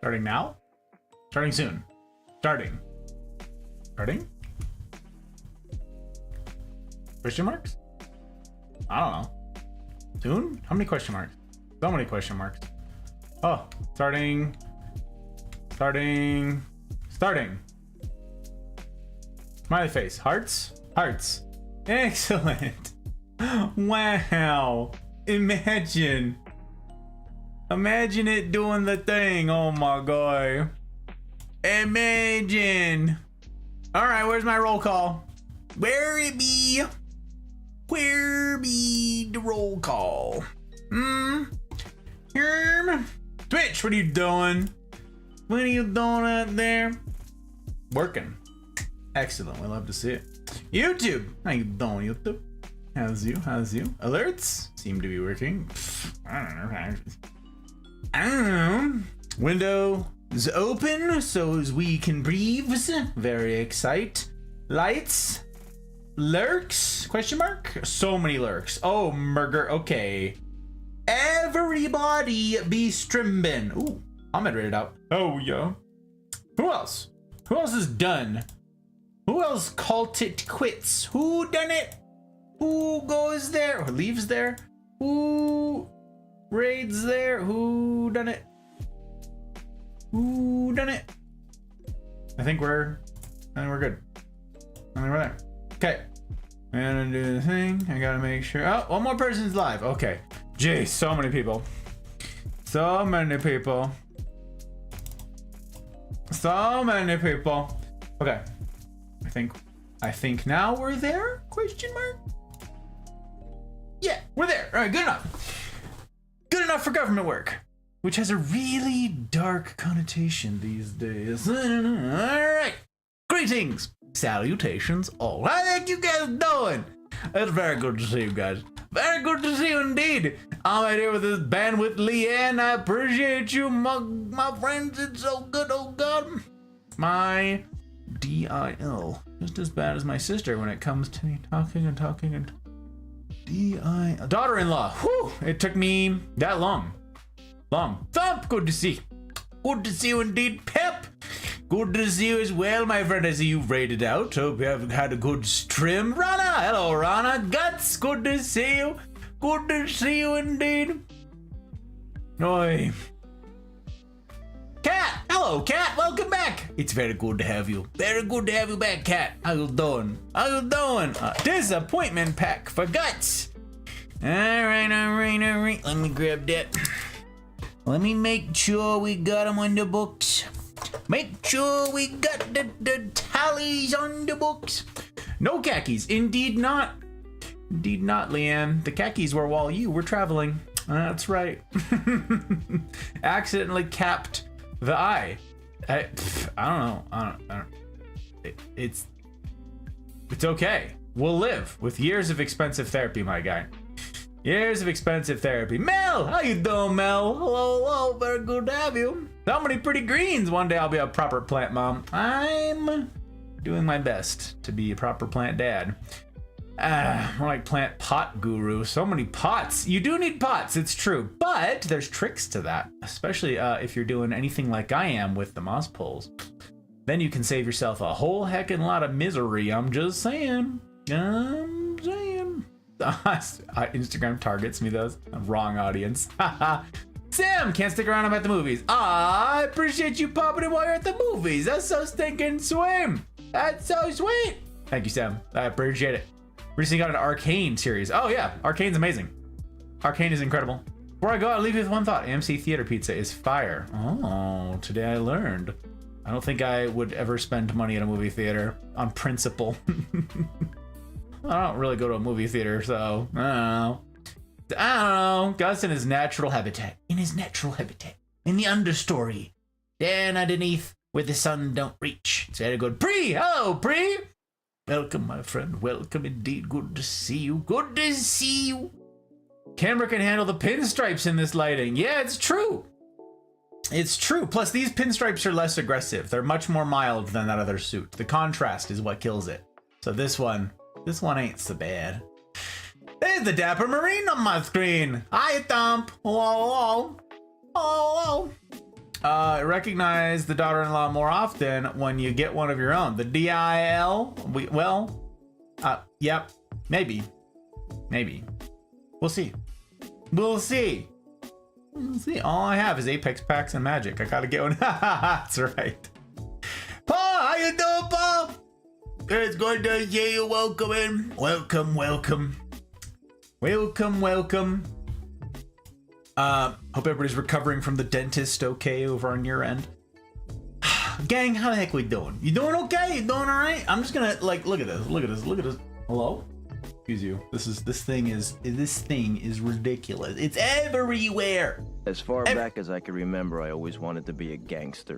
Starting now? Starting soon. Starting. Starting? Question marks? I don't know. Soon? How many question marks? So many question marks. Oh, starting. Starting. Starting. Smiley face. Hearts? Hearts. Excellent. Wow. Imagine. Imagine it doing the thing. Oh my god. Imagine. Alright, where's my roll call? Where it be? Where be the roll call? Twitch, what are you doing? What are you doing out there? Working. Excellent, we love to see it. YouTube, how you doing, YouTube? How's you? How's you? Alerts seem to be working. I don't know. Window is open so as we can breathe. Very excite. Lights. Lurks? Question mark? So many lurks. Oh, Murger. Okay. Everybody be strimbin'. Ooh, I'm read it out. Oh, yeah. Who else? Who else is done? Who else called it quits? Who done it? Who goes there? Who leaves there? Who raids there? Who done it? Who done it? I think we're good. I think we're there. Okay. I'm gonna do the thing. I gotta make sure. Oh, one more person's live. Okay. Jeez, so many people. So many people. So many people. Okay. I think now we're there? Question mark? Yeah, we're there. All right, good enough. Good enough for government work, which has a really dark connotation these days. All right. Greetings, salutations, all. How you guys doing? It's very good to see you guys. Very good to see you indeed. I'm right here with this band with Leanne. I appreciate you, my friends. It's so good, oh God. My DIL. Just as bad as my sister when it comes to me talking and DIL. Daughter-in-law. Whew, it took me that long. Thump, good to see. Good to see you indeed, Pep. Good to see you as well, my friend. I see you've raided out. Hope you have had a good stream. Rana, hello, Rana. Guts, good to see you. Good to see you indeed. Oi. Cat, hello, Cat. Welcome back. It's very good to have you. Very good to have you back, Cat. How you doing? How you doing? Disappointment pack for Guts. All right. Let me grab that. Let me make sure we got them on the books. Make sure we got the tallies on the books. No khakis. Indeed not. Indeed not, Leanne. The khakis were while you were traveling. That's right. Accidentally capped the eye. I don't know. It's okay. We'll live with years of expensive therapy, my guy. Years of expensive therapy. Mel, how you doing, Mel? Hello, very good to have you. So many pretty greens. One day I'll be a proper plant mom. I'm doing my best to be a proper plant dad. More like plant pot guru. So many pots. You do need pots, it's true. But there's tricks to that, especially if you're doing anything like I am with the moss poles. Then you can save yourself a whole heckin' lot of misery. I'm just saying. Instagram targets me those. Wrong audience. Sam, can't stick around. I'm at the movies. I appreciate you popping in while you're at the movies. That's so stinking sweet. That's so sweet. Thank you, Sam. I appreciate it. Recently got an Arcane series. Oh yeah, Arcane's amazing. Arcane is incredible. Before I go, I'll leave you with one thought. AMC Theater Pizza is fire. Oh, today I learned. I don't think I would ever spend money at a movie theater on principle. I don't really go to a movie theater, so I don't know. Gus in his natural habitat. In his natural habitat. In the understory. Down underneath where the sun don't reach. It's very good. Pre! Hello, Pre! Welcome, my friend. Welcome indeed. Good to see you. Good to see you. Camera can handle the pinstripes in this lighting. Yeah, it's true. It's true. Plus, these pinstripes are less aggressive. They're much more mild than that other suit. The contrast is what kills it. So this one ain't so bad. There's the Dapper Marine on my screen. Hi, Thump. Hello. Hello. Recognize the daughter-in-law more often when you get one of your own. The DIL? Yep. Maybe. We'll see. We'll see. All I have is Apex packs and Magic. I gotta get one. That's right. Paul, how you doing, Paul? It's good to see you. Welcome in. Welcome. Hope everybody's recovering from the dentist okay over on your end. Gang, how the heck we doing? You doing okay? You doing all right? I'm just gonna look at this. Hello? Excuse you. This thing is ridiculous. It's everywhere. As far back as I can remember, I always wanted to be a gangster.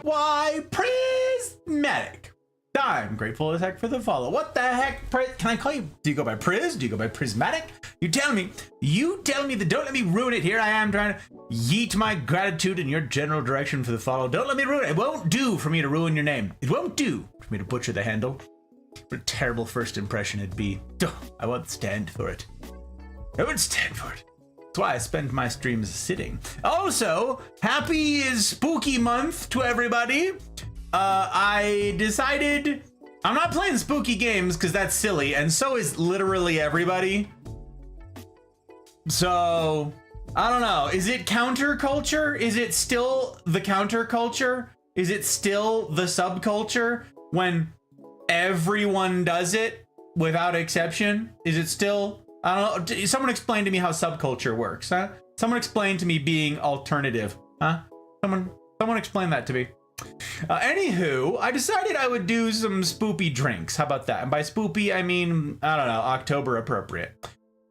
Why, Prismatic? I'm grateful as heck for the follow. What the heck? Can I call you? Do you go by Priz? Do you go by Prismatic? You tell me that. Don't let me ruin it. Here I am trying to yeet my gratitude in your general direction for the follow. Don't let me ruin it. It won't do for me to ruin your name. It won't do for me to butcher the handle. What a terrible first impression it'd be. I won't stand for it. That's why I spend my streams sitting. Also, happy spooky month to everybody. I decided I'm not playing spooky games because that's silly, and so is literally everybody. So, I don't know. Is it counterculture? Is it still the counterculture? Is it still the subculture when everyone does it without exception? Is it still, I don't know. Someone explain to me how subculture works, huh? Someone explain to me being alternative, huh? Someone explain that to me. Anywho, I decided I would do some spoopy drinks. How about that? And by spoopy, I mean, I don't know, October appropriate.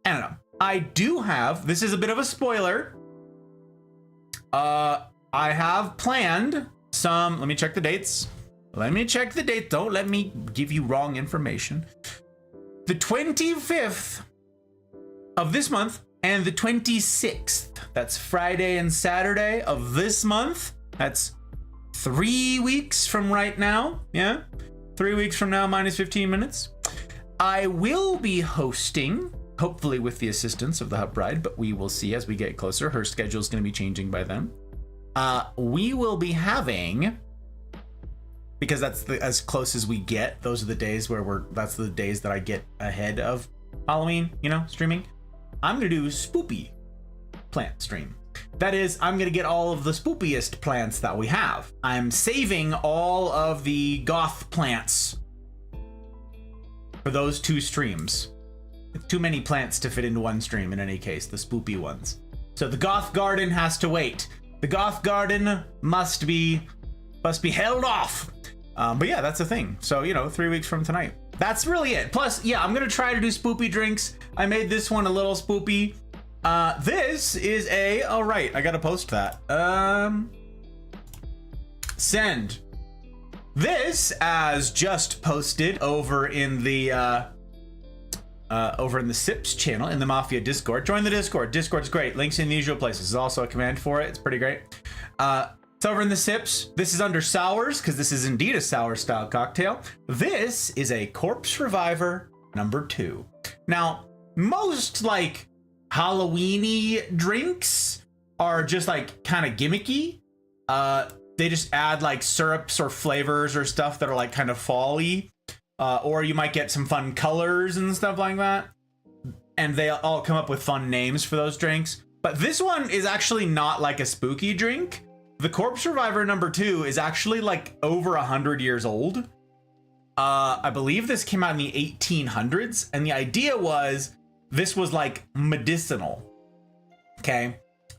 I don't know. I do have, this is a bit of a spoiler. I have planned some, let me check the dates. Don't let me give you wrong information. The 25th of this month and the 26th, that's Friday and Saturday of this month. That's 3 weeks from right now. Yeah, 3 weeks from now, minus 15 minutes. I will be hosting, hopefully with the assistance of the Hut Bride, but we will see as we get closer. Her schedule is going to be changing by then. We will be having, because that's as close as we get. Those are the days where that's the days that I get ahead of Halloween, streaming. I'm going to do spoopy plant stream. That is, I'm going to get all of the spoopiest plants that we have. I'm saving all of the goth plants for those 2 streams. It's too many plants to fit into one stream in any case, the spoopy ones. So the goth garden has to wait. The goth garden must be held off. But yeah, that's the thing. So, 3 weeks from tonight. That's really it. Plus, yeah, I'm going to try to do spoopy drinks. I made this one a little spoopy. This is all right, I gotta post that. Send. This as just posted over in the Sips channel in the Mafia Discord. Join the Discord. Discord's great. Links in the usual places. There's also a command for it. It's pretty great. It's over in the Sips. This is under sours because this is indeed a sour style cocktail. This is a Corpse Reviver number 2. Now, most Halloween-y drinks are just kind of gimmicky. They just add syrups or flavors or stuff that are kind of fall-y. Or you might get some fun colors and stuff like that. And they all come up with fun names for those drinks. But this one is actually not a spooky drink. The Corpse Reviver number 2 is actually over 100 years old. I believe this came out in the 1800s. And the idea was this was medicinal. Okay.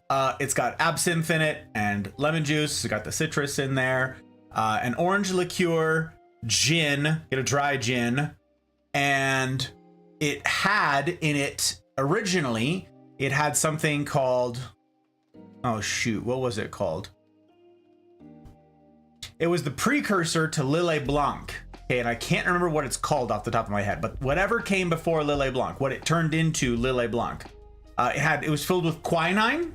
It's got absinthe in it and lemon juice. It's got the citrus in there. An orange liqueur, gin, get a dry gin. And it had in it originally, it had something called, oh shoot, what was it called? It was the precursor to Lillet Blanc. Okay, and I can't remember what it's called off the top of my head, but whatever came before Lillet Blanc, what it turned into Lillet Blanc, it was filled with quinine.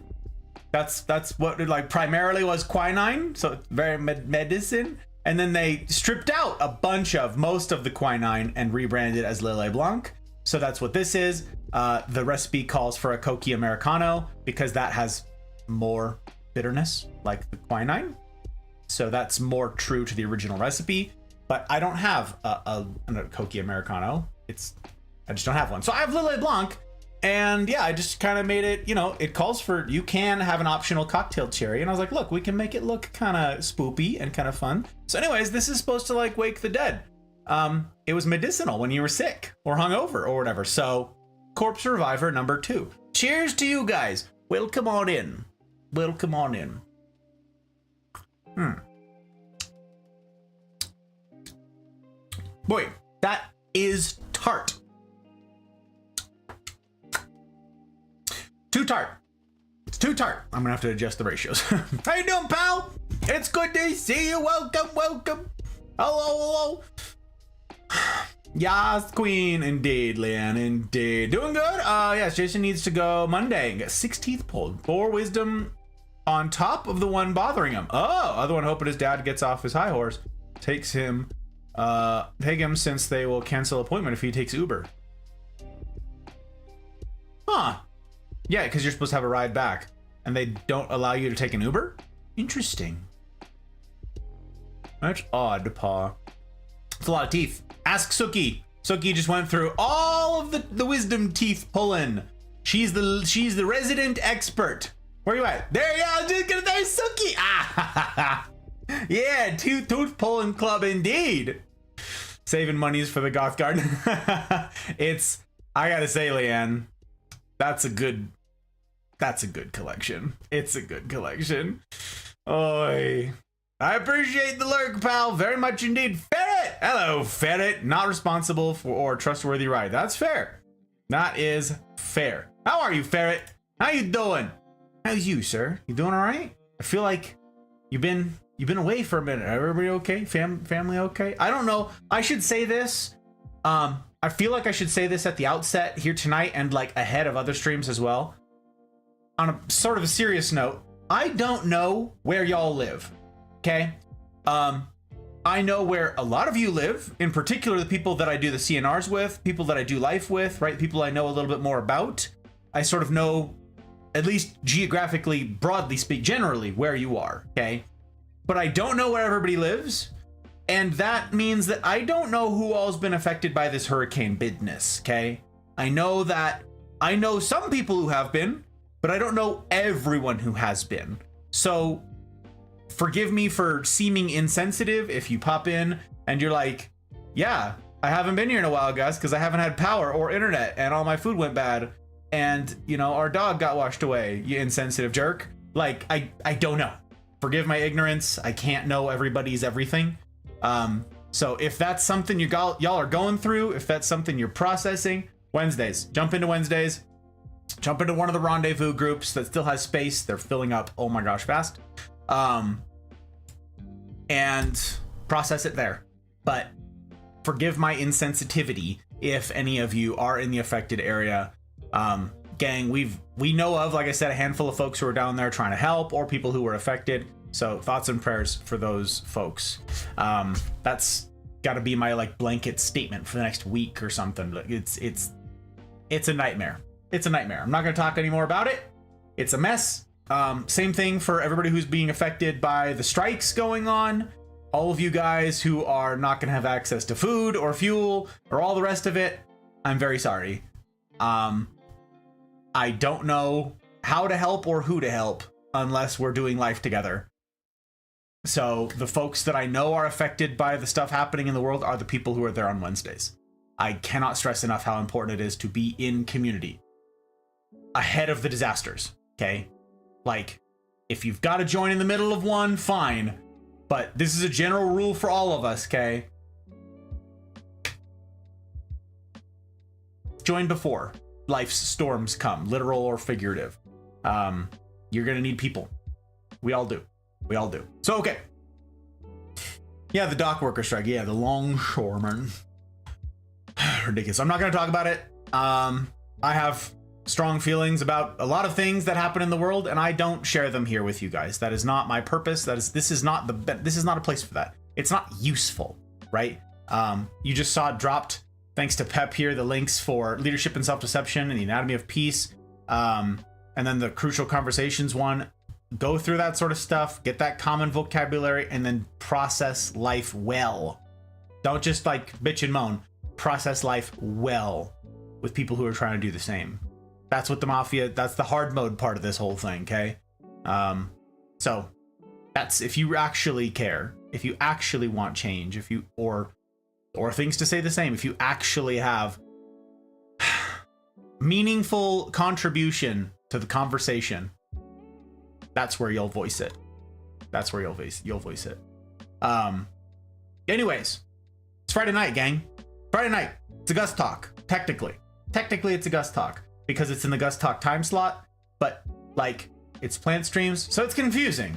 That's what it primarily was, quinine. So it's very medicine. And then they stripped out most of the quinine and rebranded it as Lillet Blanc. So that's what this is. The recipe calls for a Coqui Americano because that has more bitterness like the quinine. So that's more true to the original recipe. But I don't have a Coqui Americano. I just don't have one. So I have Lillet Blanc. And yeah, I just kind of made it, you know, it calls for, you can have an optional cocktail cherry. And I was like, look, we can make it look kind of spoopy and kind of fun. So anyways, this is supposed to like wake the dead. It was medicinal when you were sick or hungover or whatever. So Corpse Reviver number 2. Cheers to you guys. Welcome on in. Welcome on in. Boy, that is tart. Too tart. It's too tart. I'm gonna have to adjust the ratios. How you doing, pal? It's good to see you. Welcome, welcome. Hello, hello. Yes, queen. Indeed, Leanne. Indeed. Doing good? Yes, Jason needs to go Monday and get 16th pulled. 4 wisdom on top of the one bothering him. Oh, other one hoping his dad gets off his high horse. Take him since they will cancel appointment if he takes Uber. Huh. Yeah, because you're supposed to have a ride back, and they don't allow you to take an Uber? Interesting. That's odd, Pa. It's a lot of teeth. Ask Suki. Suki just went through all of the wisdom teeth pulling. She's the resident expert. Where you at? There you go. Just gonna there's Suki. Ah, yeah, tooth pulling club indeed. Saving monies for the goth garden. I gotta say, Leanne, that's a good collection. It's a good collection. Oi. I appreciate the lurk, pal, very much indeed. Ferret! Hello, Ferret. Not responsible for or trustworthy ride. That's fair. That is fair. How are you, Ferret? How you doing? How's you, sir? You doing all right? I feel like you've been away for a minute. Everybody okay? Family okay? I don't know. I should say this. I feel like I should say this at the outset here tonight and like ahead of other streams as well. On a sort of a serious note, I don't know where y'all live. Okay. I know where a lot of you live, in particular the people that I do the CNRs with, people that I do life with, right? People I know a little bit more about. I sort of know, at least geographically, broadly speak, generally where you are, okay? But I don't know where everybody lives, and that means that I don't know who all's been affected by this hurricane business, okay? I know some people who have been, but I don't know everyone who has been. So forgive me for seeming insensitive if you pop in and you're like, yeah, I haven't been here in a while, guys, because I haven't had power or internet and all my food went bad and, you know, our dog got washed away, you insensitive jerk. Like, I don't know. Forgive my ignorance. I can't know everybody's everything. So if that's something y'all are going through, if that's something you're processing, Wednesdays, jump into Wednesdays, jump into one of the rendezvous groups that still has space. They're filling up, oh my gosh, fast. And process it there. But forgive my insensitivity if any of you are in the affected area. Gang, we know of, like I said, a handful of folks who are down there trying to help or people who were affected. So thoughts and prayers for those folks. That's got to be my like blanket statement for the next week or something. It's a nightmare. It's a nightmare. I'm not going to talk anymore about it. It's a mess. Same thing for everybody who's being affected by the strikes going on. All of you guys who are not going to have access to food or fuel or all the rest of it. I'm very sorry. I don't know how to help or who to help unless we're doing life together. So the folks that I know are affected by the stuff happening in the world are the people who are there on Wednesdays. I cannot stress enough how important it is to be in community ahead of the disasters. Okay. Like, if you've got to join in the middle of one, fine. But this is a general rule for all of us, okay? Join before life's storms come, literal or figurative. You're gonna need people. We all do. We all do. So, okay. Yeah, the dock worker strike. Yeah, the longshoremen. Ridiculous. I'm not gonna talk about it. I have strong feelings about a lot of things that happen in the world, and I don't share them here with you guys. That is not my purpose. This is not a place for that. It's not useful, right? You just saw it dropped, thanks to Pep here, the links for Leadership and Self-Deception and the Anatomy of Peace, and then the Crucial Conversations one. go through that sort of stuff, get that common vocabulary, and then process life well. Don't just like bitch and moan. Process life well with people who are trying to do the same. That's what the Mafia, that's the hard mode part of this whole thing, okay? So that's if you actually care, if you actually want change, if you, or things to say the same, if you actually have meaningful contribution to the conversation, that's where you'll voice it. That's where you'll voice it. Anyways, it's Friday night, gang. Friday night. It's a Gus Talk. Technically it's a Gus Talk because it's in the Gus Talk time slot, but like it's plant streams, so it's confusing.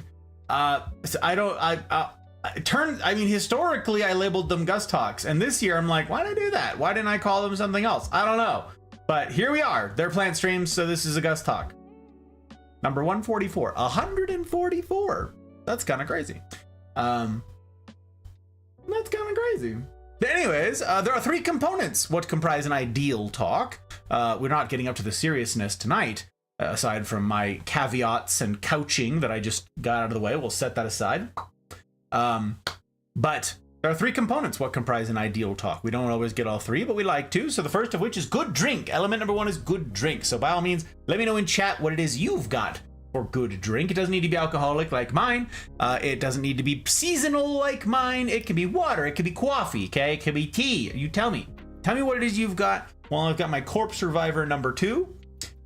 Historically I labeled them Gus Talks, and this year I'm like, why did I do that? Why didn't I call them something else? I don't know. But here we are. They're plant streams, so this is a Gus Talk. Number 144. 144. That's kind of crazy. That's kind of crazy. Anyways, there are three components what comprise an ideal talk. We're not getting up to the seriousness tonight, aside from my caveats and couching that I just got out of the way. We'll set that aside. But there are three components what comprise an ideal talk. We don't always get all three, but we like to. So the first of which is good drink. Element number one is good drink. So by all means, let me know in chat what it is you've got for good drink. It doesn't need to be alcoholic like mine. It doesn't need to be seasonal like mine. It can be water. It could be coffee. Okay, it could be tea. You tell me. Tell me what it is you've got. Well, I've got my Corpse Survivor number 2.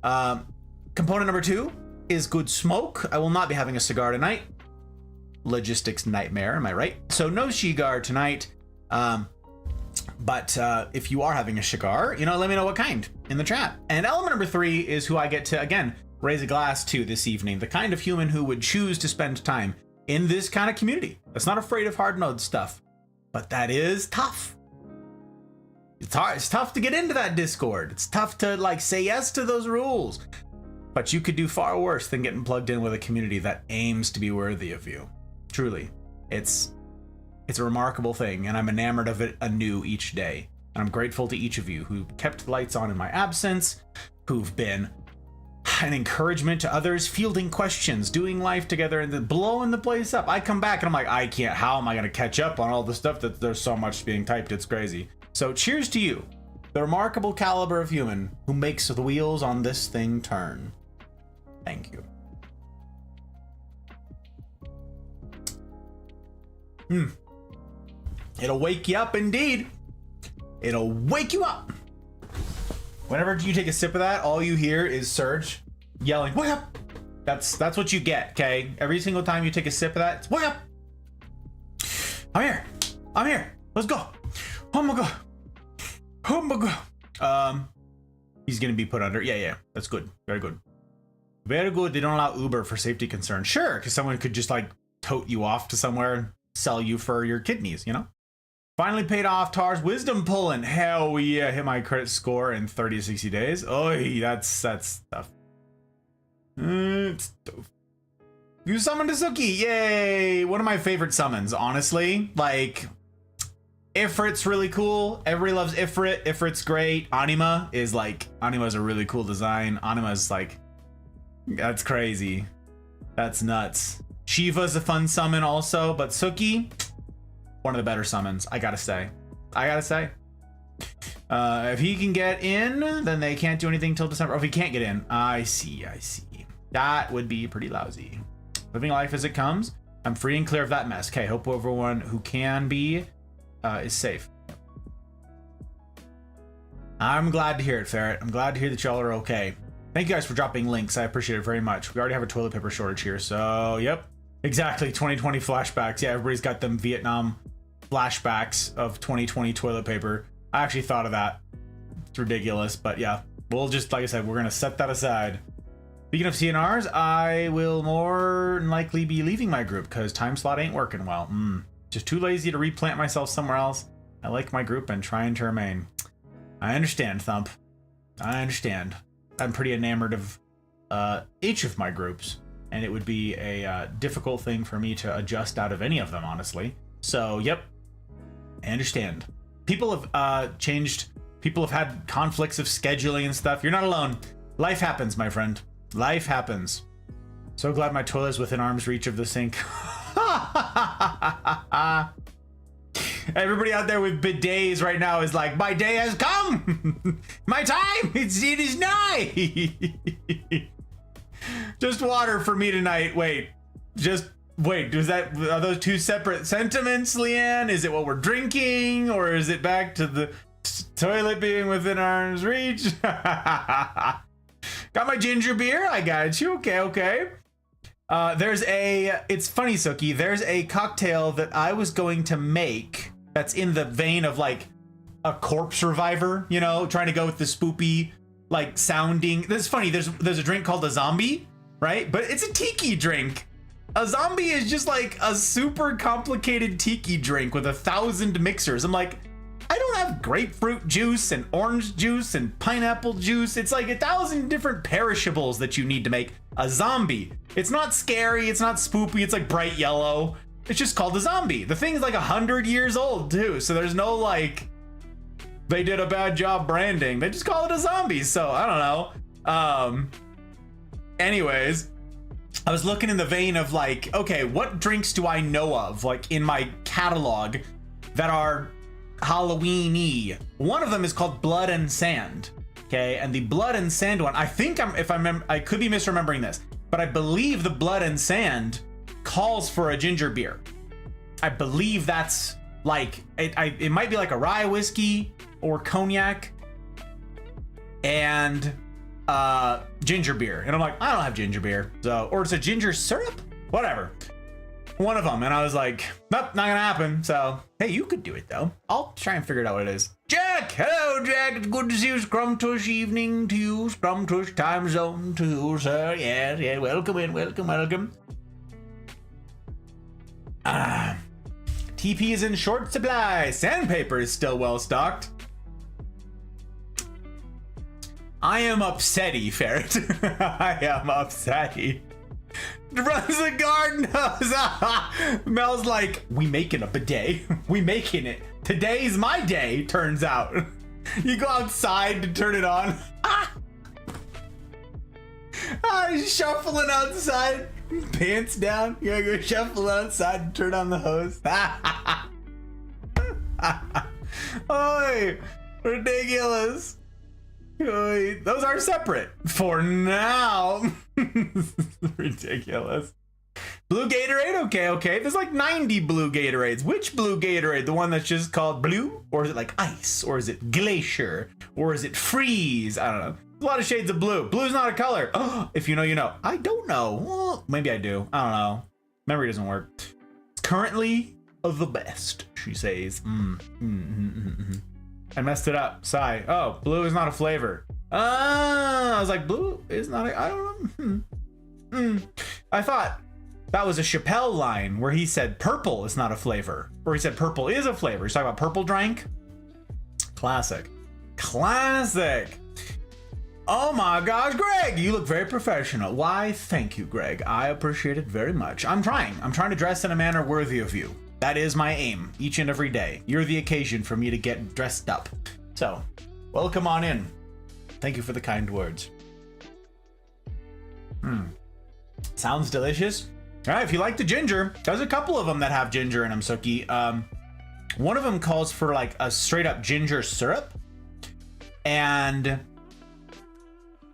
Component number 2 is good smoke. I will not be having a cigar tonight. Logistics nightmare, am I right? So no cigar tonight. But if you are having a cigar, let me know what kind in the chat. And element number 3 is who I get to, again, raise a glass to this evening. The kind of human who would choose to spend time in this kind of community. That's not afraid of hard mode stuff. But that is tough. It's hard. It's tough to get into that Discord. It's tough to say yes to those rules. But you could do far worse than getting plugged in with a community that aims to be worthy of you. Truly. It's a remarkable thing, and I'm enamored of it anew each day. And I'm grateful to each of you who kept the lights on in my absence, who've been an encouragement to others, fielding questions, doing life together, and then blowing the place up. I come back and I'm like, I can't, how am I going to catch up on all the stuff that there's so much being typed? It's crazy. So cheers to you, the remarkable caliber of human who makes the wheels on this thing turn. Thank you. It'll wake you up indeed. It'll wake you up. Whenever you take a sip of that, all you hear is Serge yelling, "Wake up!" That's what you get, okay? Every single time you take a sip of that, it's, "Wake up! I'm here. I'm here. Let's go. Oh my god. Oh my god." He's gonna be put under. Yeah. That's good. Very good. Very good. They don't allow Uber for safety concerns. Sure, because someone could just tote you off to somewhere and sell you for your kidneys, Finally paid off Tar's wisdom pulling. Hell yeah, hit my credit score in 30 to 60 days. Oh, that's tough. It's tough. You summoned a Suki. Yay. One of my favorite summons, honestly. Ifrit's really cool. Everybody loves Ifrit. Ifrit's great. Anima is Anima's a really cool design. Anima's that's crazy. That's nuts. Shiva's a fun summon also, but Suki, one of the better summons, I gotta say. If he can get in, then they can't do anything till December. Oh, if he can't get in, I see. That would be pretty lousy. Living life as it comes. I'm free and clear of that mess. Okay, hope everyone who can be is safe. I'm glad to hear it, Ferret. I'm glad to hear that y'all are okay. Thank you guys for dropping links. I appreciate it very much. We already have a toilet paper shortage here, so yep. Exactly, 2020 flashbacks. Yeah, everybody's got them Vietnam flashbacks of 2020 toilet paper. I actually thought of that. It's ridiculous, but yeah. We'll just, like I said, we're going to set that aside. Speaking of CNRs, I will more than likely be leaving my group because time slot ain't working well. Just too lazy to replant myself somewhere else. I like my group and trying to remain. I understand, Thump. I understand. I'm pretty enamored of each of my groups, and it would be a difficult thing for me to adjust out of any of them, honestly. So, yep, I understand. People have changed. People have had conflicts of scheduling and stuff. You're not alone. Life happens, my friend. Life happens. So glad my toilet's within arm's reach of the sink. Everybody out there with bidets right now is like, my day has come. My time, it is nigh. Just water for me tonight. Wait, are those two separate sentiments, Leanne? Is it what we're drinking, or is it back to the toilet being within arm's reach? Got my ginger beer. I got you. Okay. It's funny, Suki. There's a cocktail that I was going to make that's in the vein of like a corpse reviver, you know, trying to go with the spoopy, like sounding. That's funny. There's a drink called a zombie, right? But it's a tiki drink. A zombie is just like a super complicated tiki drink with 1,000 mixers. I'm like, I don't have grapefruit juice and orange juice and pineapple juice. It's like 1,000 different perishables that you need to make a zombie. It's not scary. It's not spoopy. It's like bright yellow. It's just called a zombie. The thing's like 100 years old too. So there's no like, they did a bad job branding. They just call it a zombie. So I don't know. Anyways, I was looking in the vein of like, okay, what drinks do I know of like in my catalog that are Halloween-y? One of them is called Blood and Sand. Okay, and the Blood and Sand one, I think I could be misremembering this, but I believe the Blood and Sand calls for a ginger beer. I believe that's like it might be like a rye whiskey or cognac and ginger beer. And I'm like, I don't have ginger beer. So, or it's a ginger syrup, whatever. One of them. And I was like, nope, not gonna happen. So, hey, you could do it though. I'll try and figure it out what it is. Jack! Hello, Jack. It's good to see you. Scrumtush evening to you. Scrumtush time zone to you, sir. Yeah. Welcome in. Welcome. TP is in short supply. Sandpaper is still well stocked. I am upsetty, Ferret. I am upsetty. Runs the garden hose. Mel's like, we making a bidet. We making it. Today's my day, turns out. You go outside to turn it on. He's shuffling outside. Pants down. You gotta go shuffle outside and turn on the hose. Oi, ridiculous. Oi, those are separate for now. Ridiculous. Blue Gatorade, okay. There's like 90 blue Gatorades. Which blue Gatorade? The one that's just called blue? Or is it like ice? Or is it glacier? Or is it freeze? I don't know. A lot of shades of blue. Blue's not a color. Oh, if you know, you know. I don't know. Well, maybe I do. I don't know. Memory doesn't work. It's currently the best, she says. I messed it up. Sigh. Oh, blue is not a flavor. I was like, blue is not a, I don't know. I thought that was a Chappelle line where he said purple is not a flavor. Or he said purple is a flavor. He's talking about purple drank. Classic. Oh my gosh, Greg, you look very professional. Why, thank you, Greg. I appreciate it very much. I'm trying to dress in a manner worthy of you. That is my aim each and every day. You're the occasion for me to get dressed up. So, welcome on in. Thank you for the kind words. Sounds delicious. All right, if you like the ginger, there's a couple of them that have ginger in them, Suki. One of them calls for like a straight up ginger syrup. And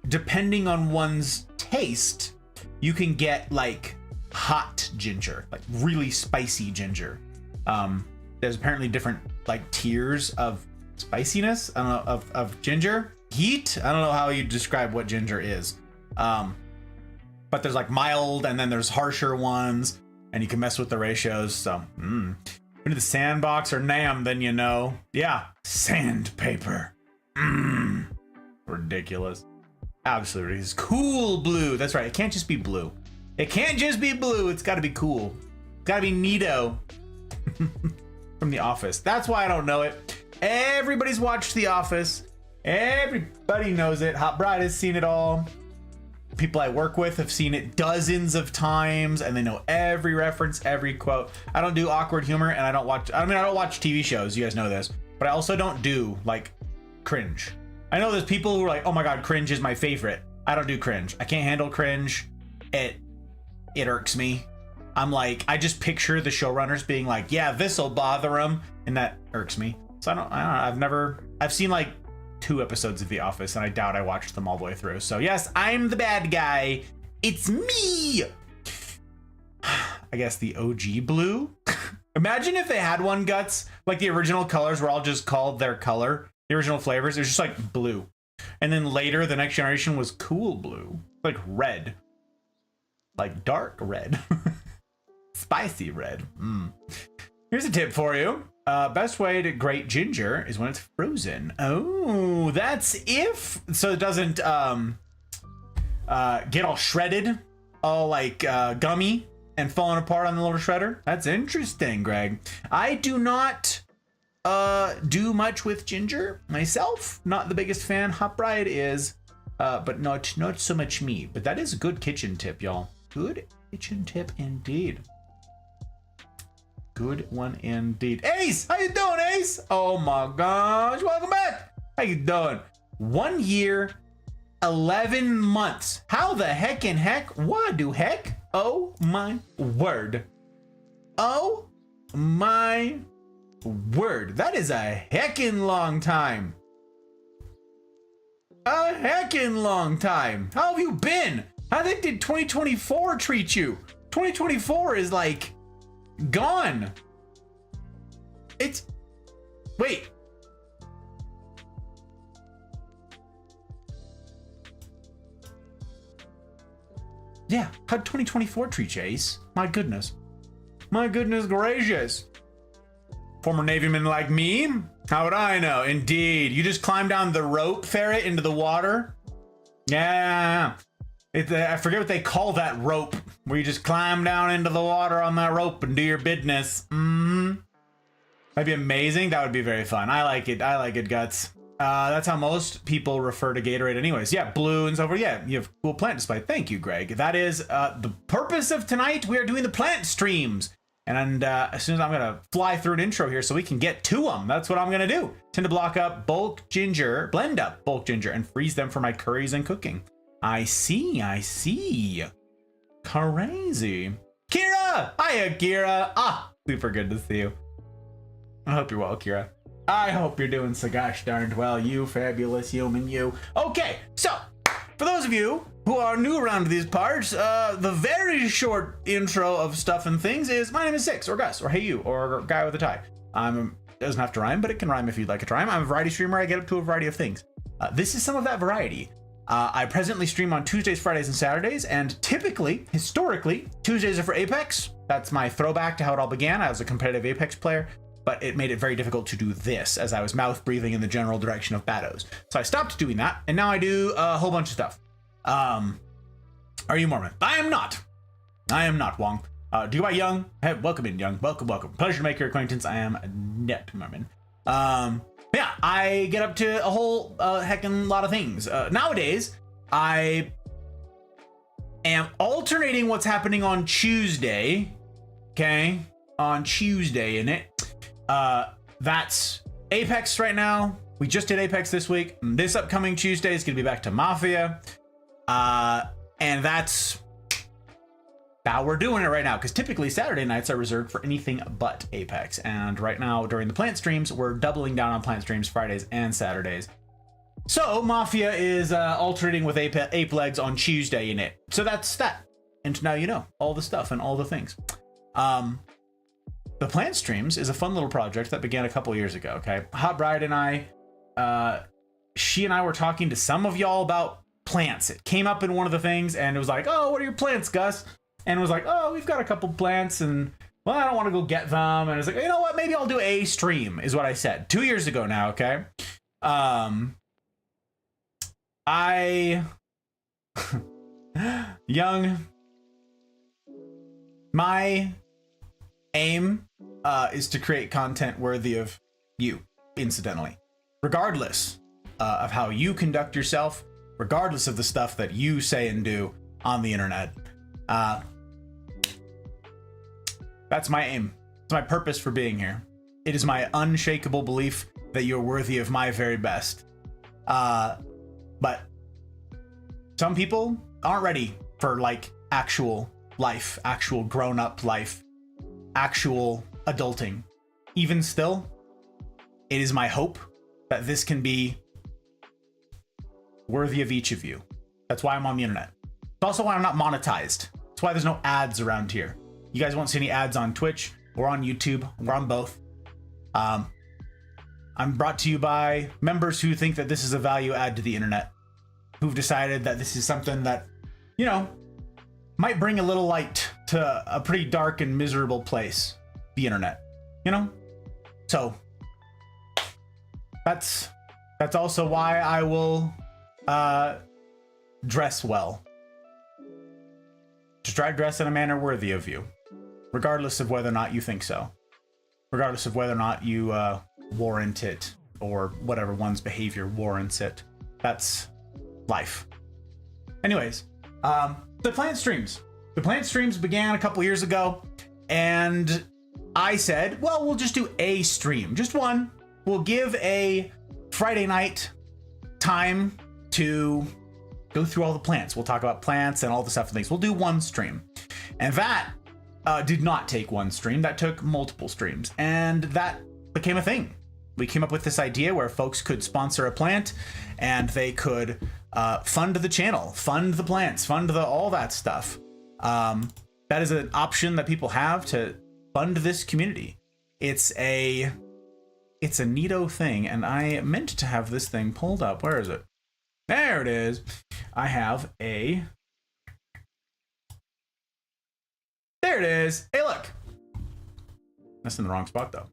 depending on one's taste, you can get like hot ginger, like really spicy ginger. There's apparently different like tiers of spiciness. I don't know, of ginger. Heat. I don't know how you describe what ginger is. But there's like mild and then there's harsher ones and you can mess with the ratios. So, into the sandbox or NAM, then you know. Yeah, sandpaper. Ridiculous. Absolutely ridiculous. Cool blue. That's right. It can't just be blue. It can't just be blue. It's got to be cool. It's got to be neato. From The Office. That's why I don't know it. Everybody's watched The Office. Everybody knows it. Hot Bride has seen it all. People I work with have seen it dozens of times and they know every reference, every quote. I don't do awkward humor and I don't watch TV shows. You guys know this, but I also don't do like cringe. I know there's people who are like, oh my God, cringe is my favorite. I don't do cringe. I can't handle cringe. it irks me. I'm like, I just picture the showrunners being like, yeah, this'll bother them, and that irks me. So I don't know. I've seen like 2 episodes of The Office, and I doubt I watched them all the way through. So yes, I'm the bad guy. It's me. I guess the OG blue. Imagine if they had one, Guts, like the original colors were all just called their color. The original flavors, it was just like blue. And then later, the next generation was cool blue, like red, like dark red. Spicy red. Here's a tip for you. Best way to grate ginger is when it's frozen. Oh, that's if, so it doesn't get all shredded, all like gummy and falling apart on the little shredder. That's interesting, Greg. I do not do much with ginger myself. Not the biggest fan. Hot Bride is, but not so much me. But that is a good kitchen tip, y'all. Good kitchen tip indeed. Good one indeed. Ace, how you doing, Ace? Oh my gosh, welcome back. How you doing? 1 year, 11 months. How the heck in heck? What do heck? Oh my word. Oh my word. That is a heckin' long time. A heckin' long time. How have you been? How the heck did 2024 treat you? 2024 is like gone. It's wait. Yeah, how'd 2024 treat you, Ace? My goodness. My goodness gracious. Former Navyman like me? How would I know? Indeed. You just climb down the rope ferret into the water? Yeah. I forget what they call that rope, where you just climb down into the water on that rope and do your business. That'd be amazing. That would be very fun. I like it. I like it, Guts. That's how most people refer to Gatorade anyways. Yeah, blue and so forth. Yeah, you have cool plant display. Thank you, Greg. That is the purpose of tonight. We are doing the plant streams. And as soon as I'm going to fly through an intro here so we can get to them, that's what I'm going to do. Tend to block up bulk ginger, blend up bulk ginger, and freeze them for my curries and cooking. I see. Crazy. Kira! Hiya, Kira. Ah, super good to see you. I hope you're well, Kira. I hope you're doing so gosh darned well, you fabulous human, you. Okay, so, for those of you who are new around these parts, the very short intro of stuff and things is, my name is Six, or Gus, or Hey You, or Guy with a Tie. Doesn't have to rhyme, but it can rhyme if you'd like it to rhyme. I'm a variety streamer. I get up to a variety of things. This is some of that variety. I presently stream on Tuesdays, Fridays, and Saturdays, and typically, historically, Tuesdays are for Apex. That's my throwback to how it all began. I was a competitive Apex player, but it made it very difficult to do this as I was mouth breathing in the general direction of Bados. So I stopped doing that, and now I do a whole bunch of stuff. Are you Mormon? I am not. Wong. Do you buy Young? Hey, welcome in, Young. Welcome. Pleasure to make your acquaintance. I am not Mormon. Yeah, I get up to a whole heckin' lot of things. Nowadays, I am alternating what's happening on Tuesday. Okay? On Tuesday, innit? That's Apex right now. We just did Apex this week. This upcoming Tuesday is gonna be back to Mafia. And that's how we're doing it right now, because typically Saturday nights are reserved for anything but Apex. And right now, during the plant streams, we're doubling down on plant streams Fridays and Saturdays. So Mafia is alternating with Ape Legs on Tuesday in it. So that's that. And now you know all the stuff and all the things. The plant streams is a fun little project that began a couple years ago. Okay, Hot Bride and I, she and I were talking to some of y'all about plants. It came up in one of the things, and it was like, "Oh, what are your plants, Gus?" And it was like, "Oh, we've got a couple plants, and well, I don't want to go get them." And I was like, "You know what? Maybe I'll do a stream," is what I said 2 years ago now. Okay, Young, my aim is to create content worthy of you, incidentally, regardless of how you conduct yourself, regardless of the stuff that you say and do on the internet. That's my aim. It's my purpose for being here. It is my unshakable belief that you're worthy of my very best. But some people aren't ready for like actual life, actual grown-up life, actual adulting. Even still, it is my hope that this can be worthy of each of you. That's why I'm on the internet. It's also why I'm not monetized. That's why there's no ads around here. You guys won't see any ads on Twitch or on YouTube. We're on both. I'm brought to you by members who think that this is a value add to the internet, who've decided that this is something that, you know, might bring a little light to a pretty dark and miserable place, the internet, you know? So that's also why I will dress well. Just try to dress in a manner worthy of you, regardless of whether or not you think so, regardless of whether or not you warrant it, or whatever one's behavior warrants it. That's life. Anyways, the Plant Streams. The Plant Streams began a couple years ago, and I said, well, we'll just do a stream, just one. We'll give a Friday night time to go through all the plants. We'll talk about plants and all the stuff and things. We'll do one stream. And that did not take one stream. That took multiple streams. And that became a thing. We came up with this idea where folks could sponsor a plant and they could fund the channel, fund the plants, fund all that stuff. That is an option that people have to fund this community. It's a neato thing, and I meant to have this thing pulled up. Where is it? There it is. I have a... There it is. Hey, look. That's in the wrong spot, though.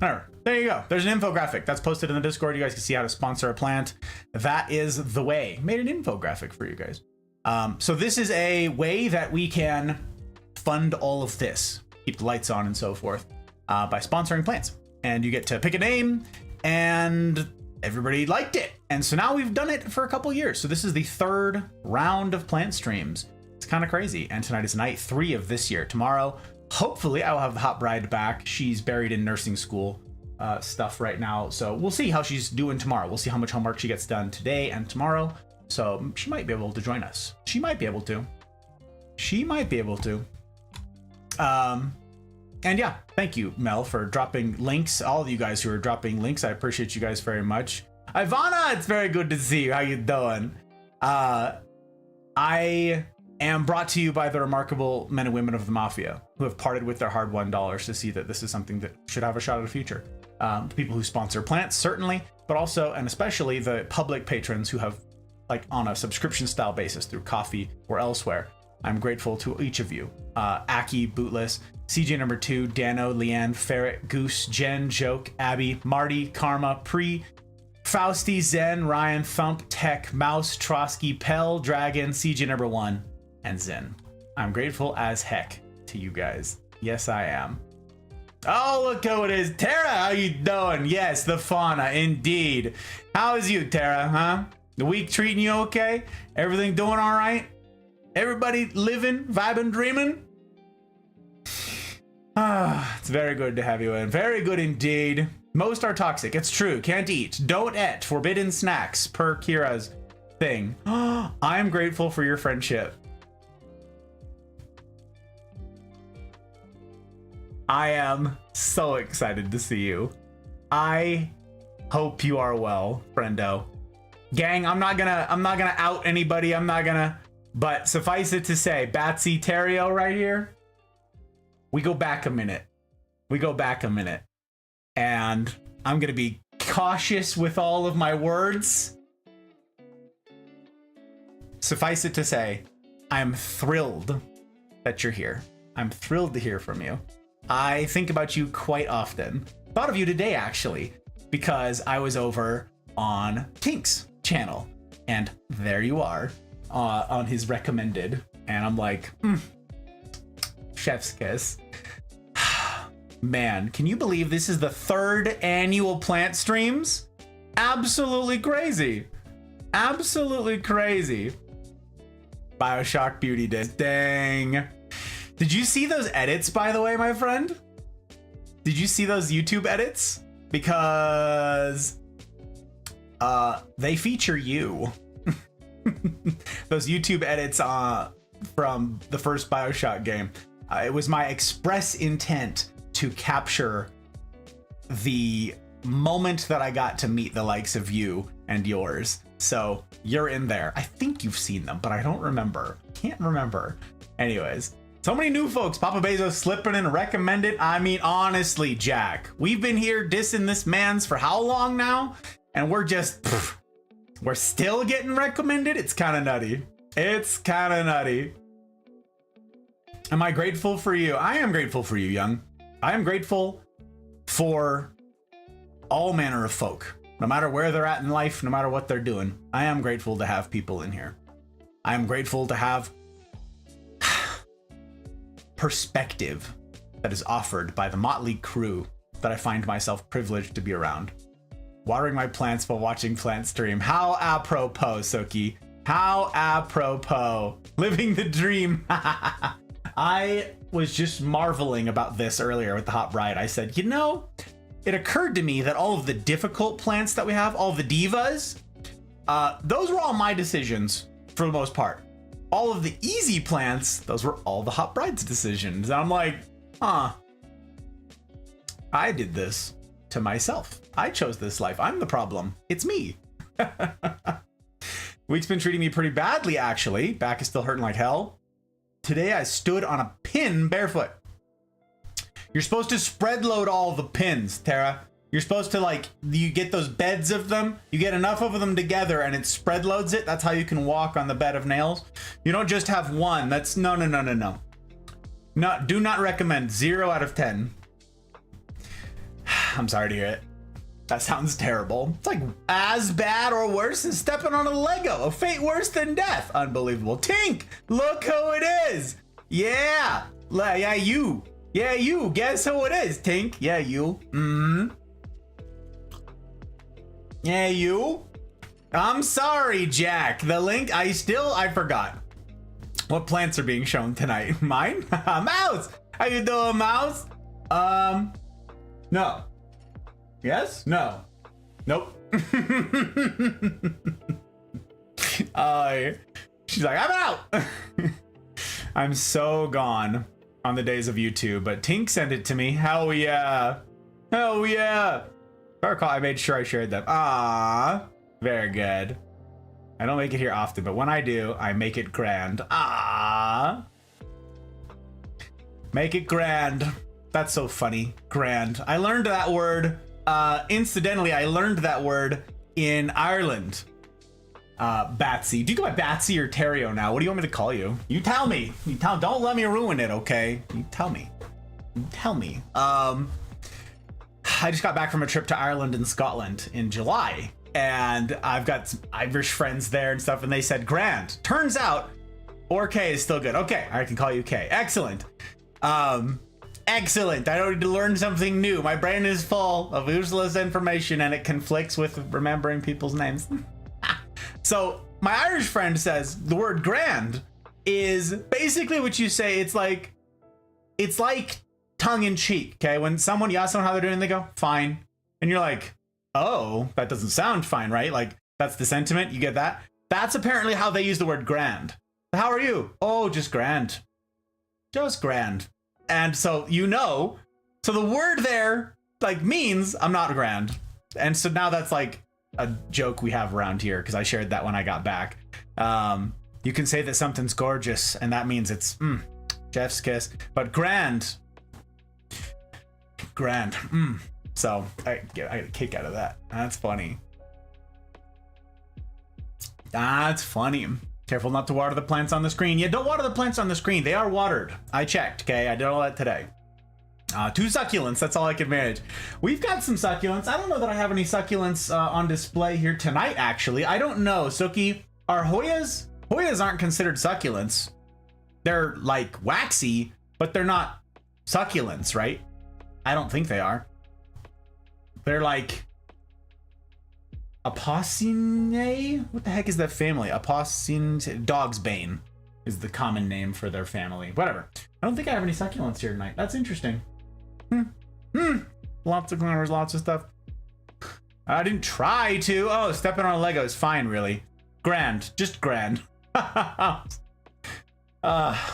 All right, there you go. There's an infographic that's posted in the Discord. You guys can see how to sponsor a plant. That is the way. Made an infographic for you guys. So this is a way that we can fund all of this, keep the lights on and so forth, by sponsoring plants. And you get to pick a name, and everybody liked it. And so now we've done it for a couple years. So this is the third round of plant streams. It's kind of crazy. And tonight is night 3 of this year. Tomorrow, hopefully I will have the hot bride back. She's buried in nursing school stuff right now. So we'll see how she's doing tomorrow. We'll see how much homework she gets done today and tomorrow. So she might be able to join us. She might be able to. She might be able to. And yeah, thank you, Mel, for dropping links. All of you guys who are dropping links, I appreciate you guys very much. Ivana, it's very good to see you. How you doing? I am brought to you by the remarkable men and women of the Mafia who have parted with their hard-won dollars to see that this is something that should have a shot at the future. The people who sponsor plants, certainly, but also and especially the public patrons who have, like, on a subscription-style basis through Coffee or elsewhere. I'm grateful to each of you. Aki, Bootless, CJ number 2, Dano, Leanne, Ferret, Goose, Jen, Joke, Abby, Marty, Karma, Pre, Fausty, Zen, Ryan, Thump, Tech, Mouse, Trotsky, Pell, Dragon, CJ number 1, and Zen. I'm grateful as heck to you guys. Yes, I am. Oh, look who it is. Tara, how you doing? Yes, the fauna, indeed. How is you, Tara, huh? The week treating you okay? Everything doing all right? Everybody living, vibing, dreaming? It's very good to have you in. Very good indeed. Most are toxic. It's true. Can't eat. Don't eat. Forbidden snacks, per Kira's thing. I'm grateful for your friendship. I am so excited to see you. I hope you are well, friendo. Gang, I'm not gonna out anybody. But suffice it to say, Batsy Terrio right here, we go back a minute. And I'm going to be cautious with all of my words. Suffice it to say, I'm thrilled that you're here. I'm thrilled to hear from you. I think about you quite often. Thought of you today, actually, because I was over on Tink's channel. And there you are. On his recommended, and I'm like, chef's kiss. Man, can you believe this is the 3rd annual plant streams? Absolutely crazy. Absolutely crazy. Bioshock Beauty did. Dang. Did you see those edits, by the way, my friend? Did you see those YouTube edits? Because they feature you. Those YouTube edits from the first BioShock game. It was my express intent to capture the moment that I got to meet the likes of you and yours. So you're in there. I think you've seen them, but I don't remember. Can't remember. Anyways, so many new folks. Papa Bezos slipping in recommended. I mean, honestly, Jack, we've been here dissing this man's for how long now? And we're just, we're still getting recommended. It's kind of nutty. It's kind of nutty. Am I grateful for you? I am grateful for you, Young. I am grateful for all manner of folk. No matter where they're at in life, no matter what they're doing, I am grateful to have people in here. I am grateful to have perspective that is offered by the motley crew that I find myself privileged to be around. Watering my plants while watching Plant Stream. How apropos, Soki. How apropos. Living the dream. I was just marveling about this earlier with the Hot Bride. I said, you know, it occurred to me that all of the difficult plants that we have, all the divas, those were all my decisions for the most part. All of the easy plants, those were all the Hot Bride's decisions. And I'm like, huh, I did this to myself. I chose this life. I'm the problem. It's me. Week's been treating me pretty badly, actually. Back is still hurting like hell. Today I stood on a pin barefoot. You're supposed to spread load all the pins, Tara. You're supposed to, like, you get those beds of them, you get enough of them together and it spread loads it. That's how you can walk on the bed of nails. You don't just have one. That's no. No, do not recommend. 0 out of 10. I'm sorry to hear it. That sounds terrible. It's like as bad or worse as stepping on a Lego. A fate worse than death. Unbelievable. Tink, look who it is. Yeah. Yeah, you. Yeah, you. Guess who it is, Tink? Yeah, you. Yeah, you. I'm sorry, Jack. The link, I forgot. What plants are being shown tonight? Mine? Mouse. How you doing, Mouse? No. Yes? No. Nope. She's like, I'm out. I'm so gone on the days of YouTube, but Tink sent it to me. Hell yeah. Hell yeah. If I recall, I made sure I shared them. Ah, very good. I don't make it here often, but when I do, I make it grand. Ah. Make it grand. That's so funny. Grand. I learned that word. Incidentally, I learned that word in Ireland. Batsy. Do you go by Batsy or Terrio now? What do you want me to call you? You tell me. Don't let me ruin it, okay? You tell me. I just got back from a trip to Ireland and Scotland in July, and I've got some Irish friends there and stuff, and they said grand. Turns out, or K is still good. Okay, I can call you K. Excellent. Excellent. I don't need to learn something new. My brain is full of useless information and it conflicts with remembering people's names. So my Irish friend says the word grand is basically what you say. It's like tongue in cheek. Okay. When someone, you ask someone how they're doing, they go, fine. And you're like, oh, that doesn't sound fine, right? Like that's the sentiment. You get that? That's apparently how they use the word grand. How are you? Oh, just grand. Just grand. And so, so the word there like means I'm not grand. And so now that's like a joke we have around here because I shared that when I got back. You can say that something's gorgeous and that means it's chef's kiss, but grand. So I get a kick out of that. That's funny. That's funny. Careful not to water the plants on the screen. Yeah, don't water the plants on the screen. They are watered. I checked, okay? I did all that today. 2 succulents, that's all I could manage. We've got some succulents. I don't know that I have any succulents on display here tonight, actually. I don't know. Suki, are Hoyas? Hoyas aren't considered succulents. They're like waxy, but they're not succulents, right? I don't think they are. They're like Apocinae? What the heck is that family? Apocinae? Dog's bane is the common name for their family. Whatever. I don't think I have any succulents here tonight. That's interesting. Lots of glimmers, lots of stuff. I didn't try to. Oh, stepping on a Lego is fine, really. Grand. Just grand.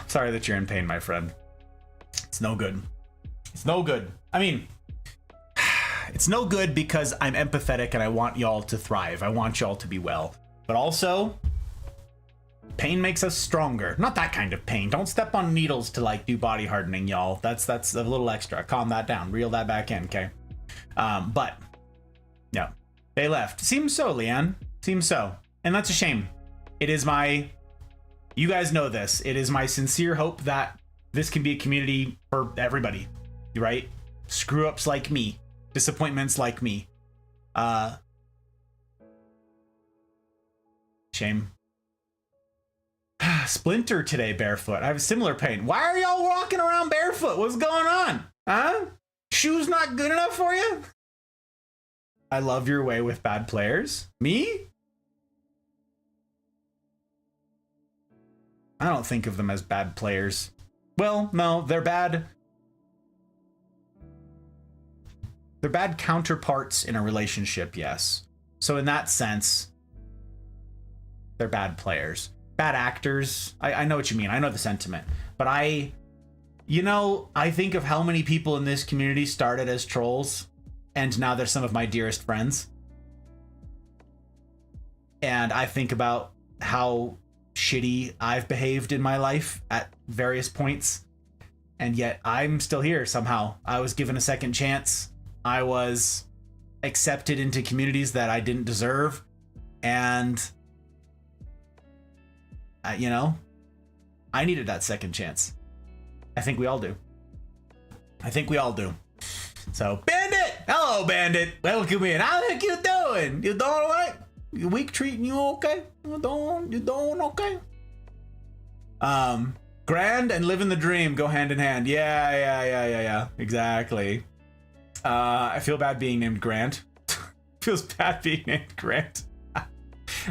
Sorry that you're in pain, my friend. It's no good. It's no good. I mean, it's no good because I'm empathetic and I want y'all to thrive. I want y'all to be well. But also, pain makes us stronger. Not that kind of pain. Don't step on needles to like do body hardening, y'all. That's a little extra. Calm that down. Reel that back in, okay? But yeah, they left. Seems so, Leanne. Seems so. And that's a shame. It is my, you guys know this. It is my sincere hope that this can be a community for everybody, right? Screw ups like me, disappointments like me. Shame. Splinter today barefoot. I have similar pain. Why are y'all walking around barefoot? What's going on? Huh? Shoes not good enough for you? I love your way with bad players. Me? I don't think of them as bad players. Well, no, they're bad. They're bad counterparts in a relationship, yes. So in that sense, they're bad players. Bad actors. I know what you mean. I know the sentiment. But I think of how many people in this community started as trolls, and now they're some of my dearest friends. And I think about how shitty I've behaved in my life at various points, and yet I'm still here somehow. I was given a second chance. I was accepted into communities that I didn't deserve, and I needed that second chance. I think we all do. So, Bandit! Hello, Bandit! Welcome in. How the heck you doing? You doing all right? Your week treating you okay? You doing okay? Grand and living the dream go hand in hand. Yeah. Exactly. I feel bad being named Grant. Feels bad being named Grant.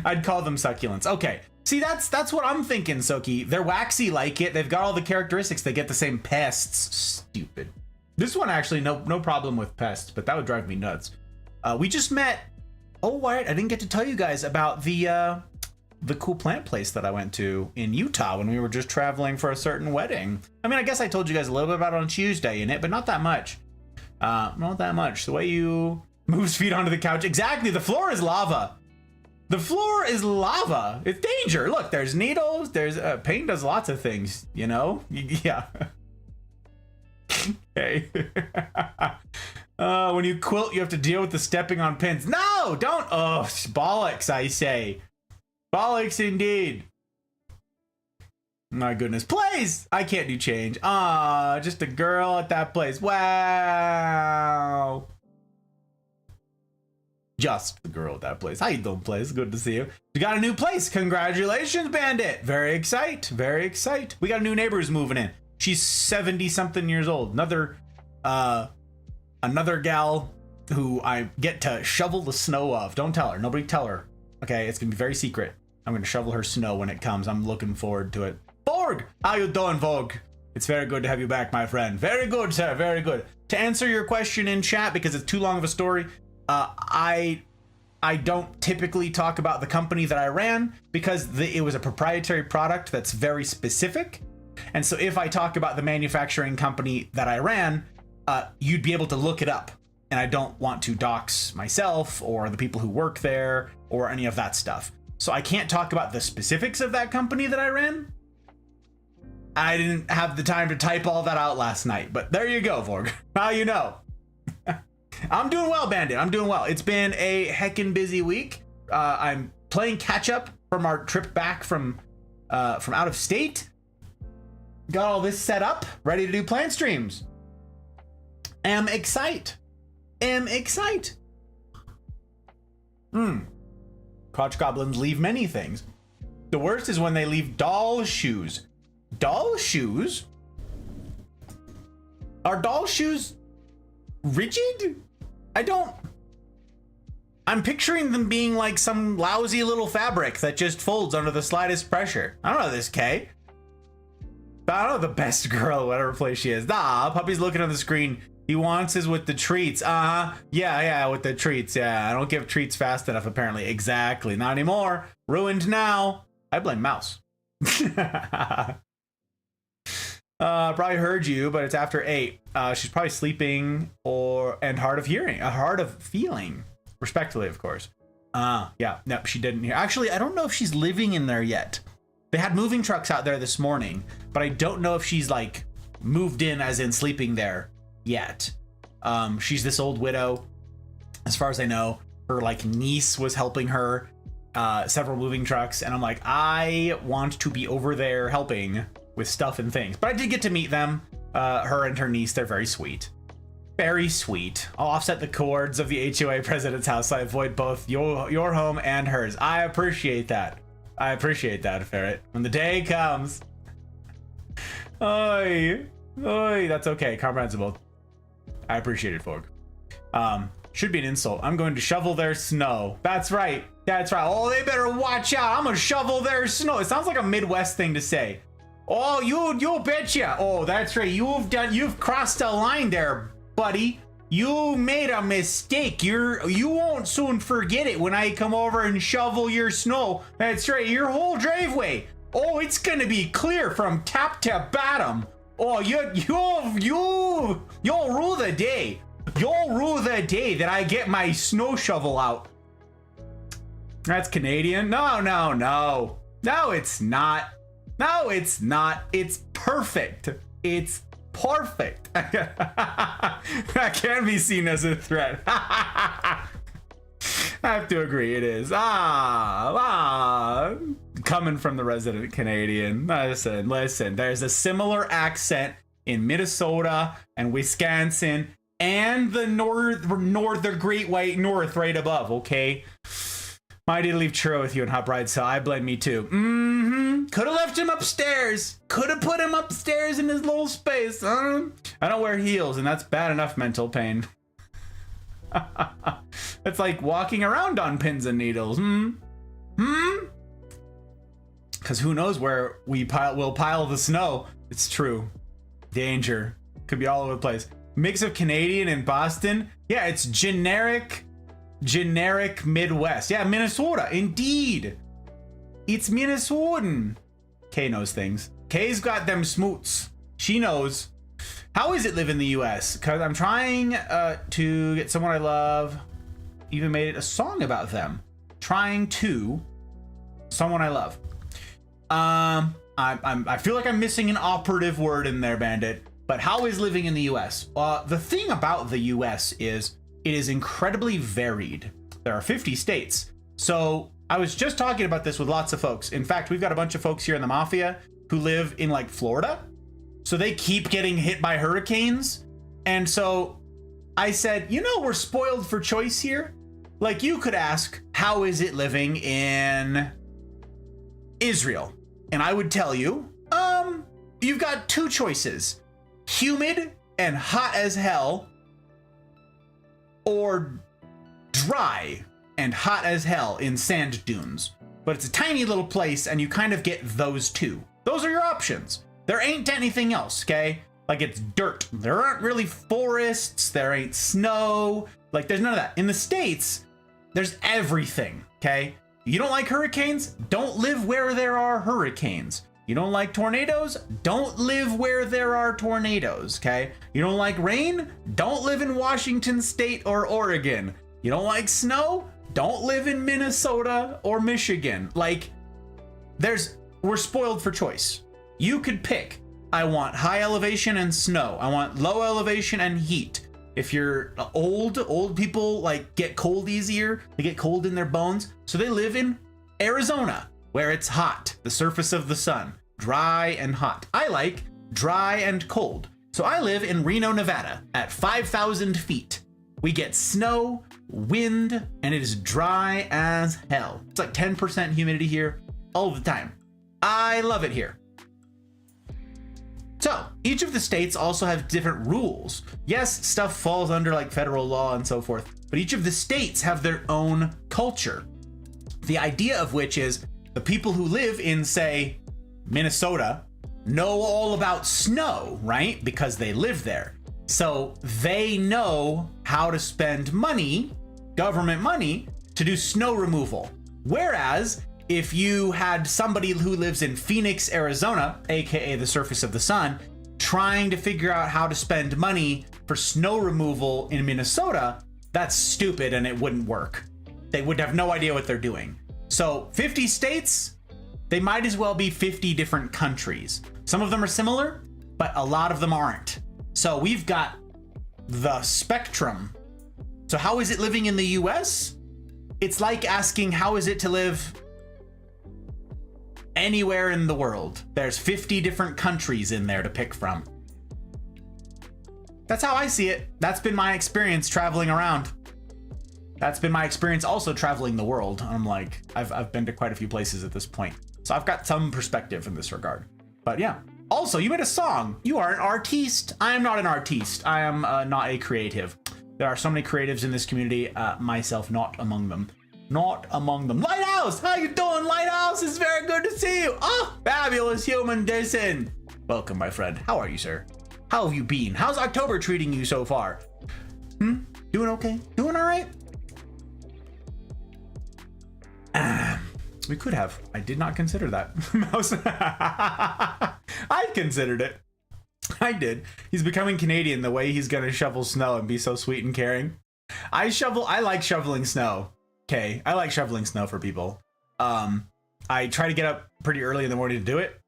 I'd call them succulents. Okay. See, that's what I'm thinking, Soki. They're waxy like it. They've got all the characteristics. They get the same pests. Stupid. This one actually, no problem with pests, but that would drive me nuts. We just met. Oh, right. I didn't get to tell you guys about the cool plant place that I went to in Utah when we were just traveling for a certain wedding. I mean, I guess I told you guys a little bit about it on Tuesday in it, but not that much. Not that much. The way you moves feet onto the couch. Exactly. The floor is lava. The floor is lava. It's danger. Look, there's needles. There's paint does lots of things, you know? Yeah. Okay. When you quilt, you have to deal with the stepping on pins. No, don't. Oh, bollocks, I say. Bollocks indeed. My goodness. Plays! I can't do change. Just a girl at that place. Wow. Just the girl at that place. How you doing, place? Good to see you. You got a new place. Congratulations, Bandit. Very excite. Very excite. We got a new neighbor who's moving in. She's 70-something years old. Another gal who I get to shovel the snow of. Don't tell her. Nobody tell her. Okay, it's gonna be very secret. I'm gonna shovel her snow when it comes. I'm looking forward to it. Vorg! How you doing, Vorg? It's very good to have you back, my friend. Very good, sir. Very good. To answer your question in chat, because it's too long of a story, I don't typically talk about the company that I ran because it was a proprietary product that's very specific. And so if I talk about the manufacturing company that I ran, you'd be able to look it up. And I don't want to dox myself or the people who work there or any of that stuff. So I can't talk about the specifics of that company that I ran. I didn't have the time to type all that out last night, but there you go, Vorg. Now you know. I'm doing well, Bandit. I'm doing well. It's been a heckin' busy week. I'm playing catch up from our trip back from out of state. Got all this set up, ready to do plant streams. Am excite. Crotch goblins leave many things. The worst is when they leave doll shoes. Doll shoes? Are doll shoes rigid? I'm picturing them being like some lousy little fabric that just folds under the slightest pressure. I don't know this, Kay. I don't know the best girl, whatever place she is. Puppy's looking on the screen. He wants his with the treats. Yeah, with the treats. Yeah, I don't give treats fast enough, apparently. Exactly. Not anymore. Ruined now. I blame Mouse. Probably heard you, but it's after 8. She's probably sleeping and hard of hearing, hard of feeling, respectfully, of course. Yeah, no, she didn't hear. Actually, I don't know if she's living in there yet. They had moving trucks out there this morning, but I don't know if she's like moved in as in sleeping there yet. She's this old widow. As far as I know, her like niece was helping her, several moving trucks. And I'm like, I want to be over there helping with stuff and things, but I did get to meet them. Her and her niece, they're very sweet. Very sweet. I'll offset the cords of the HOA president's house so I avoid both your home and hers. I appreciate that. I appreciate that, Ferret. When the day comes. Oi. Oi. That's okay. Comprehensible. I appreciate it, Forg. Should be an insult. I'm going to shovel their snow. That's right. That's right. Oh, they better watch out. I'm going to shovel their snow. It sounds like a Midwest thing to say. Oh, you betcha. Oh, that's right. You've crossed a line there, buddy. You made a mistake. You won't soon forget it when I come over and shovel your snow. That's right, your whole driveway. Oh, it's gonna be clear from top to bottom. Oh, you'll rue the day. You'll rue the day that I get my snow shovel out. That's Canadian. No, it's not. No, it's not. It's perfect. It's perfect. That can be seen as a threat. I have to agree, it is. Coming from the resident Canadian. Listen, there's a similar accent in Minnesota and Wisconsin and the the Great White North right above, okay? Mighty to leave churro with you and Hot Bride, so I blame me too. Could have left him upstairs. Could have put him upstairs in his little space. I don't wear heels, and that's bad enough mental pain. It's like walking around on pins and needles. Because who knows where we'll pile the snow. It's true. Danger. Could be all over the place. Mix of Canadian and Boston. Yeah, it's generic Midwest. Yeah, Minnesota, indeed. It's Minnesotan. Kay knows things. Kay's got them smoots. She knows. How is it live in the US? Because I'm trying to get someone I love. Even made it a song about them. Trying to someone I love. I feel like I'm missing an operative word in there, Bandit. But how is living in the US? The thing about the US is it is incredibly varied. There are 50 states. So I was just talking about this with lots of folks. In fact, we've got a bunch of folks here in the Mafia who live in like Florida. So they keep getting hit by hurricanes. And so I said, we're spoiled for choice here. Like you could ask, how is it living in Israel? And I would tell you, you've got two choices. Humid and hot as hell, or dry and hot as hell in sand dunes. But it's a tiny little place and you kind of get those two. Those are your options. There ain't anything else, okay? Like it's dirt. There aren't really forests. There ain't snow. Like there's none of that. In the States, there's everything, okay? You don't like hurricanes? Don't live where there are hurricanes. You don't like tornadoes? Don't live where there are tornadoes, okay? You don't like rain? Don't live in Washington State or Oregon. You don't like snow? Don't live in Minnesota or Michigan. Like, we're spoiled for choice. You could pick. I want high elevation and snow. I want low elevation and heat. If you're old people like get cold easier. They get cold in their bones. So they live in Arizona, where it's hot, the surface of the sun, dry and hot. I like dry and cold. So I live in Reno, Nevada at 5,000 feet. We get snow, wind, and it is dry as hell. It's like 10% humidity here all the time. I love it here. So each of the states also have different rules. Yes, stuff falls under like federal law and so forth, but each of the states have their own culture. The idea of which is the people who live in, say, Minnesota know all about snow, right? Because they live there. So they know how to spend money, government money, to do snow removal. Whereas if you had somebody who lives in Phoenix, Arizona, aka the surface of the sun, trying to figure out how to spend money for snow removal in Minnesota, that's stupid and it wouldn't work. They would have no idea what they're doing. So 50 states, they might as well be 50 different countries. Some of them are similar, but a lot of them aren't. So we've got the spectrum. So how is it living in the US? It's like asking how is it to live anywhere in the world. There's 50 different countries in there to pick from. That's how I see it. That's been my experience traveling around. That's been my experience also traveling the world. I'm like, I've been to quite a few places at this point. So I've got some perspective in this regard. But yeah. Also, you made a song. You are an artiste. I am not an artiste. I am not a creative. There are so many creatives in this community, myself not among them. Not among them. Lighthouse, how you doing, Lighthouse? It's very good to see you. Oh, fabulous human Jason. Welcome, my friend. How are you, sir? How have you been? How's October treating you so far? Doing okay? Doing all right? We could have. I did not consider that. Mouse. I considered it. I did. He's becoming Canadian the way he's gonna shovel snow and be so sweet and caring. I like shoveling snow. Okay, I like shoveling snow for people. I try to get up pretty early in the morning to do it.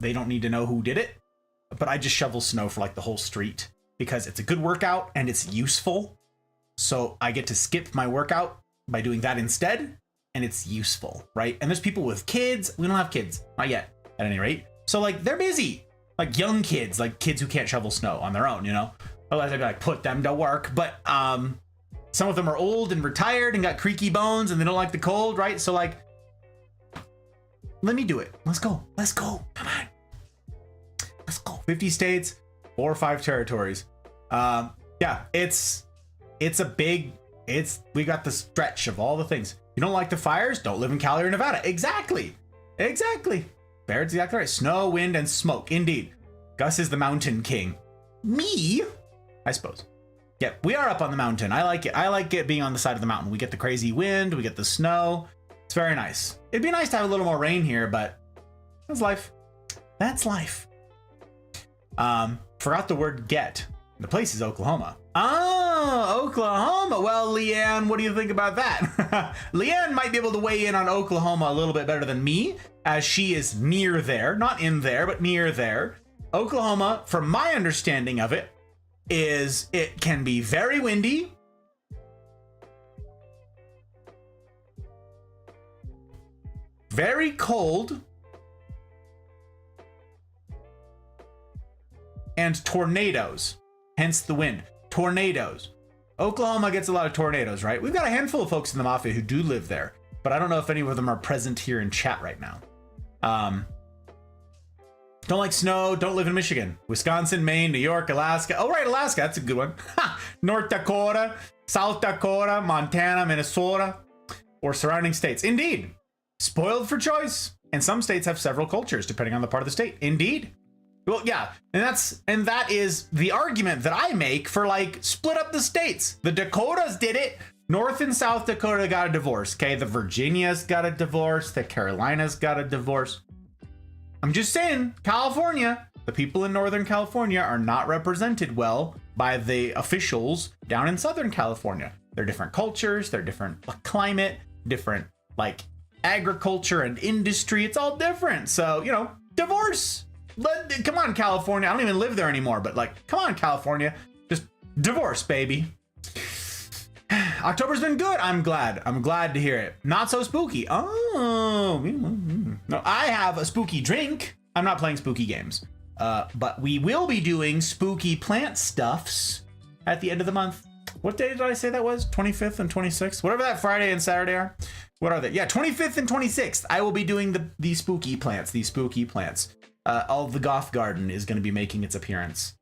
They don't need to know who did it, but I just shovel snow for like the whole street because it's a good workout and it's useful. So I get to skip my workout by doing that instead, and it's useful, right? And there's people with kids. We don't have kids, not yet, at any rate. So like they're busy, like young kids, like kids who can't shovel snow on their own, you know? Otherwise I'd like put them to work. But some of them are old and retired and got creaky bones and they don't like the cold, right? So like, let me do it. Let's go. Let's go. Come on. Let's go. 50 states, 4 or 5 territories. Yeah, we got the stretch of all the things. You don't like the fires? Don't live in Cali or Nevada. Exactly. Baird's exactly right. Snow, wind, and smoke. Indeed. Gus is the mountain king. Me? I suppose. Yeah, we are up on the mountain. I like it. I like it being on the side of the mountain. We get the crazy wind. We get the snow. It's very nice. It'd be nice to have a little more rain here, but that's life. That's life. Forgot the word get. The place is Oklahoma. Oh, Oklahoma. Well, Leanne, what do you think about that? Leanne might be able to weigh in on Oklahoma a little bit better than me, as she is near there. Not in there, but near there. Oklahoma, from my understanding of it, is it can be very windy. Very cold. And tornadoes. Hence the wind. Tornadoes. Oklahoma gets a lot of tornadoes, right? We've got a handful of folks in the Mafia who do live there, but I don't know if any of them are present here in chat right now. Don't like snow, don't live in Michigan. Wisconsin, Maine, New York, Alaska. Oh, right, Alaska, that's a good one. North Dakota, South Dakota, Montana, Minnesota, or surrounding states. Indeed. Spoiled for choice. And some states have several cultures, depending on the part of the state. Indeed. Well, yeah, and that is the argument that I make for like split up the states. The Dakotas did it. North and South Dakota got a divorce. Okay, the Virginias got a divorce. The Carolinas got a divorce. I'm just saying, California, the people in Northern California are not represented well by the officials down in Southern California. They're different cultures, they're different climate, different like agriculture and industry. It's all different. So, you know, divorce. Come on, California. I don't even live there anymore, but like, come on, California. Just divorce, baby. October's been good. I'm glad. I'm glad to hear it. Not so spooky. Oh, no, I have a spooky drink. I'm not playing spooky games, but we will be doing spooky plant stuffs at the end of the month. What day did I say that was? 25th and 26th? Whatever that Friday and Saturday are. What are they? Yeah, 25th and 26th. I will be doing the spooky plants. These spooky plants. All of the Goth Garden is going to be making its appearance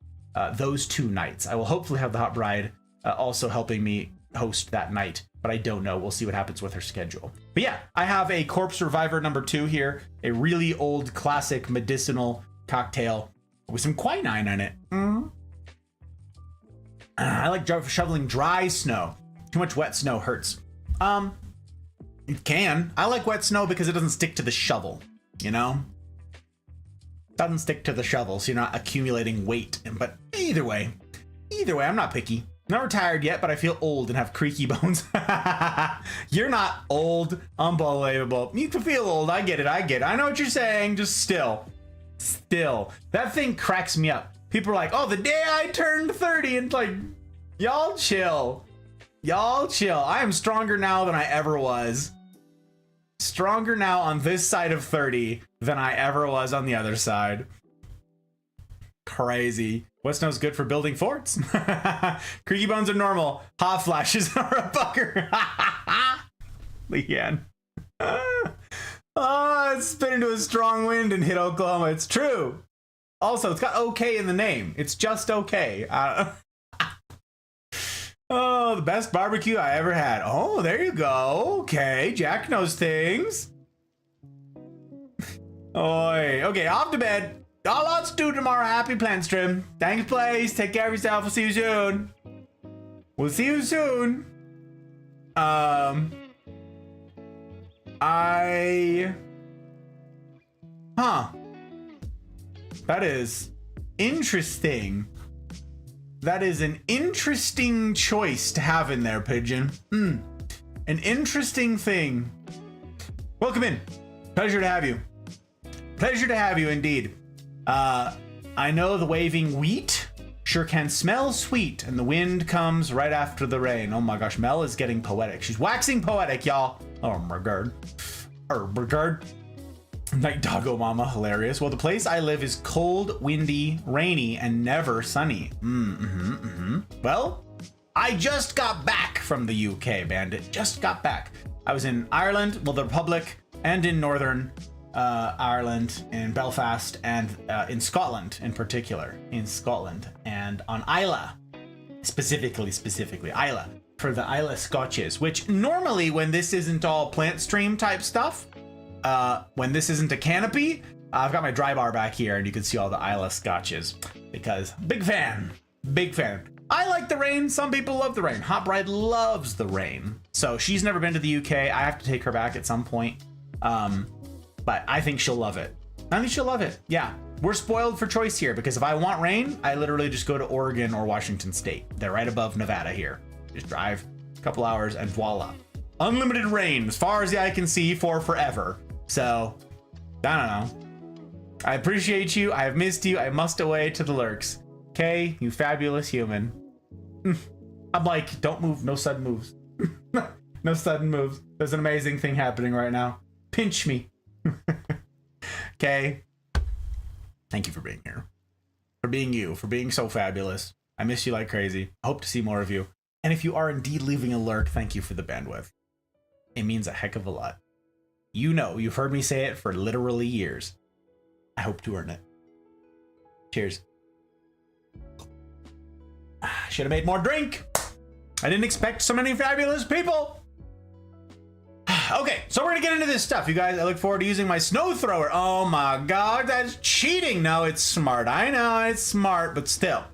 those 2 nights. I will hopefully have the Hot Bride also helping me host that night, but I don't know. We'll see what happens with her schedule. But yeah, I have a Corpse Reviver #2 here, a really old classic medicinal cocktail with some quinine in it. I like shoveling dry snow. Too much wet snow hurts. It can. I like wet snow because it doesn't stick to the shovel, you know? Doesn't stick to the shovel, so you're not accumulating weight. But either way, I'm not picky. Not retired yet, but I feel old and have creaky bones. You're not old. Unbelievable. You can feel old. I get it. I know what you're saying. Just still. That thing cracks me up. People are like, oh, the day I turned 30. And like, y'all chill. I am stronger now than I ever was. Stronger now on this side of 30 than I ever was on the other side. Crazy. What snow's good for building forts? Creaky bones are normal. Hot flashes are a bugger. Leanne. Oh, it spit into a strong wind and hit Oklahoma. It's true. Also, it's got okay in the name. It's just okay. Oh, the best barbecue I ever had. Oh, there you go. Okay, Jack knows things. Oi. Okay, off to bed. Got lots to do tomorrow. Happy plans, Trim. Thanks, Blaze. Take care of yourself. We'll see you soon. That is interesting. That is an interesting choice to have in there, Pigeon. An interesting thing. Welcome in. Pleasure to have you. Pleasure to have you indeed. I know the waving wheat sure can smell sweet, and the wind comes right after the rain. Oh my gosh, Mel is getting poetic. She's waxing poetic, y'all. Oh my god. Night doggo mama, hilarious. Well, the place I live is cold, windy, rainy, and never sunny. Well, I just got back from the UK, Bandit. Just got back. I was in Ireland, well, the Republic, and in Northern Ireland, in Belfast, and in Scotland in particular. In Scotland, and on Islay, specifically Islay, for the Islay Scotches, which normally when this isn't all plant stream type stuff, when this isn't a canopy, I've got my dry bar back here and you can see all the Islay Scotches because big fan. I like the rain. Some people love the rain. Hot Bride loves the rain. So she's never been to the UK. I have to take her back at some point. But I think she'll love it. Yeah. We're spoiled for choice here because if I want rain, I literally just go to Oregon or Washington State. They're right above Nevada here. Just drive a couple hours and voila. Unlimited rain as far as the eye can see for forever. So, I don't know. I appreciate you. I have missed you. I must away to the lurks. Okay, you fabulous human. I'm like, don't move. No sudden moves. No sudden moves. There's an amazing thing happening right now. Pinch me. Okay. Thank you for being here. For being you. For being so fabulous. I miss you like crazy. I hope to see more of you. And if you are indeed leaving a lurk, thank you for the bandwidth. It means a heck of a lot. You know, you've heard me say it for literally years. I hope to earn it. Cheers. Should have made more drink. I didn't expect so many fabulous people. Okay, so we're gonna get into this stuff, you guys. I look forward to using my snow thrower. Oh my god, that's cheating. No, it's smart. I know it's smart, but still.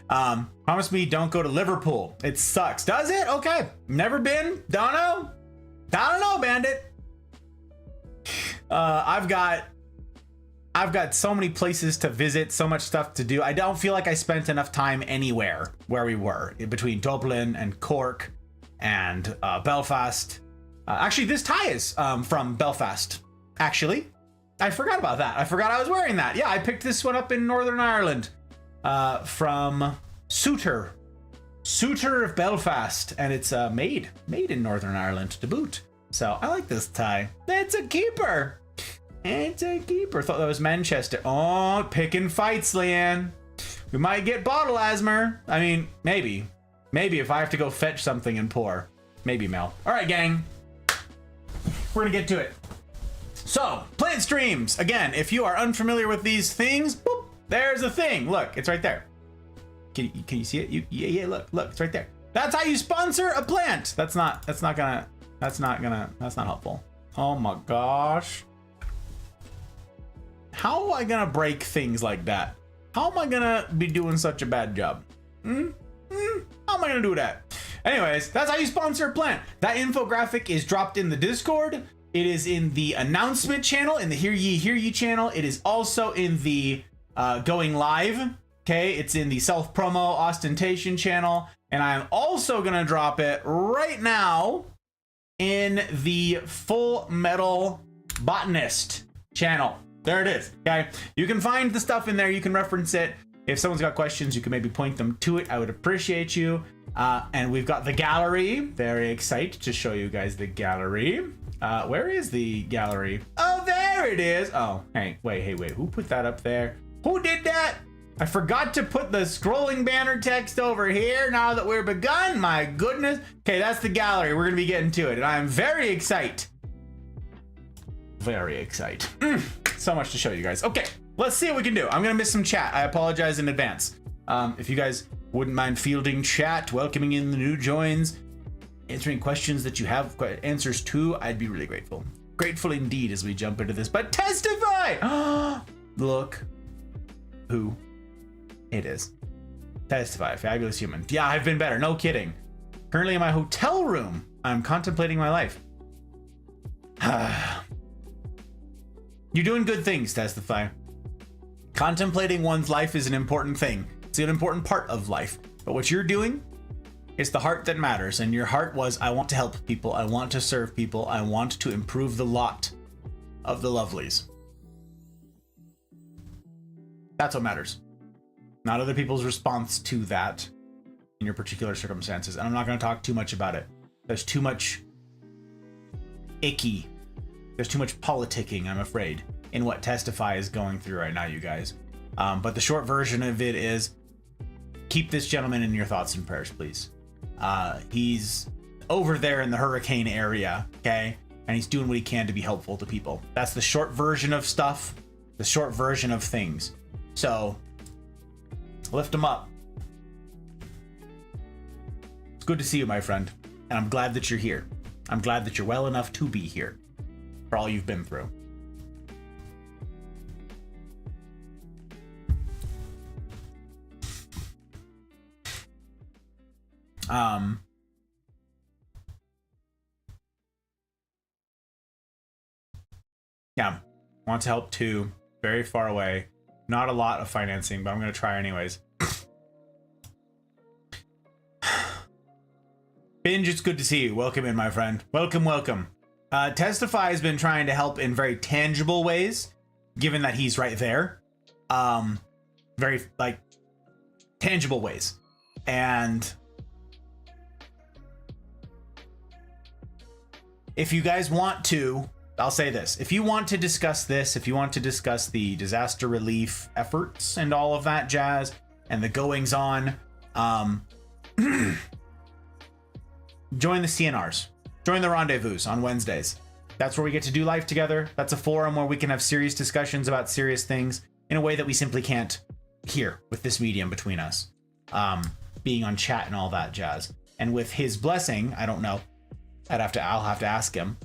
Promise me don't go to Liverpool. It sucks. Does it? Okay. Never been. Don't know, Bandit. I've got so many places to visit, so much stuff to do. I don't feel like I spent enough time anywhere where we were, in between Dublin and Cork and Belfast. Actually, this tie is from Belfast. Actually, I forgot about that. I forgot I was wearing that. Yeah, I picked this one up in Northern Ireland from Suter of Belfast, and it's made in Northern Ireland to boot. So I like this tie. It's a keeper. Thought that was Manchester. Oh, picking fights, Leanne. We might get bottle asthma. I mean, maybe if I have to go fetch something and pour. Maybe, Mel. All right, gang. We're gonna get to it. So, plant streams. Again, if you are unfamiliar with these things, boop, there's a thing. Look, it's right there. Can you see it? Yeah, look, it's right there. That's how you sponsor a plant. That's not helpful. Oh my gosh. How am I gonna break things like that? How am I gonna be doing such a bad job? How am I gonna do that? Anyways, that's how you sponsor a plant. That infographic is dropped in the Discord. It is in the announcement channel, in the Hear Ye channel. It is also in the going live. Okay, it's in the self-promo ostentation channel. And I'm also going to drop it right now in the Full Metal Botanist channel. There it is. Okay, you can find the stuff in there. You can reference it. If someone's got questions, you can maybe point them to it. I would appreciate you. And we've got the gallery. Very excited to show you guys the gallery. Where is the gallery? Oh, there it is. Oh, hey, wait. Who put that up there? Who did that? I forgot to put the scrolling banner text over here now that we're begun. My goodness. Okay, that's the gallery. We're going to be getting to it. And I'm very excited. Very excited. So much to show you guys. Okay, let's see what we can do. I'm going to miss some chat. I apologize in advance. If you guys wouldn't mind fielding chat, welcoming in the new joins, answering questions that you have answers to, I'd be really grateful. Grateful indeed as we jump into this. But testify! Look who it is. Testify, fabulous human. Yeah, I've been better, no kidding. Currently in my hotel room, I'm contemplating my life. You're doing good things, Testify. Contemplating one's life is an important thing. It's an important part of life. But what you're doing, it's the heart that matters. And your heart was, I want to help people. I want to serve people. I want to improve the lot of the lovelies. That's what matters. Not other people's response to that in your particular circumstances. And I'm not going to talk too much about it. There's too much icky. There's too much politicking, I'm afraid, in what Testify is going through right now, you guys. But the short version of it is, keep this gentleman in your thoughts and prayers, please. He's over there in the hurricane area, okay? And he's doing what he can to be helpful to people. That's the short version of stuff, the short version of things. So, lift him up. It's good to see you, my friend. And I'm glad that you're here. I'm glad that you're well enough to be here for all you've been through. Yeah, want to help too. Very far away. Not a lot of financing, but I'm going to try anyways. Binge, it's good to see you. Welcome in, my friend. Welcome. Testify has been trying to help in very tangible ways, given that he's right there. Very, tangible ways. And if you guys want to, I'll say this. If you want to discuss this, if you want to discuss the disaster relief efforts and all of that jazz and the goings on, join the CNRs. Join the rendezvous on Wednesdays. That's where we get to do life together. That's a forum where we can have serious discussions about serious things in a way that we simply can't here with this medium between us. Being on chat and all that jazz. And with his blessing, I don't know. I'll have to ask him.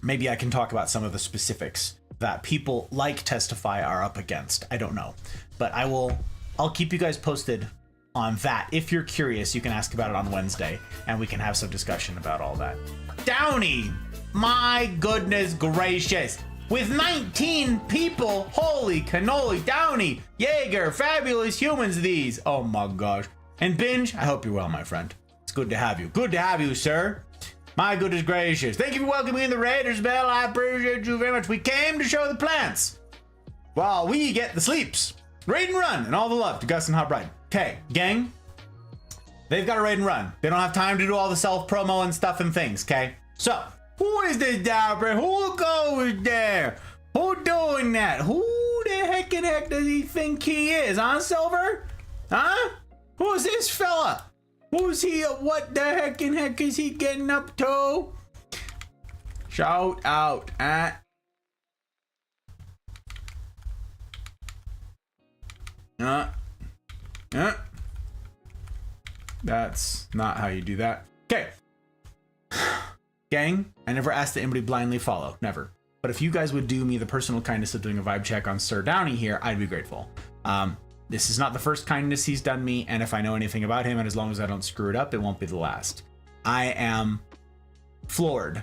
Maybe I can talk about some of the specifics that people like Testify are up against. I don't know. But I'll keep you guys posted on that. If you're curious, you can ask about it on Wednesday and we can have some discussion about all that. Downey, my goodness gracious. With 19 people, holy cannoli, Downey, Jaeger, fabulous humans these. Oh my gosh. And Binge, I hope you're well, my friend. It's good to have you. Good to have you, sir. My goodness gracious. Thank you for welcoming in the Raiders Bell. I appreciate you very much. We came to show the plants while we get the sleeps. Raid and run and all the love to Gus and Hot Bride. Okay, gang. They've got to raid and run. They don't have time to do all the self-promo and stuff and things, okay? So, who is this down there? Who goes there? Who doing that? Who the heck does he think he is, huh, Silver? Huh? Who's this fella? Who's he? What the heck is he getting up to? Shout out at. That's not how you do that. Okay. Gang, I never asked that anybody blindly follow. Never. But if you guys would do me the personal kindness of doing a vibe check on Sir Downey here, I'd be grateful. This is not the first kindness he's done me, and if I know anything about him, and as long as I don't screw it up, it won't be the last. I am floored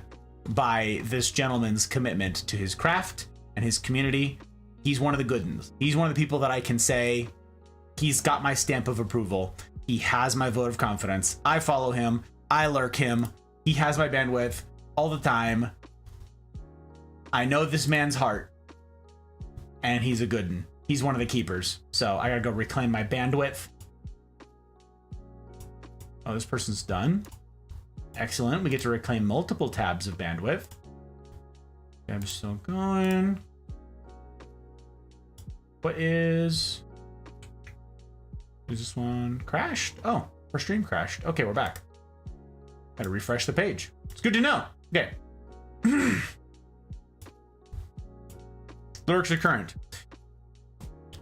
by this gentleman's commitment to his craft and his community. He's one of the good ones. He's one of the people that I can say he's got my stamp of approval. He has my vote of confidence. I follow him. I lurk him. He has my bandwidth all the time. I know this man's heart, and he's a good one. He's one of the keepers. So I gotta go reclaim my bandwidth. Oh, this person's done. Excellent. We get to reclaim multiple tabs of bandwidth. I'm still going. What is this one? Crashed? Oh, our stream crashed. Okay, we're back. Gotta refresh the page. It's good to know. Okay. Lurks are current.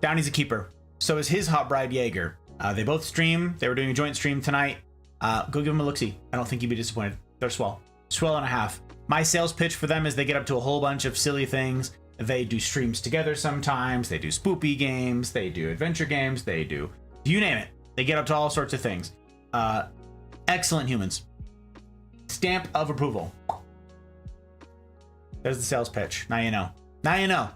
Downey's a keeper. So is his hot bride Jaeger. They both stream. They were doing a joint stream tonight. Go give them a look-see. I don't think you'd be disappointed. They're swell. Swell and a half. My sales pitch for them is they get up to a whole bunch of silly things. They do streams together sometimes. They do spoopy games. They do adventure games. They do, you name it. They get up to all sorts of things. Excellent humans. Stamp of approval. There's the sales pitch. Now you know. Now you know.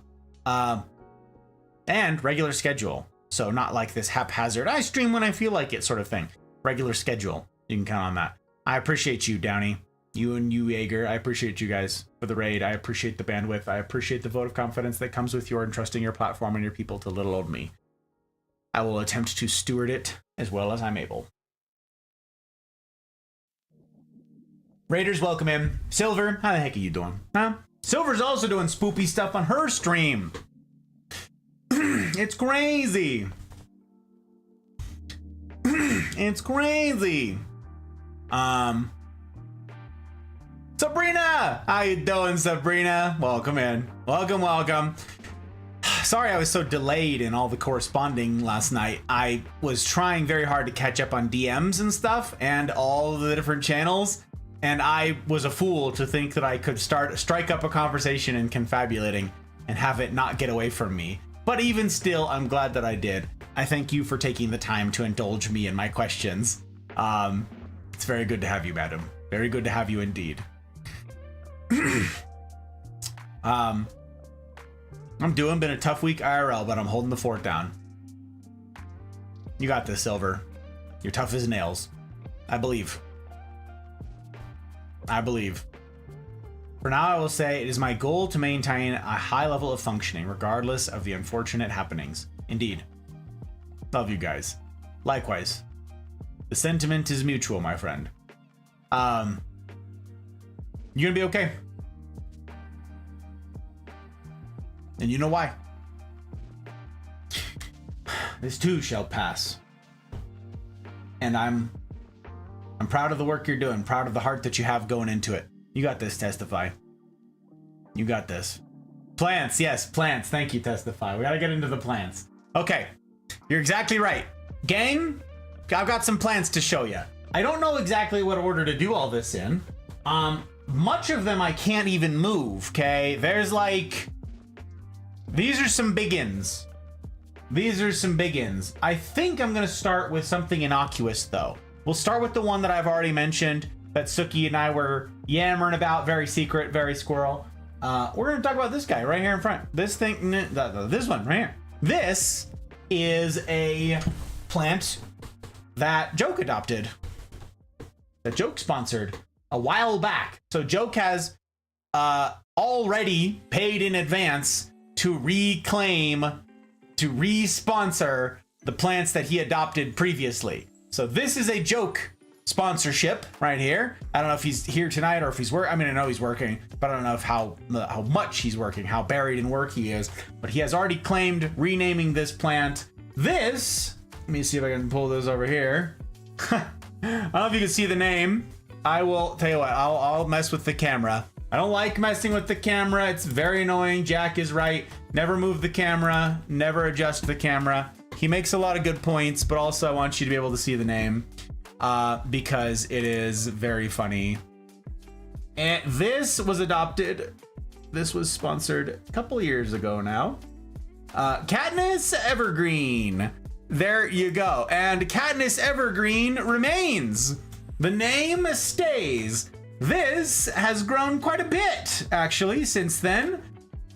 And regular schedule. So not like this haphazard, I stream when I feel like it sort of thing. Regular schedule. You can count on that. I appreciate you, Downey. You and you, Jaeger. I appreciate you guys for the raid. I appreciate the bandwidth. I appreciate the vote of confidence that comes with your entrusting your platform and your people to little old me. I will attempt to steward it as well as I'm able. Raiders, welcome in. Silver, how the heck are you doing? Huh? Silver's also doing spoopy stuff on her stream. It's crazy. It's crazy. Sabrina! How you doing, Sabrina? Welcome in. Welcome, welcome. Sorry I was so delayed in all the corresponding last night. I was trying very hard to catch up on DMs and stuff and all the different channels, and I was a fool to think that I could strike up a conversation in Confabulating and have it not get away from me. But even still, I'm glad that I did. I thank you for taking the time to indulge me in my questions. It's very good to have you, madam. Very good to have you indeed. I'm been a tough week IRL, but I'm holding the fort down. You got this, Silver. You're tough as nails. I believe. I believe. For now, I will say it is my goal to maintain a high level of functioning, regardless of the unfortunate happenings. Indeed. Love you guys. Likewise. The sentiment is mutual, my friend. You're gonna be okay. And you know why. This too shall pass. And I'm proud of the work you're doing, proud of the heart that you have going into it. You got this, Testify. You got this. Plants, yes, plants. Thank you, Testify. We gotta get into the plants. Okay, you're exactly right. Gang, I've got some plants to show you. I don't know exactly what order to do all this in. Much of them I can't even move, okay? There's like... These are some biggins. These are some biggins. I think I'm gonna start with something innocuous, though. We'll start with the one that I've already mentioned, that Suki and I were yammering about, very secret, very squirrel. We're gonna talk about this guy right here in front. This thing, this one right here. This is a plant that Joke adopted, that Joke sponsored a while back. So Joke has already paid in advance to reclaim, to re-sponsor the plants that he adopted previously. So this is a Joke sponsorship right here. I don't know if he's here tonight or if he's working. I mean, I know he's working, but I don't know if how much he's working, how buried in work he is. But he has already claimed renaming this plant. This, let me see if I can pull this over here. I don't know if you can see the name. I will tell you what, I'll mess with the camera. I don't like messing with the camera. It's very annoying. Jack is right. Never move the camera. Never adjust the camera. He makes a lot of good points, but also I want you to be able to see the name because it is very funny. And this was adopted. This was sponsored a couple years ago now. Katniss Evergreen. There you go. And Katniss Evergreen remains. The name stays. this has grown quite a bit, actually, since then.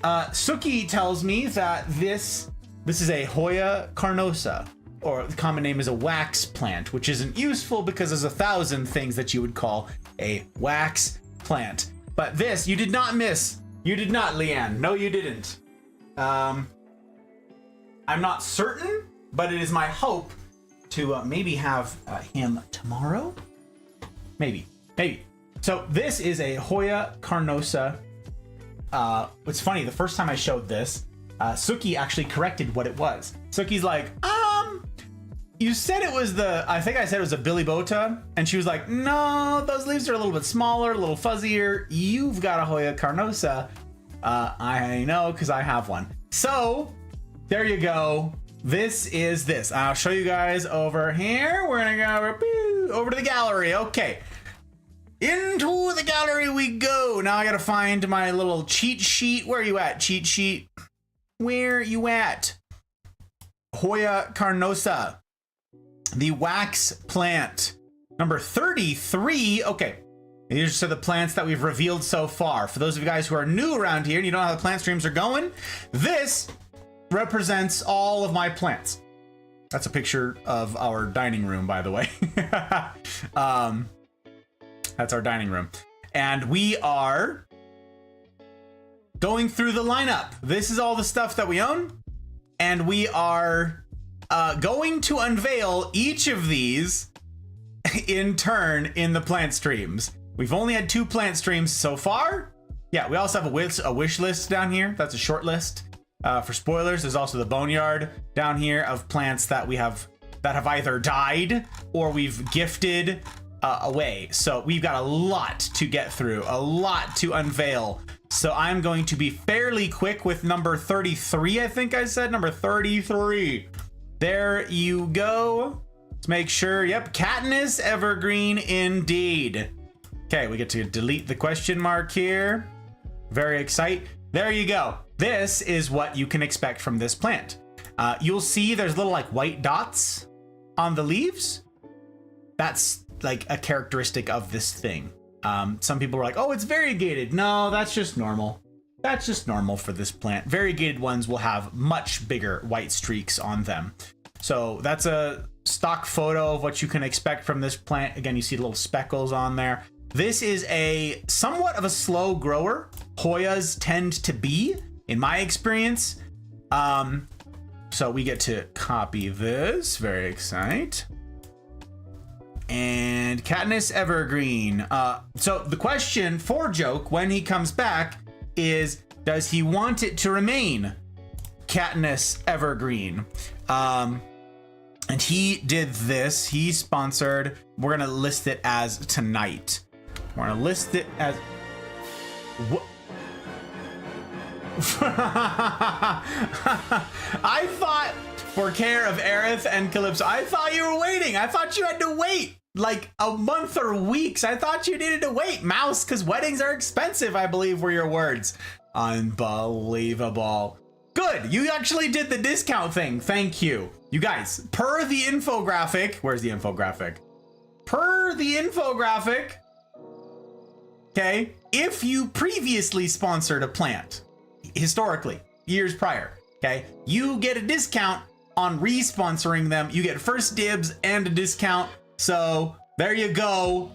Suki tells me that this is a Hoya carnosa, or the common name is a wax plant, which isn't useful because there's 1,000 things that you would call a wax plant. But this, you did not miss. You did not, Leanne. No, you didn't. I'm not certain, but it is my hope to maybe have him tomorrow. Maybe. So this is a Hoya carnosa. It's funny, the first time I showed this, Suki actually corrected what it was. Suki's like, you said it was I think I said it was a Billy Bota, and she was like, no, those leaves are a little bit smaller, a little fuzzier. You've got a Hoya carnosa. I know, because I have one. So, there you go. This is this. I'll show you guys over here. We're gonna go over to the gallery. Okay. Into the gallery we go. Now I gotta find my little cheat sheet. Where are you at, cheat sheet? Where you at? Hoya carnosa. The wax plant. Number 33. Okay. These are the plants that we've revealed so far. For those of you guys who are new around here and you don't know how the plant streams are going, this represents all of my plants. That's a picture of our dining room, by the way. That's our dining room. And we are going through the lineup. This is all the stuff that we own. And we are going to unveil each of these in turn in the plant streams. We've only had 2 plant streams so far. Yeah, we also have a wish list down here. That's a short list. For spoilers, there's also the boneyard down here of plants that we have that have either died or we've gifted away. So we've got a lot to get through, a lot to unveil. So I'm going to be fairly quick with number 33. I think I said number 33. There you go. Let's make sure. Yep, Katniss Evergreen indeed. Okay, we get to delete the question mark here. Very exciting. There you go. This is what you can expect from this plant. You'll see there's little like white dots on the leaves. That's like a characteristic of this thing. Some people are like, oh, it's variegated. No, that's just normal. That's just normal for this plant. Variegated ones will have much bigger white streaks on them. So that's a stock photo of what you can expect from this plant. Again, you see little speckles on there. This is a somewhat of a slow grower. Hoyas tend to be, in my experience. So we get to copy this. Very exciting. And Katniss Evergreen. So the question for Joke when he comes back is, does he want it to remain Katniss Evergreen? And he did this. He sponsored. We're gonna list it as tonight. We're gonna list it as. I thought, for care of Aerith and Calypso, I thought you were waiting. I thought you had to wait like a month or weeks. I thought you needed to wait, Mouse, because weddings are expensive, I believe were your words. Unbelievable. Good, you actually did the discount thing. Thank you. You guys, per the infographic, where's the infographic? Per the infographic, okay, if you previously sponsored a plant, historically, years prior, okay, you get a discount on re-sponsoring them. You get first dibs and a discount. So there you go.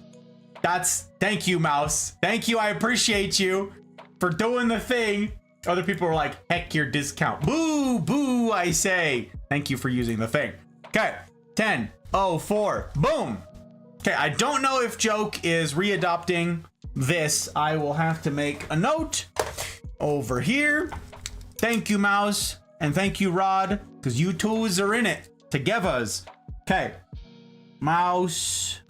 Thank you, Mouse. Thank you. I appreciate you for doing the thing. Other people were like, heck your discount. Boo, boo, I say. Thank you for using the thing. Okay, 10:04, boom. Okay, I don't know if Joke is readopting this. I will have to make a note over here. Thank you, Mouse, and thank you, Rod, because you twos are in it together. Okay, Mouse.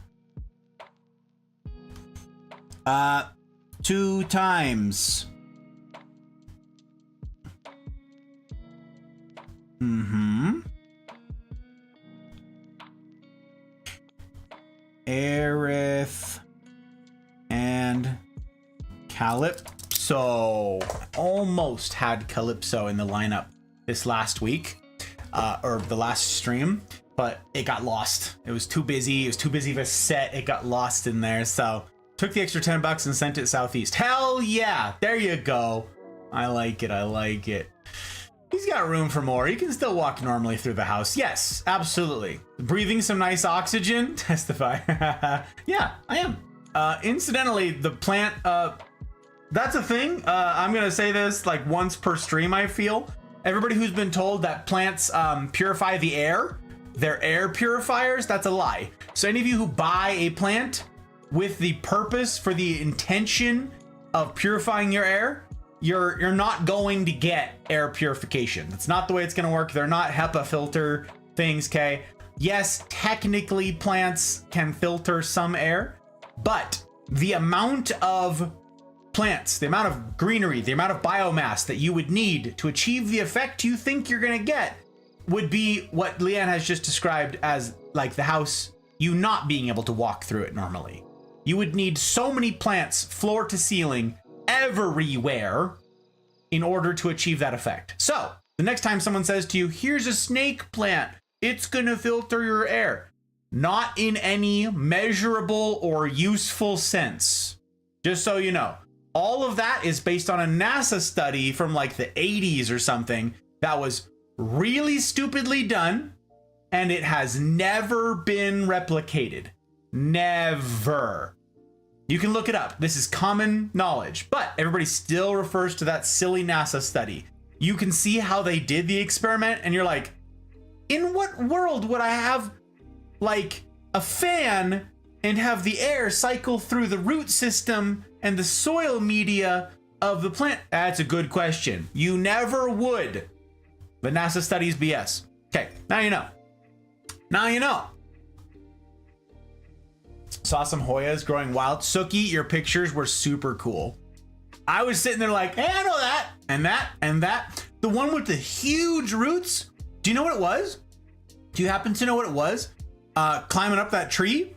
2 times. Aerith and Calypso. Almost had Calypso in the lineup this last week, or the last stream, but it got lost. It was too busy. It was too busy of a set. It got lost in there. So Took the extra $10 and sent it southeast. Hell yeah. There you go. I like it. I like it. He's got room for more. He can still walk normally through the house. Yes, absolutely. Breathing some nice oxygen. Testify. Yeah, I am. Incidentally, the plant, that's a thing. I'm going to say this like once per stream, I feel. Everybody who's been told that plants purify the air, they're air purifiers, that's a lie. So any of you who buy a plant with the purpose for the intention of purifying your air, you're not going to get air purification. That's not the way it's going to work. They're not HEPA filter things, okay? Yes, technically plants can filter some air, but the amount of plants, the amount of greenery, the amount of biomass that you would need to achieve the effect you think you're going to get would be what Leanne has just described as like the house, you not being able to walk through it normally. You would need so many plants, floor to ceiling, everywhere in order to achieve that effect. So the next time someone says to you, here's a snake plant, it's gonna filter your air. Not in any measurable or useful sense. Just so you know, all of that is based on a NASA study from like the 80s or something that was really stupidly done, and it has never been replicated. Never. You can look it up. This is common knowledge, but everybody still refers to that silly NASA study. You can see how they did the experiment, and you're like, in what world would I have like a fan and have the air cycle through the root system and the soil media of the plant? That's a good question. You never would. The NASA studies BS. Okay, now you know. Now you know. Saw some Hoyas growing wild. Suki, your pictures were super cool. I was sitting there like, hey, I know that, and that, and that. The one with the huge roots, do you know what it was? Do you happen to know what it was? Climbing up that tree?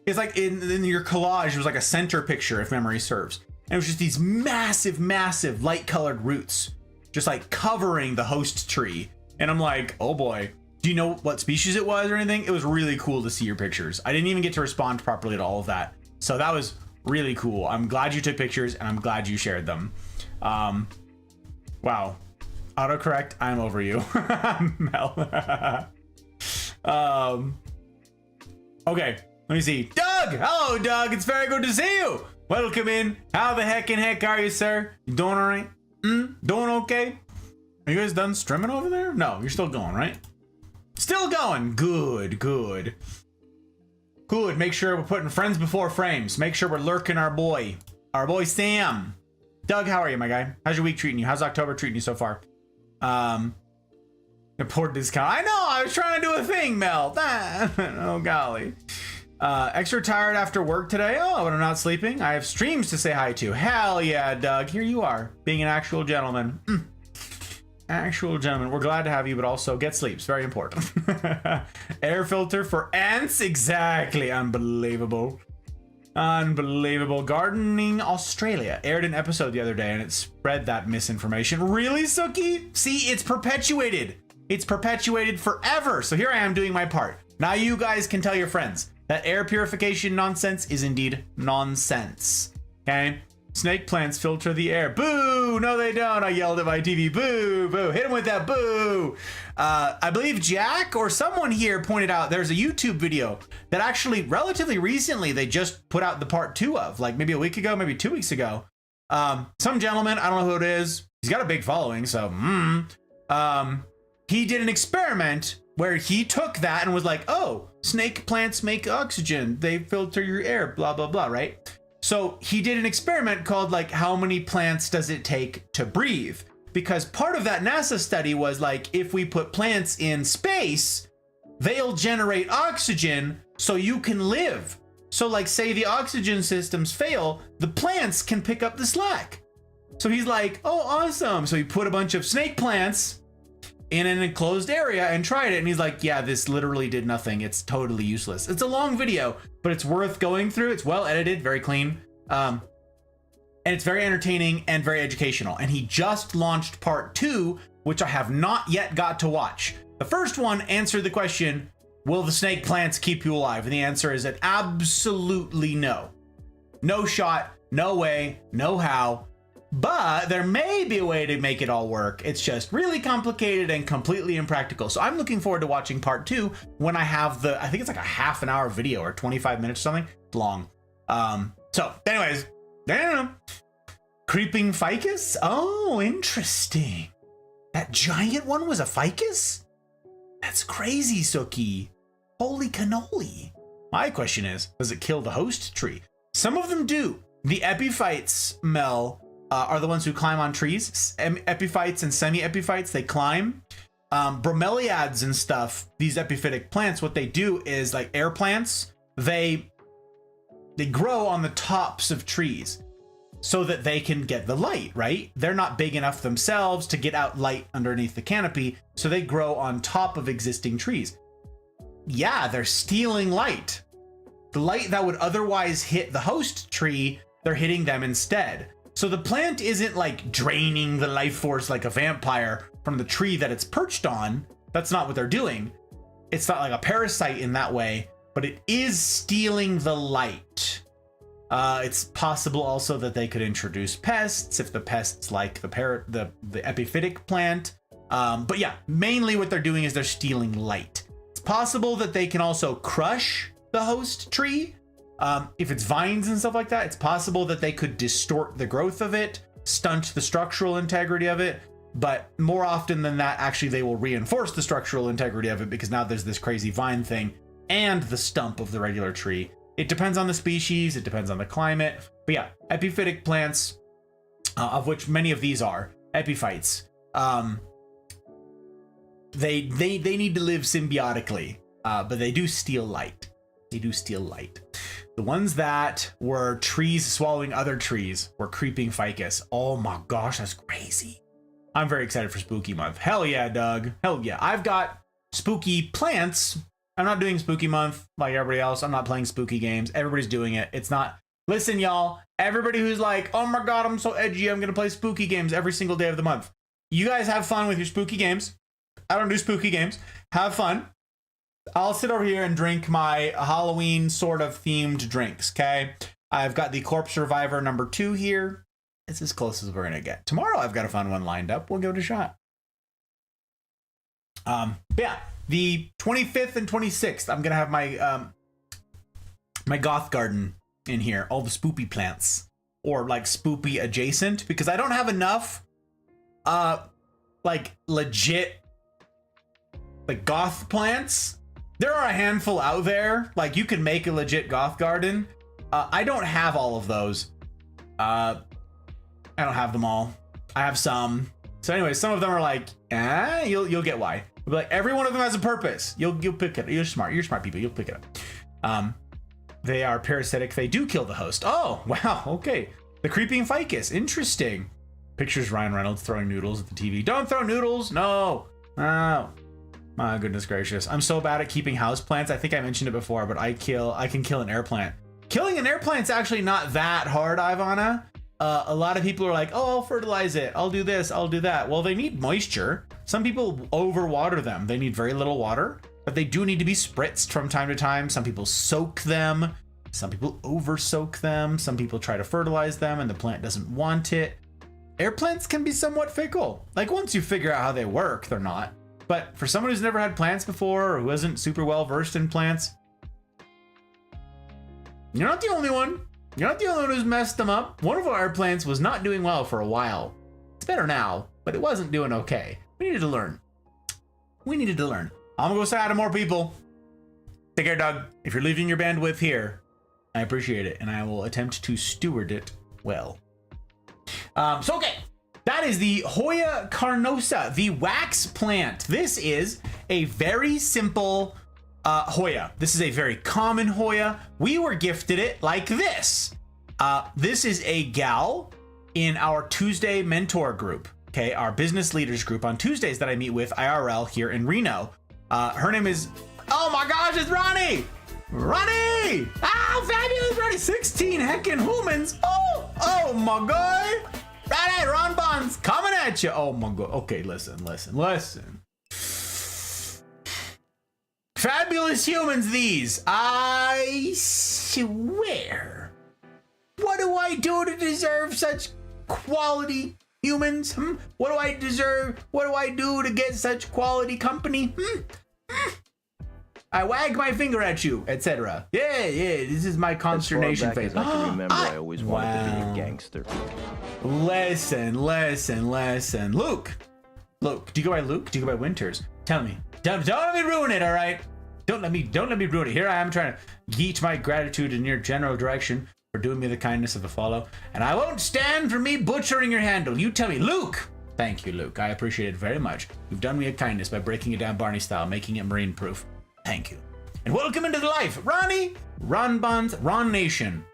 It's like in your collage, it was like a center picture, if memory serves. And it was just these massive, massive light-colored roots, just like covering the host tree. And I'm like, oh boy. Do you know what species it was or anything? It was really cool to see your pictures. I didn't even get to respond properly to all of that. So that was really cool. I'm glad you took pictures and I'm glad you shared them. Wow. Autocorrect, I'm over you. Mel. Okay, let me see. Doug! Hello, Doug. It's very good to see you. Welcome in. How the heck are you, sir? You doing all right? Doing okay? Are you guys done streaming over there? No, you're still going, right? Still going. Good, good. Good. Make sure we're putting friends before frames. Make sure we're lurking our boy Sam. Doug, how are you, my guy? How's your week treating you? How's October treating you so far? Import discount. I know, I was trying to do a thing, Mel. Oh, golly. Extra tired after work today. Oh, but I'm not sleeping. I have streams to say hi to. Hell yeah, Doug. Here you are, being an actual gentleman. Actual gentleman. We're glad to have you, but also get sleep. It's very important. Air filter for ants. Exactly. Unbelievable. Unbelievable. Gardening Australia aired an episode the other day and it spread that misinformation. Really, Suki? See, it's perpetuated. It's perpetuated forever. So here I am doing my part. Now you guys can tell your friends that air purification nonsense is indeed nonsense. Okay? Snake plants filter the air. Boo! No, they don't. I yelled at my TV. Boo! Boo! Hit him with that boo! I believe Jack or someone here pointed out there's a YouTube video that actually relatively recently they just put out the part 2 of, like maybe a week ago, maybe 2 weeks ago. Some gentleman, I don't know who it is. He's got a big following, so he did an experiment where he took that and was like, oh, snake plants make oxygen. They filter your air, blah, blah, blah, right? So he did an experiment called like, how many plants does it take to breathe? Because part of that NASA study was like, if we put plants in space, they'll generate oxygen so you can live. So like say the oxygen systems fail, the plants can pick up the slack. So he's like, oh, awesome. So he put a bunch of snake plants in an enclosed area and tried it. And he's like, yeah, this literally did nothing. It's totally useless. It's a long video, but it's worth going through. It's well edited, very clean. And it's very entertaining and very educational. And he just launched part 2, which I have not yet got to watch. The first one answered the question, will the snake plants keep you alive? And the answer is an absolutely no. No shot, no way, no how. But there may be a way to make it all work. It's just really complicated and completely impractical. So I'm looking forward to watching part 2 when I have I think it's like a half an hour video or 25 minutes or something. It's long. So anyways, I don't know. Creeping ficus? Oh, interesting. That giant one was a ficus? That's crazy, Suki. Holy cannoli. My question is, does it kill the host tree? Some of them do. The epiphytes, Mel, are the ones who climb on trees. Epiphytes and semi-epiphytes, they climb. Bromeliads and stuff, these epiphytic plants, what they do is like air plants, they grow on the tops of trees so that they can get the light, right? They're not big enough themselves to get out light underneath the canopy, so they grow on top of existing trees. Yeah, they're stealing light. The light that would otherwise hit the host tree, they're hitting them instead. So the plant isn't like draining the life force like a vampire from the tree that it's perched on. That's not what they're doing. It's not like a parasite in that way, but it is stealing the light. It's possible also that they could introduce pests if the pests like the epiphytic plant. But yeah, mainly what they're doing is they're stealing light. It's possible that they can also crush the host tree. If it's vines and stuff like that, it's possible that they could distort the growth of it, stunt the structural integrity of it. But more often than that, actually, they will reinforce the structural integrity of it because now there's this crazy vine thing and the stump of the regular tree. It depends on the species. It depends on the climate. But yeah, epiphytic plants, of which many of these are epiphytes. They need to live symbiotically, but they do steal light. They do steal light. The ones that were trees swallowing other trees were creeping ficus. Oh my gosh, that's crazy. I'm very excited for spooky month. Hell yeah, Doug. Hell yeah. I've got spooky plants. I'm not doing spooky month like everybody else. I'm not playing spooky games. Everybody's doing it. It's not. Listen, y'all, everybody who's like, oh my God, I'm so edgy, I'm going to play spooky games every single day of the month. You guys have fun with your spooky games. I don't do spooky games. Have fun. I'll sit over here and drink my Halloween sort of themed drinks, okay? I've got the Corpse Reviver number 2 here. It's as close as we're going to get. Tomorrow I've got a fun one lined up. We'll give it a shot. Yeah, the 25th and 26th, I'm going to have my my goth garden in here. All the spoopy plants. Or like spoopy adjacent. Because I don't have enough like legit like goth plants. There are a handful out there. Like you can make a legit goth garden. I don't have all of those. I don't have them all. I have some. So anyway, some of them are like, you'll get why. But like every one of them has a purpose. You'll pick it. You're smart. You're smart people. You'll pick it up. They are parasitic. They do kill the host. Oh, wow. Okay. The creeping ficus. Interesting. Pictures Ryan Reynolds throwing noodles at the TV. Don't throw noodles. No. Oh. My goodness gracious. I'm so bad at keeping houseplants. I think I mentioned it before, but I can kill an air plant. Killing an air plant's actually not that hard, Ivana. A lot of people are like, oh, I'll fertilize it. I'll do this. I'll do that. Well, they need moisture. Some people overwater them. They need very little water, but they do need to be spritzed from time to time. Some people soak them. Some people over soak them. Some people try to fertilize them and the plant doesn't want it. Air plants can be somewhat fickle. Like once you figure out how they work, they're not. But for someone who's never had plants before or who isn't super well versed in plants, you're not the only one. You're not the only one who's messed them up. One of our plants was not doing well for a while. It's better now, but it wasn't doing okay. We needed to learn. I'm gonna go say hi to more people. Take care, Doug. If you're leaving your bandwidth here, I appreciate it, and I will attempt to steward it well. Okay. That is the Hoya carnosa, the wax plant. This is a very simple Hoya. This is a very common Hoya. We were gifted it like this. This is a gal in our Tuesday mentor group, okay, our business leaders group on Tuesdays that I meet with IRL here in Reno. Her name is, oh my gosh, it's Ronnie! Ronnie! Oh, fabulous, Ronnie! 16 heckin' humans! Oh my God! Right, Ron Bonds coming at you. Oh my God. Okay, listen. Fabulous humans, these. I swear. do I do to deserve such quality humans? What do I deserve? What do I do to get such quality company? I wag my finger at you, etc. Yeah, this is my consternation as far back phase. as I can remember, I always wanted to be a gangster. Listen. Luke, do you go by Luke? Do you go by Winters? Tell me. Don't let me ruin it, all right? Don't let me ruin it. Here I am trying to yeet my gratitude in your general direction for doing me the kindness of a follow, and I won't stand for me butchering your handle. You tell me, Luke. Thank you, Luke. I appreciate it very much. You've done me a kindness by breaking it down Barney style, making it marine proof. Thank you. And welcome into the life, Ronnie, Ron Buns, Ron Nation.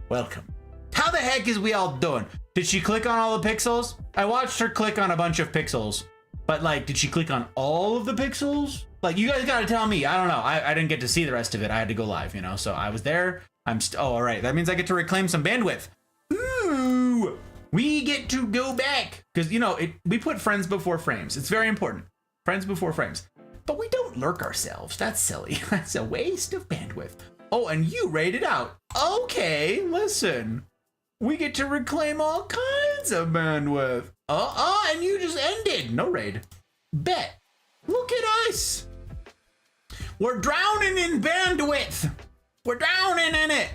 Welcome. How the heck is we all doing? Did she click on all the pixels? I watched her click on a bunch of pixels, but like, did she click on all of the pixels? Like, you guys gotta tell me. I don't know. I didn't get to see the rest of it. I had to go live, you know, so I was there. Oh, all right. That means I get to reclaim some bandwidth. Ooh, we get to go back. Because, you know, we put friends before frames. It's very important. Friends before frames. But we don't lurk ourselves. That's silly. That's a waste of bandwidth. Oh, and you rated out. Okay, listen. We get to reclaim all kinds of bandwidth. And you just ended. No raid. Bet. Look at us. We're drowning in bandwidth. We're drowning in it.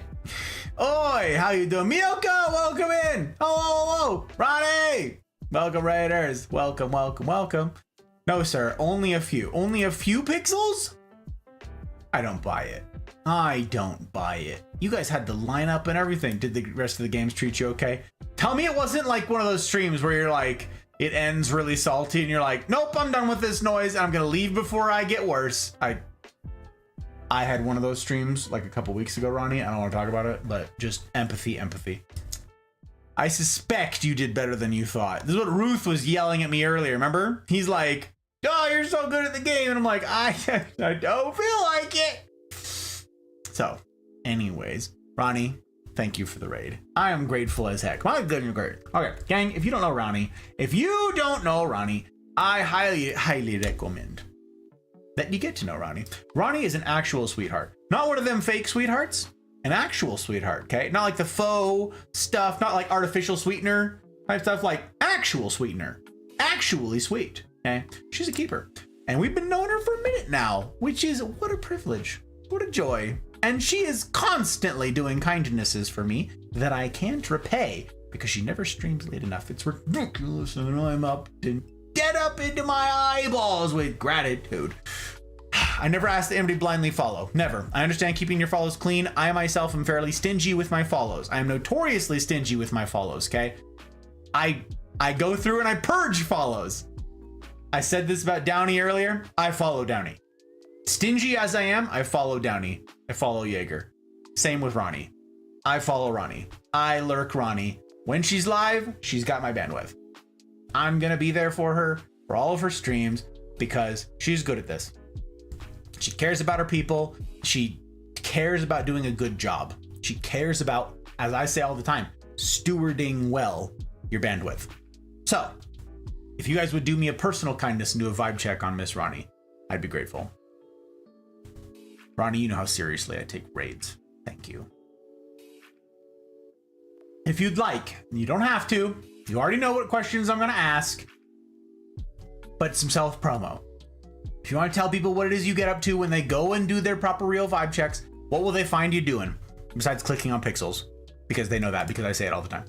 Oi, how you doing? Miyoko, welcome in. Hello. Ronnie. Welcome, Raiders. Welcome. No, sir. Only a few. Only a few pixels? I don't buy it. You guys had the lineup and everything. Did the rest of the games treat you okay? Tell me it wasn't like one of those streams where you're like, it ends really salty and you're like, nope, I'm done with this noise. I'm going to leave before I get worse. I had one of those streams like a couple weeks ago, Ronnie. I don't want to talk about it, but just empathy. I suspect you did better than you thought. This is what Ruth was yelling at me earlier, remember? He's like, oh, you're so good at the game. And I'm like, I don't feel like it. So, anyways, Ronnie, thank you for the raid. I am grateful as heck. My goodness, great. Okay, gang, if you don't know Ronnie, I highly recommend that you get to know Ronnie. Ronnie is an actual sweetheart. Not one of them fake sweethearts. An actual sweetheart, okay? Not like the faux stuff, not like artificial sweetener type stuff, like actual sweetener. Actually sweet, okay? She's a keeper. And we've been knowing her for a minute now, which is what a privilege, what a joy. And she is constantly doing kindnesses for me that I can't repay because she never streams late enough. It's ridiculous, and I'm up to get up into my eyeballs with gratitude. I never asked anybody blindly follow. Never. I understand keeping your follows clean. I myself am fairly stingy with my follows. I am notoriously stingy with my follows, okay? I go through and I purge follows. I said this about Downey earlier. I follow Downey. Stingy as I am, I follow Downey. I follow Jaeger. Same with Ronnie. I follow Ronnie. I lurk Ronnie. When she's live, she's got my bandwidth. I'm gonna be there for her for all of her streams because she's good at this. She cares about her people. She cares about doing a good job. She cares about, as I say all the time, stewarding well your bandwidth. So, if you guys would do me a personal kindness and do a vibe check on Miss Ronnie, I'd be grateful. Ronnie, you know how seriously I take raids. Thank you. If you'd like, you don't have to. You already know what questions I'm going to ask, but some self-promo. If you want to tell people what it is you get up to when they go and do their proper real vibe checks, what will they find you doing besides clicking on pixels? Because they know that, because I say it all the time.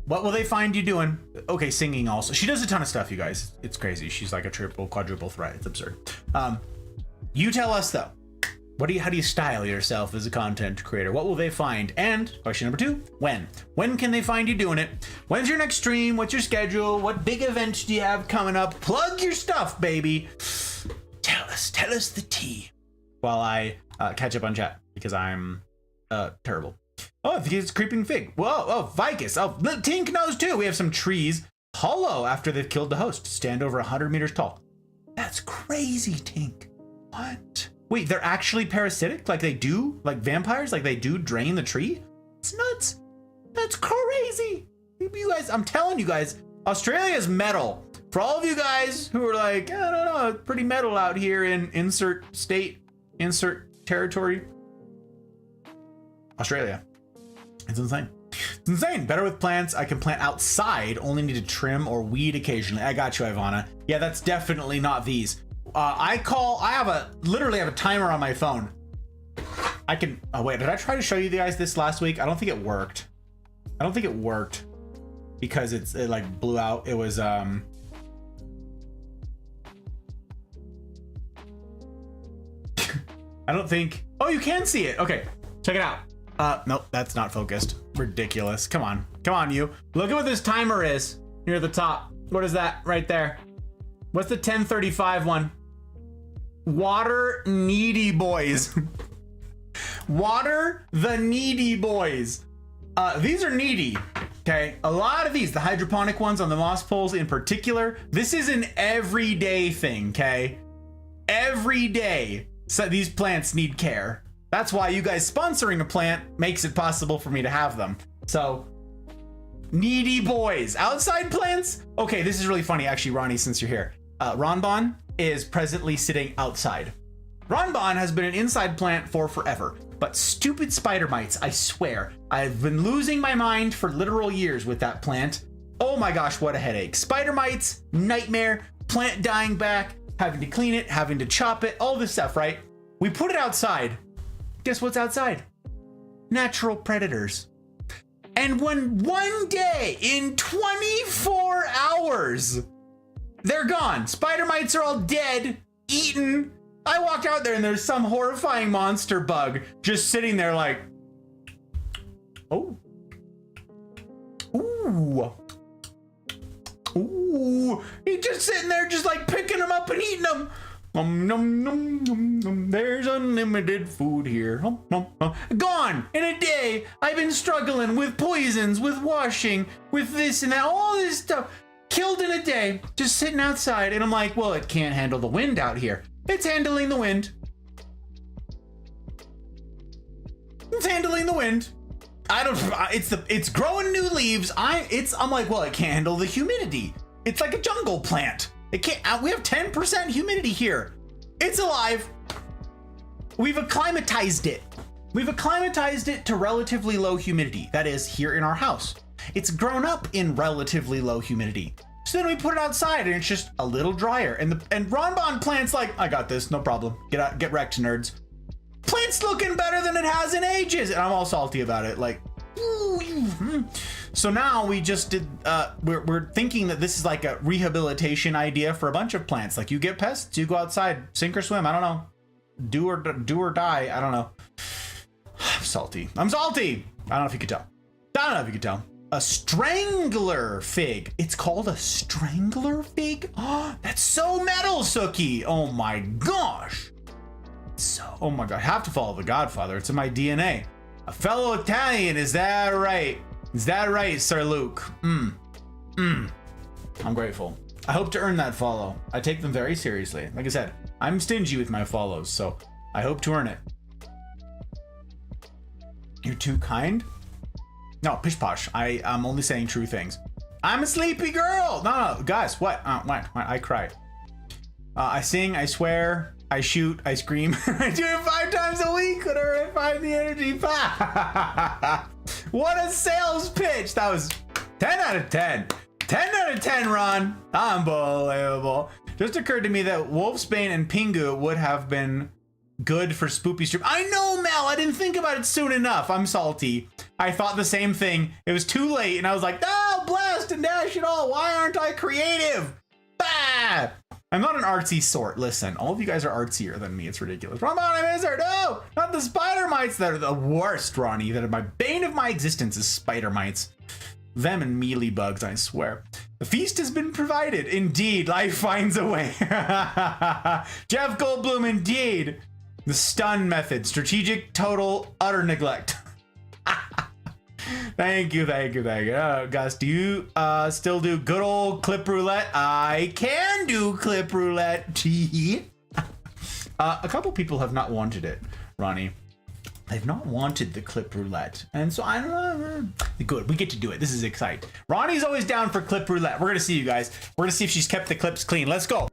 What will they find you doing? Okay, singing also. She does a ton of stuff, you guys. It's crazy. She's like a triple, quadruple threat. It's absurd. You tell us though. How do you style yourself as a content creator? What will they find? And question number 2, when? When can they find you doing it? When's your next stream? What's your schedule? What big events do you have coming up? Plug your stuff, baby. Tell us the tea. While I catch up on chat because I'm terrible. Oh, it's creeping fig. Whoa, oh, Vicus. Oh, Tink knows too. We have some trees hollow after they've killed the host. Stand over 100 meters tall. That's crazy, Tink. What? Wait, they're actually parasitic? Like they do? Like vampires? Like they do drain the tree? It's nuts. That's crazy. You guys, I'm telling you guys, Australia's metal. For all of you guys who are like, I don't know, it's pretty metal out here in insert state, insert territory. Australia. It's insane. It's insane. Better with plants. I can plant outside. Only need to trim or weed occasionally. I got you, Ivana. Yeah, that's definitely not these. Literally have a timer on my phone. I can, oh wait, did I try to show you guys this last week? I don't think it worked. I don't think it worked because it like blew out. It was, I don't think, oh, you can see it. Okay, check it out. Nope, that's not focused. Ridiculous. Come on, you. Look at what this timer is near the top. What is that right there? What's the 1035 one? Water needy boys. Water the needy boys. These are needy. Okay, a lot of these, the hydroponic ones on the moss poles in particular, this is an everyday thing, okay? Every day, so these plants need care. That's why you guys sponsoring a plant makes it possible for me to have them. So, needy boys. Outside plants? Okay, this is really funny, actually, Ronnie, since you're here. Ronbon is presently sitting outside. Ronbon has been an inside plant for forever. But stupid spider mites, I swear. I've been losing my mind for literal years with that plant. Oh my gosh, what a headache. Spider mites, nightmare, plant dying back, having to clean it, having to chop it, all this stuff, right? We put it outside. Guess what's outside? Natural predators. And when one day in 24 hours, they're gone. Spider mites are all dead, eaten. I walk out there and there's some horrifying monster bug just sitting there like, oh, ooh, ooh. He's just sitting there just like picking them up and eating them. Nom, nom, nom, nom, nom. There's unlimited food here. Nom, nom, nom. Gone in a day. I've been struggling with poisons, with washing, with this and that, all this stuff. Killed in a day, just sitting outside. And I'm like, well, it can't handle the wind out here. It's handling the wind. It's handling the wind. It's growing new leaves. I'm like, well, it can't handle the humidity. It's like a jungle plant. It can't, we have 10% humidity here. It's alive. We've acclimatized it. We've acclimatized it to relatively low humidity. That is here in our house. It's grown up in relatively low humidity. So then we put it outside and it's just a little drier. And Ronbon plant's like, I got this, no problem. Get wrecked, nerds. Plant's looking better than it has in ages. And I'm all salty about it. Like, ooh. So now we just did, we're thinking that this is like a rehabilitation idea for a bunch of plants. Like you get pests, you go outside, sink or swim. I don't know. Do or die. I don't know. I'm salty. I'm salty. I don't know if you could tell. I don't know if you could tell. A strangler fig. It's called a strangler fig? Oh, that's so metal, Suki. Oh my gosh. Oh my god. I have to follow The Godfather. It's in my DNA. A fellow Italian, is that right? Is that right, Sir Luke? I'm grateful. I hope to earn that follow. I take them very seriously. Like I said, I'm stingy with my follows, so I hope to earn it. You're too kind? No, pish posh. I'm only saying true things. I'm a sleepy girl. No, guys, what? What? I cry. I sing, I swear, I shoot, I scream. I do it 5 times a week whenever I find the energy. What a sales pitch. That was 10 out of 10. 10 out of 10, Ron. Unbelievable. Just occurred to me that Wolfsbane and Pingu would have been good for Spoopy Stream. I know, Mel. I didn't think about it soon enough. I'm salty. I thought the same thing. It was too late, and I was like, "No, blast and dash it all. Why aren't I creative?" Bah! I'm not an artsy sort. Listen, all of you guys are artsier than me. It's ridiculous. Ron, I miss her. No, not the spider mites that are the worst, Ronnie. That are my bane of my existence is spider mites. Them and mealy bugs, I swear. The feast has been provided. Indeed, life finds a way. Jeff Goldblum, indeed. The stun method, strategic, total, utter neglect. Thank you. Gus, do you still do good old clip roulette? I can do clip roulette. A couple people have not wanted it, Ronnie. They've not wanted the clip roulette. And so I don't know. Good, we get to do it. This is exciting. Ronnie's always down for clip roulette. We're gonna see you guys. We're gonna see if she's kept the clips clean. Let's go.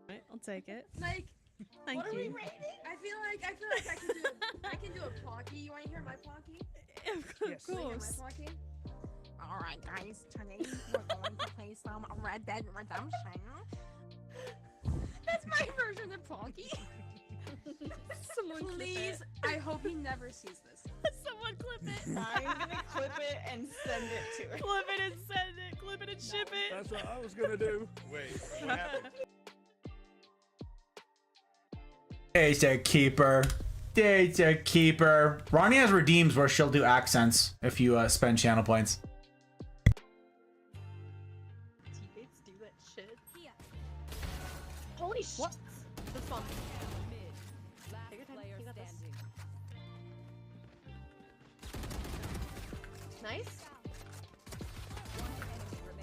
I'll take it. Like, Thank what are you. we rating? I feel like I can do a Plocky. You want to hear my Plocky? Of Yes. course. Plocky? All right, guys. Today we're going to play some Red Dead Redemption. That's my version of Plocky. Someone Please, I hope he never sees this. Someone clip it. I'm gonna clip it and send it to her. Clip it and send it. Clip it and ship it. That's what I was gonna do. Wait, what happened? It's a keeper. It's a keeper. Ronnie has redeems where she'll do accents if you spend channel points. Teammates do that shit. Holy shit. What? That's fun. Last player standing. Nice.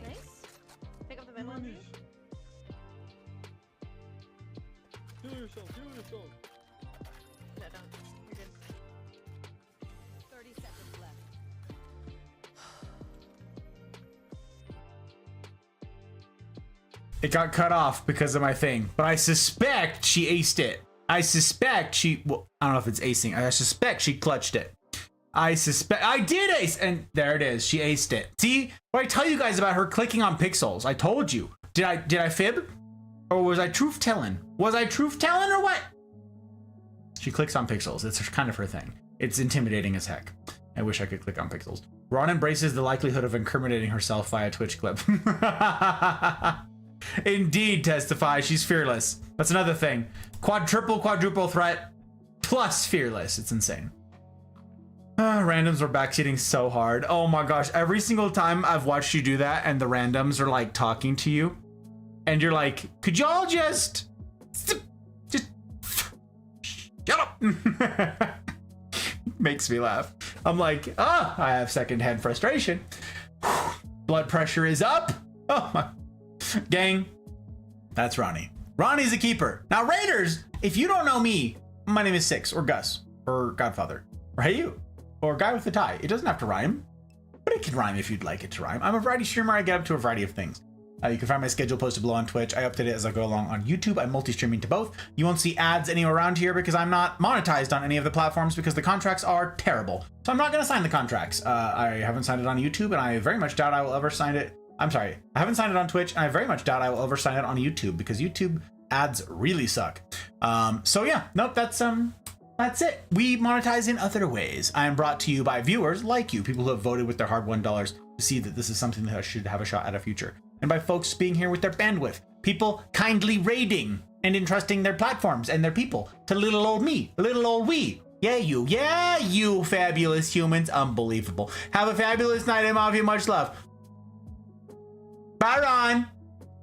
Nice. Pick up the memo. Do yourself. No, don't. You're good. 30 seconds left. It got cut off because of my thing, but I suspect she aced it. I suspect she, well, I don't know if it's acing. I suspect she clutched it. I suspect I did ace, and there it is. She aced it. See, what I tell you guys about her clicking on pixels? I told you. Did I fib, or was I truth telling? Was I truth telling or what? She clicks on pixels. It's kind of her thing. It's intimidating as heck. I wish I could click on pixels. Ron embraces the likelihood of incriminating herself via Twitch clip. Indeed, testify. She's fearless. That's another thing. Quadruple threat plus fearless. It's insane. Randoms were backseating so hard. Oh my gosh. Every single time I've watched you do that and the randoms are like talking to you and you're like, could y'all just shut up? Makes me laugh. I'm like, I have secondhand frustration. Blood pressure is up. Oh my. Gang, that's Ronnie. Ronnie's a keeper. Now, Raiders, if you don't know me, my name is Six or Gus or Godfather or Hey You or Guy with a Tie. It doesn't have to rhyme, but it can rhyme if you'd like it to rhyme. I'm a variety streamer. I get up to a variety of things. You can find my schedule posted below on Twitch. I update it as I go along on YouTube. I'm multi-streaming to both. You won't see ads anywhere around here because I'm not monetized on any of the platforms because the contracts are terrible. So I'm not going to sign the contracts. I haven't signed it on YouTube, and I very much doubt I will ever sign it. I'm sorry, I haven't signed it on Twitch, and I very much doubt I will ever sign it on YouTube because YouTube ads really suck. So yeah, nope, that's it. We monetize in other ways. I am brought to you by viewers like you, people who have voted with their hard-won dollars to see that this is something that should have a shot at a future. And by folks being here with their bandwidth, people kindly raiding and entrusting their platforms and their people to little old me, little old we. Yeah, you fabulous humans. Unbelievable. Have a fabulous night, Mafia. Much love. Bye, Ron.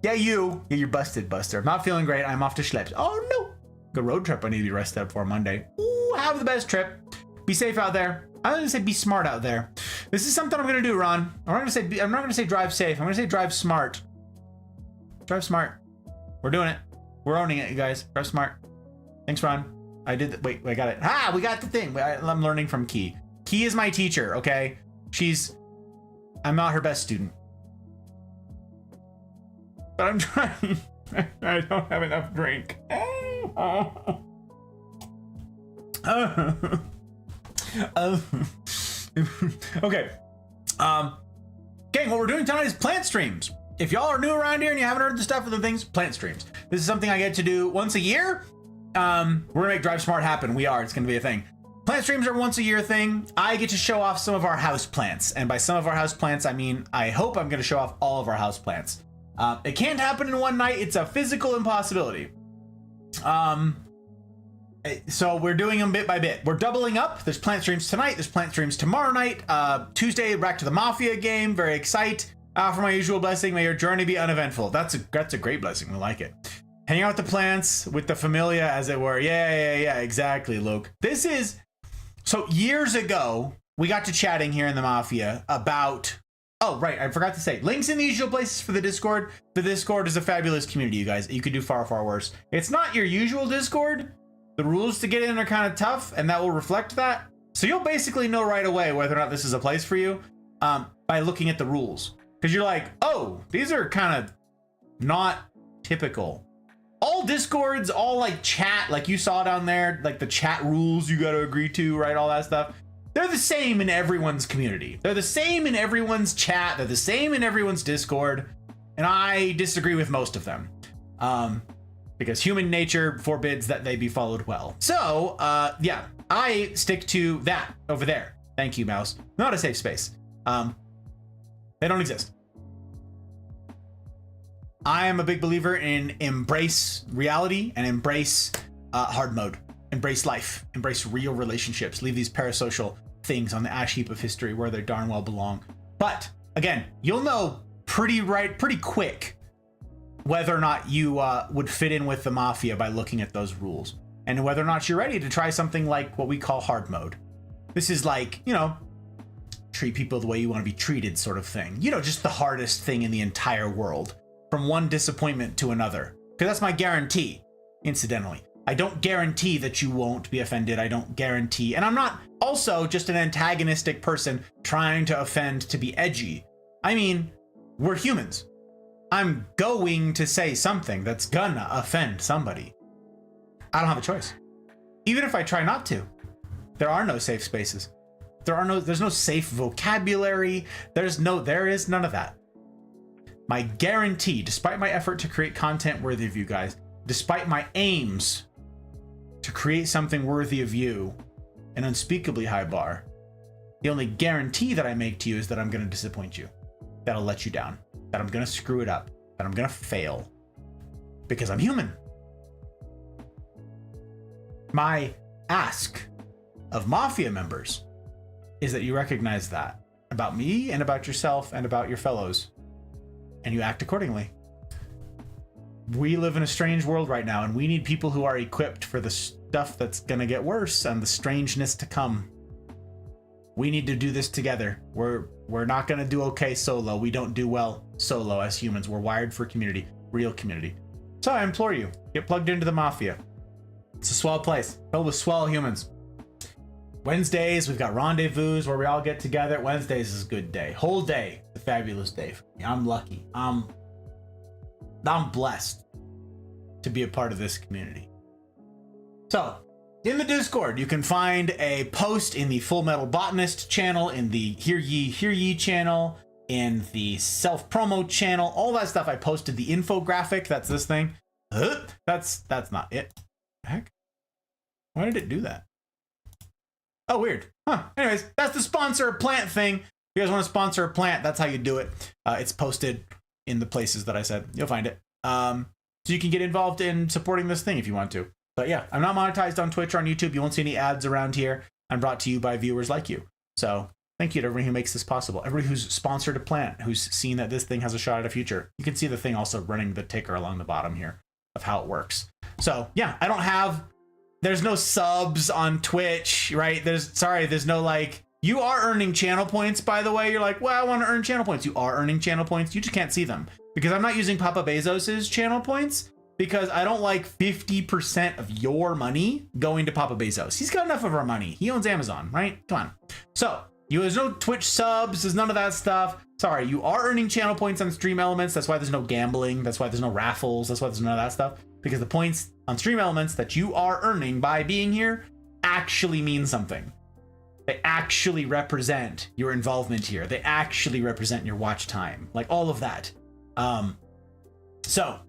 Yeah, you're busted, Buster. I'm not feeling great. I'm off to Schleps. Oh, no. Good road trip I need to be rested up for Monday. Ooh, have the best trip. Be safe out there. I'm going to say be smart out there. This is something I'm going to do, Ron. I'm not going to say drive safe. I'm going to say drive smart. Drive smart. We're doing it. We're owning it, you guys. Drive smart. Thanks, Ron. I did wait, I got it. We got the thing. I'm learning from Key. Key is my teacher, okay? I'm not her best student. But I'm trying. I don't have enough drink. Okay. Gang, what we're doing tonight is plant streams. If y'all are new around here and you haven't heard the stuff of the things, plant streams. This is something I get to do once a year. We're gonna make Drive Smart happen. It's gonna be a thing. Plant streams are once a year thing. I get to show off some of our house plants. And by some of our house plants, I mean, I hope I'm gonna show off all of our house plants. It can't happen in one night. It's a physical impossibility. So we're doing them bit by bit. We're doubling up. There's plant streams tonight. There's plant streams tomorrow night. Tuesday, back to the Mafia game. Very excited. For my usual blessing, may your journey be uneventful. That's a great blessing. We like it. Hanging out with the plants, with the familia, as it were. Yeah, exactly, Luke. This is... So years ago, we got to chatting here in the Mafia about... Oh, right, I forgot to say. Links in the usual places for the Discord. The Discord is a fabulous community, you guys. You could do far, far worse. It's not your usual Discord. The rules to get in are kind of tough, and that will reflect that. So you'll basically know right away whether or not this is a place for you by looking at the rules. Because you're like, oh, these are kind of not typical. all discords, all like chat, like you saw down there, like the chat rules you got to agree to, right? All that stuff. They're the same in everyone's community. They're the same in everyone's chat. They're the same in everyone's Discord. And I disagree with most of them. Because human nature forbids that they be followed well. So, yeah, I stick to that over there. Thank you, mouse. Not a safe space. They don't exist. I am a big believer in embrace reality and embrace hard mode. Embrace life. Embrace real relationships. Leave these parasocial things on the ash heap of history where they darn well belong. But, again, you'll know pretty quick whether or not you would fit in with the mafia by looking at those rules, and whether or not you're ready to try something like what we call hard mode. This is like, you know, treat people the way you want to be treated sort of thing. You know, just the hardest thing in the entire world, from one disappointment to another. Because that's my guarantee, incidentally. I don't guarantee that you won't be offended. I don't guarantee. And I'm not also just an antagonistic person trying to offend to be edgy. I mean, we're humans. I'm going to say something that's gonna offend somebody. I don't have a choice. Even if I try not to. There are no safe spaces. There's no safe vocabulary. There is none of that. My guarantee, despite my effort to create content worthy of you guys, despite my aims to create something worthy of you, an unspeakably high bar, the only guarantee that I make to you is that I'm gonna disappoint you. That I'll let you down. That I'm gonna screw it up, that I'm gonna fail, because I'm human. My ask of Mafia members is that you recognize that about me and about yourself and about your fellows, and you act accordingly. We live in a strange world right now, and we need people who are equipped for the stuff that's gonna get worse and the strangeness to come. We need to do this together. We're not gonna do okay solo. We don't do well solo as humans. We're wired for community, real community. So I implore you, get plugged into the Mafia. It's a swell place, filled with swell humans. Wednesdays, we've got rendezvous where we all get together. Wednesdays is a good day. Whole day, a fabulous day for me. I'm lucky. I'm blessed to be a part of this community. So, in the Discord, you can find a post in the Full Metal Botanist channel, in the Hear Ye channel, in the self-promo channel, all that stuff. I posted the infographic. That's this thing. That's not it. Heck? Why did it do that? Oh, weird. Huh. Anyways, that's the sponsor a plant thing. If you guys want to sponsor a plant, that's how you do it. It's posted in the places that I said. You'll find it. So you can get involved in supporting this thing if you want to. But yeah, I'm not monetized on Twitch or on YouTube. You won't see any ads around here. I'm brought to you by viewers like you. So thank you to everyone who makes this possible. Everybody who's sponsored a plant, who's seen that this thing has a shot at a future. You can see the thing also running the ticker along the bottom here of how it works. So yeah, there's no subs on Twitch, right? There's no like, you are earning channel points, by the way. You're like, well, I want to earn channel points. You are earning channel points. You just can't see them because I'm not using Papa Bezos's channel points, because I don't like 50% of your money going to Papa Bezos. He's got enough of our money. He owns Amazon, right? Come on. So there's no Twitch subs. There's none of that stuff. Sorry, you are earning channel points on Stream Elements. That's why there's no gambling. That's why there's no raffles. That's why there's none of that stuff. Because the points on Stream Elements that you are earning by being here actually mean something. They actually represent your involvement here. They actually represent your watch time. Like all of that. So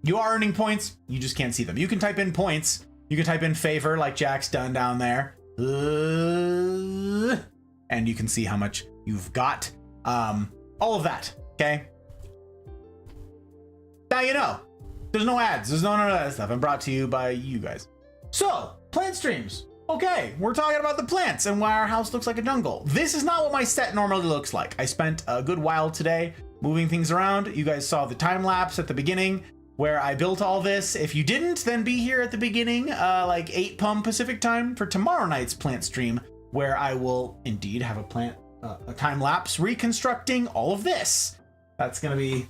you are earning points. You just can't see them. You can type in points. You can type in favor like Jack's done down there. And you can see how much you've got. All of that. Okay. Now you know. There's no ads. There's none of that stuff. I'm brought to you by you guys. So, plant streams. Okay, we're talking about the plants and why our house looks like a jungle. This is not what my set normally looks like. I spent a good while today moving things around. You guys saw the time lapse at the beginning where I built all this. If you didn't, then be here at the beginning, like 8 p.m. Pacific time for tomorrow night's plant stream, where I will indeed have a time lapse reconstructing all of this. That's gonna be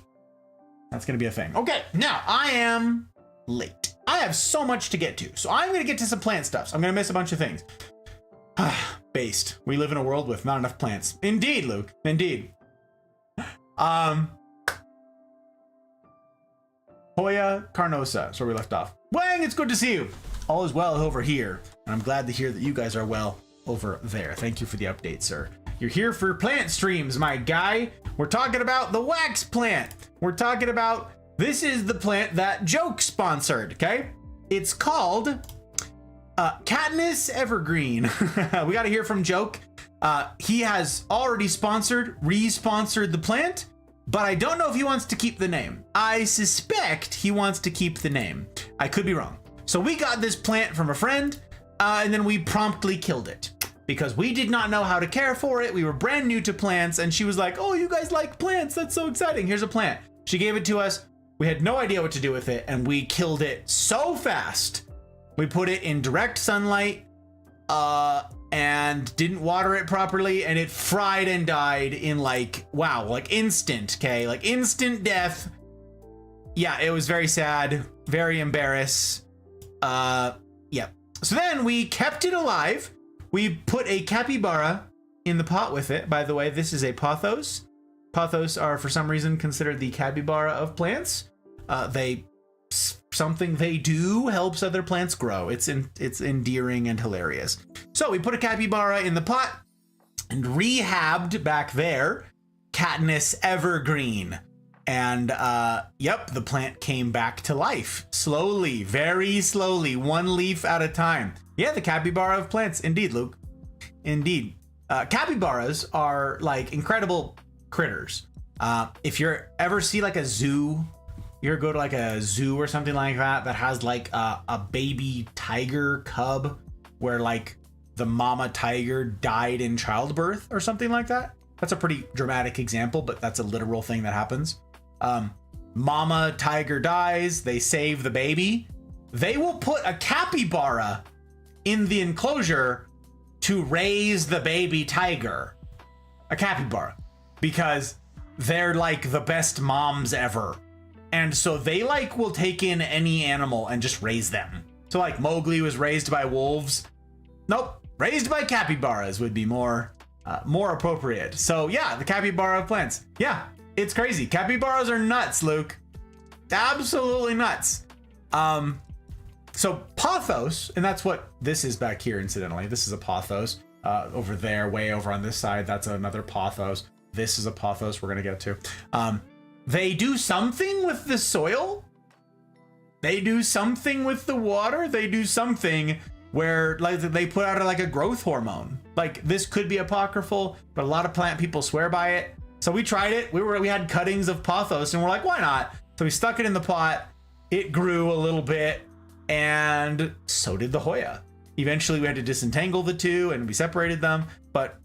a thing. Okay, now I am late. I have so much to get to, so I'm gonna get to some plant stuff. So I'm gonna miss a bunch of things. Based. We live in a world with not enough plants. Indeed, Luke. Indeed. Hoya carnosa. That's where we left off. Wang, it's good to see you. All is well over here. And I'm glad to hear that you guys are well over there. Thank you for the update, sir. You're here for plant streams, my guy. We're talking about the wax plant. We're talking about, this is the plant that Joke sponsored, okay? It's called Katniss Evergreen. We got to hear from Joke. He has already re-sponsored the plant, but I don't know if he wants to keep the name. I suspect he wants to keep the name. I could be wrong. So we got this plant from a friend, and then we promptly killed it because we did not know how to care for it. We were brand new to plants, and she was like, oh, you guys like plants? That's so exciting. Here's a plant. She gave it to us. We had no idea what to do with it, and we killed it so fast. We put it in direct sunlight, and didn't water it properly, and it fried and died in like, wow, like instant, okay? Like instant death. Yeah, it was very sad, very embarrassed. Yeah. So then we kept it alive. We put a capybara in the pot with it. By the way, this is a pothos. Pothos are for some reason considered the capybara of plants. Something they do helps other plants grow. It's endearing and hilarious. So we put a capybara in the pot and rehabbed back there Katniss Evergreen. And yep, the plant came back to life. Slowly, very slowly, one leaf at a time. Yeah, the capybara of plants. Indeed, Luke. Indeed. Capybaras are like incredible critters. If you ever see like a zoo, you ever go to like a zoo or something like that that has like a baby tiger cub where like the mama tiger died in childbirth or something like that? That's a pretty dramatic example, but that's a literal thing that happens. Mama tiger dies, they save the baby. They will put a capybara in the enclosure to raise the baby tiger. A capybara. Because they're like the best moms ever. And so they like will take in any animal and just raise them. So like Mowgli was raised by wolves. Nope, raised by capybaras would be more appropriate. So yeah, the capybara of plants. Yeah, it's crazy. Capybaras are nuts, Luke. Absolutely nuts. So pothos, and that's what this is back here, incidentally. This is a pothos. Over there, way over on this side, that's another pothos. This is a pothos we're gonna get to. They do something with the soil. They do something with the water. They do something where like they put out like a growth hormone. Like this could be apocryphal, but a lot of plant people swear by it. So we tried it. We had cuttings of pothos and we're like, why not? So we stuck it in the pot. It grew a little bit and so did the Hoya. Eventually we had to disentangle the two and we separated them, but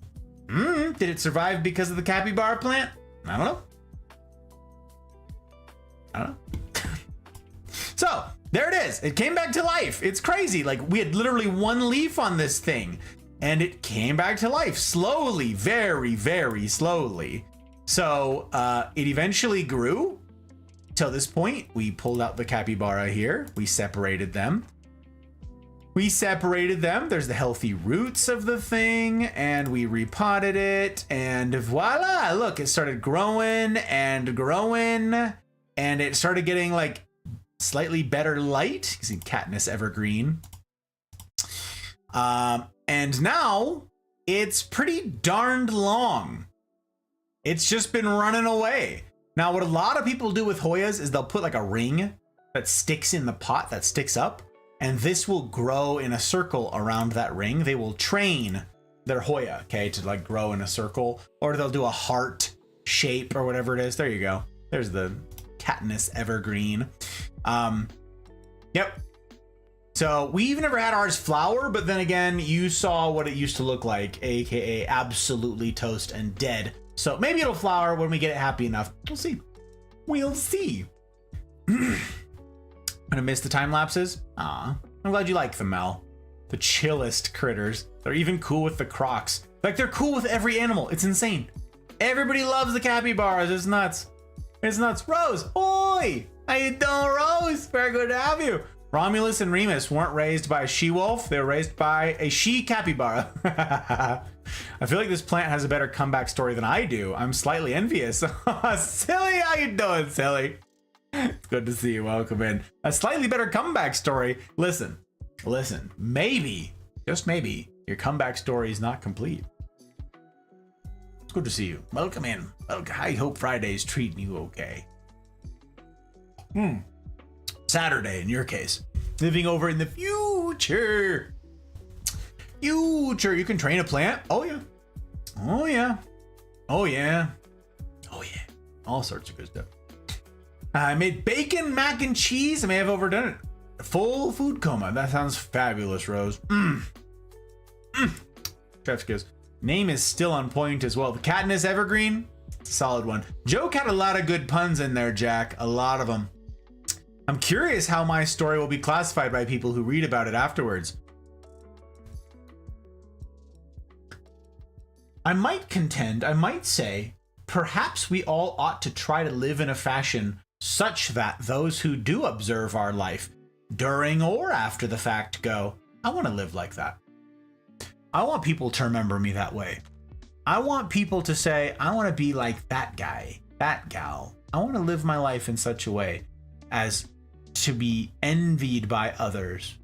did it survive because of the capybara plant? I don't know. So there it is. It came back to life. It's crazy. Like we had literally one leaf on this thing and it came back to life slowly, very, very slowly. So it eventually grew till this point. We pulled out the capybara here. We separated them. There's the healthy roots of the thing and we repotted it and voila, look, it started growing and growing. And it started getting like slightly better light. You can see Katniss Evergreen. And now it's pretty darned long. It's just been running away. Now, what a lot of people do with Hoyas is they'll put like a ring that sticks in the pot, that sticks up, and this will grow in a circle around that ring. They will train their Hoya, okay, to like grow in a circle, or they'll do a heart shape or whatever it is. There you go. There's the Katniss Evergreen. Yep. So we've never had ours flower, but then again, you saw what it used to look like, aka absolutely toast and dead. So maybe it'll flower when we get it happy enough. We'll see. We'll see. I'm gonna miss the time lapses. Aw, I'm glad you like them, Mel. The chillest critters. They're even cool with the crocs. Like they're cool with every animal. It's insane. Everybody loves the capybaras. It's nuts. It's nuts. Rose, oi! How you doing, Rose? Very good to have you. Romulus and Remus weren't raised by a she-wolf. They were raised by a she-capybara. I feel like this plant has a better comeback story than I do. I'm slightly envious. Silly, how you doing, Silly? It's good to see you. Welcome in. A slightly better comeback story. Listen, maybe, just maybe, your comeback story is not complete. It's good to see you. Welcome in. I hope Friday's treating you okay. Saturday, in your case. Living over in the future. You can train a plant. Oh yeah. All sorts of good stuff. I made bacon, mac and cheese. I may have overdone it. Full food coma. That sounds fabulous, Rose. Chef's kiss. Name is still on point as well. The Katniss Evergreen, solid one. Joke had a lot of good puns in there, Jack. A lot of them. I'm curious how my story will be classified by people who read about it afterwards. I might say, perhaps we all ought to try to live in a fashion such that those who do observe our life during or after the fact go, I want to live like that. I want people to remember me that way. I want people to say, I want to be like that guy, that gal. I want to live my life in such a way as to be envied by others.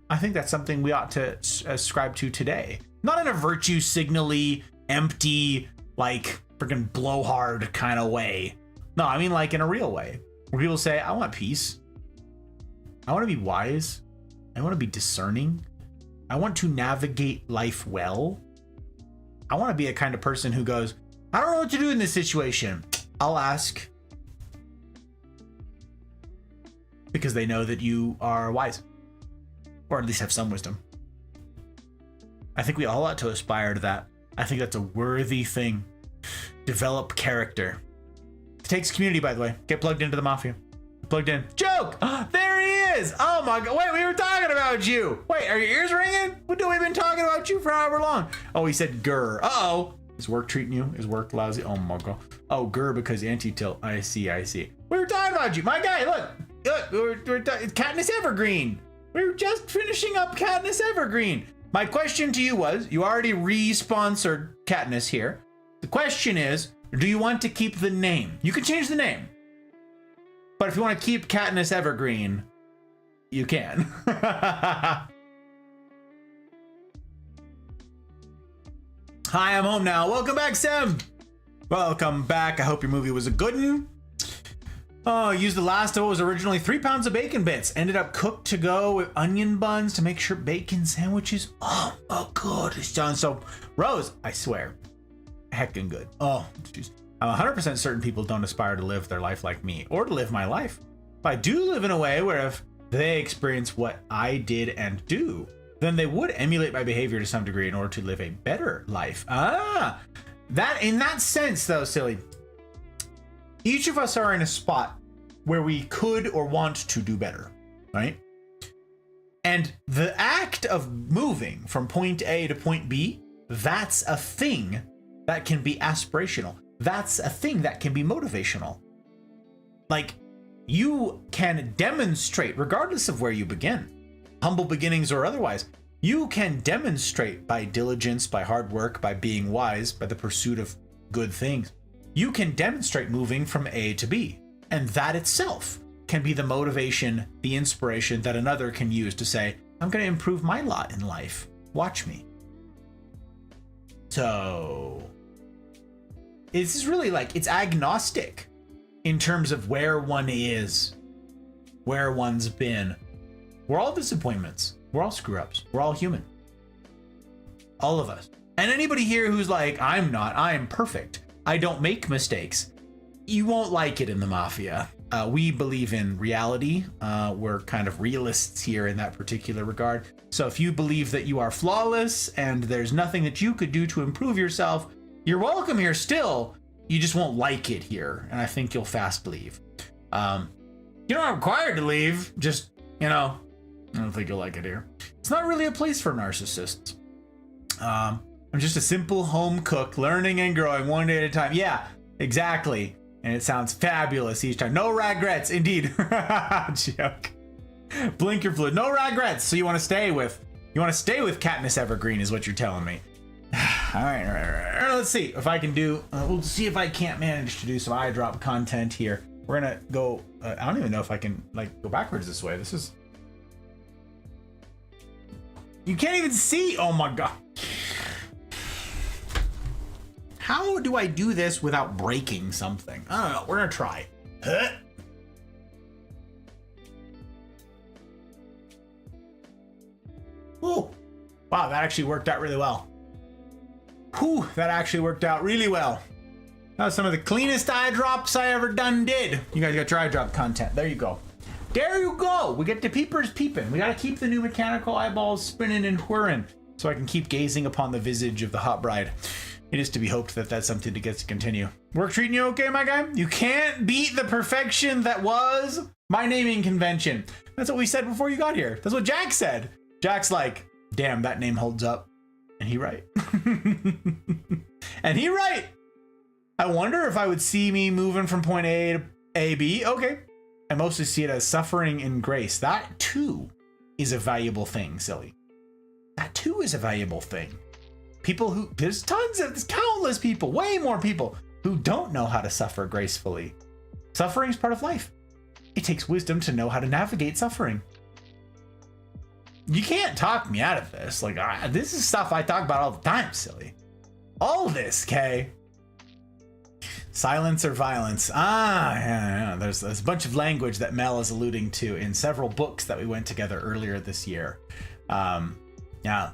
I think that's something we ought to ascribe to today. Not in a virtue signally, empty, like freaking blowhard kind of way. No, I mean like in a real way. Where people say, I want peace. I want to be wise. I want to be discerning. I want to navigate life well. I want to be a kind of person who goes, I don't know what to do in this situation. I'll ask. Because they know that you are wise. Or at least have some wisdom. I think we all ought to aspire to that. I think that's a worthy thing. Develop character. It takes community, by the way. Get plugged into the mafia. Plugged in. Joke! There he is! Oh my god. Wait, we were talking about you. Wait, are your ears ringing? We've been talking about you for however long. Oh, he said grr. Uh-oh. Is work treating you? Is work lousy? Oh my god. Oh, grr because anti-tilt. I see. We were talking about you. My guy, look. We're Katniss Evergreen. We were just finishing up Katniss Evergreen. My question to you was, you already re-sponsored Katniss here. The question is, do you want to keep the name? You can change the name. But if you want to keep Katniss Evergreen, you can. Hi, I'm home now. Welcome back, Sam. Welcome back. I hope your movie was a good one. Oh, used the last of what was originally 3 pounds of bacon bits. Ended up cooked to go with onion buns to make sure bacon sandwiches. Oh god, it's done. So, Rose, I swear, heckin' good. Oh, jeez. I'm 100% certain people don't aspire to live their life like me or to live my life. But I do live in a way where if they experience what I did and do, then they would emulate my behavior to some degree in order to live a better life. That in that sense, though, silly. Each of us are in a spot where we could or want to do better, right? And the act of moving from point A to point B, that's a thing that can be aspirational. That's a thing that can be motivational. Like, you can demonstrate, regardless of where you begin, humble beginnings or otherwise, you can demonstrate by diligence, by hard work, by being wise, by the pursuit of good things. You can demonstrate moving from A to B, and that itself can be the motivation, the inspiration that another can use to say, I'm going to improve my lot in life. Watch me. So, it's really like, it's agnostic in terms of where one is, where one's been. We're all disappointments. We're all screw-ups. We're all human. All of us. And anybody here who's like, I am perfect. I don't make mistakes. You won't like it in the Mafia. We believe in reality. We're kind of realists here in that particular regard. So if you believe that you are flawless and there's nothing that you could do to improve yourself, you're welcome here still. You just won't like it here. And I think you'll fast leave. You're not required to leave. Just, I don't think you'll like it here. It's not really a place for narcissists. I'm just a simple home cook, learning and growing one day at a time. Yeah, exactly. And it sounds fabulous each time. No regrets, indeed. Joke. Blink your fluid. No regrets. So you want to stay with Katniss Evergreen is what you're telling me. All right. Let's see if I can do. We'll see if I can't manage to do some eye drop content here. We're gonna go. I don't even know if I can like go backwards this way. This is. You can't even see. Oh my god. How do I do this without breaking something? I don't know. We're gonna try. Huh? Ooh. Wow, that actually worked out really well. Whew, that actually worked out really well. That was some of the cleanest eye drops I ever done did. You guys got your eye drop content. There you go. There you go. We get the peepers peeping. We gotta keep the new mechanical eyeballs spinning and whirring so I can keep gazing upon the visage of the hot bride. It is to be hoped that that's something that gets to continue. Work treating you okay, my guy? You can't beat the perfection that was my naming convention. That's what we said before you got here. That's what Jack said. Jack's like, damn, that name holds up. And he right. And he right. I wonder if I would see me moving from point A to A, B. Okay. I mostly see it as suffering and grace. That too is a valuable thing, silly. That too is a valuable thing. People who, there's countless people, way more people who don't know how to suffer gracefully. Suffering is part of life. It takes wisdom to know how to navigate suffering. You can't talk me out of this. Like, this is stuff I talk about all the time, silly. All this, Kay. Silence or violence. Yeah. There's a bunch of language that Mel is alluding to in several books that we went together earlier this year. Yeah.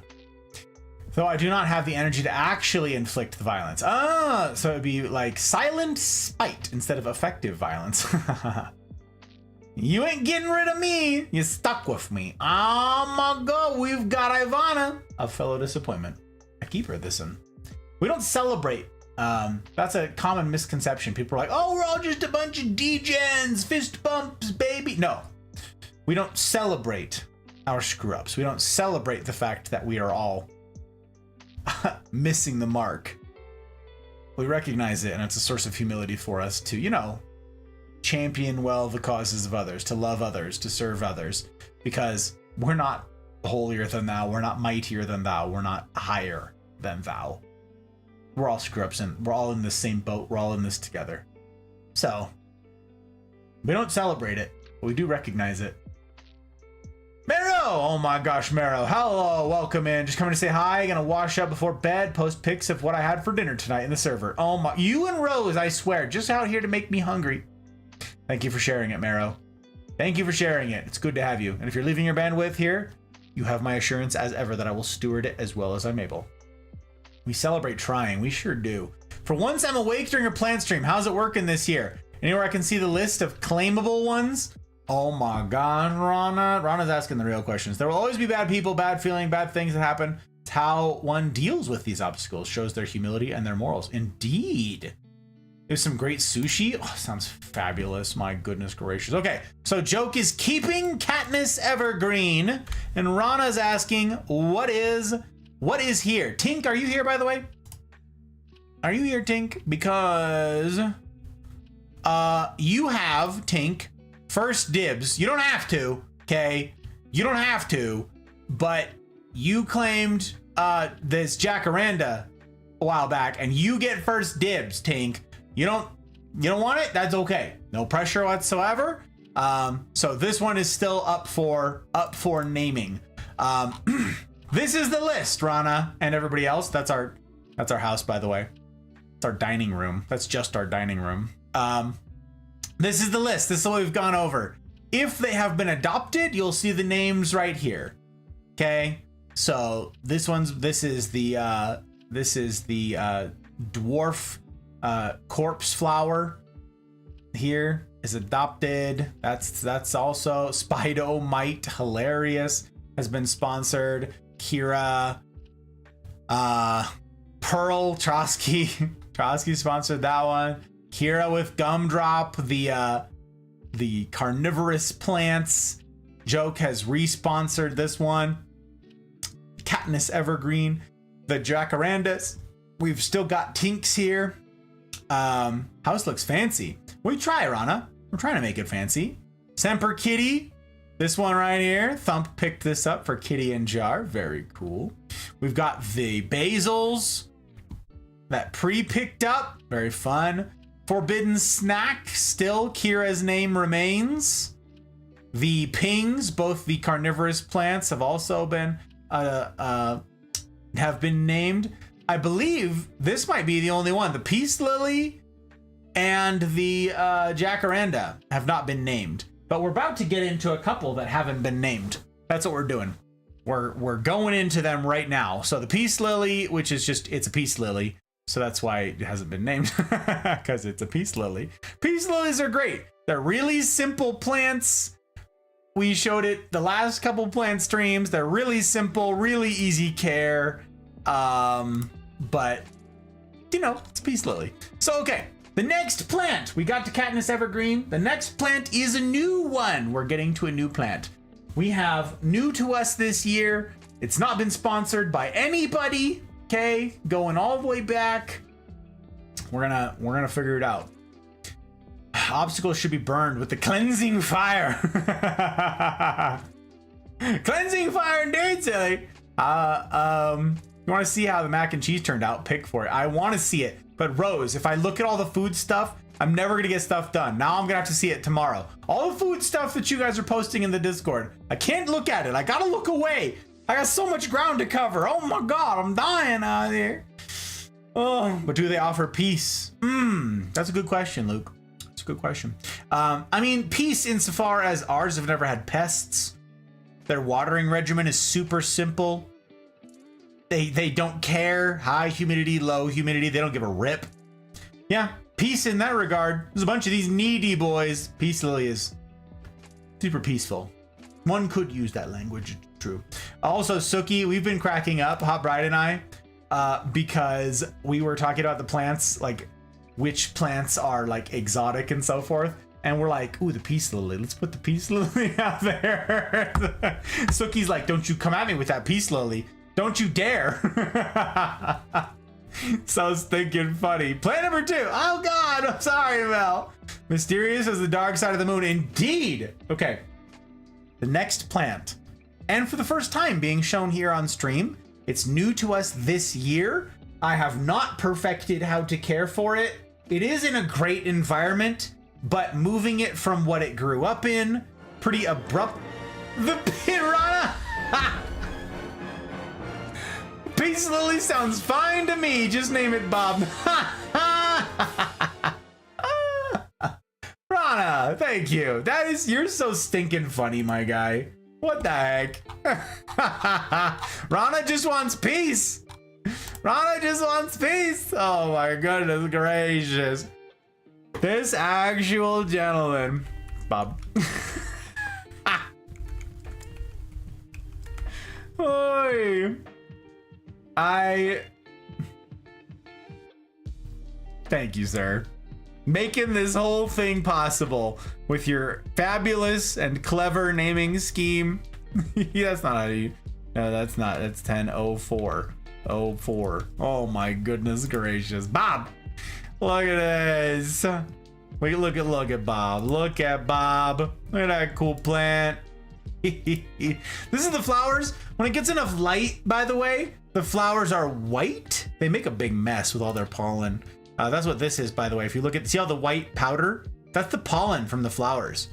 Though I do not have the energy to actually inflict the violence. So it'd be like silent spite instead of effective violence. You ain't getting rid of me. You stuck with me. Oh my god, we've got Ivana, a fellow disappointment. I keep her this one. We don't celebrate. That's a common misconception. People are like, oh, we're all just a bunch of degens, fist bumps, baby. No, we don't celebrate our screw ups. We don't celebrate the fact that we are all missing the mark. We recognize it, and it's a source of humility for us to, you know, champion well the causes of others, to love others, to serve others, because we're not holier than thou, we're not mightier than thou, we're not higher than thou. We're all screw ups, and we're all in the same boat, we're all in this together. So we don't celebrate it, but we do recognize it. Mero! Oh my gosh, Mero. Hello, welcome in. Just coming to say hi. Gonna wash up before bed, post pics of what I had for dinner tonight in the server. Oh my, you and Rose, I swear, just out here to make me hungry. Thank you for sharing it, Mero. Thank you for sharing it. It's good to have you. And if you're leaving your bandwidth here, you have my assurance as ever that I will steward it as well as I'm able. We celebrate trying. We sure do. For once, I'm awake during a plant stream. How's it working this year? Anywhere I can see the list of claimable ones? Oh my god, Rana. Rana's asking the real questions. There will always be bad people, bad feeling, bad things that happen. It's how one deals with these obstacles. Shows their humility and their morals. Indeed. There's some great sushi. Oh, sounds fabulous. My goodness gracious. Okay, so Joke is keeping Katniss evergreen. And Rana's asking, what is here? Tink, are you here, by the way? Are you here, Tink? Because you have, Tink, first dibs. You don't have to, okay? You don't have to, but you claimed this Jacaranda a while back, and you get first dibs, Tink. You don't want it? That's okay. No pressure whatsoever. So this one is still up for naming. This is the list, Rana and everybody else. That's our house, by the way. It's our dining room. That's just our dining room. This is the list. This is what we've gone over. If they have been adopted, you'll see the names right here. Okay. So this is the dwarf corpse flower here is adopted. That's also Spido Might Hilarious has been sponsored. Kira, Pearl Trotsky sponsored that one. Kira with Gumdrop, the carnivorous plants. Joke has responsored this one. Katniss Evergreen, the Jacarandas. We've still got Tinks here. House looks fancy. We try, Rana. We're trying to make it fancy. Semper Kitty. This one right here. Thump picked this up for Kitty and Jar. Very cool. We've got the Basils that pre-picked up. Very fun. Forbidden Snack, still Kira's name remains. The pings, both the carnivorous plants, have also been named. I believe this might be the only one. The peace lily and the jacaranda have not been named, but we're about to get into a couple that haven't been named. That's what we're doing. We're going into them right now. So the peace lily, which is just, it's a peace lily, so that's why it hasn't been named, because it's a peace lily. Peace lilies are great. They're really simple plants. We showed it the last couple plant streams. They're really simple, really easy care. But you know, it's a peace lily. So, okay, the next plant, we got to Katniss Evergreen. The next plant is a new one. We're getting to a new plant. We have new to us this year. It's not been sponsored by anybody. Okay, going all the way back. We're gonna figure it out. Obstacles should be burned with the cleansing fire. Cleansing fire indeed, silly. You want to see how the mac and cheese turned out? Pick for it. I want to see it. But Rose, if I look at all the food stuff, I'm never going to get stuff done. Now I'm going to have to see it tomorrow. All the food stuff that you guys are posting in the Discord, I can't look at it. I got to look away. I got so much ground to cover. Oh my God, I'm dying out here. Oh, but do they offer peace? That's a good question, Luke. That's a good question. I mean, peace insofar as ours have never had pests. Their watering regimen is super simple. They don't care. High humidity, low humidity. They don't give a rip. Yeah, peace in that regard. There's a bunch of these needy boys. Peace lily is super peaceful. One could use that language. True. Also, Suki, we've been cracking up, Hot Bride and I, because we were talking about the plants, like which plants are like exotic and so forth. And we're like, ooh, the peace lily. Let's put the peace lily out there. Suki's like, don't you come at me with that peace lily. Don't you dare. So stinking funny. Plant number 2. Oh God, I'm sorry, Mel. Mysterious as the dark side of the moon. Indeed. Okay. The next plant. And for the first time being shown here on stream. It's new to us this year. I have not perfected how to care for it. It is in a great environment, but moving it from what it grew up in, pretty abrupt. The piranha! Peace lily sounds fine to me. Just name it Bob. Rana, thank you. You're so stinking funny, my guy. What the heck? Rana just wants peace. Rana just wants peace. Oh my goodness gracious. This actual gentleman. Bob. Oi. Thank you, sir. Making this whole thing possible with your fabulous and clever naming scheme. Yeah, that's not how you. No, that's not. That's 10:04. 04. Oh my goodness gracious, Bob! Look at this. Wait, look at Bob. Look at Bob. Look at that cool plant. This is the flowers. When it gets enough light, by the way, the flowers are white. They make a big mess with all their pollen. That's what this is, by the way. If you look at, see all the white powder? That's the pollen from the flowers.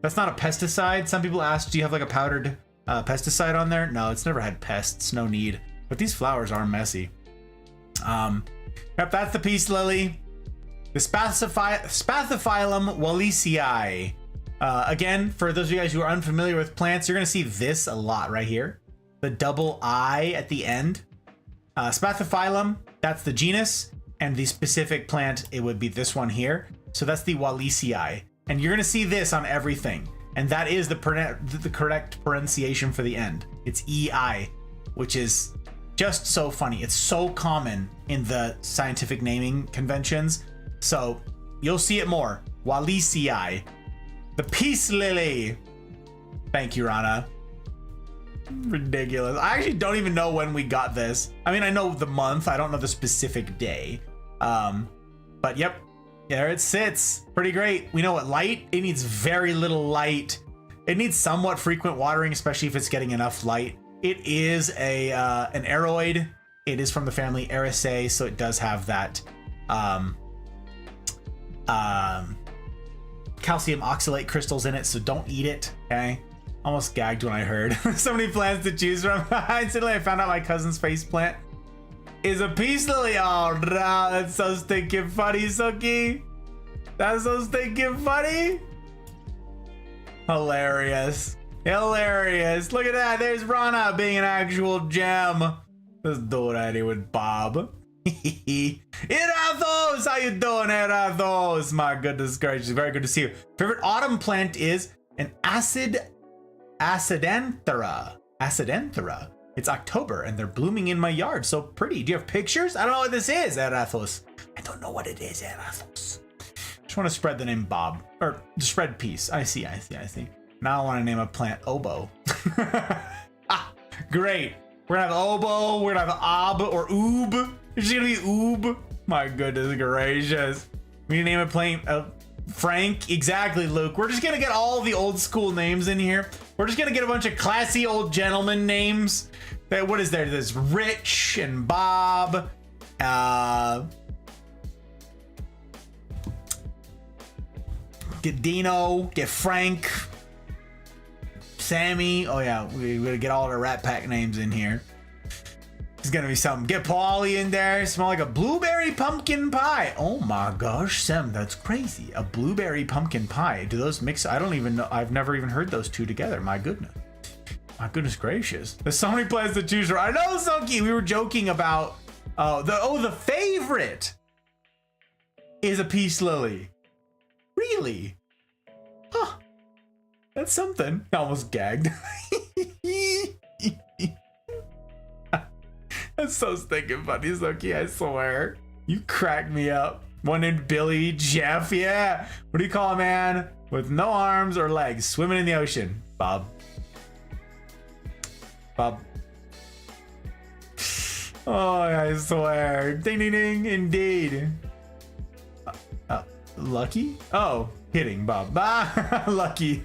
That's not a pesticide. Some people ask, do you have like a powdered pesticide on there? No, it's never had pests. No need. But these flowers are messy. Yep, that's the peace lily. The Spathiphyllum wallisii. Again, for those of you guys who are unfamiliar with plants, you're going to see this a lot right here. The double I at the end. Spathiphyllum, that's the genus. And the specific plant, it would be this one here. So that's the wallisii. And you're going to see this on everything. And that is the correct pronunciation for the end. It's EI, which is just so funny. It's so common in the scientific naming conventions. So you'll see it more. Wallisii. The peace lily. Thank you, Rana. Ridiculous. I actually don't even know when we got this. I mean, I know the month. I don't know the specific day. But yep, there it sits. Pretty great. We know what light. It needs very little light. It needs somewhat frequent watering, especially if it's getting enough light. It is an aroid. It is from the family Ericaceae, so it does have that calcium oxalate crystals in it, so don't eat it, okay? Almost gagged when I heard so many plants to choose from. Instantly, I found out my cousin's face plant is a peace lily. Oh, no, that's so stinking funny, Suki. That's so stinking funny. Hilarious. Hilarious. Look at that. There's Rana being an actual gem. Let's do it here with Bob. Erathos! How you doing, Erathos? My goodness gracious. Very good to see you. Favorite autumn plant is an Acidanthera. Acidanthera. It's October and they're blooming in my yard. So pretty. Do you have pictures? I don't know what this is, Erathos. I don't know what it is, Erathos. Just want to spread the name Bob. Or spread peace. I see. Now I want to name a plant Oboe. Great. We're gonna have Oboe. We're gonna have Ob or Oob. It's gonna be Oob. My goodness gracious. We need to name a plant Frank. Exactly, Luke. We're just gonna get all the old school names in here. We're just gonna get a bunch of classy old gentleman names. What is there? There's Rich and Bob. Get Dino. Get Frank. Sammy. Oh yeah, we're gonna get all the Rat Pack names in here. It's gonna be something. Get Paulie in there. Smell like a blueberry pumpkin pie. Oh my gosh, Sam, that's crazy. A blueberry pumpkin pie. Do those mix? I don't even know. I've never even heard those two together. My goodness. My goodness gracious. There's so many plants to choose from. I know, Soki. We were joking about the favorite is a peace lily. Really? Huh. That's something. I almost gagged. That's so stinking funny, Soki, I swear. You cracked me up. One named Billy Jeff, yeah. What do you call a man with no arms or legs swimming in the ocean? Bob. Bob. Oh, I swear. Ding, ding, ding, indeed. Lucky? Oh, kidding, Bob. Lucky.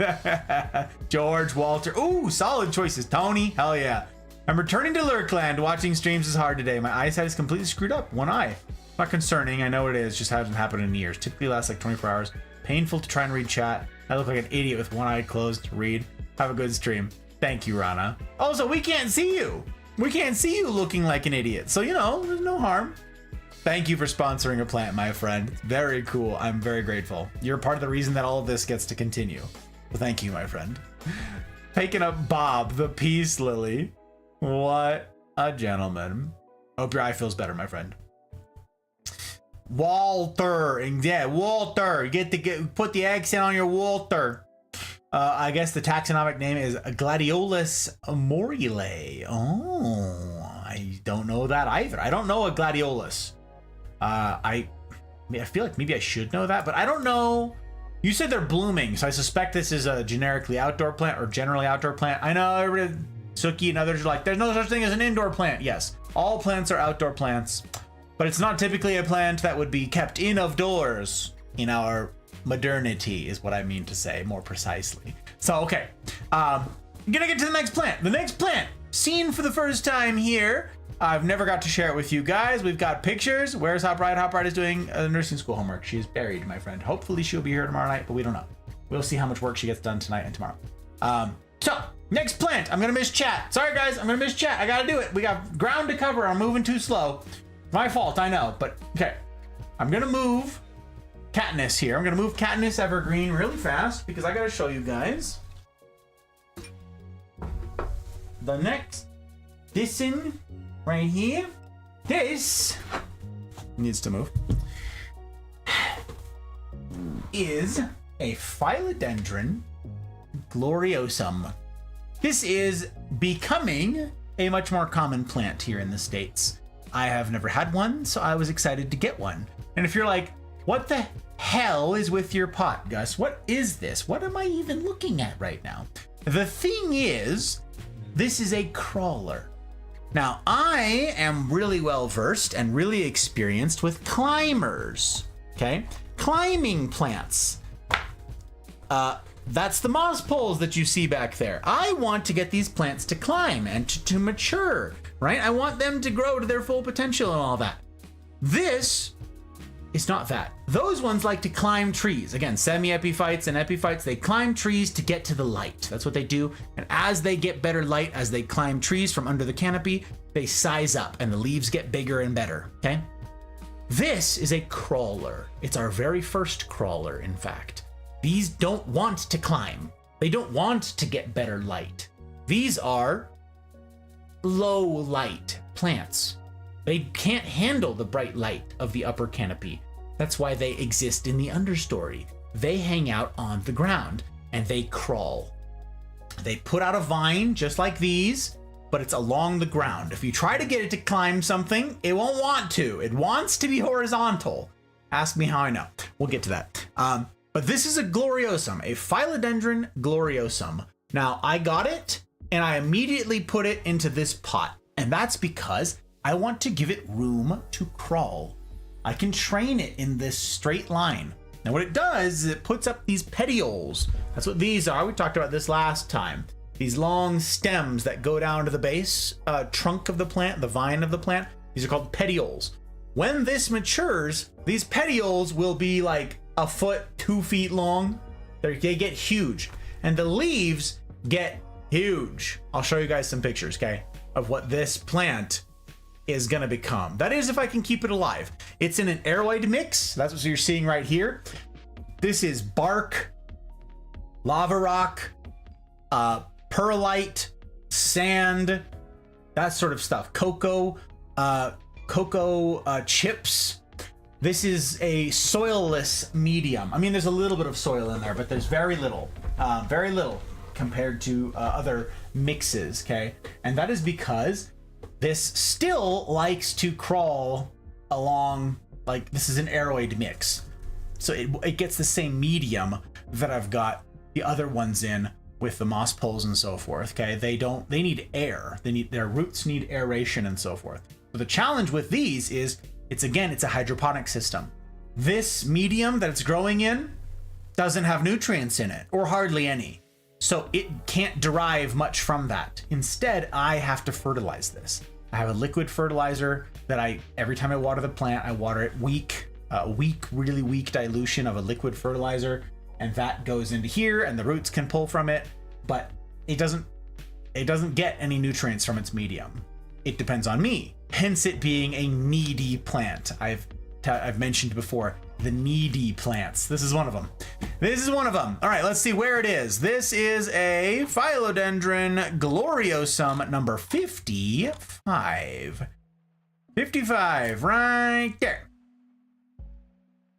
George, Walter. Ooh, solid choices. Tony, hell yeah. I'm returning to Lurkland. Watching streams is hard today. My eyesight is completely screwed up. One eye. Not concerning. I know it is. Just hasn't happened in years. Typically lasts like 24 hours. Painful to try and read chat. I look like an idiot with one eye closed to read. Have a good stream. Thank you, Rana. Also, we can't see you. We can't see you looking like an idiot. So, you know, there's no harm. Thank you for sponsoring a plant, my friend. Very cool. I'm very grateful. You're part of the reason that all of this gets to continue. Well, thank you, my friend. Picking up Bob, the peace lily. What a gentleman. Hope your eye feels better, my friend. Walter. Yeah, Walter. Put the accent on your Walter. I guess the taxonomic name is Gladiolus moriale. Oh, I don't know that either. I don't know a gladiolus. I feel like maybe I should know that, but I don't know. You said they're blooming, so I suspect this is a generically outdoor plant or generally outdoor plant. I know everybody, Suki and others are like, there's no such thing as an indoor plant. Yes, all plants are outdoor plants, but it's not typically a plant that would be kept in of doors in our modernity is what I mean to say more precisely. So, okay, I'm gonna get to the next plant. The next plant, seen for the first time here. I've never got to share it with you guys. We've got pictures. Where's Hop Ride? Hop Ride is doing nursing school homework. She's buried, my friend. Hopefully she'll be here tomorrow night, but we don't know. We'll see how much work she gets done tonight and tomorrow. So, next plant. I'm gonna miss chat. Sorry, guys. I'm gonna miss chat. I gotta do it. We got ground to cover. I'm moving too slow. My fault, I know, but okay. I'm gonna move Katniss here. I'm gonna move Katniss Evergreen really fast because I gotta show you guys. The next, this in right here, this needs to move, is a Philodendron gloriosum. This is becoming a much more common plant here in the States. I have never had one, so I was excited to get one. And if you're like, what the hell is with your pot, Gus? What is this? What am I even looking at right now? The thing is, this is a crawler. Now, I am really well versed and really experienced with climbers, okay? Climbing plants. That's the moss poles that you see back there. I want to get these plants to climb and to mature, right? I want them to grow to their full potential and all that. This is not that. Those ones like to climb trees. Again, semi-epiphytes and epiphytes, they climb trees to get to the light. That's what they do. And as they get better light, as they climb trees from under the canopy, they size up and the leaves get bigger and better, okay? This is a crawler. It's our very first crawler, in fact. These don't want to climb. They don't want to get better light. These are low light plants. They can't handle the bright light of the upper canopy. That's why they exist in the understory. They hang out on the ground and they crawl. They put out a vine just like these, but it's along the ground. If you try to get it to climb something, it won't want to. It wants to be horizontal. Ask me how I know. We'll get to that. But this is a gloriosum, a Philodendron gloriosum. Now, I got it and I immediately put it into this pot. And that's because I want to give it room to crawl. I can train it in this straight line. Now what it does is it puts up these petioles. That's what these are. We talked about this last time. These long stems that go down to the base trunk of the plant, the vine of the plant. These are called petioles. When this matures, these petioles will be like a foot, 2 feet long. They get huge. And the leaves get huge. I'll show you guys some pictures, okay, of what this plant is gonna become. That is, if I can keep it alive. It's in an aeroid mix. That's what you're seeing right here. This is bark, lava rock, perlite, sand, that sort of stuff. Cocoa chips. This is a soilless medium. I mean, there's a little bit of soil in there, but there's very little compared to other mixes, okay? And that is because this still likes to crawl along, like this is an aeroid mix. So it gets the same medium that I've got the other ones in with the moss poles and so forth, okay? They need air. Their roots need aeration and so forth. But the challenge with these is, it's a hydroponic system. This medium that it's growing in doesn't have nutrients in it, or hardly any. So it can't derive much from that. Instead, I have to fertilize this. I have a liquid fertilizer that every time I water the plant, I water it really weak dilution of a liquid fertilizer, and that goes into here and the roots can pull from it, but it doesn't get any nutrients from its medium. It depends on me, hence it being a needy plant. I've mentioned before the needy plants. This is one of them. All right, let's see where it is. This is a Philodendron gloriosum number 55. 55, right there.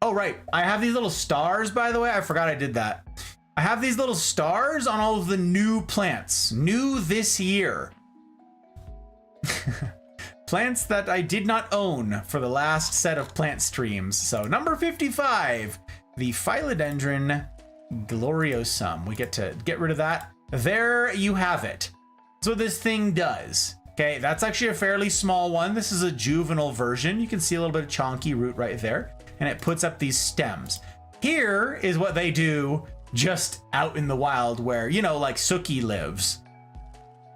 Oh, right. I have these little stars, by the way. I forgot I did that. I have these little stars on all of the new plants. New this year. Plants that I did not own for the last set of plant streams. So number 55, the Philodendron gloriosum. We get to get rid of that. There you have it. That's what this thing does. Okay, that's actually a fairly small one. This is a juvenile version. You can see a little bit of chonky root right there. And it puts up these stems. Here is what they do just out in the wild where, like Suki lives.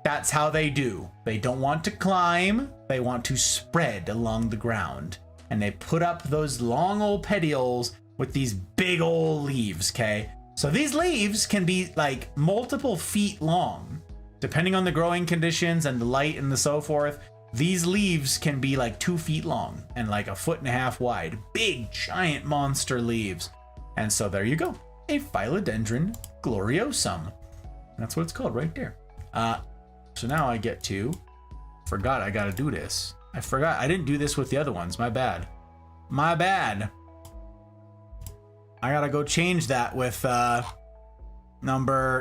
That's how they do. They don't want to climb. They want to spread along the ground. And they put up those long old petioles with these big old leaves, okay? So these leaves can be like multiple feet long. Depending on the growing conditions and the light and the so forth, these leaves can be like 2 feet long and like 1.5 feet wide. Big, giant monster leaves. And so there you go. A Philodendron gloriosum. That's what it's called right there. So now I get to, forgot I gotta do this. I forgot, I didn't do this with the other ones, my bad. I gotta go change that with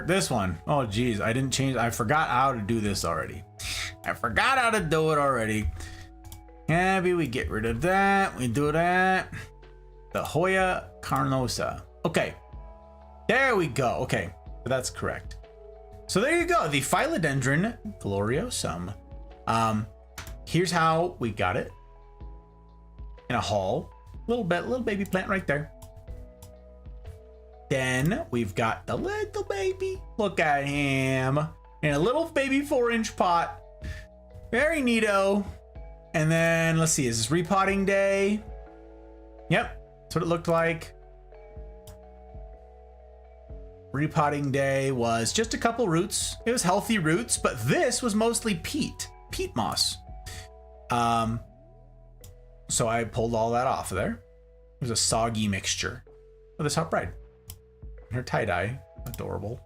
this one. Oh geez, I forgot how to do this already. Maybe we get rid of that, we do that. The Hoya carnosa. Okay, there we go, okay, that's correct. So there you go, the Philodendron gloriosum. Here's how we got it. In a haul, little baby plant right there. Then we've got the little baby. Look at him in a little baby 4-inch pot. Very neato. And then let's see, is this repotting day? Yep, That's what it looked like. Repotting day was just a couple roots. It was healthy roots, but this was mostly peat moss. So I pulled all that off of there. It was a soggy mixture. Oh, this hot bride. Her tie-dye, adorable.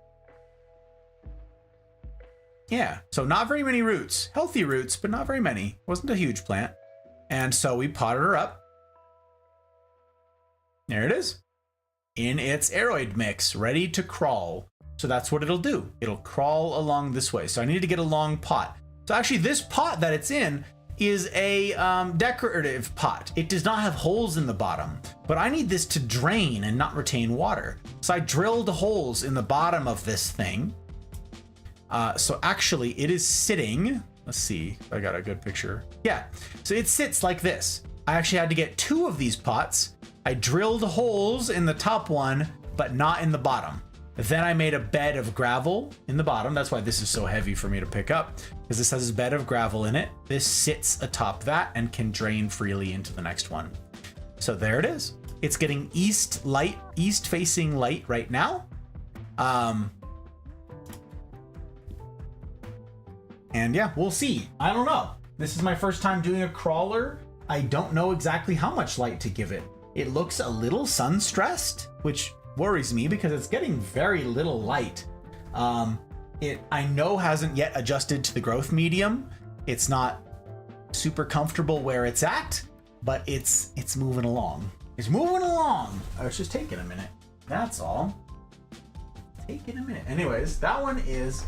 Yeah, so not very many roots. Healthy roots, but not very many. Wasn't a huge plant. And so we potted her up. There it is. In its aeroid mix, ready to crawl. So that's what it'll do. It'll crawl along this way. So I needed to get a long pot. So actually this pot that it's in is a decorative pot. It does not have holes in the bottom, but I need this to drain and not retain water. So I drilled holes in the bottom of this thing. So actually it is sitting, let's see if I got a good picture. Yeah, so it sits like this. I actually had to get 2 of these pots. I drilled holes in the top one, but not in the bottom. Then I made a bed of gravel in the bottom. That's why this is so heavy for me to pick up, because this has a bed of gravel in it. This sits atop that and can drain freely into the next one. So there it is. It's getting east facing light right now. And yeah, we'll see. I don't know. This is my first time doing a crawler. I don't know exactly how much light to give it. It looks a little sun stressed, which worries me because it's getting very little light. It, I know, hasn't yet adjusted to the growth medium. It's not super comfortable where it's at, but it's moving along. It's moving along. Oh, it's just taking a minute. That's all. Taking a minute. Anyways, that one is.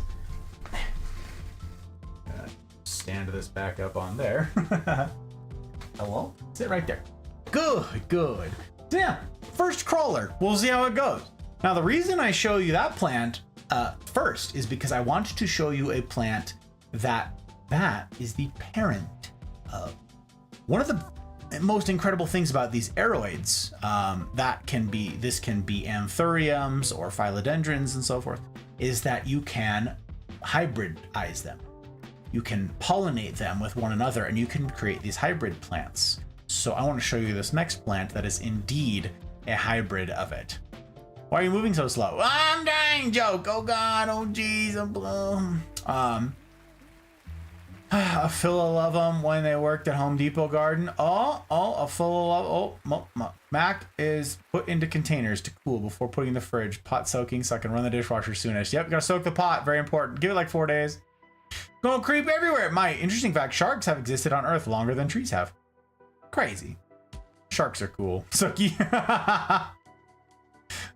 Stand this back up on there. Hello? Sit right there. Good. Yeah, first crawler. We'll see how it goes. Now, the reason I show you that plant first is because I want to show you a plant that is the parent of one of the most incredible things about these aeroids. This can be anthuriums or philodendrons and so forth, is that you can hybridize them. You can pollinate them with one another and you can create these hybrid plants. So I want to show you this next plant that is indeed a hybrid of it. Why are you moving so slow? I'm dying, joke. Oh God. Oh geez. I'm blown. A Phil love them when they worked at Home Depot garden. A Phil love. Mac is put into containers to cool before putting in the fridge. Pot soaking so I can run the dishwasher soonest. Yep, gotta soak the pot. Very important. Give it like 4 days. Gonna creep everywhere. My interesting fact: sharks have existed on Earth longer than trees have. Crazy. Sharks are cool. Suki.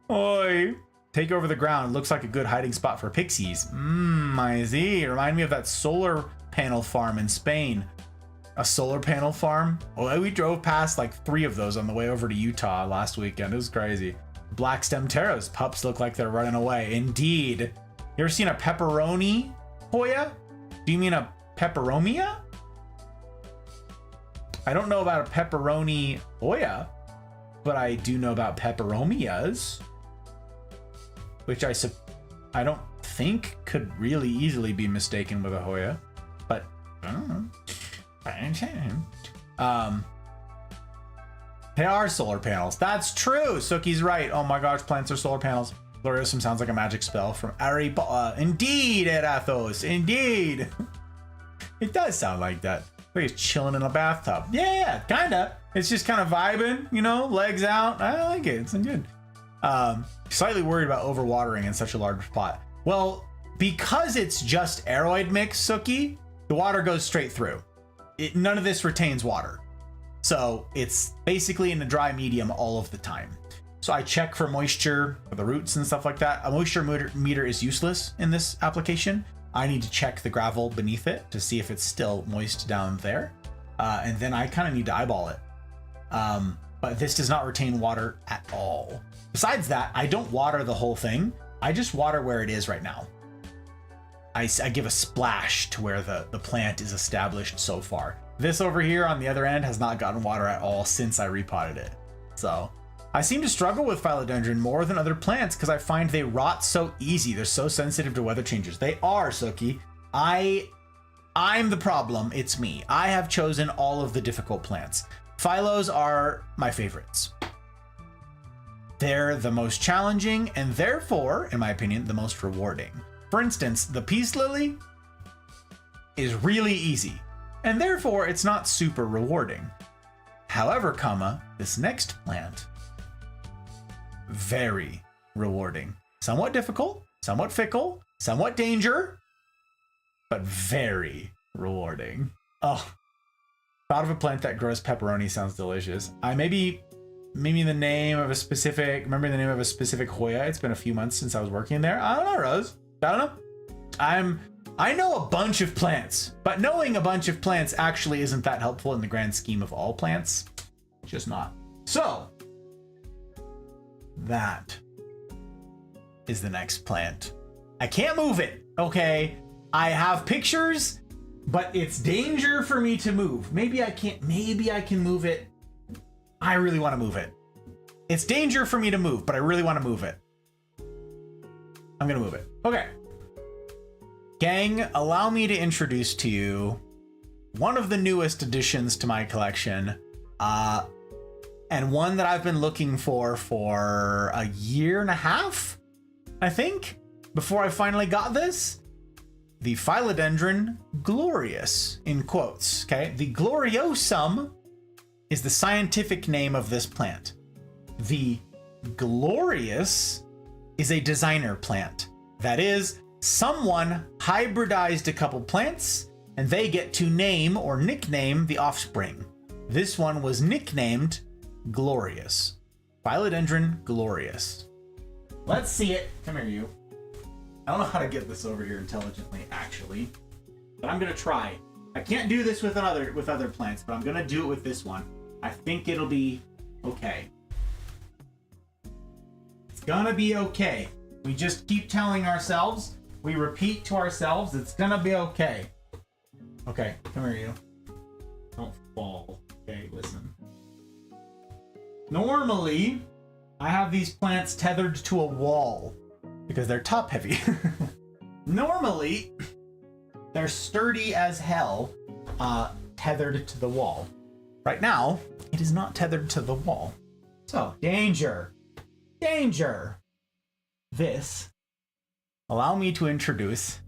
Oi. Take over the ground. Looks like a good hiding spot for pixies. I see. Remind me of that solar panel farm in Spain. A solar panel farm? Oh, we drove past like 3 of those on the way over to Utah last weekend. It was crazy. Black stem taros. Pups look like they're running away. Indeed. You ever seen a pepperoni Hoya? Do you mean a peperomia? I don't know about a pepperoni Hoya, but I do know about peperomias, which I don't think could really easily be mistaken with a Hoya, but I don't know. They are solar panels. That's true. Suki's right. Oh my gosh, plants are solar panels. Gloriosum sounds like a magic spell from Ari. Indeed, Erathos. Indeed. It does sound like that. Like he's chilling in a bathtub. Yeah, kinda. It's just kind of vibing, you know, legs out. I like it. It's good. Slightly worried about overwatering in such a large pot. Well, because it's just aeroid mix, Suki, the water goes straight through. None of this retains water. So it's basically in a dry medium all of the time. So I check for moisture for the roots and stuff like that. A moisture meter is useless in this application. I need to check the gravel beneath it to see if it's still moist down there. And then I kind of need to eyeball it. But this does not retain water at all. Besides that, I don't water the whole thing. I just water where it is right now. I give a splash to where the plant is established so far. This over here on the other end has not gotten water at all since I repotted it. So I seem to struggle with philodendron more than other plants because I find they rot so easy. They're so sensitive to weather changes. They are, Suki. I'm the problem. It's me. I have chosen all of the difficult plants. Phylos are my favorites. they're the most challenging and therefore, in my opinion, the most rewarding. For instance, the peace lily is really easy and therefore it's not super rewarding. However, this next plant, very rewarding. Somewhat difficult, somewhat fickle, somewhat danger, but very rewarding. Oh, thought of a plant that grows pepperoni sounds delicious. Maybe the name of a specific, remember the name of a specific Hoya? It's been a few months since I was working there. I don't know, Rose. I don't know. I know a bunch of plants, but knowing a bunch of plants actually isn't that helpful in the grand scheme of all plants. It's just not. So, that is the next plant. I can't move it, okay? I have pictures, but it's danger for me to move. Maybe I can move it. I really want to move it. It's danger for me to move, but I really want to move it. I'm gonna move it. Okay. Gang, allow me to introduce to you one of the newest additions to my collection, and one that I've been looking for a year and a half, I think, before I finally got this. The Philodendron glorious, in quotes, okay? The gloriosum is the scientific name of this plant. The glorious is a designer plant. That is, someone hybridized a couple plants and they get to name or nickname the offspring. This one was nicknamed Glorious. Philodendron glorious. Let's see it. Come here, you. I don't know how to get this over here intelligently, actually, but I'm gonna try. I can't do this with other plants, but I'm gonna do it with this one. I think it'll be okay. It's gonna be okay. We just keep telling ourselves, we repeat to ourselves, it's gonna be okay. Okay, come here, you. Don't fall. Okay, listen. Normally, I have these plants tethered to a wall because they're top heavy. Normally, they're sturdy as hell, tethered to the wall. Right now, it is not tethered to the wall. So, danger. Danger. This, allow me to introduce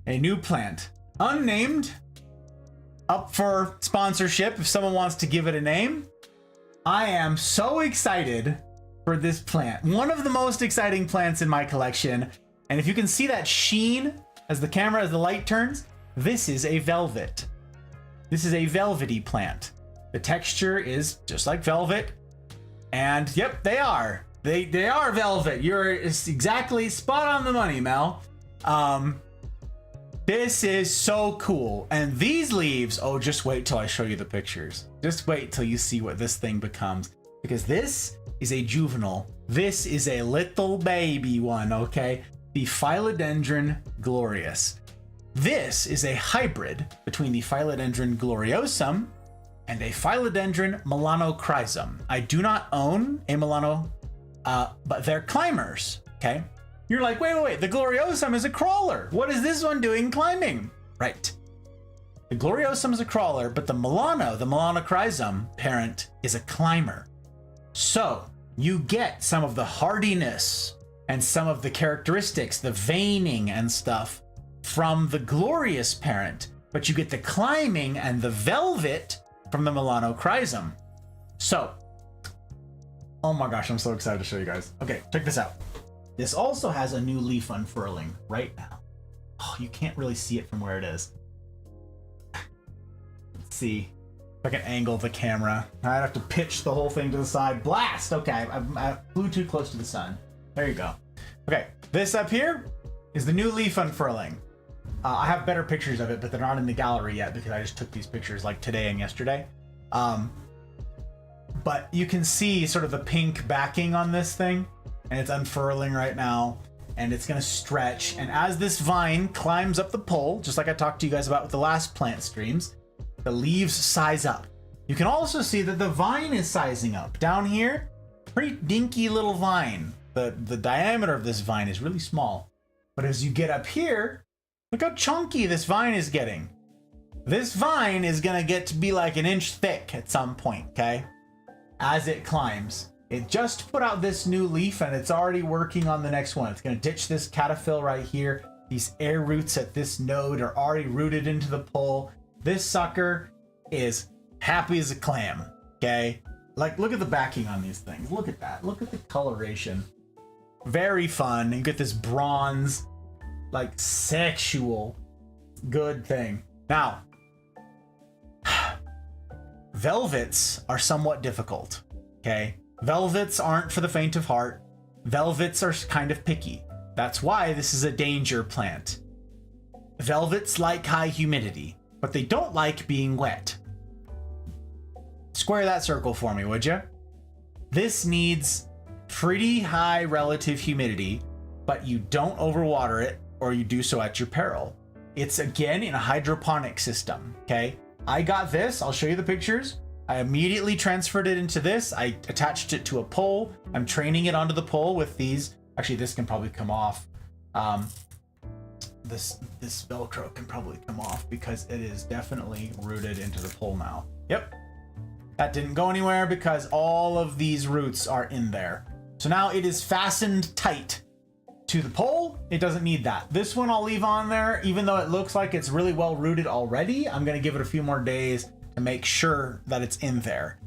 a new plant. Unnamed, up for sponsorship if someone wants to give it a name. I am so excited for this plant. One of the most exciting plants in my collection. And if you can see that sheen as the light turns, this is a velvet. This is a velvety plant. The texture is just like velvet. And yep, they are. They are velvet. You're exactly spot on the money, Mel. This is so cool. And these leaves, oh, just wait till I show you the pictures. Just wait till you see what this thing becomes. Because this is a juvenile. This is a little baby one, okay? The Philodendron glorious. This is a hybrid between the Philodendron gloriosum and a Philodendron melanochrysum. I do not own a melano, but they're climbers, okay? You're like, wait, the gloriosum is a crawler. What is this one doing climbing? Right. The gloriosum is a crawler, but the melanochrysum parent, is a climber. So you get some of the hardiness and some of the characteristics, the veining and stuff from the glorious parent, but you get the climbing and the velvet from the melanochrysum. So, oh my gosh, I'm so excited to show you guys. Okay, check this out. This also has a new leaf unfurling right now. Oh, you can't really see it from where it is. Let's see if I can angle the camera. I'd have to pitch the whole thing to the side. Blast! Okay, I flew too close to the sun. There you go. Okay, this up here is the new leaf unfurling. I have better pictures of it, but they're not in the gallery yet because I just took these pictures like today and yesterday. But you can see sort of the pink backing on this thing, and it's unfurling right now, and it's gonna stretch. And as this vine climbs up the pole, just like I talked to you guys about with the last plant streams, the leaves size up. You can also see that the vine is sizing up. Down here, pretty dinky little vine. The diameter of this vine is really small. But as you get up here, look how chunky this vine is getting. This vine is gonna get to be like an inch thick at some point, okay? As it climbs. It just put out this new leaf and it's already working on the next one. It's going to ditch this cataphil right here. These air roots at this node are already rooted into the pole. This sucker is happy as a clam, okay? Like, look at the backing on these things. Look at that. Look at the coloration. Very fun. You get this bronze, like, sexual good thing. Now, velvets are somewhat difficult, okay? Velvets aren't for the faint of heart. Velvets are kind of picky. That's why this is a danger plant. Velvets like high humidity, but they don't like being wet. Square that circle for me, would you? This needs pretty high relative humidity, but you don't overwater it or you do so at your peril. It's again in a hydroponic system, okay? I got this, I'll show you the pictures. I immediately transferred it into this. I attached it to a pole. I'm training it onto the pole with these. Actually, this can probably come off. This Velcro can probably come off because it is definitely rooted into the pole now. Yep. That didn't go anywhere because all of these roots are in there. So now it is fastened tight to the pole. It doesn't need that. This one I'll leave on there, even though it looks like it's really well rooted already. I'm gonna give it a few more days to make sure that it's in there.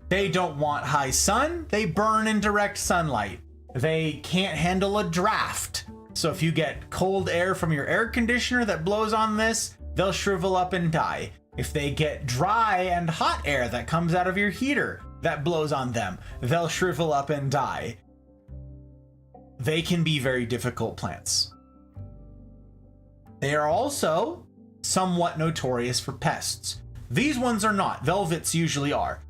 They don't want high sun. They burn in direct sunlight. They can't handle a draft. So if you get cold air from your air conditioner that blows on this, they'll shrivel up and die. If they get dry and hot air that comes out of your heater that blows on them, they'll shrivel up and die. They can be very difficult plants. They are also somewhat notorious for pests. These ones are not. Velvets usually are.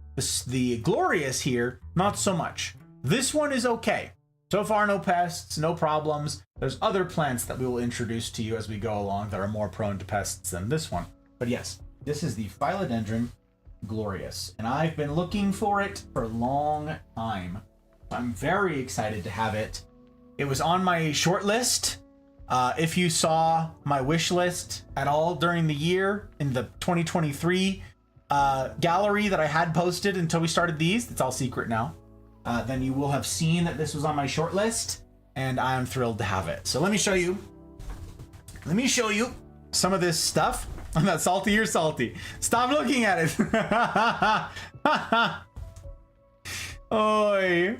The Glorious here, not so much. This one is okay. So far, no pests, no problems. There's other plants that we will introduce to you as we go along that are more prone to pests than this one. But yes, this is the Philodendron Glorious, and I've been looking for it for a long time. I'm very excited to have it. It was on my short list. If you saw my wish list at all during the year in the 2023 gallery that I had posted until we started these, it's all secret now, then you will have seen that this was on my short list, and I'm thrilled to have it. So let me show you some of this stuff. I'm not salty, you're salty. Stop looking at it. Oi.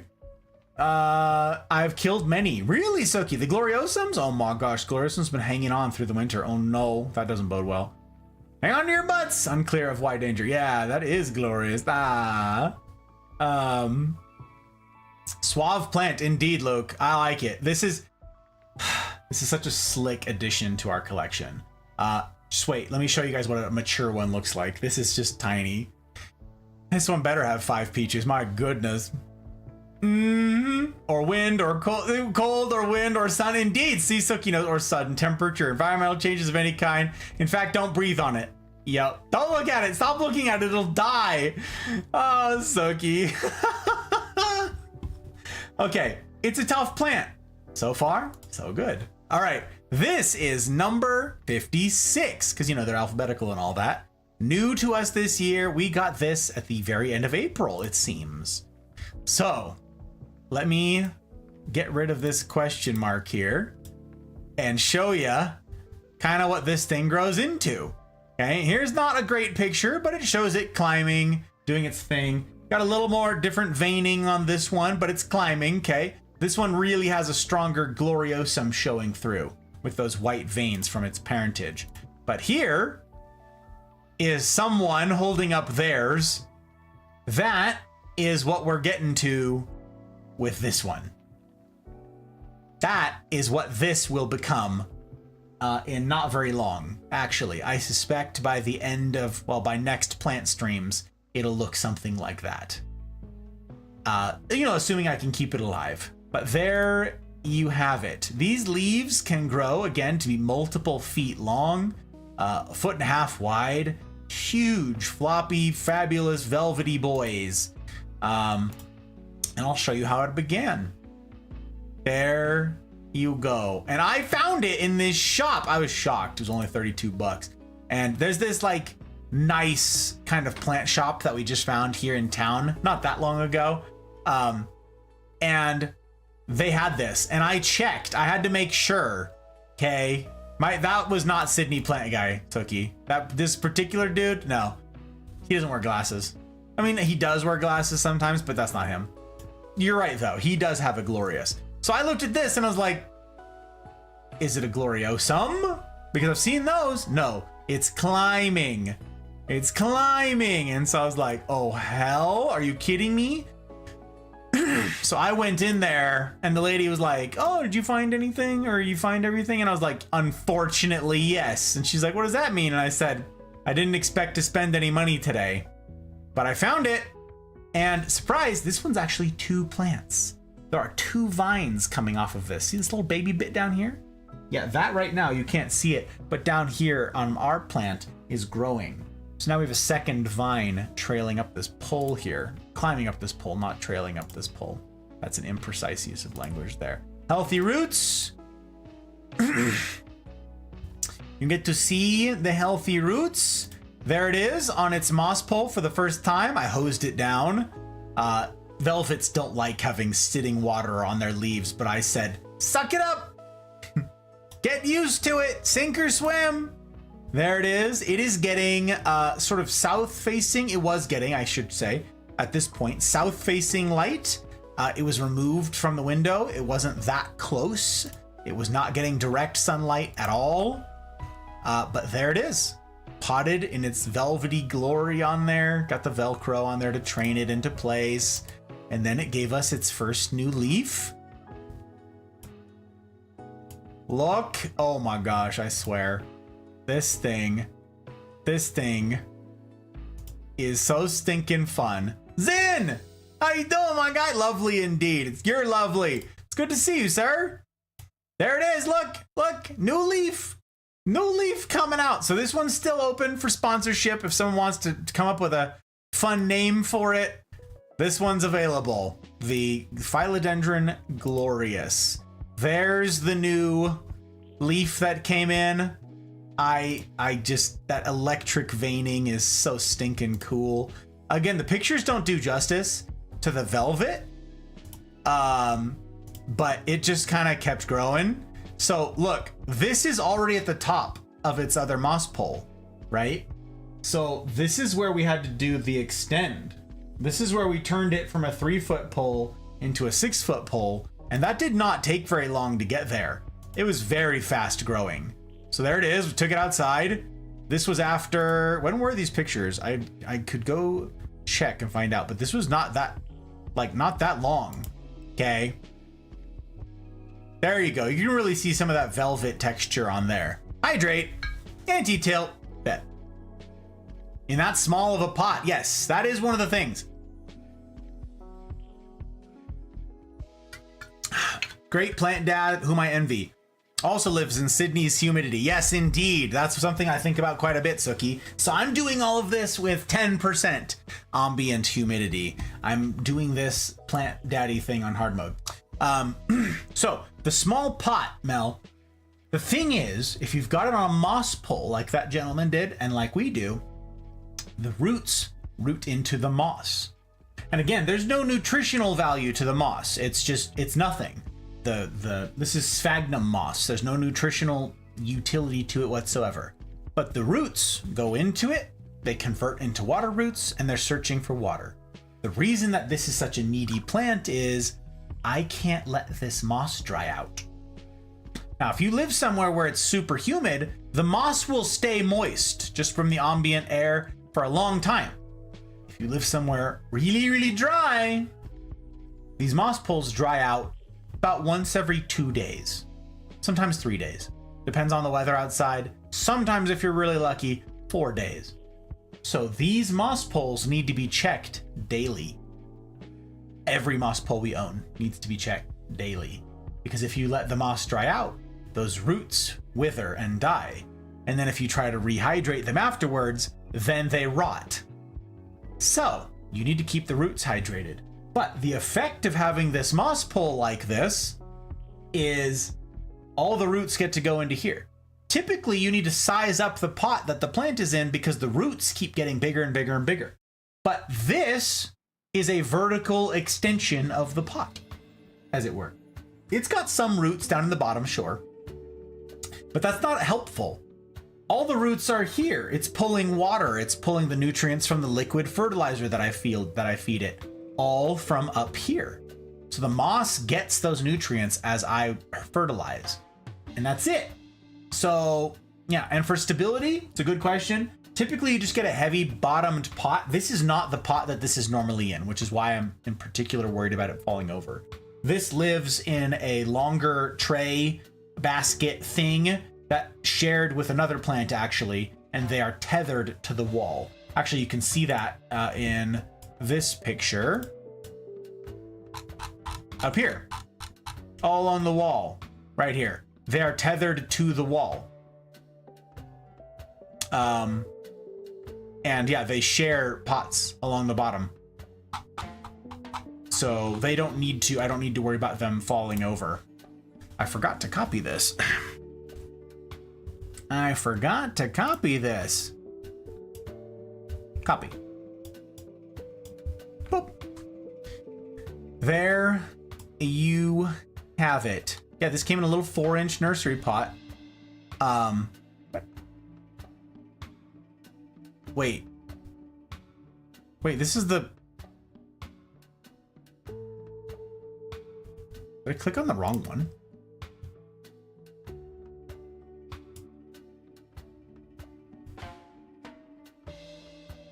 I've killed many. Really, Suki? The Gloriosums? Oh my gosh, Gloriosum's been hanging on through the winter. Oh no, that doesn't bode well. Hang on to your butts! Unclear of why danger. Yeah, that is glorious. Suave plant, indeed, Luke. I like it. This is such a slick addition to our collection. Just wait, let me show you guys what a mature one looks like. This is just tiny. This one better have 5 peaches, my goodness. Or wind, or cold, or wind, or sun. Indeed, see, Suki knows, or sudden temperature, environmental changes of any kind. In fact, don't breathe on it. Yep. Don't look at it. Stop looking at it. It'll die. Oh, Suki. Okay, it's a tough plant. So far, so good. All right, this is number 56, because, you know, they're alphabetical and all that. New to us this year, we got this at the very end of April, it seems. So, let me get rid of this question mark here and show you kind of what this thing grows into. Okay, here's not a great picture, but it shows it climbing, doing its thing. Got a little more different veining on this one, but it's climbing, okay? This one really has a stronger Gloriosum showing through with those white veins from its parentage. But here is someone holding up theirs. That is what we're getting to with this one. That is what this will become in not very long. Actually, I suspect by the end of, well, by next plant streams, it'll look something like that. You know, assuming I can keep it alive. But there you have it. These leaves can grow, again, to be multiple feet long, 1.5 feet wide. Huge, floppy, fabulous, velvety boys. And I'll show you how it began. There you go. And I found it in this shop. I was shocked. It was only 32 bucks. And there's this like nice kind of plant shop that we just found here in town not that long ago. And they had this, and I checked. I had to make sure. Okay, that was not Sydney Plant Guy, Tookie. This particular dude, no, he doesn't wear glasses. I mean, he does wear glasses sometimes, but that's not him. You're right though. He does have a glorious. So I looked at this and I was like, is it a gloriosum? Because I've seen those. No, it's climbing. It's climbing. And so I was like, oh hell, are you kidding me? So I went in there and the lady was like, oh, did you find anything, or you find everything? And I was like, unfortunately, yes. And she's like, what does that mean? And I said, I didn't expect to spend any money today, but I found it. And surprise, this one's actually 2 plants. There are 2 vines coming off of this. See this little baby bit down here? Yeah, that right now you can't see it, but down here on our plant is growing. So now we have a second vine trailing up this pole here, climbing up this pole, not trailing up this pole. That's an imprecise use of language there. Healthy roots. You get to see the healthy roots. There it is on its moss pole for the first time. I hosed it down. Velvets don't like having sitting water on their leaves, but I said, suck it up. Get used to it. Sink or swim. There it is. It is getting sort of south facing. It was getting, I should say, at this point, south facing light. It was removed from the window. It wasn't that close. It was not getting direct sunlight at all. But there it is. Potted in its velvety glory on there. Got the Velcro on there to train it into place. And then it gave us its first new leaf. Look. Oh my gosh, I swear. This thing is so stinking fun. Zin! How you doing, my guy? Lovely indeed. You're lovely. It's good to see you, sir. There it is. Look, new leaf. New leaf coming out. So this one's still open for sponsorship. If someone wants to come up with a fun name for it, this one's available. The Philodendron Glorious. There's the new leaf that came in. I just, that electric veining is so stinking cool. Again, the pictures don't do justice to the velvet, but it just kind of kept growing. So look, this is already at the top of its other moss pole, right? So this is where we had to do the extend. This is where we turned it from a 3-foot pole into a 6-foot pole, and that did not take very long to get there. It was very fast growing. So there it is. We took it outside. This was after, when were these pictures? I could go check and find out, but this was not that long. Okay. There you go. You can really see some of that velvet texture on there. Hydrate, anti-tilt, bet. In that small of a pot. Yes, that is one of the things. Great plant dad, whom I envy. Also lives in Sydney's humidity. Yes, indeed. That's something I think about quite a bit, Suki. So I'm doing all of this with 10% ambient humidity. I'm doing this plant daddy thing on hard mode. So the small pot, Mel, the thing is, if you've got it on a moss pole like that gentleman did, and like we do, the roots root into the moss. And again, there's no nutritional value to the moss. It's nothing. This is sphagnum moss. There's no nutritional utility to it whatsoever. But the roots go into it, they convert into water roots, and they're searching for water. The reason that this is such a needy plant is I can't let this moss dry out. Now, if you live somewhere where it's super humid, the moss will stay moist just from the ambient air for a long time. If you live somewhere really, really dry, these moss poles dry out about once every 2 days, sometimes 3 days. Depends on the weather outside. Sometimes, if you're really lucky, 4 days. So these moss poles need to be checked daily. Every moss pole we own needs to be checked daily, because if you let the moss dry out, those roots wither and die. And then if you try to rehydrate them afterwards, then they rot. So you need to keep the roots hydrated. But the effect of having this moss pole like this is all the roots get to go into here. Typically, you need to size up the pot that the plant is in because the roots keep getting bigger and bigger and bigger. But this is a vertical extension of the pot, as it were. It's got some roots down in the bottom, sure, but that's not helpful. All the roots are here. It's pulling water. It's pulling the nutrients from the liquid fertilizer that I feed it, all from up here. So the moss gets those nutrients as I fertilize, and that's it. So yeah, and for stability, it's a good question. Typically, you just get a heavy bottomed pot. This is not the pot that this is normally in, which is why I'm in particular worried about it falling over. This lives in a longer tray basket thing that shared with another plant, actually, and they are tethered to the wall. Actually, you can see that in this picture up here, all on the wall, right here. They are tethered to the wall. And yeah, they share pots along the bottom. So they don't need to, I don't need to worry about them falling over. I forgot to copy this. I forgot to copy this. Copy. Boop. There you have it. Yeah, this came in a little 4-inch nursery pot. Wait, this is the... Did I click on the wrong one?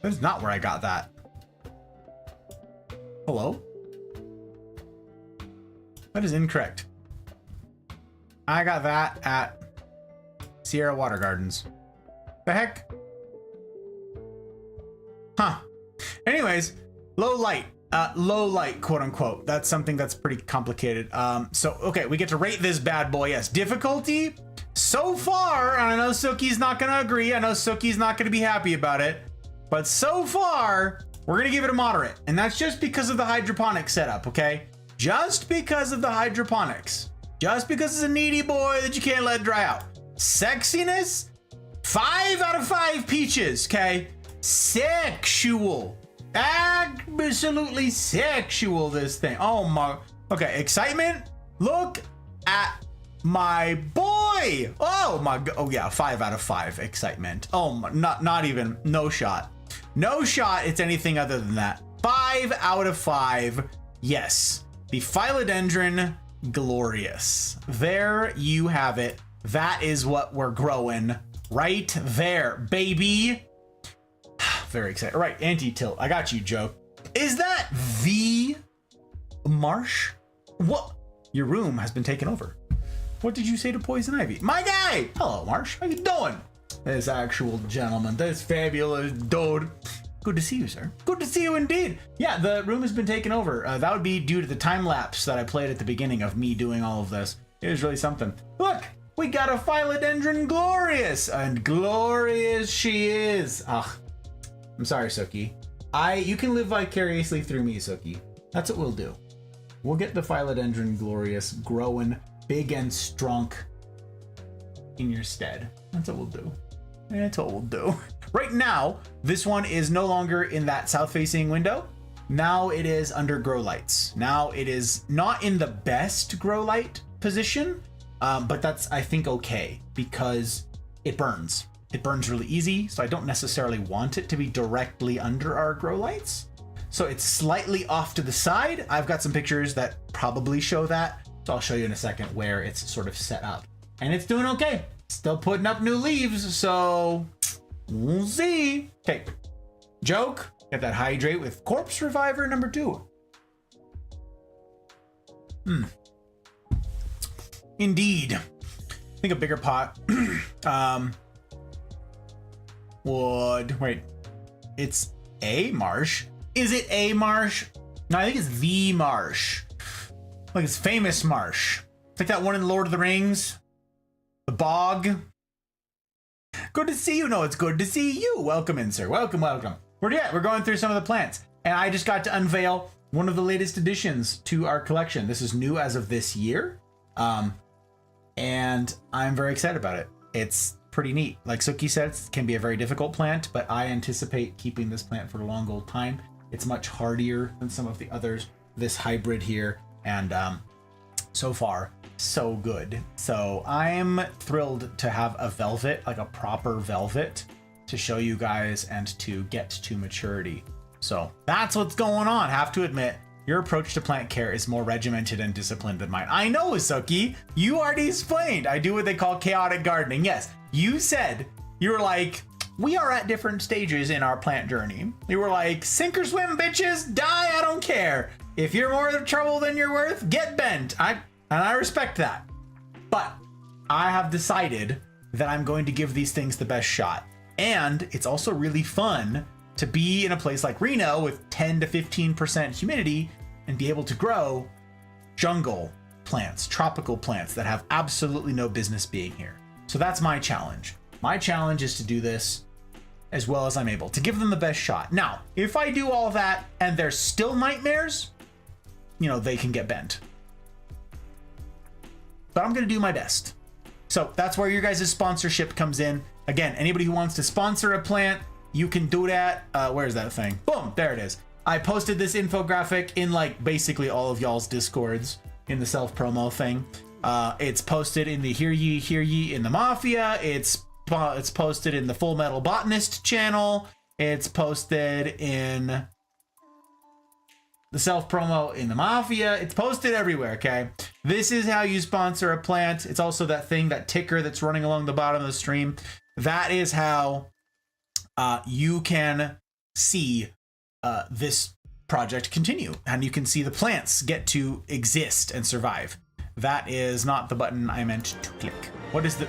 That is not where I got that. Hello? That is incorrect. I got that at Sierra Water Gardens. The heck? Huh. Anyways, low light, quote unquote. That's something that's pretty complicated. So, okay, we get to rate this bad boy. Yes, difficulty so far, and I know Suki's not going to agree. I know Suki's not going to be happy about it, but so far, we're going to give it a moderate. And that's just because of the hydroponic setup, okay? Just because of the hydroponics. Just because it's a needy boy that you can't let dry out. Sexiness, 5 out of 5 peaches, okay? Sexual, absolutely sexual, this thing. Oh my, okay, excitement, look at my boy. Oh my god, oh yeah, 5 out of 5 excitement. Oh my, not even, no shot, it's anything other than that. 5 out of 5, yes. The Philodendron Glorious, there you have it. That is what we're growing right there, baby. Very excited. All right, anti-tilt. I got you, Joe. Is that the Marsh? What? Your room has been taken over. What did you say to Poison Ivy? My guy! Hello, Marsh. How you doing? This actual gentleman. This fabulous dude. Good to see you, sir. Good to see you indeed. Yeah, the room has been taken over. That would be due to the time lapse that I played at the beginning of me doing all of this. It was really something. Look, we got a Philodendron Glorious, and glorious she is. Ugh. I'm sorry, Suki. You can live vicariously through me, Suki. That's what we'll do. We'll get the Philodendron Glorious growing big and strong in your stead. That's what we'll do. That's what we'll do. Right now, this one is no longer in that south-facing window. Now it is under grow lights. Now it is not in the best grow light position, but that's, I think, okay, because it burns. It burns really easy, so I don't necessarily want it to be directly under our grow lights. So it's slightly off to the side. I've got some pictures that probably show that, so I'll show you in a second where it's sort of set up. And it's doing okay. Still putting up new leaves, so we'll see. Okay, joke. Get that hydrate with Corpse Reviver number 2. Indeed. I think a bigger pot. Wait, it's a marsh. Is it a marsh? No, I think it's the marsh. Like it's famous marsh. It's like that one in Lord of the Rings. The bog. Good to see you. No, it's good to see you. Welcome in, sir. Welcome. We're going through some of the plants, and I just got to unveil one of the latest additions to our collection. This is new as of this year, and I'm very excited about it. It's pretty neat. Like Suki said, it can be a very difficult plant, but I anticipate keeping this plant for a long old time. It's much hardier than some of the others. This hybrid here, and so far, so good. So I'm thrilled to have a velvet, like a proper velvet, to show you guys and to get to maturity. So that's what's going on. Have to admit, your approach to plant care is more regimented and disciplined than mine. I know, Usuki. You already explained. I do what they call chaotic gardening. Yes, you said, you were like, we are at different stages in our plant journey. You were like, sink or swim, bitches, die, I don't care. If you're more trouble than you're worth, get bent. And I respect that. But I have decided that I'm going to give these things the best shot. And it's also really fun to be in a place like Reno with 10 to 15% humidity and be able to grow jungle plants, tropical plants that have absolutely no business being here. So that's my challenge. My challenge is to do this as well as I'm able, to give them the best shot. Now, if I do all that and they're still nightmares, you know, they can get bent. But I'm going to do my best. So that's where your guys' sponsorship comes in. Again, anybody who wants to sponsor a plant, you can do that. Where's that thing? Boom, there it is. I posted this infographic in like basically all of y'all's Discords in the self-promo thing. It's posted in the Hear Ye in the Mafia. It's posted in the Full Metal Botanist channel. It's posted in the self-promo in the Mafia. It's posted everywhere, okay? This is how you sponsor a plant. It's also that thing, that ticker that's running along the bottom of the stream. That is how you can see this project continue, and you can see the plants get to exist and survive. That is not the button I meant to click. What is the...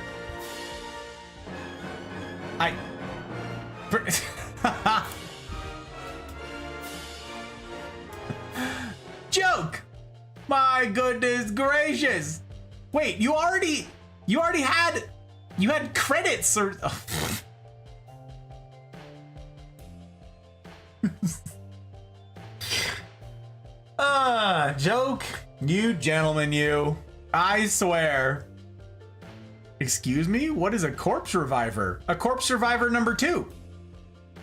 Joke! My goodness gracious! Wait, you already had... You had credits or... Joke. You gentlemen, you. I swear. Excuse me? What is a corpse reviver? A corpse reviver number 2.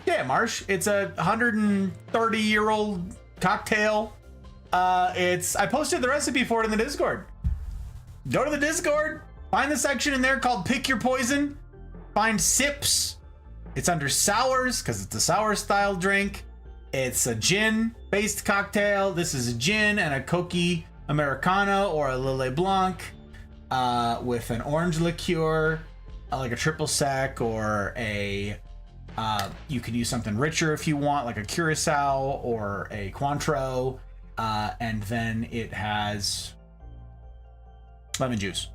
Yeah, Marsh. It's a 130-year-old cocktail. I posted the recipe for it in the Discord. Go to the Discord. Find the section in there called Pick Your Poison. Find Sips. It's under sours because it's a sour style drink. It's a gin-based cocktail. This is a gin and a Coqui Americano or a Lillet Blanc with an orange liqueur, like a triple sec, or a you could use something richer if you want, like a Curacao or a Cointreau, and then it has lemon juice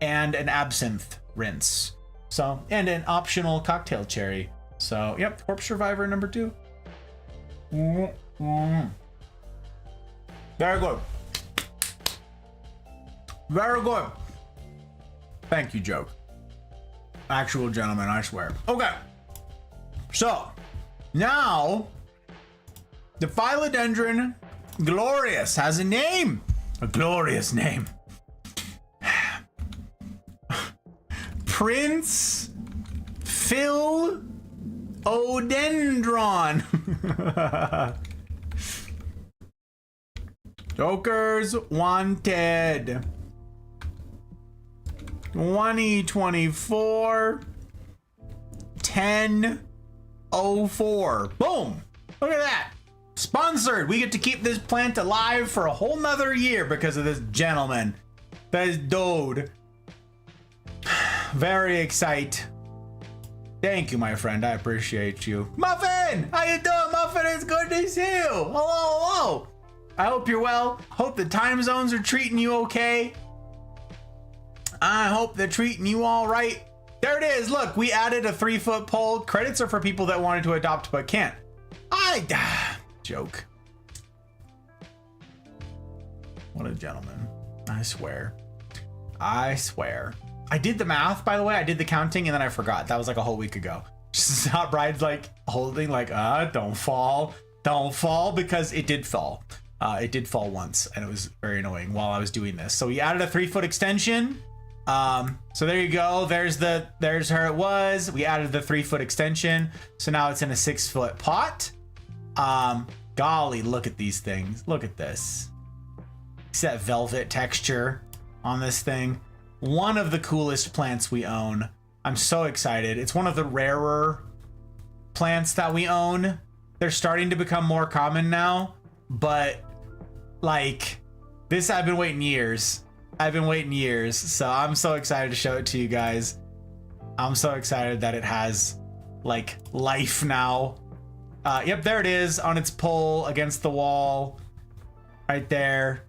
and an absinthe rinse. So, and an optional cocktail cherry. So, yep, Corpse Survivor number 2. Very good. Very good. Thank you, Joke. Actual gentleman, I swear. Okay. So, now, the Philodendron Glorious has a name. A glorious name. Prince Phil Odendron. Jokers wanted. 2024 10/04. Boom. Look at that. Sponsored. We get to keep this plant alive for a whole nother year because of this gentleman. That is dude. Very excited. Thank you, my friend. I appreciate you. Muffin! How you doing, Muffin? It's good to see you. Hello, hello. I hope you're well. Hope the time zones are treating you okay. I hope they're treating you all right. There it is. Look, we added a 3-foot pole. Credits are for people that wanted to adopt but can't. Joke. What a gentleman. I swear. I swear. I did the math, by the way. I did the counting and then I forgot. That was like a whole week ago. Just not Bride's like holding like, don't fall. Don't fall, because it did fall. It did fall once and it was very annoying while I was doing this. So we added a 3-foot extension. So there you go. There's her. It was. We added the 3-foot extension. So now it's in a 6-foot pot. Got Golly, look at these things. Look at this. See that velvet texture on this thing? One of the coolest plants we own. I'm so excited. It's one of the rarer plants that we own. They're starting to become more common now, but like this, I've been waiting years. So I'm so excited to show it to you guys. I'm so excited that it has like life now. Yep, there it is on its pole against the wall right there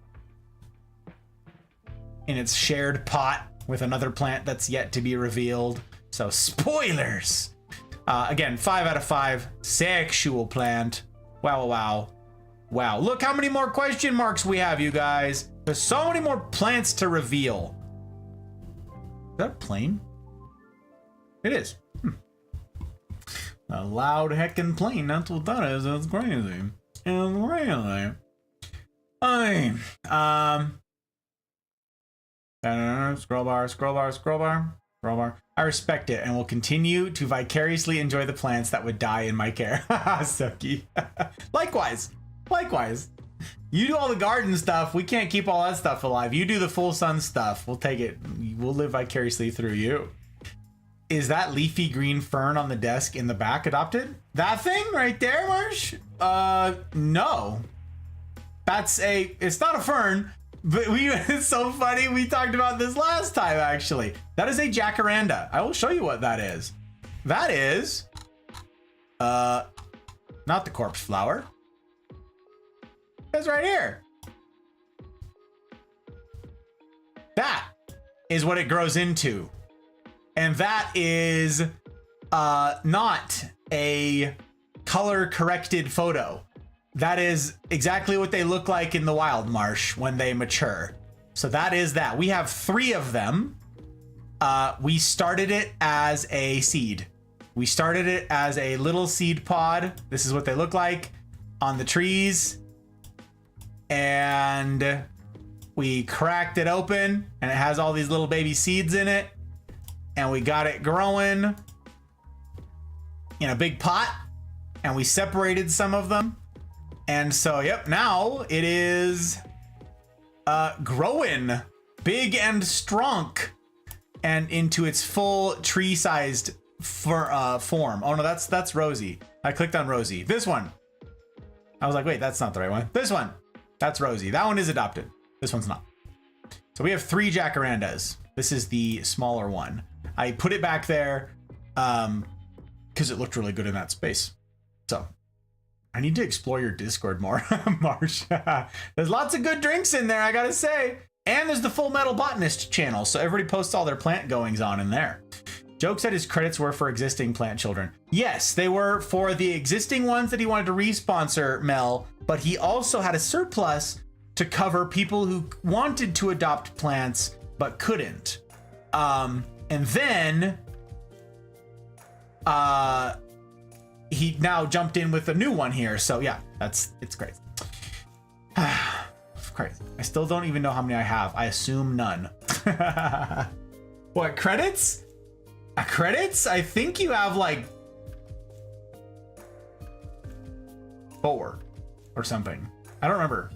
in its shared pot with another plant that's yet to be revealed. So spoilers. Again, 5 out of 5. Sexual plant. Wow. Look how many more question marks we have, you guys. There's so many more plants to reveal. Is that a plane? It is. A loud heckin' plane. That's what that is. That's crazy. It's really. Scroll bar. I respect it and will continue to vicariously enjoy the plants that would die in my care. Sucky. Likewise. You do all the garden stuff. We can't keep all that stuff alive. You do the full sun stuff. We'll take it. We'll live vicariously through you. Is that leafy green fern on the desk in the back adopted? That thing right there, Marsh? No. It's not a fern, but it's so funny. We talked about this last time, actually. That is a jacaranda. I will show you what that is. That is, not the corpse flower. It's right here. That is what it grows into. And that is not a color corrected photo. That is exactly what they look like in the wild, Marsh, when they mature. So that is that. We have 3 of them. We started it as a seed. We started it as a little seed pod. This is what they look like on the trees. And we cracked it open and it has all these little baby seeds in it. And we got it growing in a big pot and we separated some of them. And so, yep, now it is growing big and strong and into its full tree-sized form. Oh no, that's Rosie. I clicked on Rosie. This one. I was like, wait, that's not the right one. This one. That's Rosie. That one is adopted. This one's not. So we have 3 jacarandas. This is the smaller one. I put it back there because it looked really good in that space. So I need to explore your Discord more, Marsh. There's lots of good drinks in there, I gotta say. And there's the Full Metal Botanist channel, so everybody posts all their plant goings on in there. Joke said his credits were for existing plant children. Yes, they were for the existing ones that he wanted to re-sponsor, Mel, but he also had a surplus to cover people who wanted to adopt plants but couldn't. And then he now jumped in with a new one here. So yeah, it's great. Crazy. I still don't even know how many I have. I assume none. What, credits? Credits? I think you have like 4 or something. I don't remember.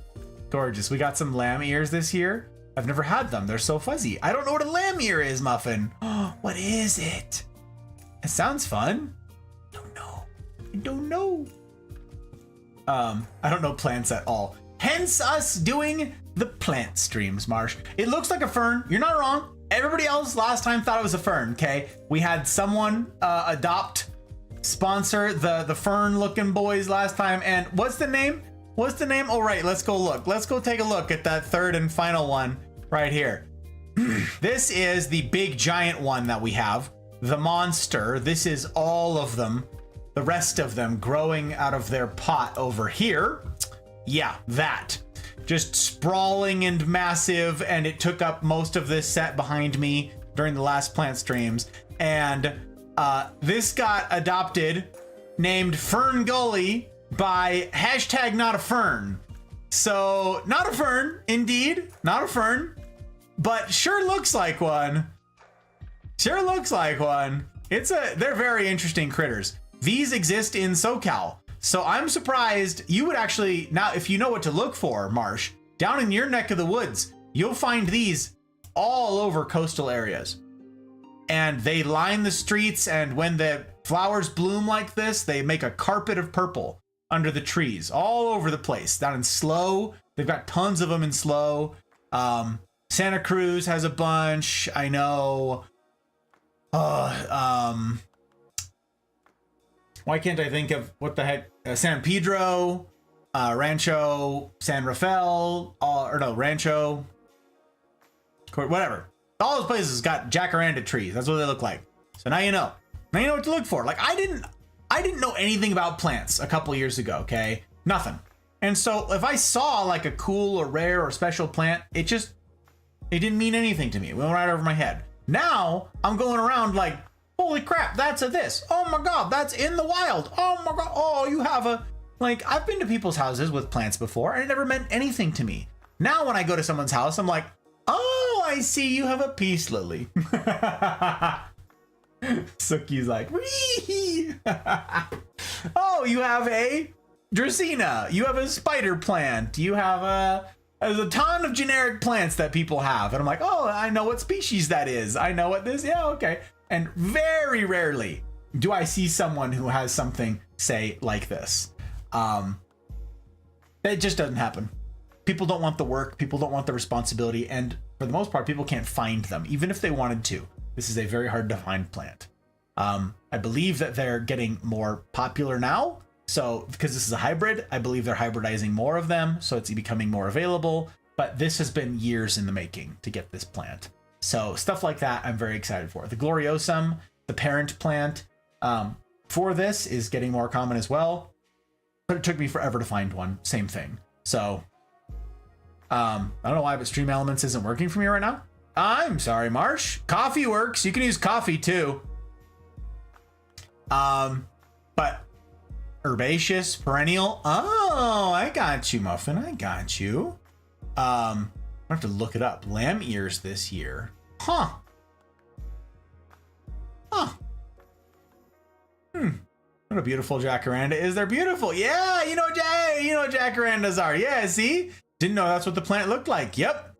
Gorgeous. We got some lamb ears this year. I've never had them. They're so fuzzy. I don't know what a lamb ear is, Muffin. What is it? It sounds fun. I don't know. I don't know plants at all. Hence us doing the plant streams, Marsh. It looks like a fern. You're not wrong. Everybody else last time thought it was a fern, okay? We had someone sponsor the fern looking boys last time. And what's the name? Oh, right. Let's go look. Let's go take a look at that third and final one right here. This is the big giant one that we have. The monster. This is all of them. The rest of them growing out of their pot over here. Yeah, that. Just sprawling and massive, and it took up most of this set behind me during the last plant streams. And this got adopted, named Fern Gully, by #NotAFern. So, not a fern, indeed, not a fern, but sure looks like one. They're very interesting critters. These exist in SoCal. So I'm surprised you would actually, now if you know what to look for, Marsh, down in your neck of the woods, you'll find these all over coastal areas. And they line the streets, and when the flowers bloom like this, they make a carpet of purple under the trees all over the place. Down in Slow, they've got tons of them in Slow. Santa Cruz has a bunch. I know. Why can't I think of what the heck? San Pedro, Rancho San Rafael, Rancho, whatever. All those places got jacaranda trees. That's what they look like. So now you know. Now you know what to look for. Like I didn't know anything about plants a couple years ago. Okay, nothing. And so if I saw like a cool or rare or special plant, it didn't mean anything to me. It went right over my head. Now I'm going around like, holy crap, that's a this. Oh my God, that's in the wild. Oh my God. Oh, you have a, like, I've been to people's houses with plants before and it never meant anything to me. Now when I go to someone's house, I'm like, oh, I see you have a peace lily. Suki's like, wee. Oh, you have a Dracaena. You have a spider plant. You have there's a ton of generic plants that people have. And I'm like, oh, I know what species that is. I know what this, yeah, okay. And very rarely do I see someone who has something, say, like this. It just doesn't happen. People don't want the work. People don't want the responsibility. And for the most part, people can't find them, even if they wanted to. This is a very hard to find plant. I believe that they're getting more popular now. So because this is a hybrid, I believe they're hybridizing more of them. So it's becoming more available. But this has been years in the making to get this plant. So stuff like that, I'm very excited for. The Gloriosum, the parent plant for this is getting more common as well. But it took me forever to find one. Same thing. So I don't know why, but Stream Elements isn't working for me right now. I'm sorry, Marsh. Coffee works. You can use coffee too. But herbaceous, perennial. Oh, I got you, Muffin. I got you. I have to look it up. Lamb ears this year. Huh. What a beautiful jacaranda is. They're beautiful. Yeah, you know what jacarandas are. Yeah, see? Didn't know that's what the plant looked like. Yep.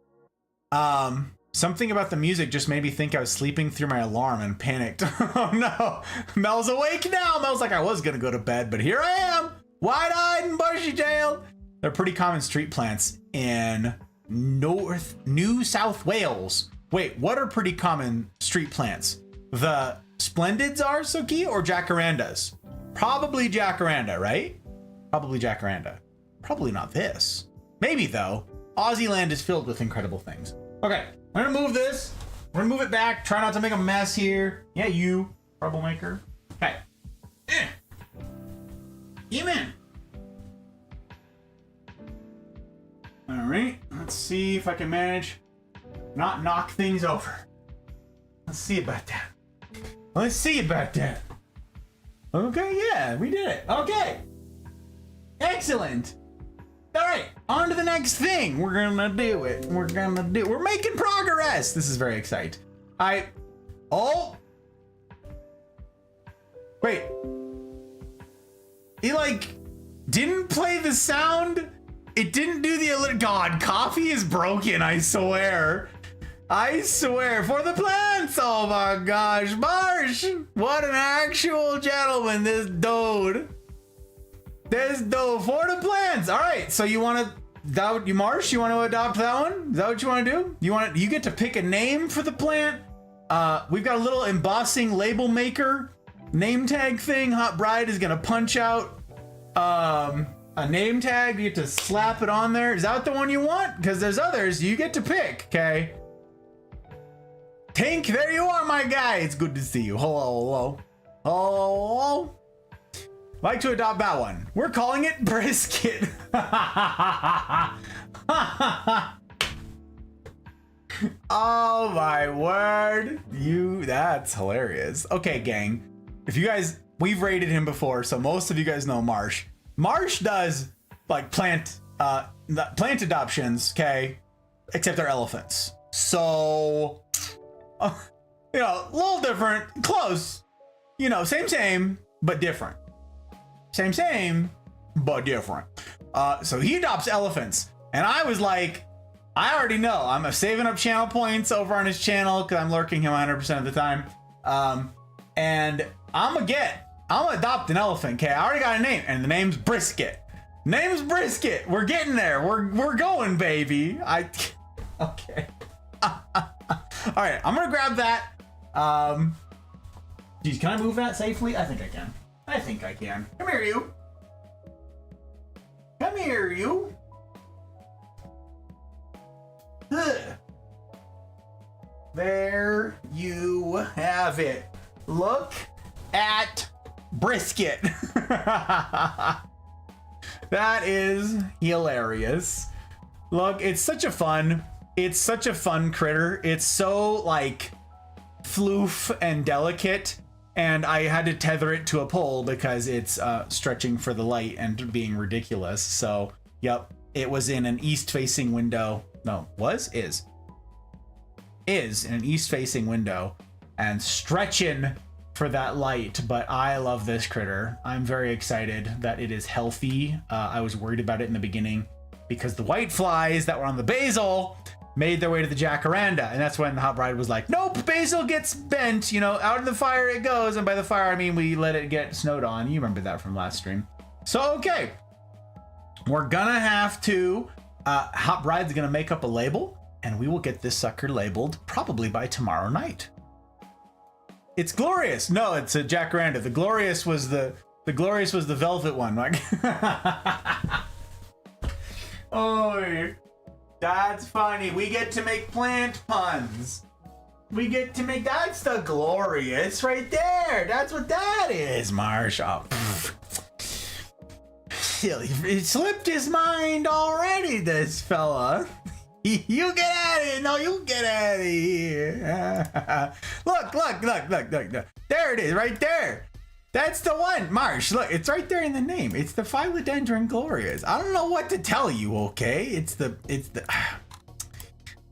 Something about the music just made me think I was sleeping through my alarm and panicked. Oh no. Mel's awake now. Mel's like, I was gonna go to bed, but here I am. Wide-eyed and bushy-tailed. They're pretty common street plants in New South Wales. Wait, what are pretty common street plants? The splendids are, Suki, or jacarandas? Probably jacaranda, right? Probably jacaranda. Probably not this. Maybe though. Aussie land is filled with incredible things. Okay, I'm gonna move this. We're gonna move it back. Try not to make a mess here. Yeah, you troublemaker. Okay. Come in. All right, let's see if I can manage not knock things over. Let's see about that. Let's see about that. Okay, yeah, we did it. Okay. Excellent. All right, on to the next thing. We're gonna do it. We're making progress. This is very exciting. Oh. Wait. He like didn't play the sound. It didn't do the God, coffee is broken, I swear. I swear, for the plants. Oh my gosh, Marsh. What an actual gentleman, this dude. This dude for the plants. All right, so you want to, Marsh, you want to adopt that one? Is that what you want to do? You get to pick a name for the plant. We've got a little embossing label maker name tag thing. Hot Bride is gonna punch out a name tag. You get to slap it on there. Is that the one you want? Because there's others you get to pick. Okay. Tank, there you are, my guy. It's good to see you. Hello. Like to adopt that one. We're calling it Brisket. Oh my word. That's hilarious. Okay, gang. If you guys, we've rated him before, so most of you guys know Marsh. Marsh does like plant adoptions, okay? Except they're elephants. So, a little different, close. Same, but different. Same, but different. So he adopts elephants, and I was like, I already know. I'm saving up channel points over on his channel because I'm lurking him 100% of the time. And I'm gonna adopt an elephant. Okay, I already got a name, and the name's Brisket. Name's Brisket. We're getting there. We're going, baby. Okay. All right, I'm gonna grab that. Geez, can I move that safely? I think I can. Come here, you. Come here, you. Ugh. There you have it. Look at Brisket. That is hilarious. Look, it's such a fun critter. It's so like floof and delicate, and I had to tether it to a pole because it's stretching for the light and being ridiculous. So, yep, it was in an east-facing window. No, is in an east-facing window and stretching for that light. But I love this critter. I'm very excited that it is healthy. I was worried about it in the beginning because the white flies that were on the basil made their way to the jacaranda, and that's when the hot bride was like, nope, basil gets bent, you know, out of the fire it goes. And by the fire, I mean we let it get snowed on. You remember that from last stream. So, okay, we're gonna have to, hot bride's gonna make up a label, and we will get this sucker labeled probably by tomorrow night. It's Glorious. No, it's a jacaranda. The Glorious was the velvet one. Like, oh, that's funny. We get to make plant puns. We get to make, that's the Glorious right there. That's what that is, Marsh. Oh, silly. It slipped his mind already, this fella. You get out of here. No, you get out of here. Look. There it is, right there. That's the one, Marsh. Look, it's right there in the name. It's the Philodendron Glorious. I don't know what to tell you, okay? It's the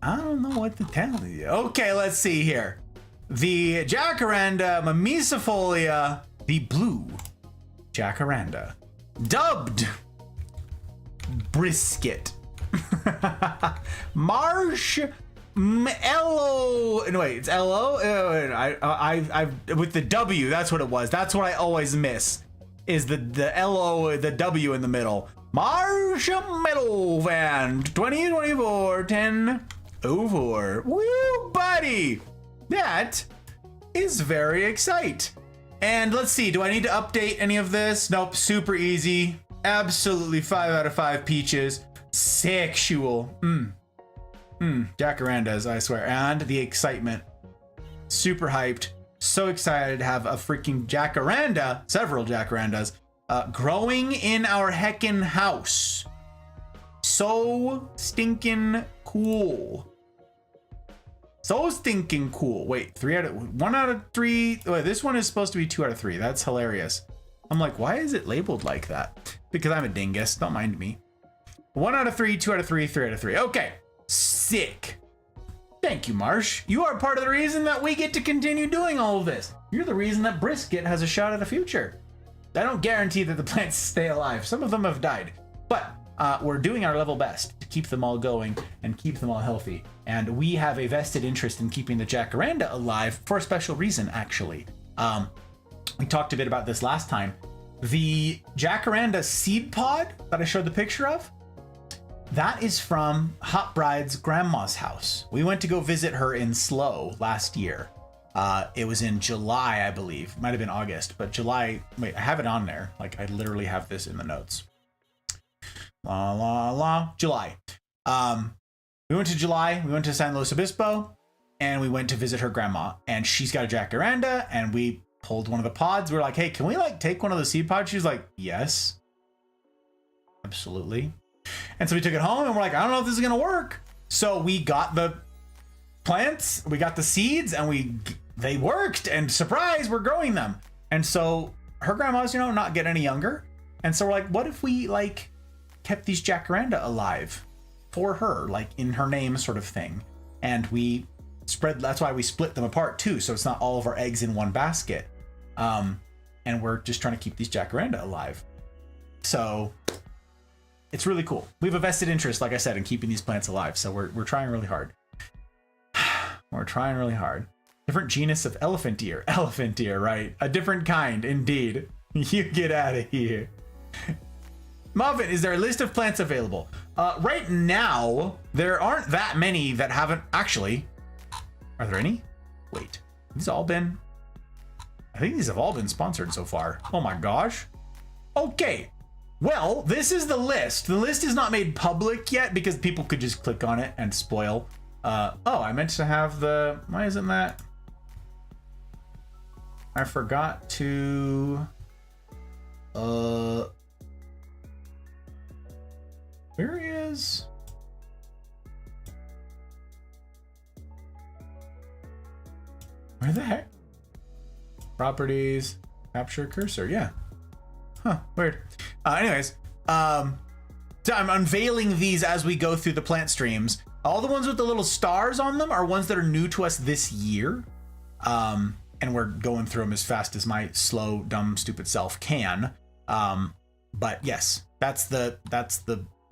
I don't know what to tell you. Okay, let's see here. The Jacaranda Mimicifolia, the blue jacaranda, dubbed Brisket. Marsh Mello. No, wait, it's L-O? I with the W, that's what it was. That's what I always miss, is the L-O, the W in the middle. Marshmallow Van 2024 1004. Woo, buddy! That is very exciting. And let's see, do I need to update any of this? Nope, super easy. Absolutely 5 out of 5 peaches. Sexual. Jacarandas, I swear. And the excitement. Super hyped. So excited to have a freaking jacaranda, several jacarandas, growing in our heckin' house. So stinking cool. So stinking cool. Wait, 1 out of 3. Wait, this one is supposed to be 2 out of 3. That's hilarious. I'm like, why is it labeled like that? Because I'm a dingus. Don't mind me. 1 out of 3, 2 out of 3, 3 out of 3. Okay. Sick. Thank you, Marsh. You are part of the reason that we get to continue doing all of this. You're the reason that Brisket has a shot at a future. I don't guarantee that the plants stay alive. Some of them have died. But we're doing our level best to keep them all going and keep them all healthy. And we have a vested interest in keeping the jacaranda alive for a special reason, actually. We talked a bit about this last time. The jacaranda seed pod that I showed the picture of, that is from Hot Bride's grandma's house. We went to go visit her in Slough last year. It was in July, I believe. Might have been August, but July. Wait, I have it on there. Like, I literally have this in the notes. July. We went to July. We went to San Luis Obispo, and we went to visit her grandma. And she's got a jacaranda, and we pulled one of the pods. We were like, hey, can we like take one of the seed pods? She's like, yes, absolutely. And so we took it home, and we're like, I don't know if this is gonna work. So we got the plants, we got the seeds, and they worked. And surprise, we're growing them. And so her grandma's, you know, not getting any younger. And so we're like, what if we like kept these jacaranda alive for her, like in her name, sort of thing? And we spread. That's why we split them apart too, so it's not all of our eggs in one basket. And we're just trying to keep these jacaranda alive. So it's really cool. We have a vested interest, like I said, in keeping these plants alive. So we're trying really hard. We're trying really hard. Different genus of elephant deer. Elephant deer, right? A different kind, indeed. You get out of here. Muffin, is there a list of plants available? Right now, there aren't that many that haven't actually. Are there any? Wait, these all been. I think these have all been sponsored so far. Oh my gosh. Okay. Well, this is the list. The list is not made public yet because people could just click on it and spoil. Oh, I meant to have the. Why isn't that? I forgot to. Where is? Where the heck? Properties, capture cursor, yeah. Huh, weird. Anyways, so I'm unveiling these as we go through the plant streams. All the ones with the little stars on them are ones that are new to us this year. And we're going through them as fast as my slow, dumb, stupid self can. But yes, that's the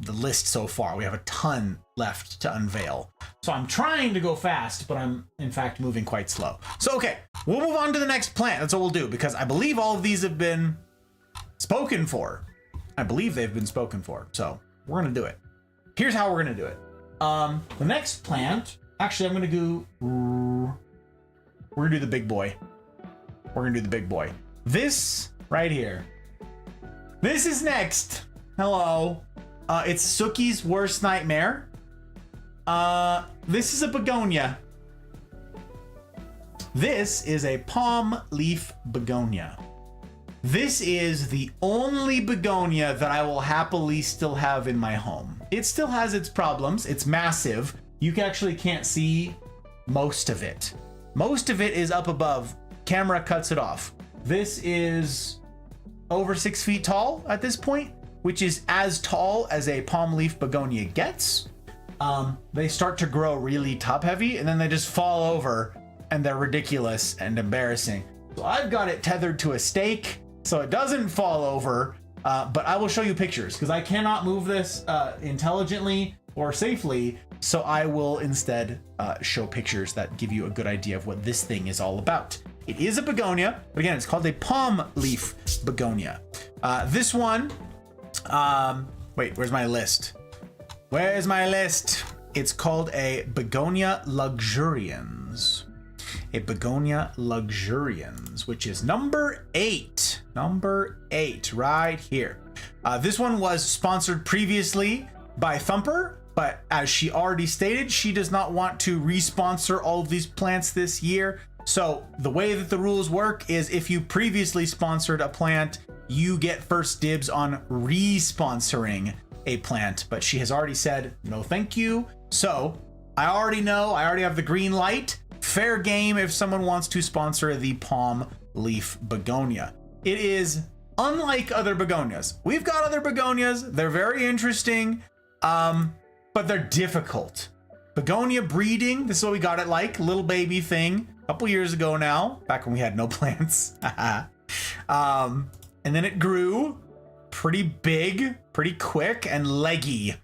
list so far. We have a ton left to unveil. So I'm trying to go fast, but I'm in fact moving quite slow. So, okay, we'll move on to the next plant. That's what we'll do because I believe all of these have been spoken for. I believe they've been spoken for. So we're going to do it. Here's how we're going to do it. The next plant, actually, I'm going to go, we're going to do the big boy. We're going to do the big boy. This right here. This is next. Hello. It's Suki's worst nightmare. This is a begonia. This is a palm leaf begonia. This is the only begonia that I will happily still have in my home. It still has its problems. It's massive. You actually can't see most of it. Most of it is up above. Camera cuts it off. This is over 6 feet tall at this point, which is as tall as a palm leaf begonia gets. They start to grow really top heavy and then they just fall over and they're ridiculous and embarrassing. So I've got it tethered to a stake so it doesn't fall over, but I will show you pictures because I cannot move this intelligently or safely. So I will instead show pictures that give you a good idea of what this thing is all about. It is a begonia, but again, it's called a palm leaf begonia. This one, wait, where's my list? Where's my list? It's called a Begonia luxurians. A Begonia luxurians, which is number 8. Number 8 right here. This one was sponsored previously by Thumper, but as she already stated, she does not want to re-sponsor all of these plants this year. So the way that the rules work is if you previously sponsored a plant, you get first dibs on re-sponsoring a plant, but she has already said no thank you. So I already have the green light. Fair game if someone wants to sponsor the palm leaf begonia. It is unlike other begonias. We've got other begonias. They're very interesting, but they're difficult. Begonia breeding, this is what we got it like, little baby thing a couple years ago now, back when we had no plants. And then it grew pretty big, pretty quick, and leggy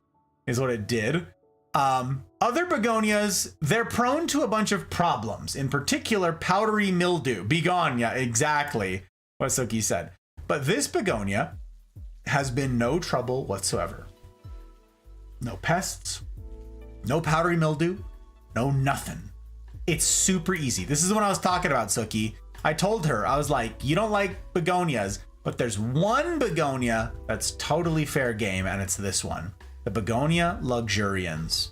is what it did. Other begonias, they're prone to a bunch of problems, in particular powdery mildew. Begonia, exactly what Suki said. But this begonia has been no trouble whatsoever. No pests, no powdery mildew, no nothing. It's super easy. This is what I was talking about, Suki. I told her, I was like, you don't like begonias, but there's one begonia that's totally fair game, and it's this one, the Begonia luxurians.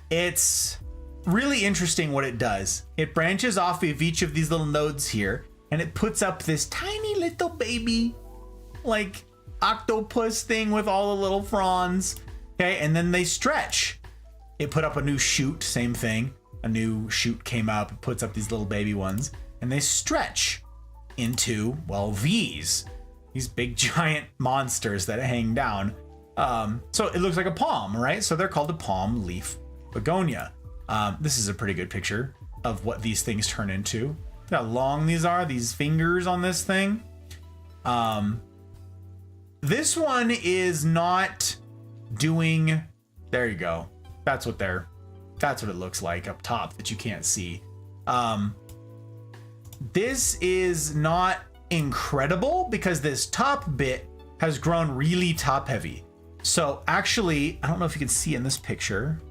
It's really interesting what it does. It branches off of each of these little nodes here, and it puts up this tiny little baby, like octopus thing with all the little fronds. Okay, and then they stretch. It put up a new shoot, same thing. A new shoot came up, it puts up these little baby ones, and they stretch into, well, these big giant monsters that hang down. So it looks like a palm, right? So they're called a palm leaf begonia. This is a pretty good picture of what these things turn into. Look how long these are, these fingers on this thing. this one is not doing, there you go. That's what it looks like up top that you can't see. This is not incredible because this top bit has grown really top heavy. So actually, I don't know if you can see in this picture.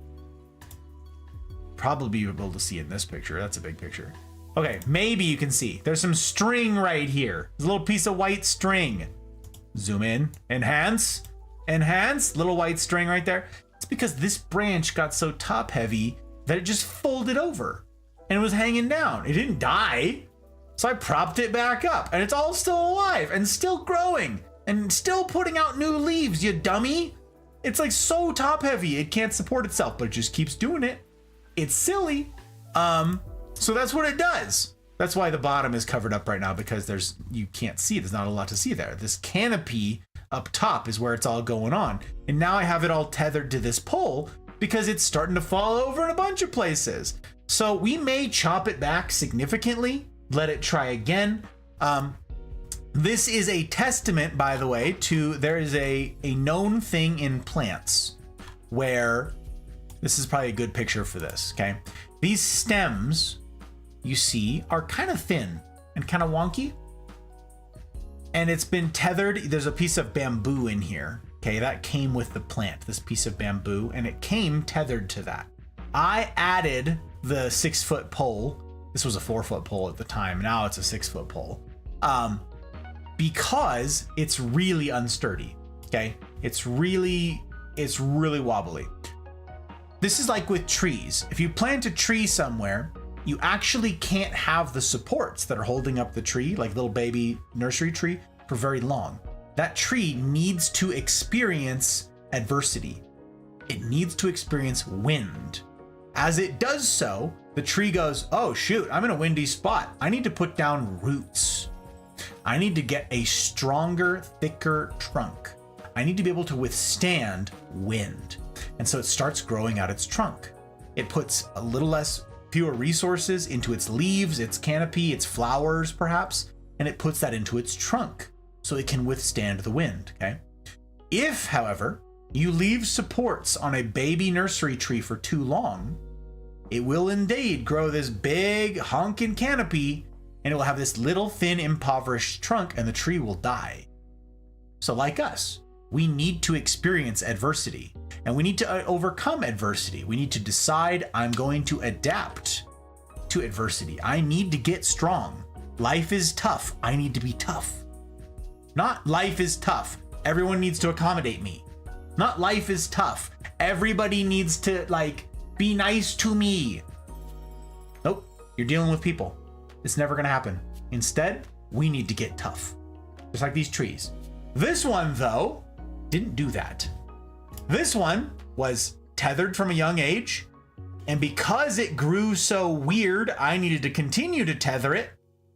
Probably be able to see in this picture. That's a big picture. Okay, maybe you can see. There's some string right here. There's a little piece of white string. Zoom in, enhance, little white string right there. It's because this branch got so top heavy that it just folded over and it was hanging down. It didn't die. So I propped it back up and it's all still alive and still growing and still putting out new leaves, you dummy. It's like so top heavy, it can't support itself, but it just keeps doing it. It's silly. So that's what it does. That's why the bottom is covered up right now, because you can't see. There's not a lot to see there. This canopy up top is where it's all going on. And now I have it all tethered to this pole because it's starting to fall over in a bunch of places. So we may chop it back significantly, let it try again. This is a testament, by the way, to there is a known thing in plants where this is probably a good picture for this, okay? These stems you see are kind of thin and kind of wonky. And it's been tethered. There's a piece of bamboo in here. Okay, that came with the plant, this piece of bamboo, and it came tethered to that. I added the 6-foot pole. This was a 4-foot pole at the time. Now it's a 6-foot pole. Because it's really unsturdy. Okay, it's really wobbly. This is like with trees. If you plant a tree somewhere, you actually can't have the supports that are holding up the tree, like little baby nursery tree, for very long. That tree needs to experience adversity. It needs to experience wind. As it does so, the tree goes, oh shoot, I'm in a windy spot. I need to put down roots. I need to get a stronger, thicker trunk. I need to be able to withstand wind. And so it starts growing out its trunk. It puts a little fewer resources into its leaves, its canopy, its flowers perhaps, and it puts that into its trunk so it can withstand the wind, okay? If, however, you leave supports on a baby nursery tree for too long, it will indeed grow this big honking canopy and it will have this little thin impoverished trunk and the tree will die. So like us, we need to experience adversity and we need to overcome adversity. We need to decide I'm going to adapt to adversity. I need to get strong. Life is tough. I need to be tough. Not life is tough. Everyone needs to accommodate me. Not life is tough. Everybody needs to be nice to me. Nope, you're dealing with people. It's never gonna happen. Instead, we need to get tough. Just like these trees. This one, though, didn't do that. This one was tethered from a young age, and because it grew so weird, I needed to continue to tether it,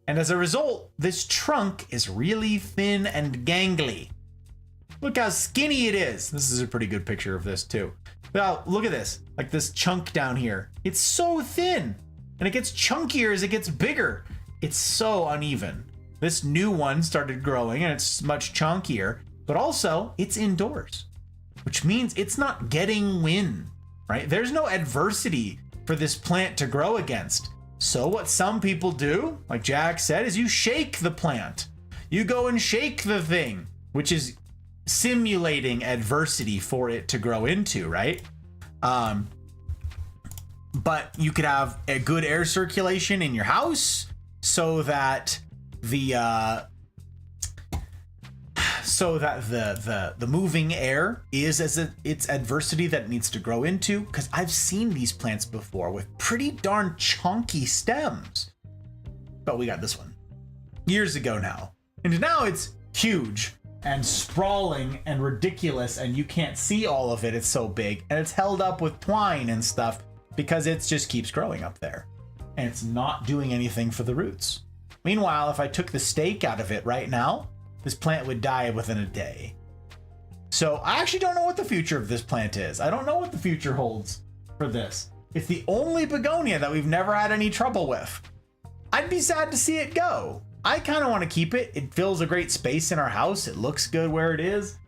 and as a result, this trunk is really thin and gangly. Look how skinny it is. This is a pretty good picture of this too. Now, look at this, like this chunk down here. It's so thin, and it gets chunkier as it gets bigger. It's so uneven. This new one started growing, and it's much chunkier, but also it's indoors, which means it's not getting wind, right? There's no adversity for this plant to grow against. So what some people do, like Jack said, is you shake the plant. You go and shake the thing, which is simulating adversity for it to grow into, right? But you could have a good air circulation in your house so that the moving air is its adversity that it needs to grow into, because I've seen these plants before with pretty darn chunky stems. But we got this one years ago now, and now it's huge and sprawling and ridiculous, and you can't see all of it. It's so big, and it's held up with twine and stuff because it just keeps growing up there, and it's not doing anything for the roots. Meanwhile, if I took the stake out of it right now, this plant would die within a day. So I actually don't know what the future of this plant is. I don't know what the future holds for this. It's the only begonia that we've never had any trouble with. I'd be sad to see it go. I kind of want to keep it. It fills a great space in our house. It looks good where it is.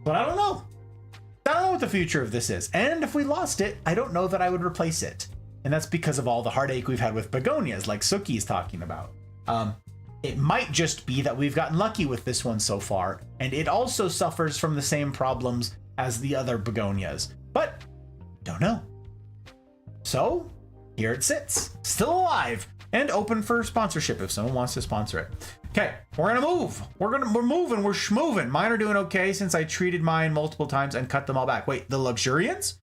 But I don't know. I don't know what the future of this is. And if we lost it, I don't know that I would replace it. And that's because of all the heartache we've had with begonias, like Suki's talking about. It might just be that we've gotten lucky with this one so far, and it also suffers from the same problems as the other begonias. But don't know. So here it sits, still alive and open for sponsorship if someone wants to sponsor it. Okay, we're gonna move. We're moving. We're schmoving. Mine are doing okay since I treated mine multiple times and cut them all back. Wait, the Luxurians?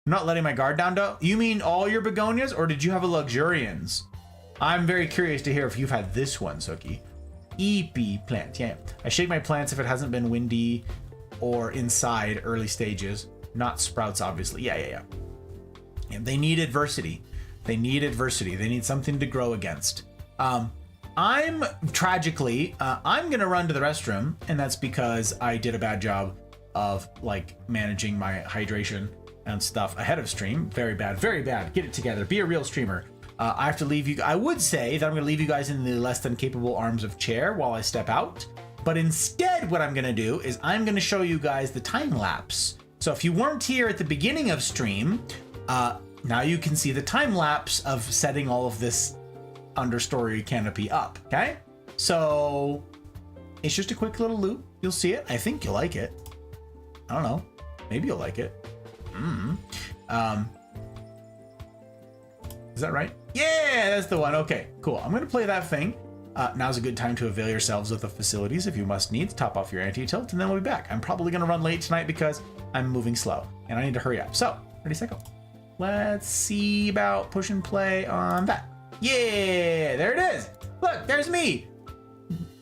I'm not letting my guard down, though. You mean all your begonias, or did you have a Luxurians? I'm very curious to hear if you've had this one, Suki. EP plant. Yeah, I shake my plants if it hasn't been windy or inside early stages. Not sprouts, obviously. Yeah. And they need adversity. They need something to grow against. I'm tragically, I'm gonna run to the restroom, and that's because I did a bad job of like managing my hydration and stuff ahead of stream. Very bad. Get it together. Be a real streamer. I have to leave you. I would say that I'm gonna leave you guys in the less than capable arms of Chair while I step out. But instead, what I'm gonna do is I'm gonna show you guys the time lapse. So if you weren't here at the beginning of stream, now you can see the time lapse of setting all of this understory canopy up, okay? So it's just a quick little loop. You'll see it. I think you'll like it. I don't know. Maybe you'll like it. Is that right? Yeah, that's the one. Okay, cool. I'm gonna play that thing. Now's a good time to avail yourselves of the facilities if you must needs. Top off your anti-tilt, and then we'll be back. I'm probably gonna run late tonight because I'm moving slow, and I need to hurry up. So, ready, set, go. Let's see about push and play on that. Yeah, there it is. Look, there's me.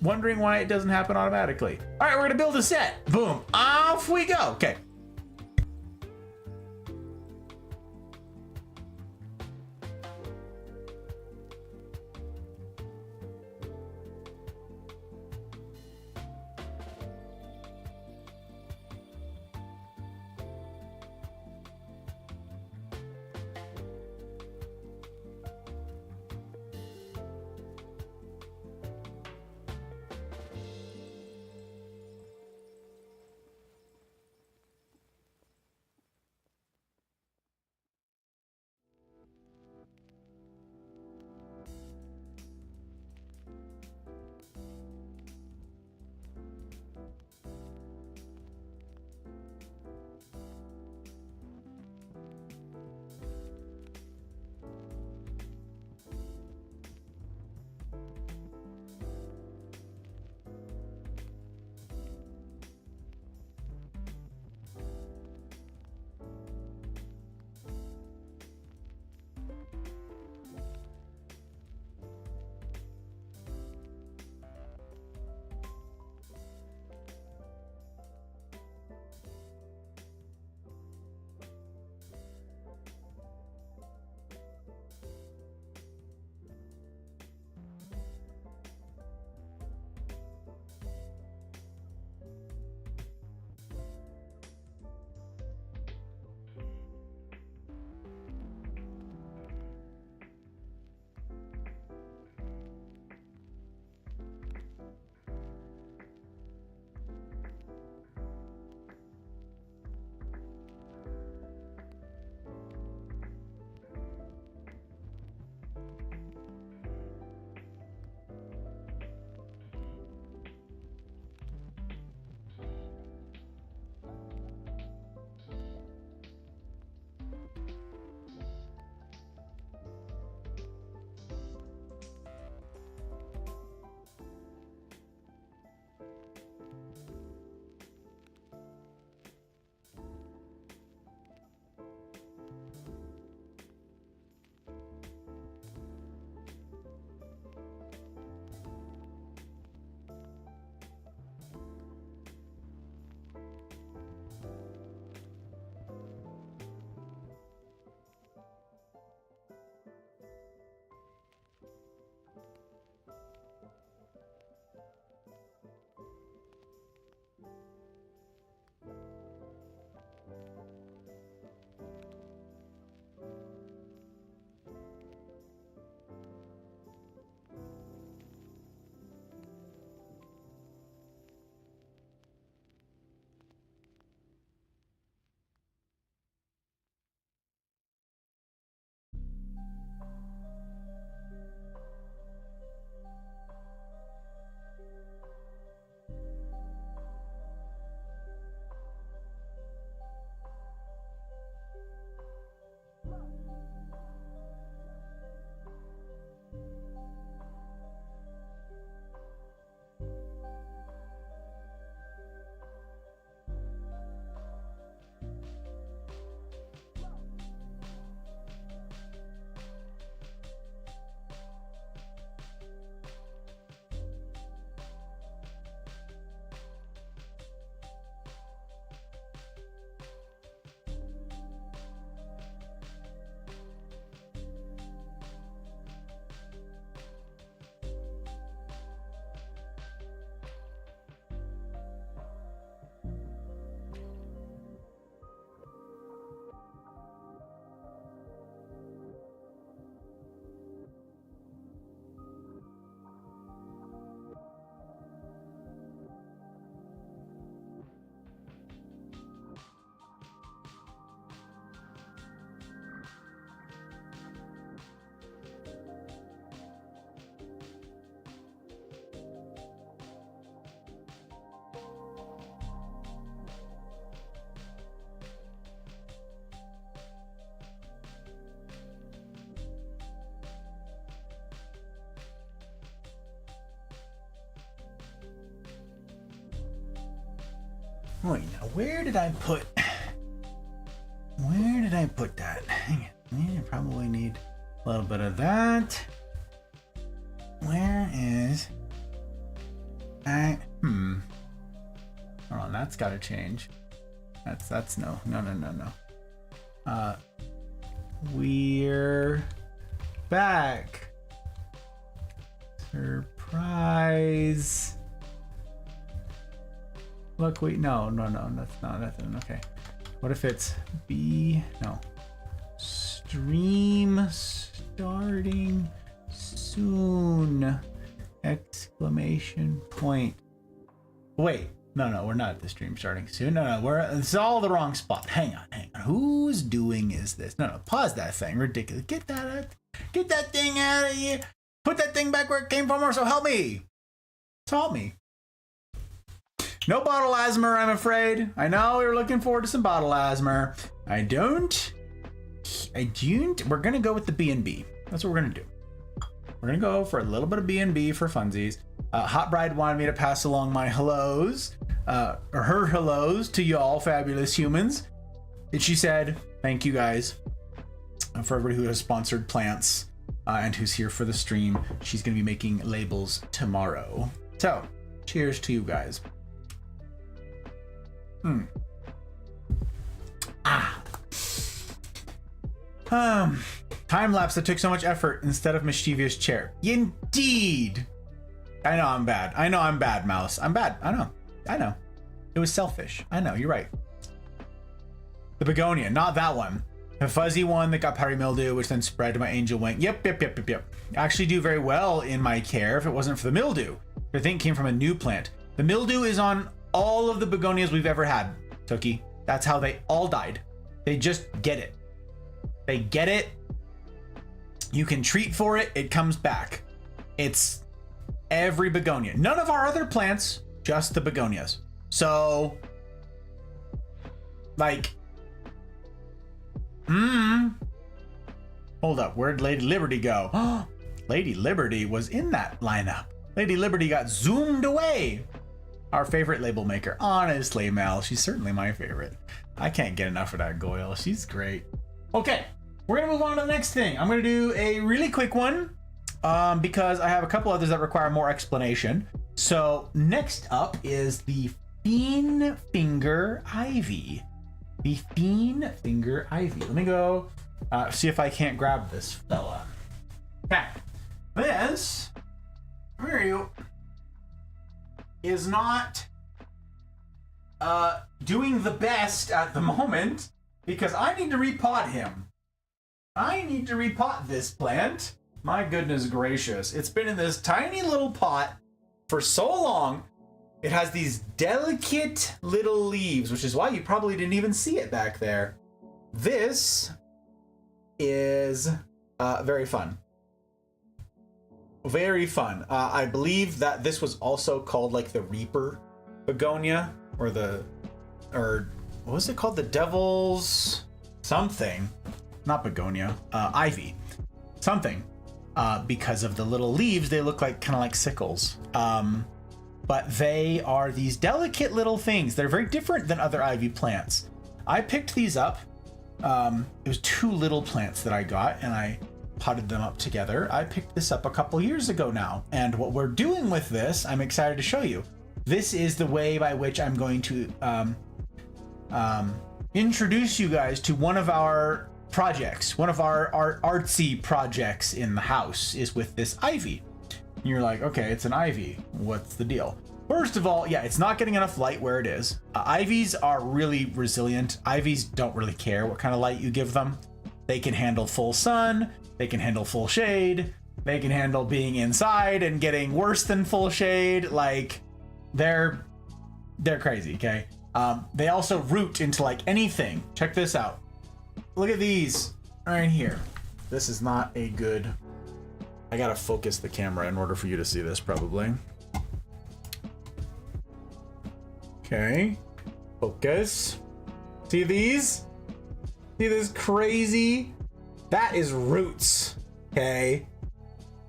Wondering why it doesn't happen automatically. All right, we're gonna build a set. Boom, off we go. Okay. Wait, now where did I put that? Hang on. I probably need a little bit of that. Where is I hold on, that's gotta change. That's no. We're back. Surprise. Look, wait, no, that's not nothing. Okay. What if it's stream starting soon. Exclamation point. Wait, no, we're not at the stream starting soon. No, it's all the wrong spot. Hang on. Whose doing is this? No, pause that thing. Ridiculous. Get that thing out of here. Put that thing back where it came from, or so help me. No bottle asthma, I'm afraid. I know we were looking forward to some bottle asthma. I don't. We're gonna go with the B&B. That's what we're gonna do. We're gonna go for a little bit of B&B for funsies. Hot Bride wanted me to pass along my hellos, or her hellos to y'all fabulous humans. And she said, thank you guys for everybody who has sponsored plants and who's here for the stream. She's gonna be making labels tomorrow. So, cheers to you guys. Time lapse that took so much effort instead of mischievous chair. Indeed. I know I'm bad, Mouse. I'm bad. I know. It was selfish. I know, you're right. The begonia, not that one. The fuzzy one that got powdery mildew, which then spread to my angel wing. Yep. Actually do very well in my care if it wasn't for the mildew. I think it came from a new plant. The mildew is on all of the begonias we've ever had, Tookie. That's how they all died. They just get it. They get it. You can treat for it. It comes back. It's every begonia. None of our other plants, just the begonias. So, like, hold up. Where'd Lady Liberty go? Lady Liberty was in that lineup. Lady Liberty got zoomed away. Our favorite label maker. Honestly, Mel, she's certainly my favorite. I can't get enough of that Goyle. She's great. Okay, we're gonna move on to the next thing. I'm gonna do a really quick one because I have a couple others that require more explanation. So next up is the Fiend Finger Ivy. The Fiend Finger Ivy. Let me go see if I can't grab this fella. Okay, this, where are you? Is not doing the best at the moment because I need to repot him. I need to repot this plant. My goodness gracious. It's been in this tiny little pot for so long. It has these delicate little leaves, which is why you probably didn't even see it back there. This is very fun. Very fun. I believe that this was also called like the Reaper begonia or what was it called? The Devil's something. Not begonia. Ivy. Something. Because of the little leaves, they look like kind of like sickles. But they are these delicate little things. They're very different than other ivy plants. I picked these up. It was 2 little plants that I got and I potted them up together. I picked this up a couple years ago now, and what we're doing with this, I'm excited to show you. This is the way by which I'm going to introduce you guys to one of our projects. One of our artsy projects in the house is with this ivy. And you're like, okay, it's an ivy. What's the deal? First of all, yeah, it's not getting enough light where it is. Ivies are really resilient. Ivies don't really care what kind of light you give them. They can handle full sun. They can handle full shade. They can handle being inside and getting worse than full shade. Like, they're crazy, okay? They also root into like anything. Check this out. Look at these right here. This is not a good... I gotta focus the camera in order for you to see this, probably. Okay. Focus. See these? See this crazy? That is roots, okay?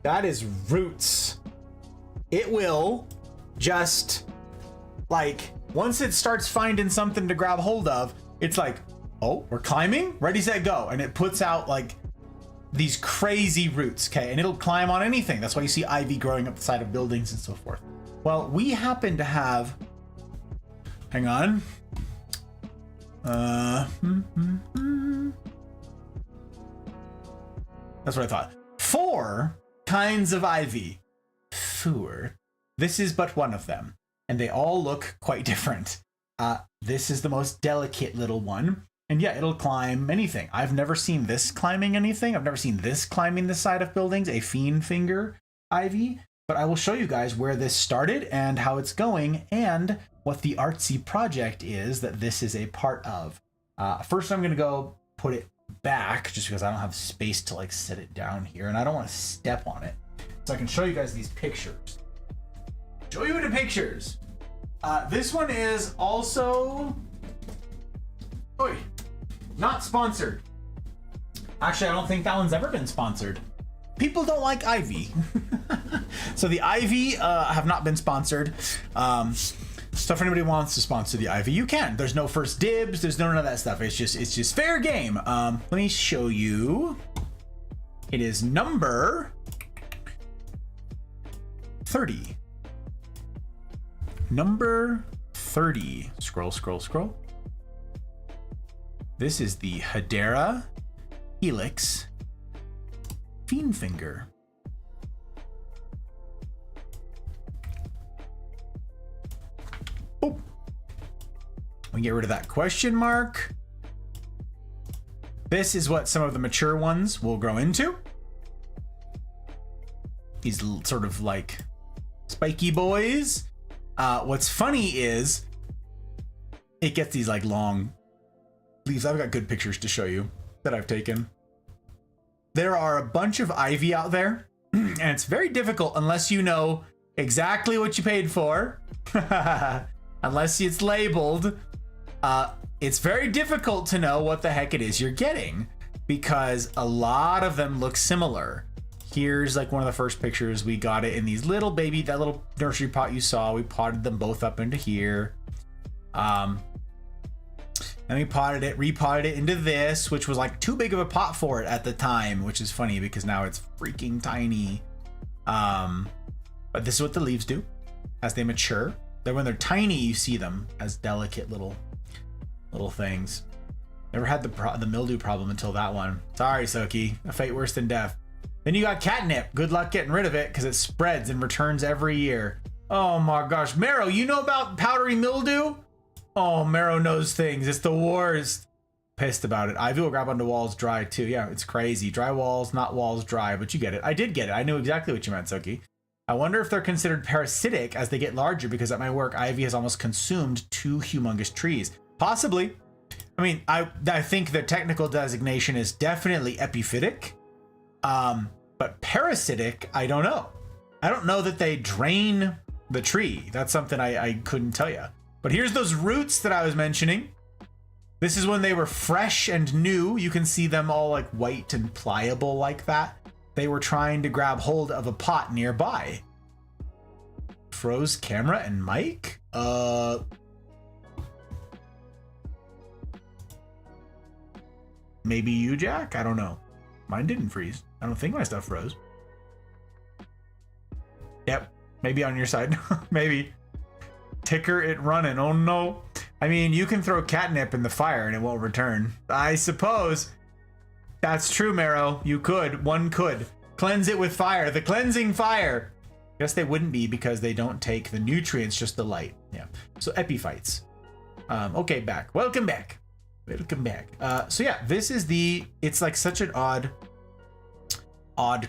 That is roots. It will just, like, Once it starts finding something to grab hold of, it's like, oh, we're climbing, ready, set, go. And it puts out like these crazy roots, okay? And it'll climb on anything. That's why you see ivy growing up the side of buildings and so forth. Well, we happen to have, hang on. That's what I thought. 4 kinds of ivy. 4. This is but one of them, and they all look quite different. This is the most delicate little one, and yeah, it'll climb anything. I've never seen this climbing anything. I've never seen this climbing the side of buildings, a fiend finger ivy, but I will show you guys where this started and how it's going and what the artsy project is that this is a part of. First, I'm going to go put it back just because I don't have space to like set it down here and I don't want to step on it. So I can show you guys these pictures. Show you the pictures. This one is also, not sponsored. Actually, I don't think that one's ever been sponsored. People don't like ivy. So the ivy have not been sponsored. So if anybody wants to sponsor the ivy, you can. There's no first dibs. There's none of that stuff. It's just fair game. Let me show you. It is number 30. Number 30. Scroll, scroll, scroll. This is the Hedera Helix Fiend Finger. Oh. We get rid of that question mark. This is what some of the mature ones will grow into. These sort of like spiky boys. What's funny is it gets these like long leaves. I've got good pictures to show you that I've taken. There are a bunch of ivy out there, and it's very difficult unless you know exactly what you paid for. Unless it's labeled, it's very difficult to know what the heck it is you're getting because a lot of them look similar. Here's like one of the first pictures. We got it in these little baby, that little nursery pot you saw. We potted them both up into here. Then we repotted it into this, which was like too big of a pot for it at the time, which is funny because now it's freaking tiny. But this is what the leaves do as they mature. Then when they're tiny, you see them as delicate little things. Never had the mildew problem until that one. Sorry, Soki. A fate worse than death. Then you got catnip. Good luck getting rid of it because it spreads and returns every year. Oh my gosh. Marrow, you know about powdery mildew? Oh, Marrow knows things. It's the worst. Pissed about it. Ivy will grab onto walls dry too. Yeah, it's crazy. Dry walls, not walls dry, but you get it. I did get it. I knew exactly what you meant, Soki. I wonder if they're considered parasitic as they get larger because at my work, ivy has almost consumed 2 humongous trees. Possibly. I mean, I think the technical designation is definitely epiphytic. But parasitic, I don't know. I don't know that they drain the tree. That's something I couldn't tell you. But here's those roots that I was mentioning. This is when they were fresh and new. You can see them all like white and pliable like that. They were trying to grab hold of a pot nearby. Froze camera and mic? Maybe you, Jack? I don't know. Mine didn't freeze. I don't think my stuff froze. Yep. Maybe on your side. Maybe. Ticker it running. Oh no. I mean, you can throw catnip in the fire and it won't return. I suppose. That's true, Marrow. You could. One could. Cleanse it with fire. The cleansing fire. Guess they wouldn't be because they don't take the nutrients, just the light. Yeah. So epiphytes. Okay, back. Welcome back. Welcome back. So yeah, this is it's like such an odd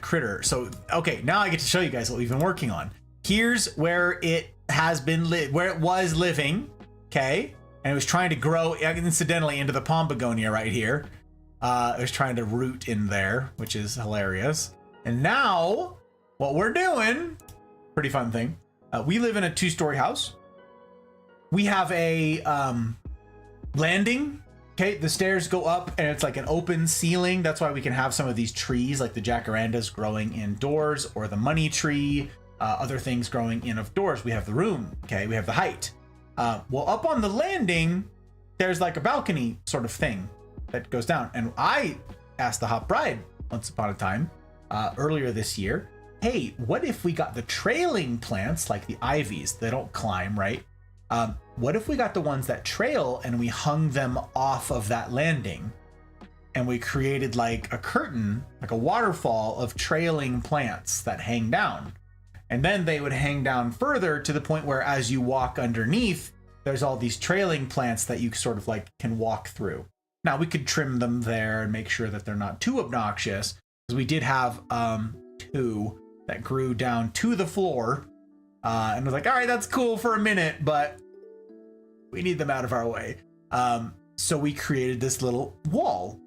critter. So, okay, now I get to show you guys what we've been working on. Here's where it has been where it was living. Okay. And it was trying to grow incidentally into the pombegonia right here. It was trying to root in there, which is hilarious. And now what we're doing, pretty fun thing. We live in a 2-story house. We have a landing. Okay, the stairs go up and it's like an open ceiling. That's why we can have some of these trees like the jacarandas growing indoors or the money tree, other things growing in of doors. We have the room, okay, we have the height. Well, up on the landing, there's like a balcony sort of thing that goes down. And I asked the Hot Bride once upon a time, earlier this year, hey, what if we got the trailing plants, like the ivies, they don't climb, right? What if we got the ones that trail and we hung them off of that landing? And we created like a curtain, like a waterfall of trailing plants that hang down. And then they would hang down further to the point where as you walk underneath, there's all these trailing plants that you sort of like can walk through. Now we could trim them there and make sure that they're not too obnoxious, because we did have 2 that grew down to the floor, and was like, all right, that's cool for a minute, but we need them out of our way. So we created this little wall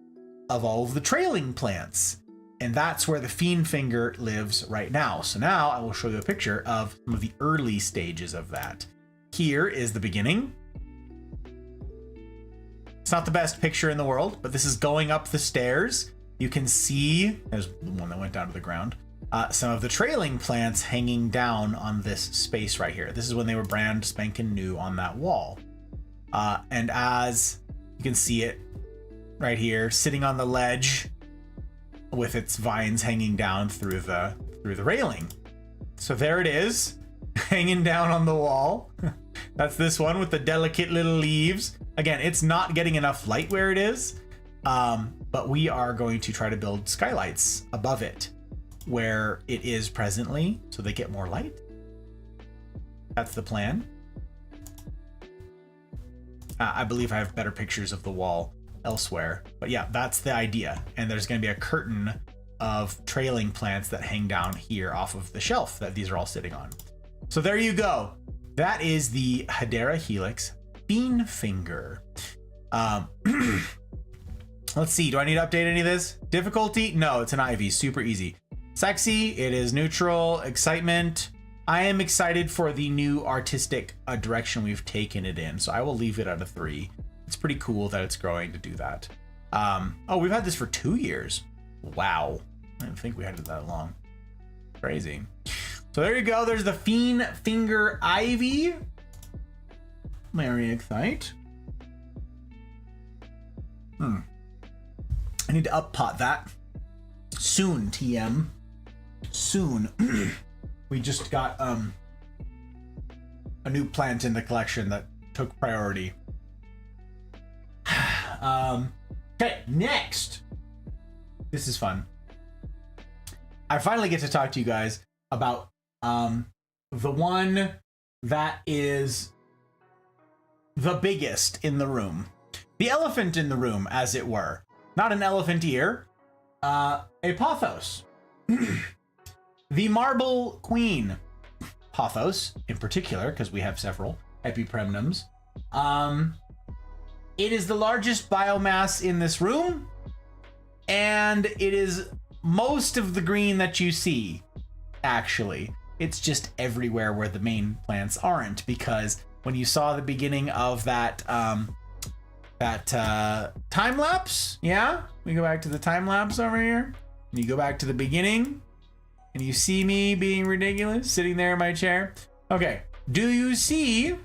of all of the trailing plants, and that's where the Fiend Finger lives right now. So now I will show you a picture of some of the early stages of that. Here is the beginning. It's not the best picture in the world, but this is going up the stairs. You can see, there's the one that went down to the ground, some of the trailing plants hanging down on this space right here. This is when they were brand spanking new on that wall. And as you can see it right here, sitting on the ledge with its vines hanging down through the railing. So there it is, hanging down on the wall. That's this one with the delicate little leaves. Again, it's not getting enough light where it is, but we are going to try to build skylights above it where it is presently so they get more light. That's the plan. I believe I have better pictures of the wall elsewhere, but yeah, that's the idea. And there's going to be a curtain of trailing plants that hang down here off of the shelf that these are all sitting on. So there you go. That is the Hedera Helix Fiend Finger. Let's see, do I need to update any of this? Difficulty? No, it's an Ivy, super easy. Sexy, it is neutral. Excitement, I am excited for the new artistic direction we've taken it in, so I will leave it at a 3. It's pretty cool that it's growing to do that. Oh, we've had this for 2 years. Wow, I didn't think we had it that long. Crazy. So there you go, there's the Fiend Finger Ivy. Very excited. I need to up pot that. Soon, TM. Soon. We just got a new plant in the collection that took priority. Okay, next. This is fun. I finally get to talk to you guys about the one that is the biggest in the room. The elephant in the room, as it were. Not an elephant ear. A Pothos. The Marble Queen. Pothos, in particular, because we have several Epipremnums. It is the largest biomass in this room, and it is most of the green that you see, actually. It's just everywhere where the main plants aren't, because when you saw the beginning of that time lapse, yeah, we go back to the time lapse over here, and you go back to the beginning, and you see me being ridiculous, sitting there in my chair. Okay, do you see?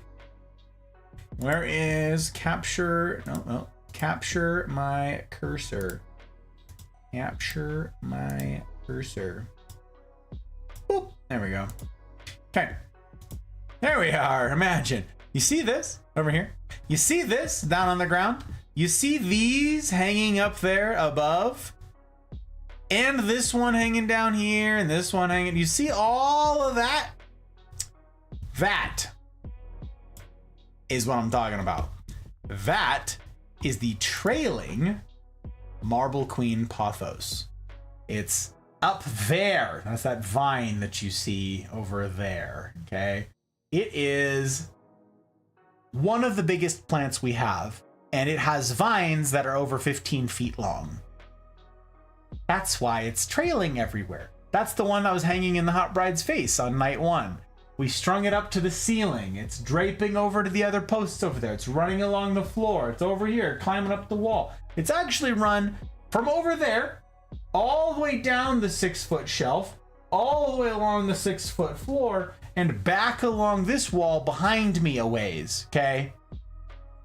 Where is capture? No, capture my cursor. Capture my cursor. Boop, there we go. Okay, there we are. Imagine. You see this over here? You see this down on the ground? You see these hanging up there above? And this one hanging down here, and this one hanging. You see all of that? That is what I'm talking about. That is the trailing Marble Queen Pothos. It's up there. That's that vine that you see over there, okay? It is one of the biggest plants we have, and it has vines that are over 15 feet long. That's why it's trailing everywhere. That's the one that was hanging in the Hot Bride's face on night 1. We strung it up to the ceiling. It's draping over to the other posts over there. It's running along the floor. It's over here, climbing up the wall. It's actually run from over there, all the way down the 6-foot shelf, all the way along the 6-foot floor, and back along this wall behind me a ways, okay?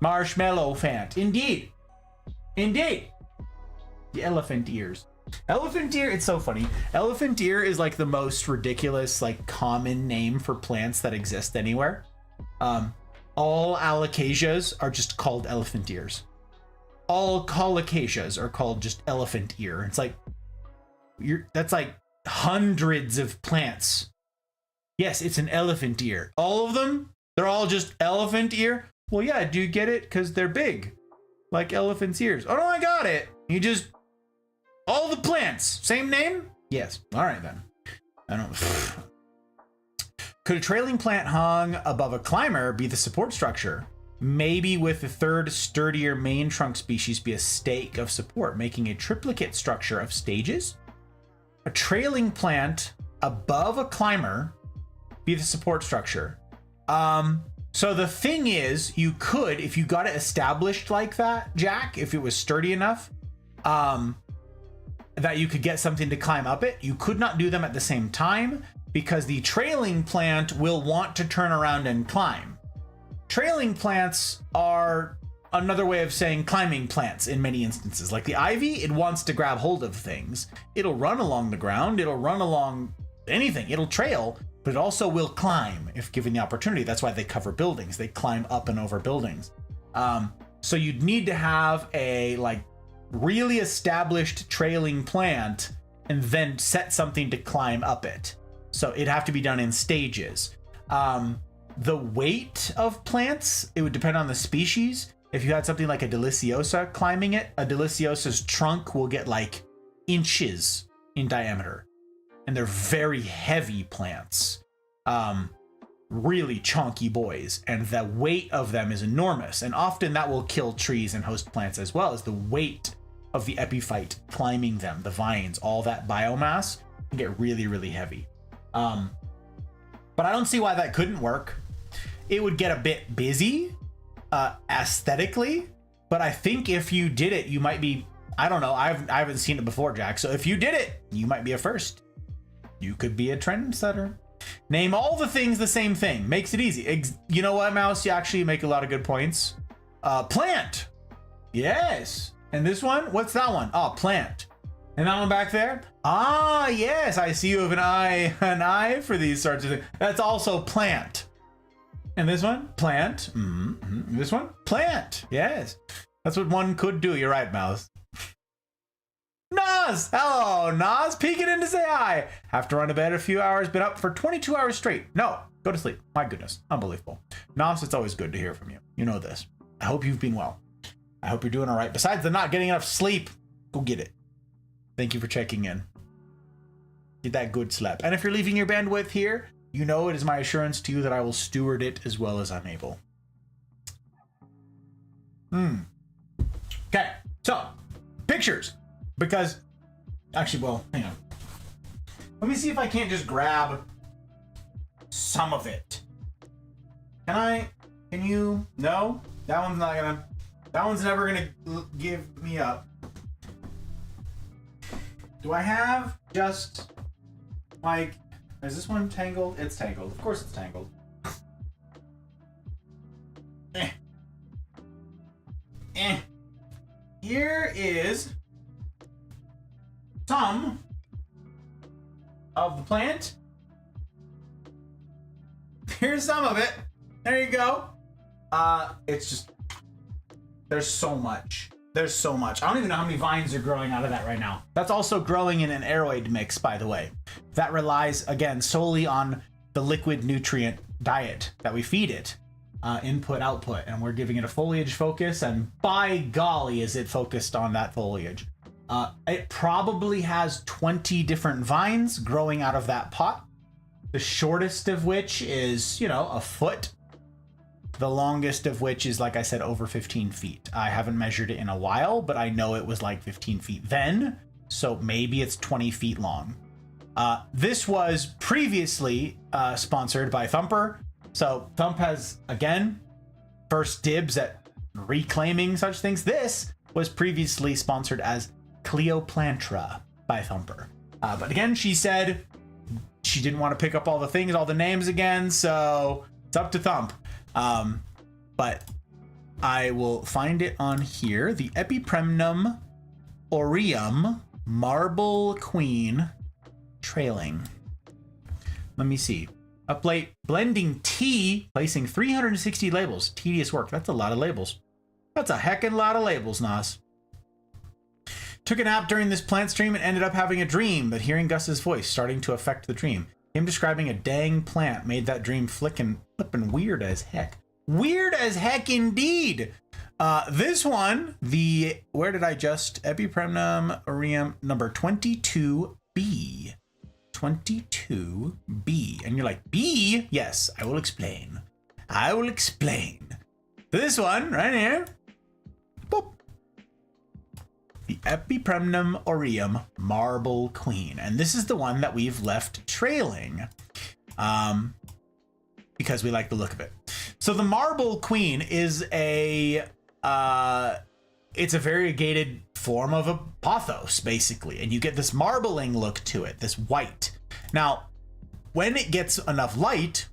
Marshmallow Fant. Indeed. Indeed. The elephant ears. Elephant ear, it's so funny. Elephant ear is like the most ridiculous, like common name for plants that exist anywhere. All alocasias are just called elephant ears. All colocasias are called just elephant ear. It's like, that's like hundreds of plants. Yes, it's an elephant ear. All of them, they're all just elephant ear. Well, yeah, do you get it? Because they're big, like elephant's ears. Oh no, I got it. You just, all the plants, same name? Yes. All right then. I don't. Could a trailing plant hung above a climber be the support structure? Maybe with the third, sturdier main trunk species be a stake of support, making a triplicate structure of stages? A trailing plant above a climber be the support structure. So the thing is, you could, if you got it established like that, Jack, if it was sturdy enough, that you could get something to climb up it, you could not do them at the same time because the trailing plant will want to turn around and climb. Trailing plants are another way of saying climbing plants in many instances. Like the ivy, it wants to grab hold of things. It'll run along the ground, it'll run along anything, it'll trail, but it also will climb if given the opportunity. That's why they cover buildings. They climb up and over buildings. So you'd need to have a like really established trailing plant and then set something to climb up it. So it'd have to be done in stages. The weight of plants, it would depend on the species. If you had something like a deliciosa climbing it, a deliciosa's trunk will get like inches in diameter. And they're very heavy plants. Really chunky boys. And the weight of them is enormous. And often that will kill trees and host plants as well, as the weight of the epiphyte climbing them, the vines, all that biomass can get really, really heavy. But I don't see why that couldn't work. It would get a bit busy aesthetically, but I think if you did it, you might be, I don't know, I haven't seen it before, Jack. So if you did it, you might be a first. You could be a trendsetter. Name all the things the same thing. Makes it easy. You know what, Mouse? You actually make a lot of good points. Plant. Yes. And this one? What's that one? Oh, plant. And that one back there? Ah, yes, I see you have an eye for these sorts of things. That's also plant. And this one? Plant. Mm-hmm. This one? Plant. Yes. That's what one could do. You're right, Mouse. Nas! Hello, Nas. Peeking in to say hi. Have to run to bed a few hours. Been up for 22 hours straight. No, go to sleep. My goodness. Unbelievable. Nas, it's always good to hear from you. You know this. I hope you've been well. I hope you're doing all right. Besides the not getting enough sleep, go get it. Thank you for checking in. Get that good sleep. And if you're leaving your bandwidth here, you know it is my assurance to you that I will steward it as well as I'm able. Okay, so pictures. Because, actually, well, hang on. Let me see if I can't just grab some of it. Can you? No? That one's not gonna, that one's never gonna give me up. Do I have just, like, is this one tangled? It's tangled. Of course it's tangled. Here is some of the plant. Here's some of it. There you go. It's just, there's so much. There's so much. I don't even know how many vines are growing out of that right now. That's also growing in an aeroid mix, by the way. That relies, again, solely on the liquid nutrient diet that we feed it. Input, output. And we're giving it a foliage focus, and by golly, is it focused on that foliage. It probably has 20 different vines growing out of that pot. The shortest of which is, you know, a foot. The longest of which is, like I said, over 15 feet. I haven't measured it in a while, but I know it was like 15 feet then, so maybe it's 20 feet long. This was previously sponsored by Thumper. So Thump has, again, first dibs at reclaiming such things. This was previously sponsored as Cleoplantra by Thumper. But again, she said, she didn't want to pick up all the things, all the names again, so it's up to Thump. But I will find it on here. The Epipremnum aureum Marble Queen trailing. Let me see. Upplate blending tea, placing 360 labels. Tedious work. That's a lot of labels. That's a heckin' lot of labels, Nas. Took a nap during this plant stream and ended up having a dream, but hearing Gus's voice starting to affect the dream. Him describing a dang plant made that dream flippin' weird as heck. Weird as heck indeed. This one, where did I just? Epipremnum aureum number 22B. 22B. And you're like, B? Yes, I will explain. I will explain. This one right here. Boop. The Epipremnum aureum Marble Queen. And this is the one that we've left trailing. Because we like the look of it. So the Marble Queen is it's a variegated form of a pothos, basically. And you get this marbling look to it, this white. Now, when it gets enough light,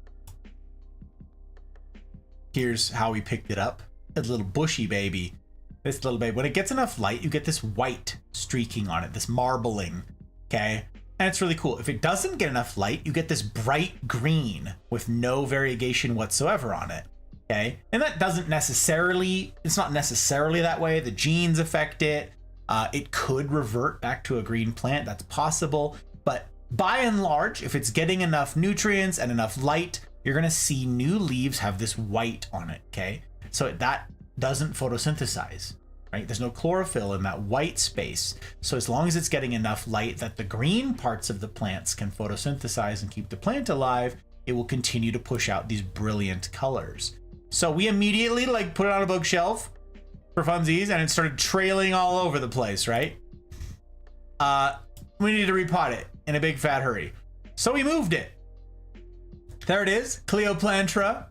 here's how we picked it up. A little bushy baby. This little baby. When it gets enough light, you get this white streaking on it, this marbling, okay? And it's really cool. If it doesn't get enough light, you get this bright green with no variegation whatsoever on it, okay? And that doesn't necessarily, it's not necessarily that way. The genes affect it. It could revert back to a green plant. That's possible. But by and large, if it's getting enough nutrients and enough light, you're gonna see new leaves have this white on it, okay? So that doesn't photosynthesize, right? There's no chlorophyll in that white space. So as long as it's getting enough light that the green parts of the plants can photosynthesize and keep the plant alive, it will continue to push out these brilliant colors. So we immediately put it on a bookshelf for funsies and it started trailing all over the place, right? We needed to repot it in a big fat hurry. So we moved it. There it is, Cleoplantra.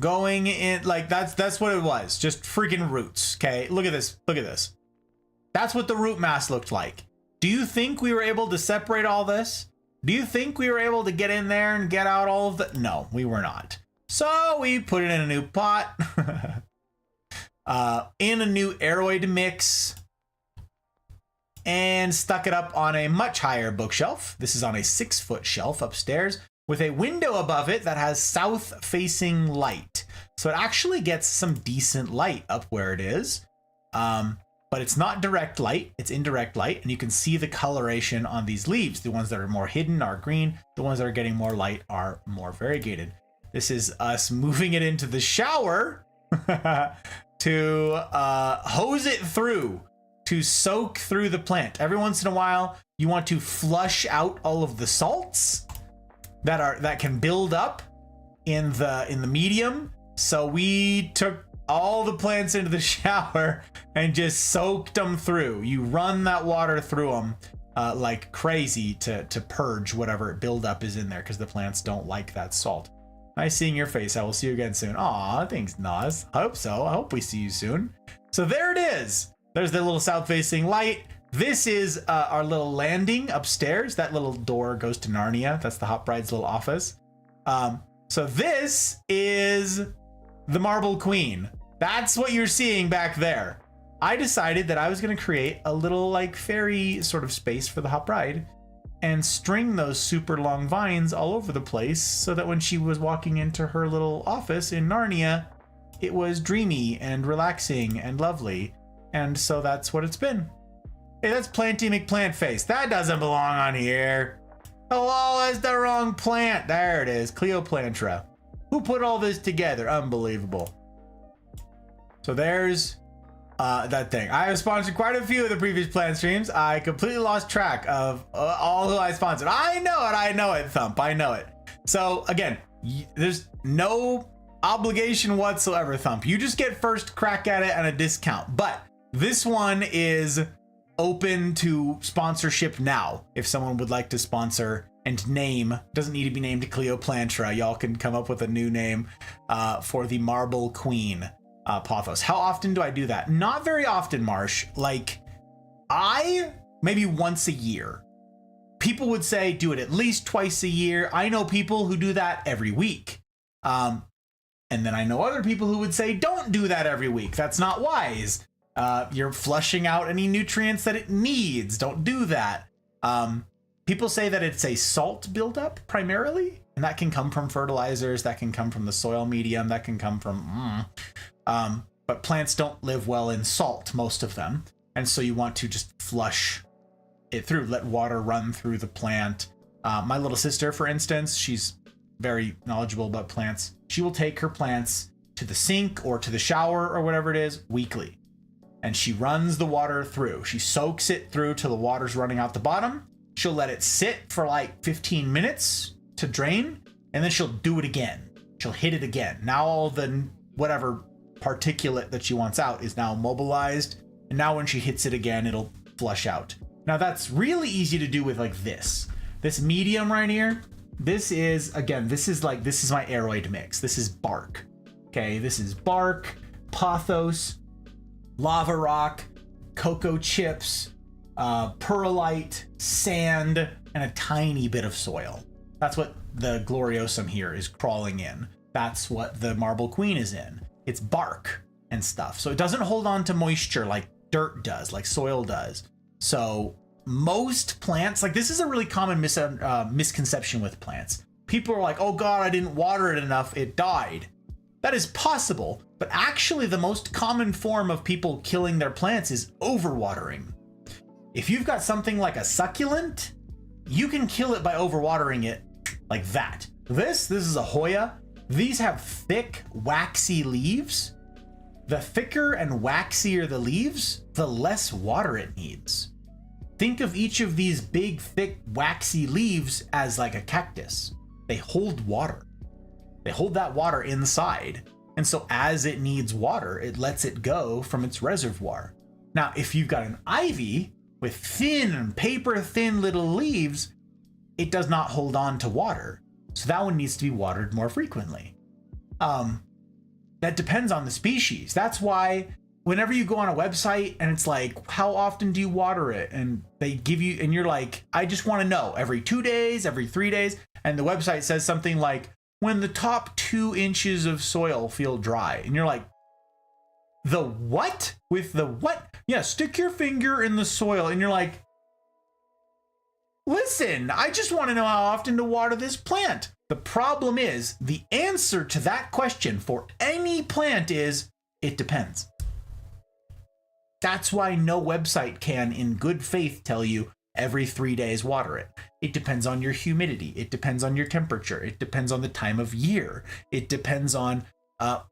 Going in, that's what it was. Just freaking roots, okay? Look at this, look at this. That's what the root mass looked like. Do you think we were able to separate all this? Do you think we were able to get in there and get out all of the, no, we were not. So we put it in a new pot, in a new aeroid mix, and stuck it up on a much higher bookshelf. This is on a 6-foot shelf upstairs with a window above it that has south-facing light. So it actually gets some decent light up where it is. But it's not direct light, it's indirect light, and you can see the coloration on these leaves. The ones that are more hidden are green, the ones that are getting more light are more variegated. This is us moving it into the shower to hose it through, to soak through the plant. Every once in a while, you want to flush out all of the salts that can build up in the medium. So we took all the plants into the shower and just soaked them through. You run that water through them like crazy to purge whatever buildup is in there, because the plants don't like that salt. Nice seeing your face. I will see you again soon. Aw, thanks, Nas. I hope so. I hope we see you soon. So there it is. There's the little south-facing light. This is our little landing upstairs. That little door goes to Narnia. That's the Hot Bride's little office. So this is the Marble Queen. That's what you're seeing back there. I decided that I was going to create a little fairy sort of space for the Hot Bride and string those super long vines all over the place so that when she was walking into her little office in Narnia, it was dreamy and relaxing and lovely. And so that's what it's been. Hey, that's Planty McPlantface. That doesn't belong on here. Hello, that's the wrong plant. There it is, Cleoplantra. Who put all this together? Unbelievable. So there's that thing. I have sponsored quite a few of the previous plant streams. I completely lost track of all who I sponsored. I know it, Thump. I know it. So again, there's no obligation whatsoever, Thump. You just get first crack at it and a discount. But this one is open to sponsorship now. If someone would like to sponsor and name, doesn't need to be named Cleoplantra. Y'all can come up with a new name for the Marble Queen Pothos. How often do I do that? Not very often, Marsh. Maybe once a year. people would say do it at least twice a year. I know people who do that every week. And then I know other people who would say don't do that every week. That's not wise. You're flushing out any nutrients that it needs. Don't do that. People say that it's a salt buildup primarily, and that can come from fertilizers, that can come from the soil medium, that can come from... but plants don't live well in salt, most of them. And so you want to just flush it through, let water run through the plant. My little sister, for instance, she's very knowledgeable about plants. She will take her plants to the sink or to the shower or whatever it is weekly. And she runs the water through. She soaks it through till the water's running out the bottom. She'll let it sit for like 15 minutes to drain, and then she'll do it again. She'll hit it again. Now all the whatever particulate that she wants out is now mobilized, and now when she hits it again, it'll flush out. Now that's really easy to do with like this medium right here. This is, again, this is my aeroid mix. This is bark. Okay, this is bark, pothos, lava rock, cocoa chips, perlite, sand, and a tiny bit of soil. That's what the Gloriosum here is crawling in. That's what the Marble Queen is in. It's bark and stuff. So it doesn't hold on to moisture like dirt does, like soil does. So most plants, like this is a really common misconception with plants. People are like, oh God, I didn't water it enough, it died. That is possible, but actually the most common form of people killing their plants is overwatering. If you've got something like a succulent, you can kill it by overwatering it like that. This is a Hoya. These have thick, waxy leaves. The thicker and waxier the leaves, the less water it needs. Think of each of these big, thick, waxy leaves as like a cactus. They hold water. They hold that water inside. And so as it needs water, it lets it go from its reservoir. Now, if you've got an ivy with thin, paper-thin little leaves, it does not hold on to water. So that one needs to be watered more frequently. That depends on the species. That's why whenever you go on a website and it's like, how often do you water it? And they give you, and you're like, I just want to know, every 2 days, every 3 days. And the website says something like, when the top 2 inches of soil feel dry. And you're like, the what? With the what? Yeah, stick your finger in the soil. And you're like, listen, I just want to know how often to water this plant. The problem is the answer to that question for any plant is it depends. That's why no website can in good faith tell you every 3 days water it. It depends on your humidity. It depends on your temperature. It depends on the time of year. It depends on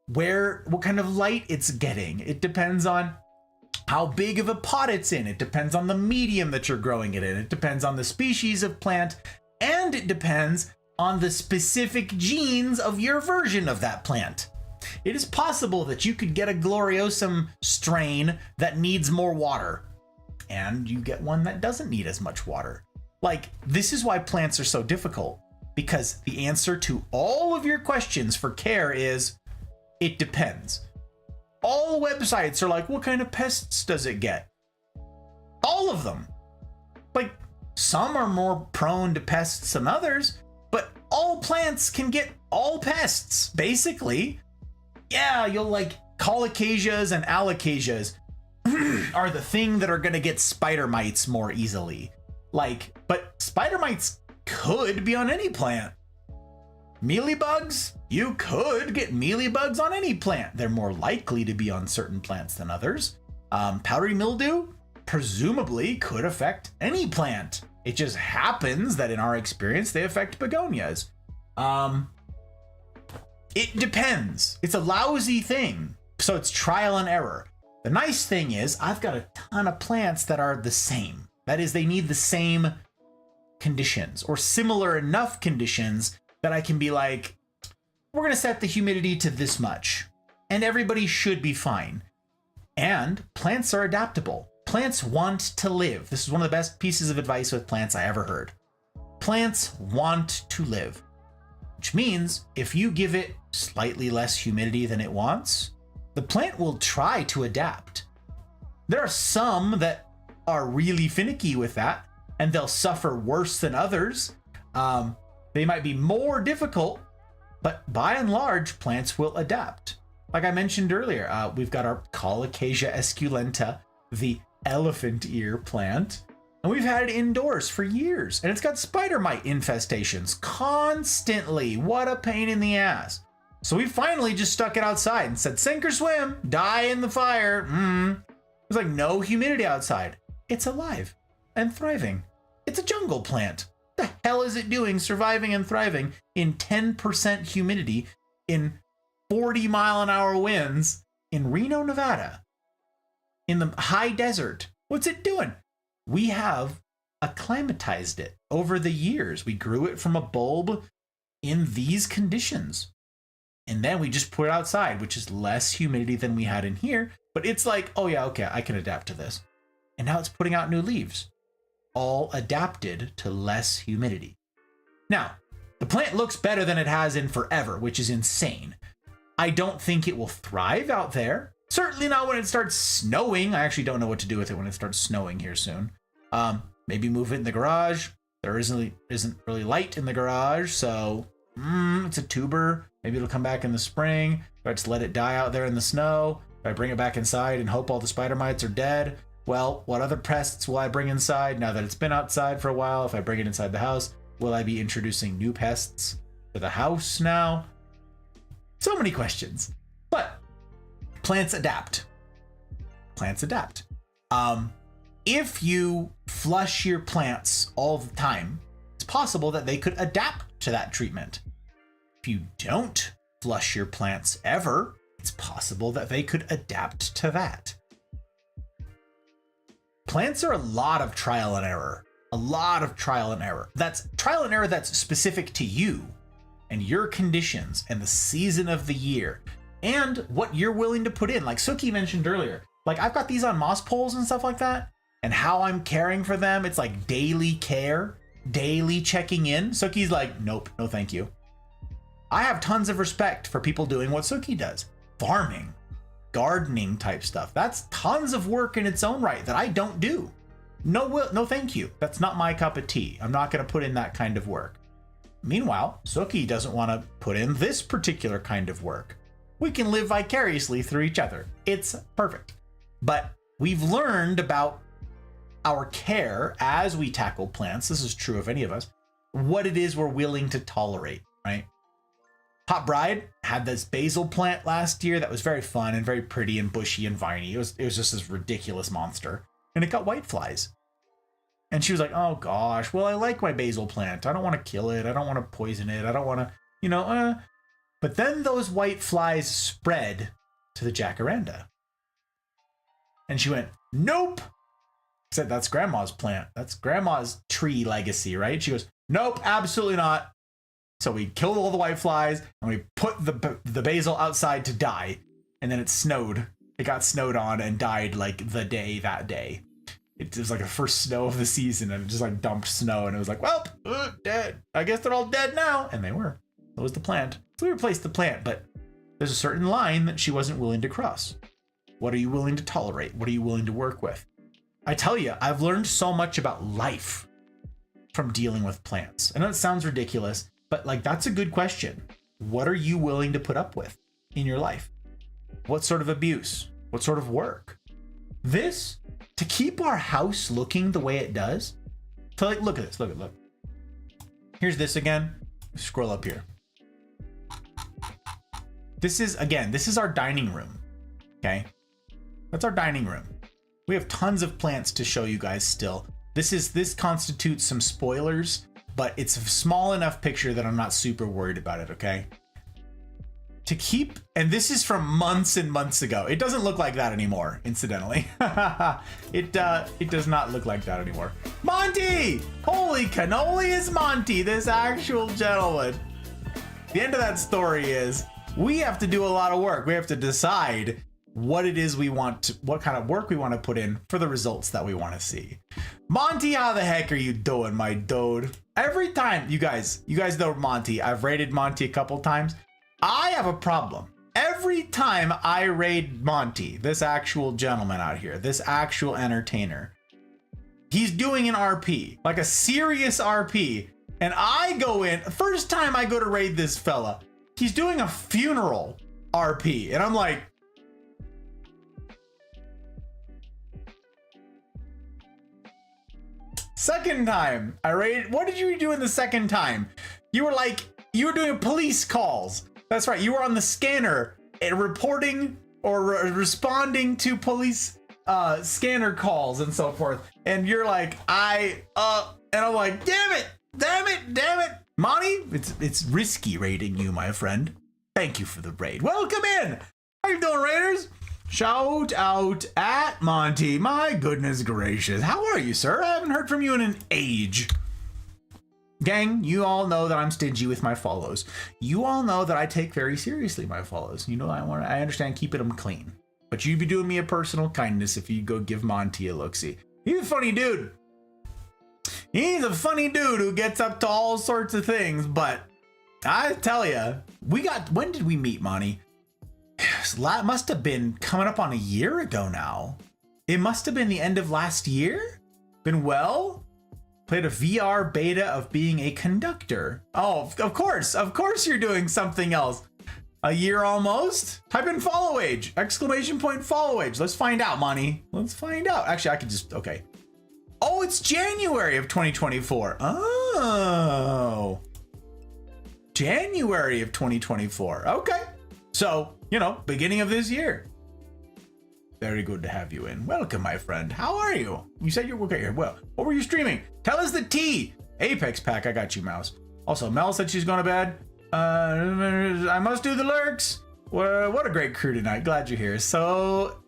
what kind of light it's getting. It depends on how big of a pot it's in. It depends on the medium that you're growing it in. It depends on the species of plant, and it depends on the specific genes of your version of that plant. It is possible that you could get a Gloriosum strain that needs more water, and you get one that doesn't need as much water. Like, this is why plants are so difficult, because the answer to all of your questions for care is, it depends. All websites are like, what kind of pests does it get? All of them. Like, some are more prone to pests than others, but all plants can get all pests, basically. Yeah, you'll like colocasias and alocasias are the thing that are going to get spider mites more easily. Like, but spider mites could be on any plant. Mealybugs, you could get mealybugs on any plant. They're more likely to be on certain plants than others. Powdery mildew, presumably, could affect any plant. It just happens that in our experience, they affect begonias. It depends. It's a lousy thing. So it's trial and error. The nice thing is I've got a ton of plants that are the same. That is, they need the same conditions or similar enough conditions that I can be like, we're going to set the humidity to this much and everybody should be fine. And plants are adaptable. Plants want to live. This is one of the best pieces of advice with plants I ever heard. Plants want to live, which means if you give it slightly less humidity than it wants, the plant will try to adapt. There are some that are really finicky with that, and they'll suffer worse than others. They might be more difficult, but by and large, plants will adapt. Like I mentioned earlier, we've got our Colocasia esculenta, the elephant ear plant, and we've had it indoors for years, and it's got spider mite infestations constantly. What a pain in the ass. So we finally just stuck it outside and said, sink or swim, die in the fire. There's like no humidity outside. It's alive and thriving. It's a jungle plant. What the hell is it doing surviving and thriving in 10% humidity in 40-mile-an-hour winds in Reno, Nevada, in the high desert? What's it doing? We have acclimatized it over the years. We grew it from a bulb in these conditions. And then we just put it outside, which is less humidity than we had in here. But it's like, oh yeah, okay, I can adapt to this. And now it's putting out new leaves, all adapted to less humidity. Now, the plant looks better than it has in forever, which is insane. I don't think it will thrive out there. Certainly not when it starts snowing. I actually don't know what to do with it when it starts snowing here soon. Maybe move it in the garage. There isn't really light in the garage, so it's a tuber. Maybe it'll come back in the spring. If I just let it die out there in the snow, if I bring it back inside and hope all the spider mites are dead, well, what other pests will I bring inside now that it's been outside for a while? If I bring it inside the house, will I be introducing new pests to the house now? So many questions. But plants adapt. Plants adapt. If you flush your plants all the time, it's possible that they could adapt to that treatment. If you don't flush your plants ever, it's possible that they could adapt to that. Plants are a lot of trial and error. A lot of trial and error. That's trial and error that's specific to you and your conditions and the season of the year and what you're willing to put in. Like Suki mentioned earlier, like I've got these on moss poles and stuff like that, and how I'm caring for them, it's like daily care, daily checking in. Suki's like, nope, no thank you. I have tons of respect for people doing what Suki does. Farming, gardening type stuff. That's tons of work in its own right that I don't do. No thank you. That's not my cup of tea. I'm not going to put in that kind of work. Meanwhile, Suki doesn't want to put in this particular kind of work. We can live vicariously through each other. It's perfect. But we've learned about our care as we tackle plants. This is true of any of us. What it is we're willing to tolerate, right? Hot Bride had this basil plant last year that was very fun and very pretty and bushy and viney. It was just this ridiculous monster. And it got whiteflies. And she was like, oh gosh, well, I like my basil plant. I don't want to kill it. I don't want to poison it. I don't want to, But then those whiteflies spread to the jacaranda. And she went, nope. I said, that's grandma's plant. That's grandma's tree legacy, right? She goes, nope, absolutely not. So we killed all the whiteflies and we put the basil outside to die. And then it snowed. It got snowed on and died like that day. It was like the first snow of the season and it just like dumped snow and it was like, well, dead. I guess they're all dead now. And they were. That was the plant. So we replaced the plant, but there's a certain line that she wasn't willing to cross. What are you willing to tolerate? What are you willing to work with? I tell you, I've learned so much about life from dealing with plants. I know it sounds ridiculous, but like that's a good question. What are you willing to put up with in your life? What sort of abuse? What sort of work? This, to keep our house looking the way it does. So like, look at this, look. Here's this again. Scroll up here. This is our dining room. Okay. That's our dining room. We have tons of plants to show you guys still. This constitutes some spoilers, but it's a small enough picture that I'm not super worried about it, okay? To keep, and this is from months and months ago. It doesn't look like that anymore, incidentally. It does not look like that anymore. Monty! Holy cannoli is Monty, this actual gentleman. The end of that story is we have to do a lot of work. We have to decide what it is we want to, what kind of work we want to put in for the results that we want to see. Monty, how the heck are you doing, my dude? Every time, you guys know Monty. I've raided Monty a couple times. I have a problem. Every time I raid Monty, this actual gentleman out here, this actual entertainer, He's doing an RP, like a serious RP. And I go in, first time I go to raid this fella, he's doing a funeral RP. And I'm like, second time I raided, what did you do in the second time? You were doing police calls. That's right, you were on the scanner and reporting or responding to police scanner calls and so forth. And you're like, and I'm like, damn it. Monty, it's risky raiding you, my friend. Thank you for the raid. Welcome in. How you doing, raiders? Shout out at Monty. My goodness gracious. How are you, sir? I haven't heard from you in an age. Gang, you all know that I'm stingy with my follows. You all know that I take very seriously my follows. You know, I understand keeping them clean. But you'd be doing me a personal kindness if you go give Monty a look-see. He's a funny dude. He's a funny dude who gets up to all sorts of things, but I tell you, when did we meet, Monty? Must have been coming up on a year ago now. It must have been the end of last year. Played a VR beta of being a conductor. Oh, of course you're doing something else. A year almost? Type in follow age, ! Follow age. Let's find out, Monty. Let's find out. Actually, I could just, okay. Oh, it's January of 2024. Oh. January of 2024. Okay. So, beginning of this year. Very good to have you in. Welcome, my friend. How are you? You said you're okay here. Well, what were you streaming? Tell us the tea. Apex Pack. I got you, Mouse. Also, Mel said she's going to bed. I must do the lurks. Well, what a great crew tonight. Glad you're here. So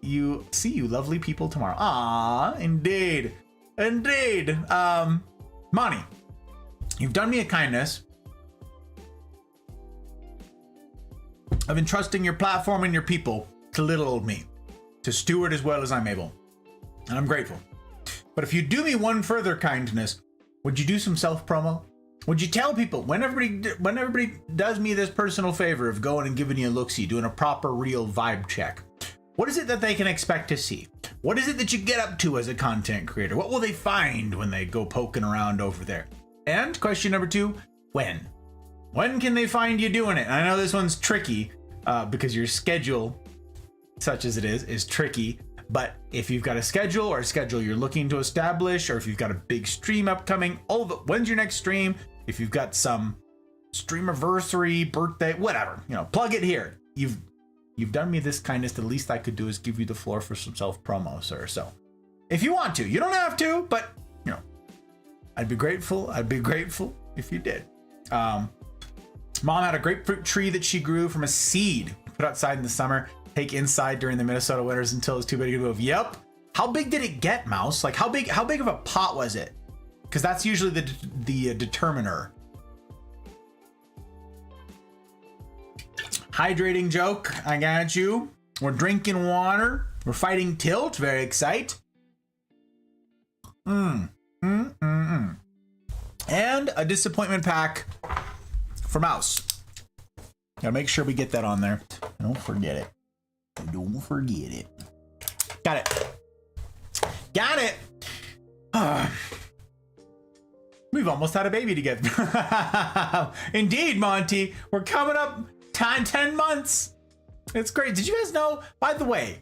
see you lovely people tomorrow. Ah, indeed. Monty, you've done me a kindness of entrusting your platform and your people to little old me, to steward as well as I'm able. And I'm grateful. But if you do me one further kindness, would you do some self-promo? Would you tell people when everybody does me this personal favor of going and giving you a look-see, doing a proper real vibe check? What is it that they can expect to see? What is it that you get up to as a content creator? What will they find when they go poking around over there? And question number 2, when? When can they find you doing it? And I know this one's tricky because your schedule, such as it is tricky. But if you've got a schedule or a schedule you're looking to establish, or if you've got a big stream upcoming, when's your next stream? If you've got some streamiversary, birthday, whatever, plug it here. You've done me this kindness. The least I could do is give you the floor for some self-promo, sir. So if you want to, you don't have to, but I'd be grateful. I'd be grateful if you did. Mom had a grapefruit tree that she grew from a seed, put outside in the summer, take inside during the Minnesota winters until it's too big to move. Yep. How big did it get, Mouse? Like how big of a pot was it? Because that's usually the determiner. Hydrating joke. I got you. We're drinking water. We're fighting tilt. Very excited. And a disappointment pack for Mouse. Gotta make sure we get that on there. Don't forget it. Don't forget it. Got it. We've almost had a baby together. Indeed, Monty. We're coming up 10 months. It's great. Did you guys know, by the way,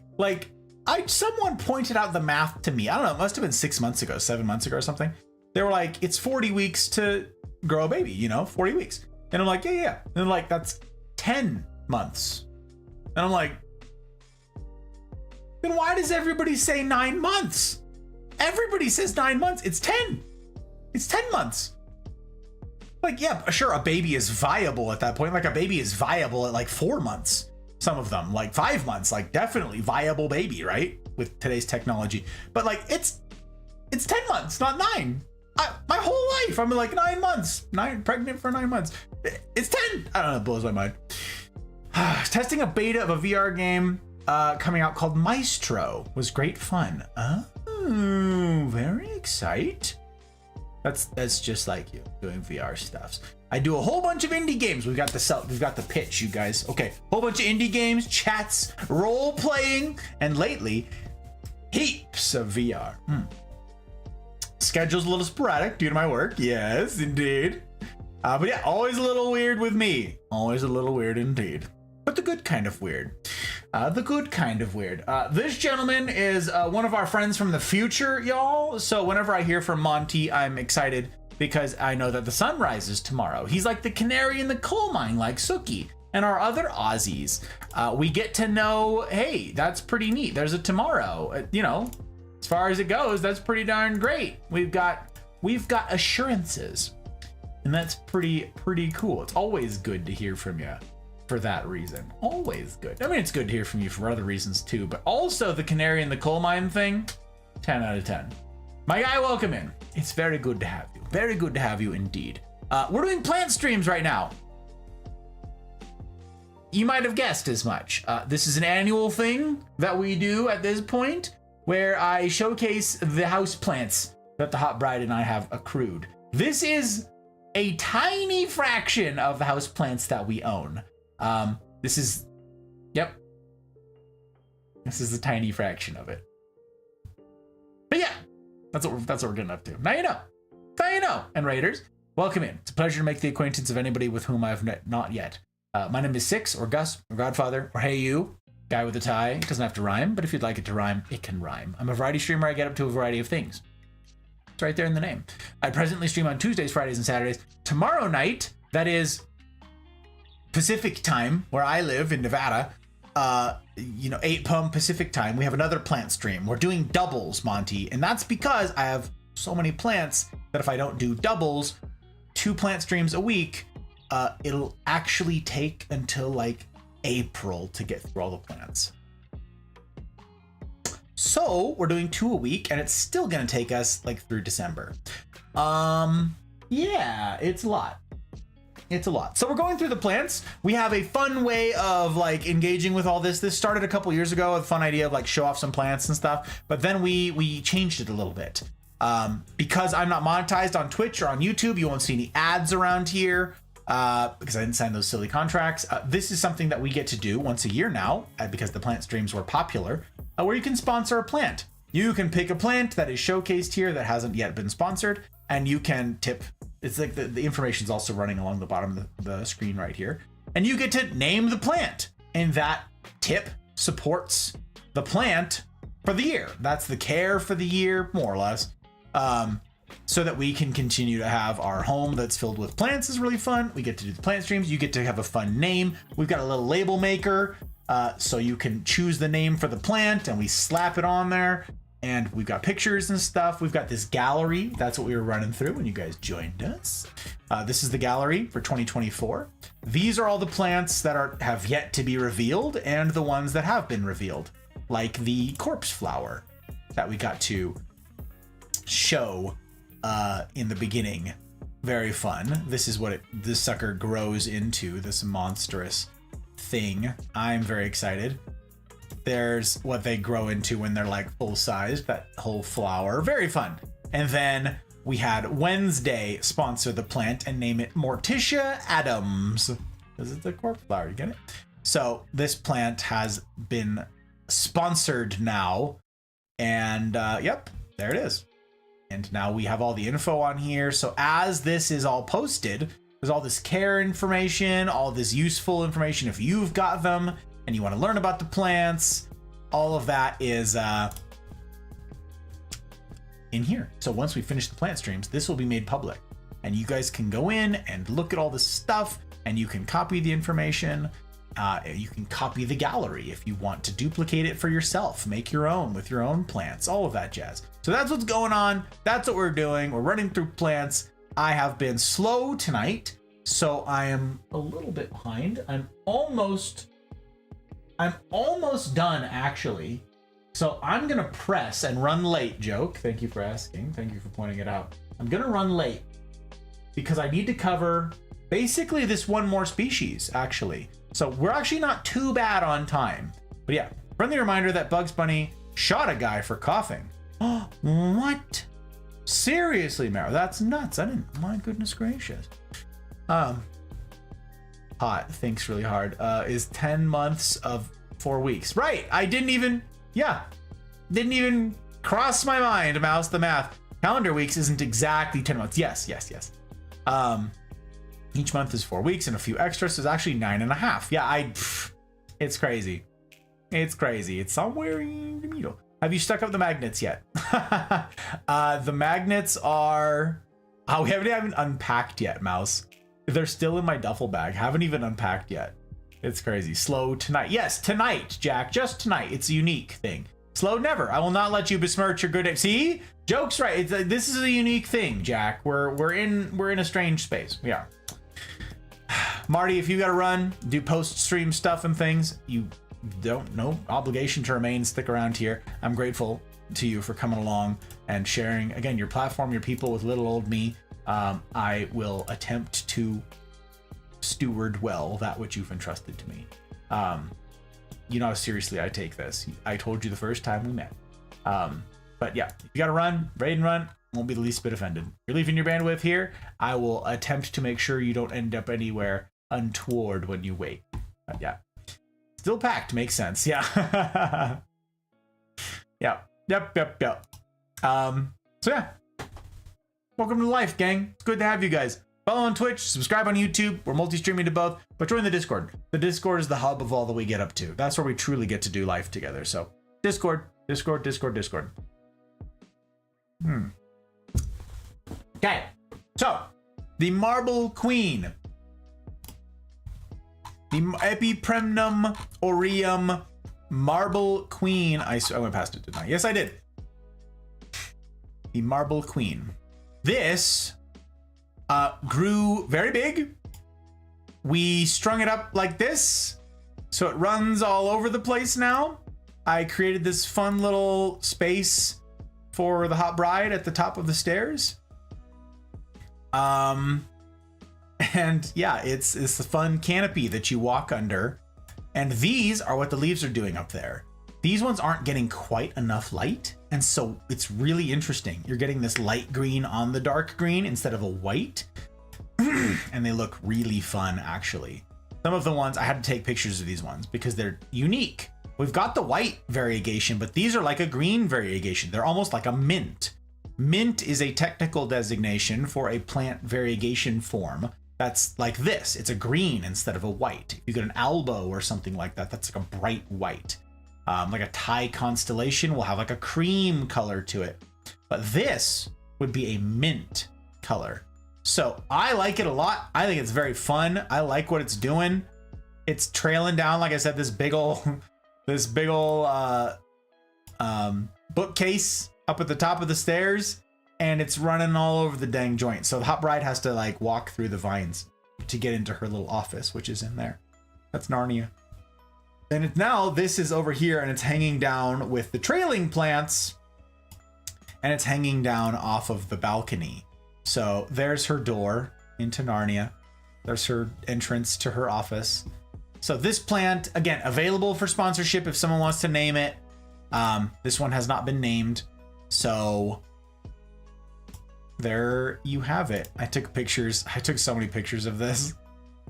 someone pointed out the math to me. I don't know. It must have been 6 months ago, 7 months ago or something. They were like, it's 40 weeks to grow a baby, 40 weeks. And I'm like, yeah. And they're like, that's 10 months. And I'm like, then why does everybody say 9 months? Everybody says 9 months. It's 10. It's 10 months. Like, yeah, sure, a baby is viable at that point. Like, a baby is viable at 4 months. Some of them, 5 months, definitely viable baby, right? With today's technology. But it's 10 months, not 9. My whole life, I'm 9 months. Pregnant for 9 months. It's 10. I don't know, it blows my mind. Testing a beta of a VR game coming out called Maestro was great fun. Oh, very exciting. That's just like you doing VR stuffs. I do a whole bunch of indie games. We've got the pitch, you guys. Okay, whole bunch of indie games, chats, role playing, and lately, heaps of VR. Schedule's a little sporadic due to my work. Yes, indeed. But yeah, always a little weird with me. Always a little weird indeed. But the good kind of weird. The good kind of weird. This gentleman is one of our friends from the future, y'all. So whenever I hear from Monty, I'm excited because I know that the sun rises tomorrow. He's like the canary in the coal mine, like Suki and our other Aussies. We get to know, hey, that's pretty neat. There's a tomorrow. You know, as far as it goes, that's pretty darn great. We've got assurances. And that's pretty cool. It's always good to hear from you for that reason. Always good. I mean, it's good to hear from you for other reasons too, but also the canary in the coal mine thing, 10 out of 10. My guy, welcome in. It's very good to have you. Very good to have you indeed. We're doing plant streams right now. You might have guessed as much. This is an annual thing that we do at this point where I showcase the house plants that the Hot Bride and I have accrued. This is a tiny fraction of the house plants that we own. This is a tiny fraction of it. But yeah, that's what we're getting up to. Now you know. And Raiders, welcome in. It's a pleasure to make the acquaintance of anybody with whom I've not yet. My name is Six, or Gus, or Godfather, or Hey You, guy with a tie. It doesn't have to rhyme, but if you'd like it to rhyme, it can rhyme. I'm a variety streamer. I get up to a variety of things. It's right there in the name. I presently stream on Tuesdays, Fridays, and Saturdays. Tomorrow night, that is Pacific time, where I live in Nevada, 8 p.m. Pacific time, we have another plant stream. We're doing doubles, Monty, and that's because I have so many plants that if I don't do doubles, 2 plant streams a week, it'll actually take until like April to get through all the plants. So we're doing 2 a week, and it's still gonna take us like through December. Yeah, it's a lot. It's a lot. So we're going through the plants. We have a fun way of like engaging with all this. This started a couple years ago, a fun idea of like show off some plants and stuff, but then we changed it a little bit. Because I'm not monetized on Twitch or on YouTube, you won't see any ads around here. Because I didn't sign those silly contracts. This is something that we get to do once a year now, because the plant streams were popular, where you can sponsor a plant. You can pick a plant that is showcased here that hasn't yet been sponsored, and you can tip. It's like the information's also running along the bottom of the screen right here. And you get to name the plant, and that tip supports the plant for the year. That's the care for the year, more or less. So that we can continue to have our home that's filled with plants is really fun. We get to do the plant streams. You get to have a fun name. We've got a little label maker, so you can choose the name for the plant and we slap it on there. And we've got pictures and stuff. We've got this gallery. That's what we were running through when you guys joined us. This is the gallery for 2024. These are all the plants that have yet to be revealed and the ones that have been revealed, like the corpse flower that we got to show in the beginning. Very fun. This is what this sucker grows into, this monstrous thing. I'm very excited. There's what they grow into when they're like full size, that whole flower. Very fun. And then we had Wednesday sponsor the plant and name it Morticia Adams. This is the corpse flower, you get it? So this plant has been sponsored now. And yep, there it is. And now we have all the info on here. So as this is all posted, there's all this care information, all this useful information if you've got them and you want to learn about the plants. All of that is in here. So once we finish the plant streams, this will be made public. And you guys can go in and look at all this stuff, and you can copy the information. You can copy the gallery if you want to duplicate it for yourself. Make your own with your own plants, all of that jazz. So that's what's going on. That's what we're doing. We're running through plants. I have been slow tonight, so I am a little bit behind. I'm almost done, actually. So I'm gonna press and run late, Joke. Thank you for asking. Thank you for pointing it out. I'm gonna run late because I need to cover basically this one more species, actually. So we're actually not too bad on time. But yeah, friendly reminder that Bugs Bunny shot a guy for coughing. Oh, what? Seriously, Mara, that's nuts. I didn't, my goodness gracious. Hot thinks really hard. Is 10 months of 4 weeks. Right, I didn't even cross my mind, Mouse the math. calendar weeks isn't exactly 10 months. Yes. Each month is 4 weeks and a few extras, so it's actually 9.5. Yeah, it's crazy. It's crazy. It's somewhere in the middle. Have you stuck up the magnets yet? The magnets are... Oh, we haven't unpacked yet, Mouse. They're still in my duffel bag. Haven't even unpacked yet. It's crazy. Slow tonight. Yes, tonight, Jack. Just tonight. It's a unique thing. Slow never. I will not let you besmirch your good day. See? Joke's right. It's this is a unique thing, Jack. We're in a strange space. We are. Marty, if you gotta run, do post-stream stuff and things, you don't no obligation to remain. Stick around here. I'm grateful to you for coming along and sharing again your platform, your people with little old me. I will attempt to steward well that which you've entrusted to me. You know how seriously I take this. I told you the first time we met. But yeah, if you gotta run, raid and run, won't be the least bit offended. You're leaving your bandwidth here. I will attempt to make sure you don't end up anywhere untoward when you wait. But yeah. Still packed, makes sense. Yeah. Yep. So yeah. Welcome to life, gang. It's good to have you guys. Follow on Twitch, subscribe on YouTube. We're multi-streaming to both, but join the Discord. The Discord is the hub of all that we get up to. That's where we truly get to do life together. So Discord. Okay. So the Marble Queen. The Epipremnum aureum Marble Queen. I went past it, didn't I? Yes, I did. The Marble Queen. This grew very big. We strung it up like this, so it runs all over the place now. I created this fun little space for the hot bride at the top of the stairs. And yeah, it's the fun canopy that you walk under. And these are what the leaves are doing up there. These ones aren't getting quite enough light. And so it's really interesting. You're getting this light green on the dark green instead of a white. And they look really fun, actually. Some of the ones, I had to take pictures of these ones because they're unique. We've got the white variegation, but these are like a green variegation. They're almost like a mint. Mint is a technical designation for a plant variegation form that's like this. It's a green instead of a white. If you get an albo or something like that, that's like a bright white. Like a Thai constellation will have like a cream color to it. But this would be a mint color. So I like it a lot. I think it's very fun. I like what it's doing. It's trailing down, like I said, this big ol' bookcase up at the top of the stairs, and it's running all over the dang joint. So the hot bride has to like walk through the vines to get into her little office, which is in there. That's Narnia. And it's now this is over here, and it's hanging down with the trailing plants, and it's hanging down off of the balcony. So there's her door into Narnia. There's her entrance to her office. So this plant, again, available for sponsorship if someone wants to name it. This one has not been named. So there you have it. I took pictures. I took so many pictures of this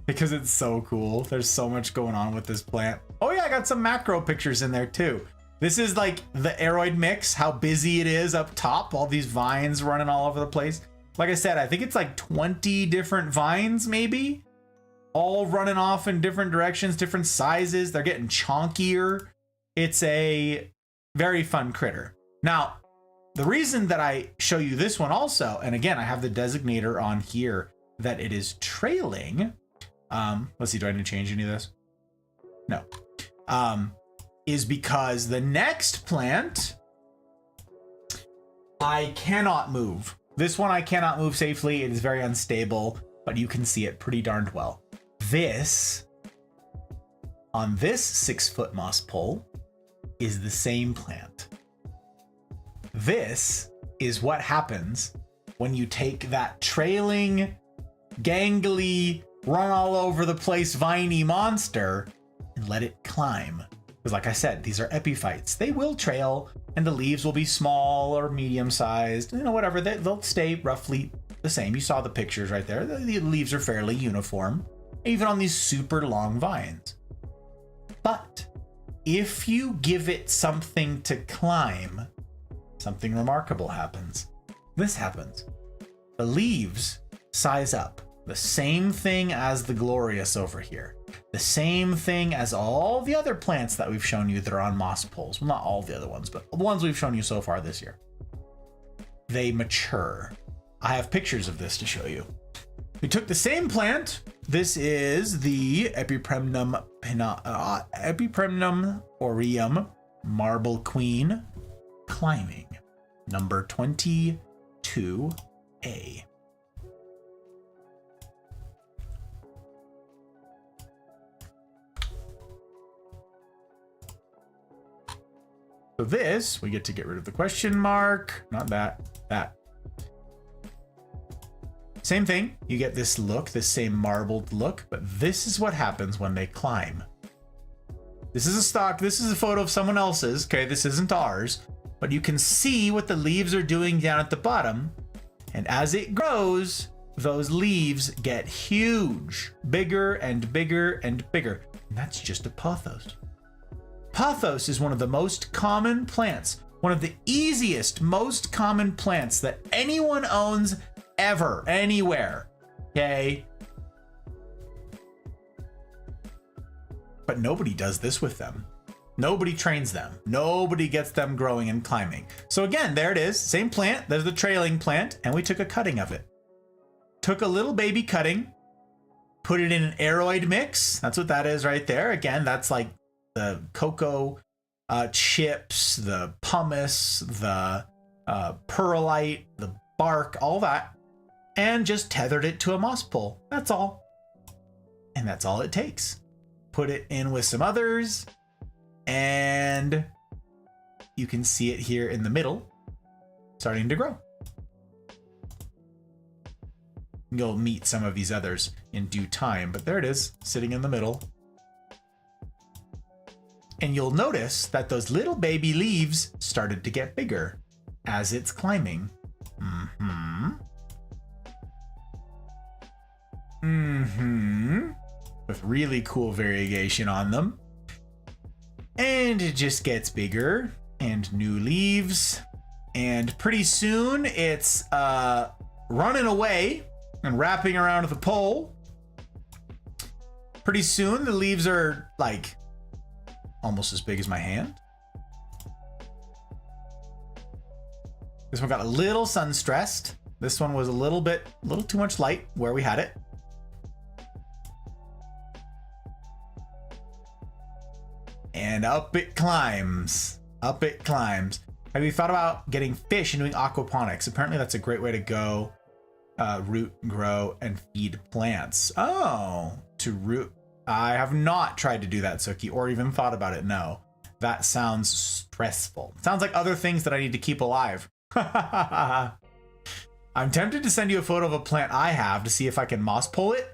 because it's so cool. There's so much going on with this plant. Oh yeah, I got some macro pictures in there too. This is like the aroid mix, how busy it is up top. All these vines running all over the place. Like I said, I think it's like 20 different vines maybe, all running off in different directions, different sizes. They're getting chonkier. It's a very fun critter. Now, the reason that I show you this one also, and again, I have the designator on here that it is trailing. Let's see, do I need to change any of this? No. Is because the next plant I cannot move. This one I cannot move safely. It is very unstable, but you can see it pretty darned well. This, on this 6-foot moss pole, is the same plant. This is what happens when you take that trailing, gangly, run all over the place viney monster and let it climb. Because like I said, these are epiphytes. They will trail, and the leaves will be small or medium sized, you know, whatever. They'll stay roughly the same. You saw the pictures right there. The leaves are fairly uniform, even on these super long vines. But if you give it something to climb, something remarkable happens. this happens. The leaves size up. The same thing as the Glorious over here. The same thing as all the other plants that we've shown you that are on moss poles. Well, not all the other ones, but the ones we've shown you so far this year. They mature. I have pictures of this to show you. We took the same plant. This is the Epipremnum aureum Marble Queen climbing, number 22A. So this, we get to get rid of the question mark, not that. Same thing, you get this look, this same marbled look, but this is what happens when they climb. This is a stock, this is a photo of someone else's, okay, this isn't ours, but you can see what the leaves are doing down at the bottom, and as it grows, those leaves get huge, bigger and bigger and bigger, and that's just a pothos. Pothos is one of the most common plants, one of the easiest, most common plants that anyone owns ever, anywhere, okay? But nobody does this with them. Nobody trains them. Nobody gets them growing and climbing. So again, there it is, same plant, there's the trailing plant, and we took a cutting of it. Took a little baby cutting, put it in an aroid mix, that's what that is right there. Again, that's like the cocoa chips, the pumice, the perlite, the bark, all that, and just tethered it to a moss pole. That's all. And that's all it takes. Put it in with some others, and you can see it here in the middle, starting to grow. You'll meet some of these others in due time, but there it is, sitting in the middle. And you'll notice that those little baby leaves started to get bigger as it's climbing. With really cool variegation on them. And it just gets bigger and new leaves. And pretty soon it's running away and wrapping around the pole. Pretty soon the leaves are like almost as big as my hand. This one got a little sun stressed. This one was a little too much light where we had it. And up it climbs. Up it climbs. Have you thought about getting fish and doing aquaponics? Apparently that's a great way to go root, grow, and feed plants. Oh, to root. I have not tried to do that, Suki, or even thought about it, no. That sounds stressful. Sounds like other things that I need to keep alive. I'm tempted to send you a photo of a plant I have to see if I can moss pull it.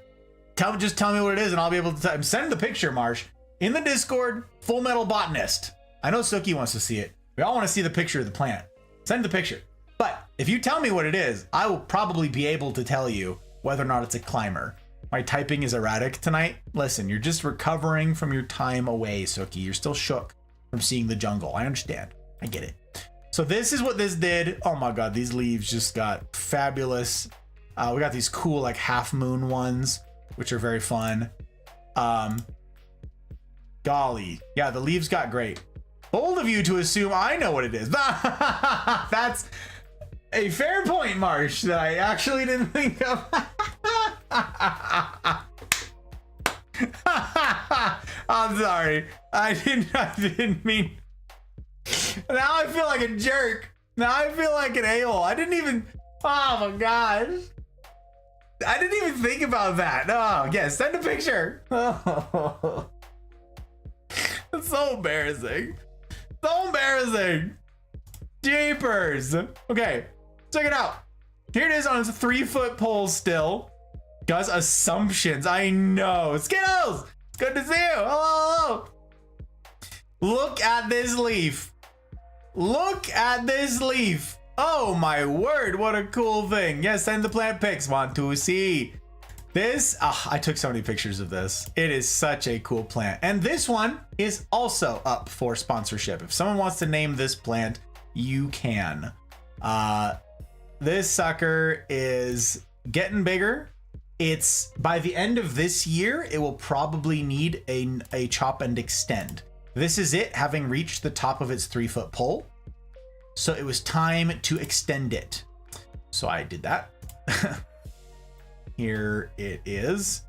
Just tell me what it is and I'll be able to send the picture, Marsh. In the Discord, Full Metal Botanist. I know Suki wants to see it. We all want to see the picture of the plant. Send the picture. But if you tell me what it is, I will probably be able to tell you whether or not it's a climber. My typing is erratic tonight. Listen, you're just recovering from your time away, Suki. You're still shook from seeing the jungle. I understand. I get it. So this is what this did. Oh my God, these leaves just got fabulous. We got these cool like half moon ones, which are very fun. Golly. Yeah, the leaves got great. Bold of you to assume I know what it is. That's a fair point, Marsh, that I actually didn't think of. I'm sorry. I didn't mean. Now I feel like a jerk. Now I feel like an a-hole. I didn't even. Oh my gosh. I didn't even think about that. Oh, yeah, send a picture. Oh. That's so embarrassing. So embarrassing. Jeepers. Okay, check it out. Here it is on its 3-foot pole still. Guys, assumptions. I know. Skittles! It's good to see you. Hello. Look at this leaf. Look at this leaf. Oh my word, what a cool thing. Yes, send the plant pics. Want to see this? I took so many pictures of this. It is such a cool plant. And this one is also up for sponsorship. If someone wants to name this plant, you can. this sucker is getting bigger. It's by the end of this year, it will probably need a chop and extend. This is it having reached the top of its 3-foot pole. So it was time to extend it. So I did that. Here it is,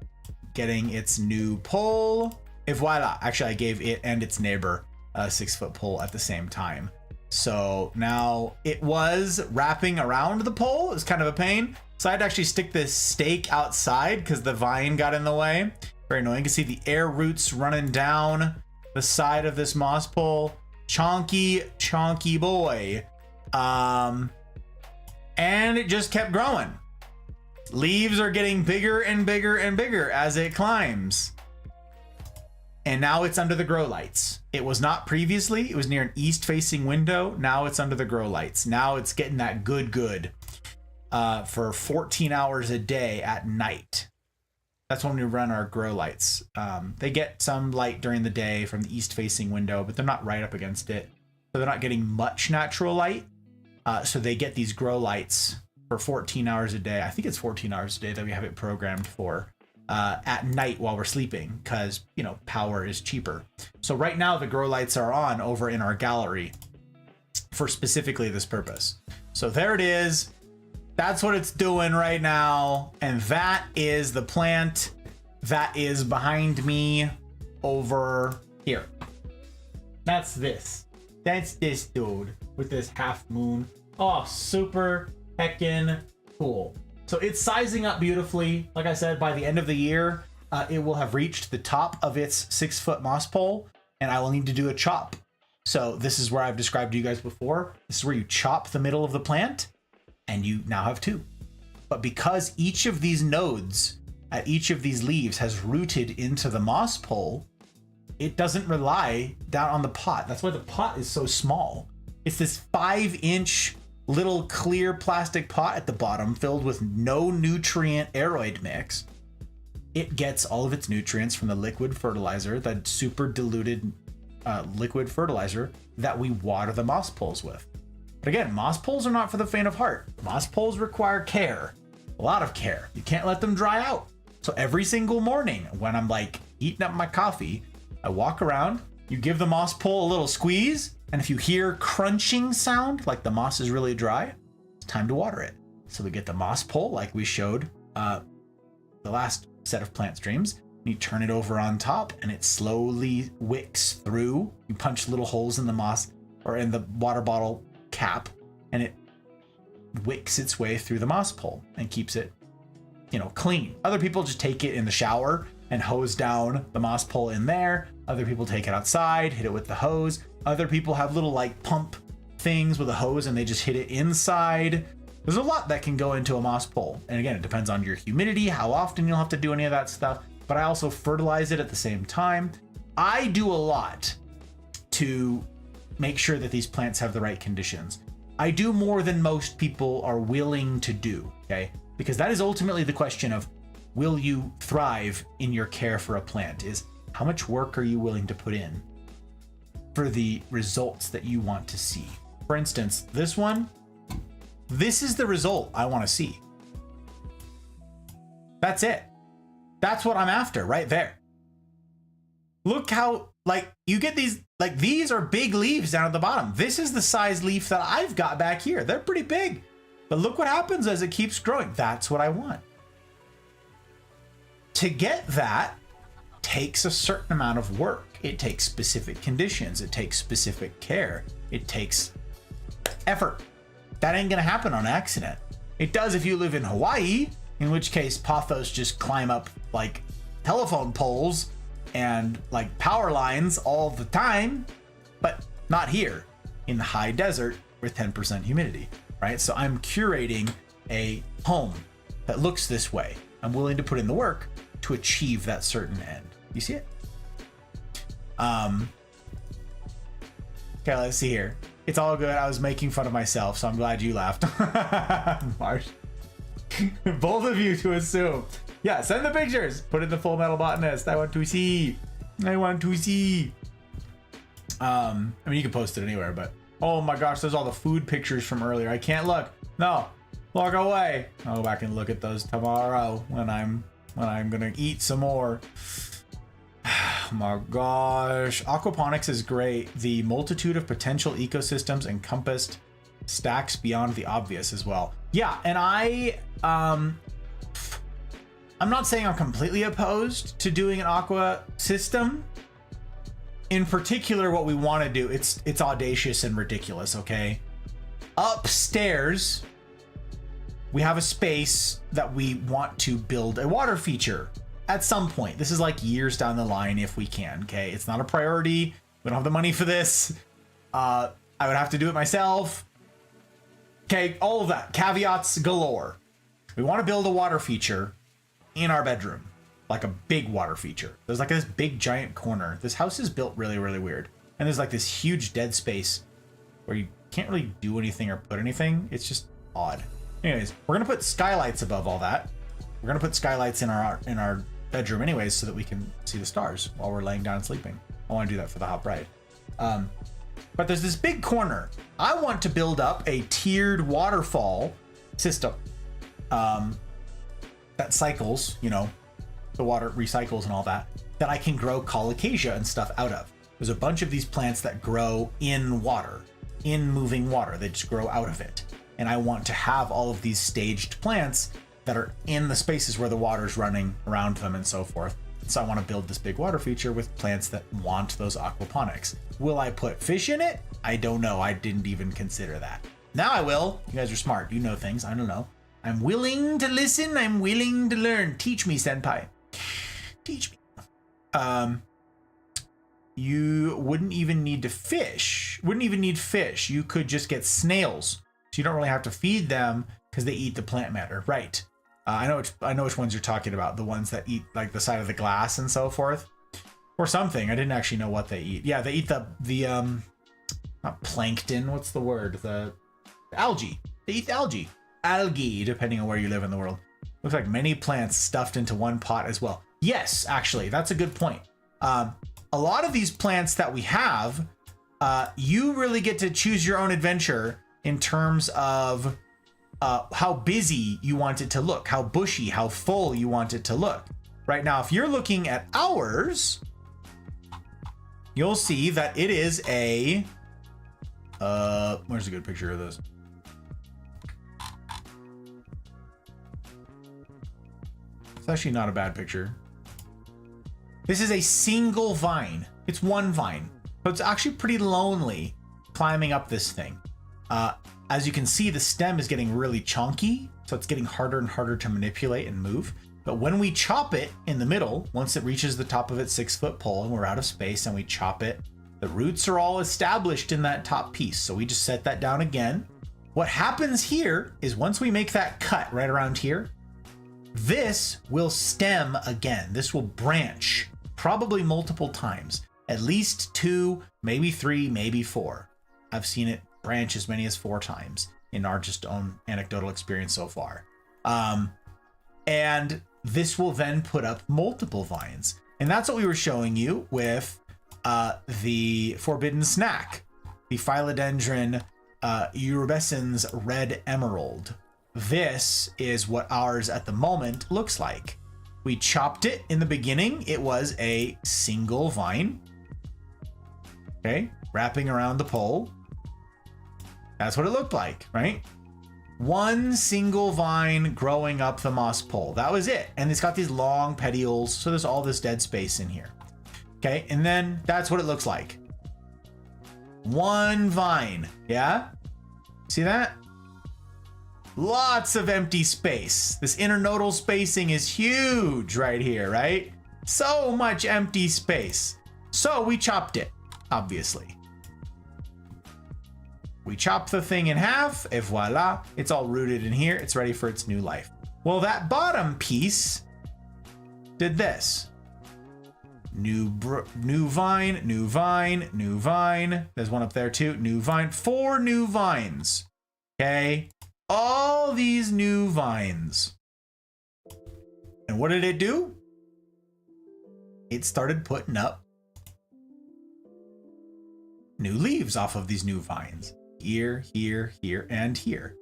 getting its new pole. Et voila. Actually, I gave it and its neighbor a 6-foot pole at the same time. So now it was wrapping around the pole. It was kind of a pain. So I had to actually stick this stake outside because the vine got in the way. Very annoying. You can see the air roots running down the side of this moss pole. Chonky boy. And it just kept growing. Leaves are getting bigger and bigger and bigger as it climbs. And now it's under the grow lights. It was not previously. It was near an east facing window. Now it's under the grow lights. Now it's getting that good for 14 hours a day at night. That's when we run our grow lights. They get some light during the day from the east facing window, but they're not right up against it. So they're not getting much natural light. So they get these grow lights for 14 hours a day. I think it's 14 hours a day that we have it programmed for at night while we're sleeping because, you know, power is cheaper. So right now the grow lights are on over in our gallery for specifically this purpose. So there it is. That's what it's doing right now. And that is the plant that is behind me over here. That's this. That's this dude with this half moon. Oh, super heckin' cool. So it's sizing up beautifully. Like I said, by the end of the year, it will have reached the top of its 6-foot moss pole, and I will need to do a chop. So this is where I've described to you guys before. This is where you chop the middle of the plant, and you now have 2. But because each of these nodes at each of these leaves has rooted into the moss pole, it doesn't rely down on the pot. That's why the pot is so small. It's this 5-inch little clear plastic pot at the bottom filled with no nutrient aeroid mix. It gets all of its nutrients from the liquid fertilizer, that super diluted liquid fertilizer that we water the moss poles with. But again, moss poles are not for the faint of heart. Moss poles require care, a lot of care. You can't let them dry out. So every single morning when I'm like eating up my coffee, I walk around, you give the moss pole a little squeeze, and if you hear crunching sound, like the moss is really dry, it's time to water it. So we get the moss pole like we showed the last set of plant streams. You turn it over on top and it slowly wicks through. You punch little holes in the moss or in the water bottle cap, and it wicks its way through the moss pole and keeps it, you know, clean. Other people just take it in the shower and hose down the moss pole in there. Other people take it outside, hit it with the hose. Other people have little like pump things with a hose and they just hit it inside. There's a lot that can go into a moss pole. And again, it depends on your humidity, how often you'll have to do any of that stuff. But I also fertilize it at the same time. I do a lot to make sure that these plants have the right conditions. I do more than most people are willing to do, okay? Because that is ultimately the question of, will you thrive in your care for a plant? Is how much work are you willing to put in for the results that you want to see? For instance, this one, this is the result I want to see. That's it. That's what I'm after right there. Look how, like, you get these, like, these are big leaves down at the bottom. This is the size leaf that I've got back here. They're pretty big. But look what happens as it keeps growing. That's what I want. To get that takes a certain amount of work. It takes specific conditions. It takes specific care. It takes effort. That ain't gonna happen on accident. It does if you live in Hawaii, in which case pothos just climb up like telephone poles and like power lines all the time, but not here in the high desert with 10% humidity, right? So I'm curating a home that looks this way. I'm willing to put in the work to achieve that certain end. You see it? Okay, let's see here. It's all good. I was making fun of myself, so I'm glad you laughed. Marsh. Both of you to assume. Yeah, send the pictures. Put in the Full Metal Botanist. I want to see. I want to see. I mean, you can post it anywhere, but oh my gosh, there's all the food pictures from earlier. I can't look. No, Walk away. I'll go back and look at those tomorrow when I'm gonna eat some more. Oh my gosh. Aquaponics is great. The multitude of potential ecosystems encompassed stacks beyond the obvious as well. Yeah, and I'm not saying I'm completely opposed to doing an aqua system. In particular, what we want to do, it's audacious and ridiculous, okay? Upstairs, we have a space that we want to build a water feature at some point. This is like years down the line if we can, okay? It's not a priority. We don't have the money for this. I would have to do it myself. Okay, all of that. Caveats galore. We want to build a water feature in our bedroom. Like a big water feature. There's like this big giant corner. This house is built really, really weird. And there's like this huge dead space where you can't really do anything or put anything. It's just odd. Anyways, we're gonna put skylights above all that. We're gonna put skylights in our bedroom anyways so that we can see the stars while we're laying down and sleeping. I want to do that for the hot bride. But there's this big corner. I want to build up a tiered waterfall system that cycles, you know, the water recycles and all that I can grow colocasia and stuff out of. There's a bunch of these plants that grow in water, in moving water. They just grow out of it. And I want to have all of these staged plants that are in the spaces where the water's running around them and so forth. So I want to build this big water feature with plants that want those aquaponics. Will I put fish in it? I don't know. I didn't even consider that. Now I will. You guys are smart. You know things. I don't know. I'm willing to listen. I'm willing to learn. Teach me, senpai. Teach me. You wouldn't even need to fish. Wouldn't even need fish. You could just get snails. So you don't really have to feed them because they eat the plant matter. Right. I know which ones you're talking about. The ones that eat like the side of the glass and so forth. Or something. I didn't actually know what they eat. Yeah, they eat the not plankton. What's the word? The algae. They eat the algae. Algae, depending on where you live in the world. Looks like many plants stuffed into one pot as well. Yes, actually, that's a good point. A lot of these plants that we have, you really get to choose your own adventure in terms of how busy you want it to look, how bushy, how full you want it to look. Right now, if you're looking at ours, you'll see that it is a, where's a good picture of this? It's actually not a bad picture. This is a single vine. It's one vine. So it's actually pretty lonely climbing up this thing. As you can see, the stem is getting really chunky, so it's getting harder and harder to manipulate and move. But when we chop it in the middle, once it reaches the top of its 6-foot pole and we're out of space and we chop it, the roots are all established in that top piece. So we just set that down again. What happens here is once we make that cut right around here, this will stem again. This will branch probably multiple times, at least 2, maybe 3, maybe 4. I've seen it branch as many as 4 times in our just own anecdotal experience so far. And this will then put up multiple vines. And that's what we were showing you with the forbidden snack, the Philodendron Eurubescens Red Emerald. This is what ours at the moment looks like. We chopped it in the beginning. It was a single vine. Okay, wrapping around the pole. That's what it looked like, right? One single vine growing up the moss pole. That was it. And it's got these long petioles. So there's all this dead space in here. Okay, and then that's what it looks like. One vine, yeah? See that? Lots of empty space. This internodal spacing is huge right here, right? So much empty space. So we chopped it, obviously. We chopped the thing in half, and voila, it's all rooted in here. It's ready for its new life. Well, that bottom piece did this. New vine, new vine, new vine. There's one up there too. New vine, 4 new vines. Okay. All these new vines. And what did it do? It started putting up new leaves off of these new vines. Here, here, here, and here.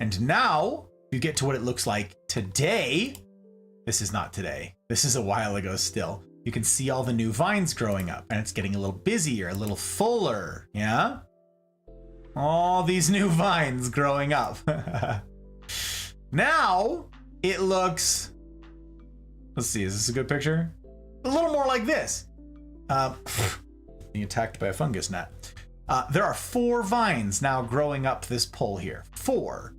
And now you get to what it looks like today. This is not today. This is a while ago still. You can see all the new vines growing up, and it's getting a little busier, a little fuller, yeah? All these new vines growing up. Now it looks, let's see, is this a good picture? A little more like this. Being attacked by a fungus gnat. There are 4 vines now growing up this pole here. 4.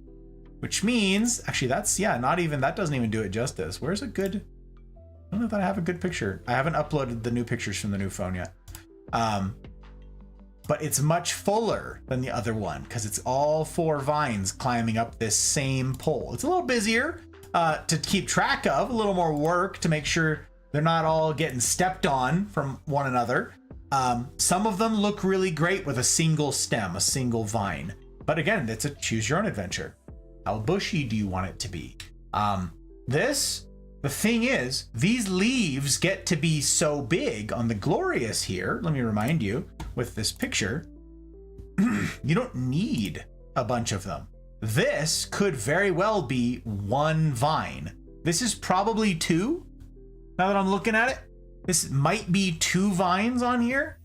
Which means, actually that's, yeah, not even, that doesn't even do it justice. Where's a good, I don't know if I have a good picture. I haven't uploaded the new pictures from the new phone yet. But it's much fuller than the other one because it's all 4 vines climbing up this same pole. It's a little busier to keep track of, a little more work to make sure they're not all getting stepped on from one another. Some of them look really great with a single stem, a single vine. But again, it's a choose your own adventure. How bushy do you want it to be? The thing is, these leaves get to be so big on the Glorious here. Let me remind you with this picture, you don't need a bunch of them. This could very well be 1 vine. This is probably 2. Now that I'm looking at it, this might be 2 vines on here.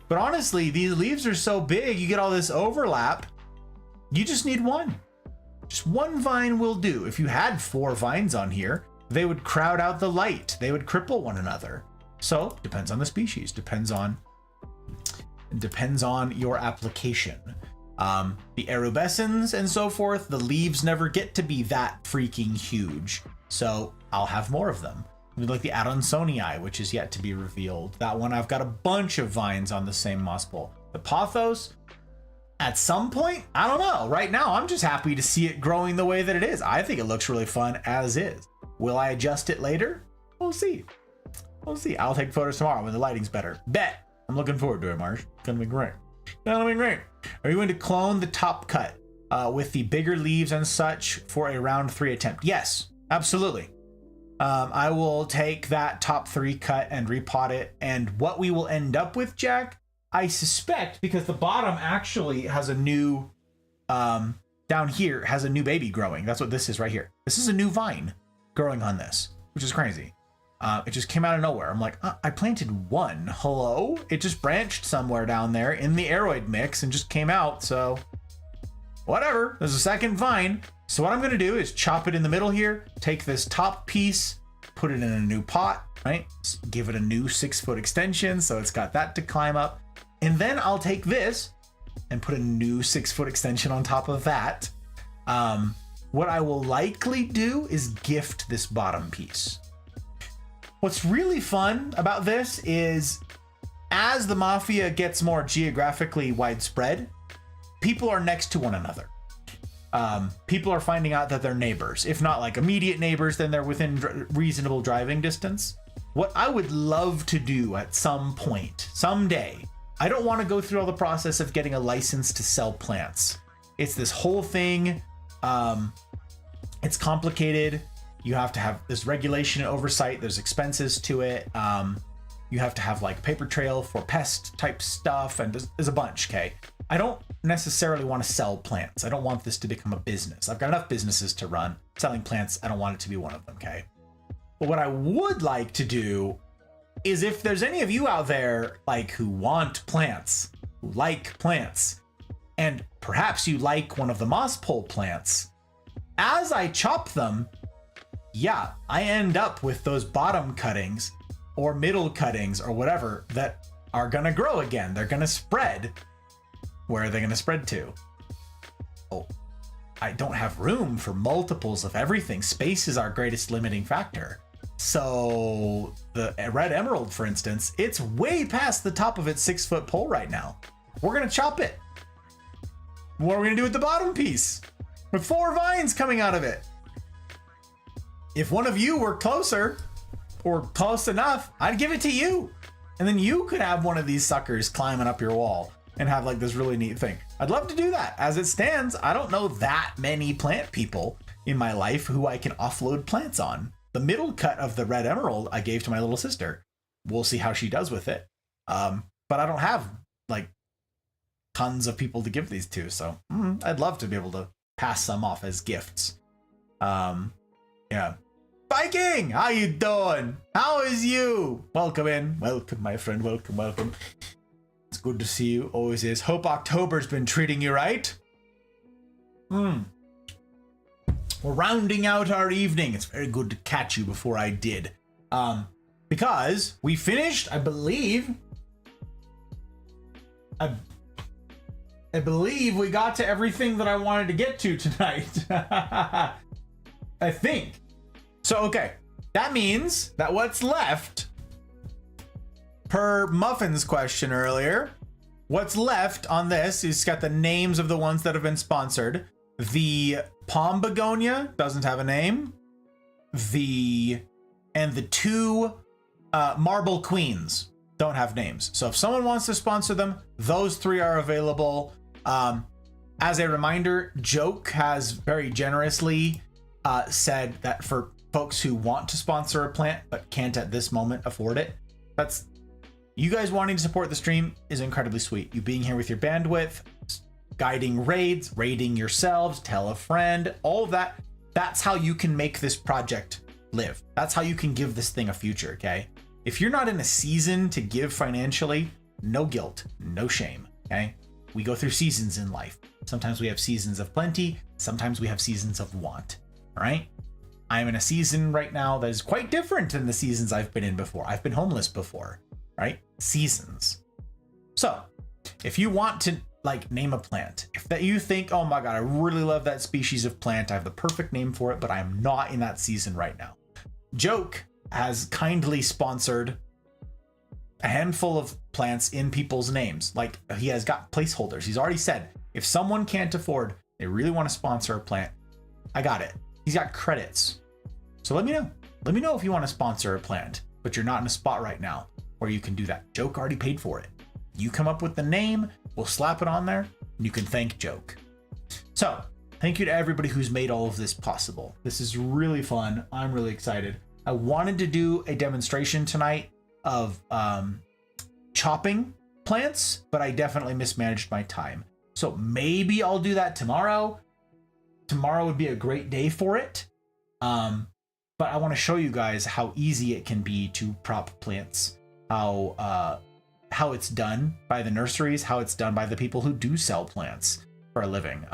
But honestly, these leaves are so big, you get all this overlap. You just need 1. Just 1 vine will do. If you had 4 vines on here, they would crowd out the light. They would cripple one another. So depends on the species, depends on your application. The erubescens and so forth, the leaves never get to be that freaking huge. So I'll have more of them. Like the Adansonii, which is yet to be revealed. That one, I've got a bunch of vines on the same moss pole. The Pothos, at some point, I don't know. Right now, I'm just happy to see it growing the way that it is. I think it looks really fun as is. Will I adjust it later? We'll see. We'll see. I'll take photos tomorrow when the lighting's better. Bet. I'm looking forward to it, Marsh. It's gonna be great. It's gonna be great. Are you going to clone the top cut with the bigger leaves and such for a round 3 attempt? Yes, absolutely. I will take that top 3 cut and repot it. And what we will end up with, Jack, I suspect, because the bottom actually has a new, down here has a new baby growing. That's what this is right here. This is a new vine growing on this, which is crazy. It just came out of nowhere. I'm like, I planted 1. Hello? It just branched somewhere down there in the aroid mix and just came out. So whatever. There's a second vine. So what I'm going to do is chop it in the middle here, take this top piece, put it in a new pot, right? Give it a new 6-foot extension. So it's got that to climb up. And then I'll take this and put a new 6-foot extension on top of that. What I will likely do is gift this bottom piece. What's really fun about this is as the Mafia gets more geographically widespread, people are next to one another. People are finding out that they're neighbors. If not like immediate neighbors, then they're within reasonable driving distance. What I would love to do at some point, someday, I don't want to go through all the process of getting a license to sell plants. It's this whole thing. It's complicated. You have to have this regulation and oversight. There's expenses to it. You have to have like paper trail for pest type stuff, and there's a bunch. Okay. I don't necessarily want to sell plants. I don't want this to become a business. I've got enough businesses to run. Selling plants, I don't want it to be one of them. Okay. But what I would like to do is if there's any of you out there like who want plants, who like plants, and perhaps you like one of the moss pole plants, as I chop them, yeah, I end up with those bottom cuttings or middle cuttings or whatever that are gonna grow again. They're gonna spread. Where are they gonna spread to? Oh, I don't have room for multiples of everything. Space is our greatest limiting factor. So the red emerald, for instance, it's way past the top of its 6-foot pole right now. We're gonna chop it. What are we gonna do with the bottom piece? With 4 vines coming out of it. If one of you were closer or close enough, I'd give it to you. And then you could have one of these suckers climbing up your wall and have like this really neat thing. I'd love to do that. As it stands, I don't know that many plant people in my life who I can offload plants on. The middle cut of the red emerald I gave to my little sister. We'll see how she does with it. But I don't have like tons of people to give these to. So I'd love to be able to pass some off as gifts. Yeah. Viking, how you doing? How is you? Welcome in. Welcome, my friend. Welcome, welcome. It's good to see you. Always is. Hope October's been treating you right. We're rounding out our evening. It's very good to catch you before I did. Because we finished, I believe. I believe we got to everything that I wanted to get to tonight. I think. So, okay. That means that what's left, per Muffin's question earlier, what's left on this is got the names of the ones that have been sponsored. The Palm Begonia doesn't have a name. The two Marble Queens don't have names. So if someone wants to sponsor them, those three are available. As a reminder, Joke has very generously said that for folks who want to sponsor a plant but can't at this moment afford it, that's you guys wanting to support the stream is incredibly sweet. You being here with your bandwidth, guiding raids, raiding yourselves, tell a friend, all of that. That's how you can make this project live. That's how you can give this thing a future, okay? If you're not in a season to give financially, no guilt, no shame, okay? We go through seasons in life. Sometimes we have seasons of plenty, sometimes we have seasons of want, all right? I'm in a season right now that is quite different than the seasons I've been in before. I've been homeless before, right? Seasons. So, if you want to like name a plant, if that you think, oh my god, I really love that species of plant, I have the perfect name for it, but I am not in that season right now. Joke has kindly sponsored a handful of plants in people's names. Like, he has got placeholders. He's already said, if someone can't afford, they really want to sponsor a plant, I got it. He's got credits. So let me know. Let me know if you want to sponsor a plant, but you're not in a spot right now where you can do that. Joke already paid for it. You come up with the name, we'll slap it on there, and you can thank Joke. So, thank you to everybody who's made all of this possible. This is really fun. I'm really excited. I wanted to do a demonstration tonight of chopping plants, but I definitely mismanaged my time. So maybe I'll do that tomorrow. Tomorrow would be a great day for it. But I want to show you guys how easy it can be to prop plants, how it's done by the nurseries, how it's done by the people who do sell plants for a living.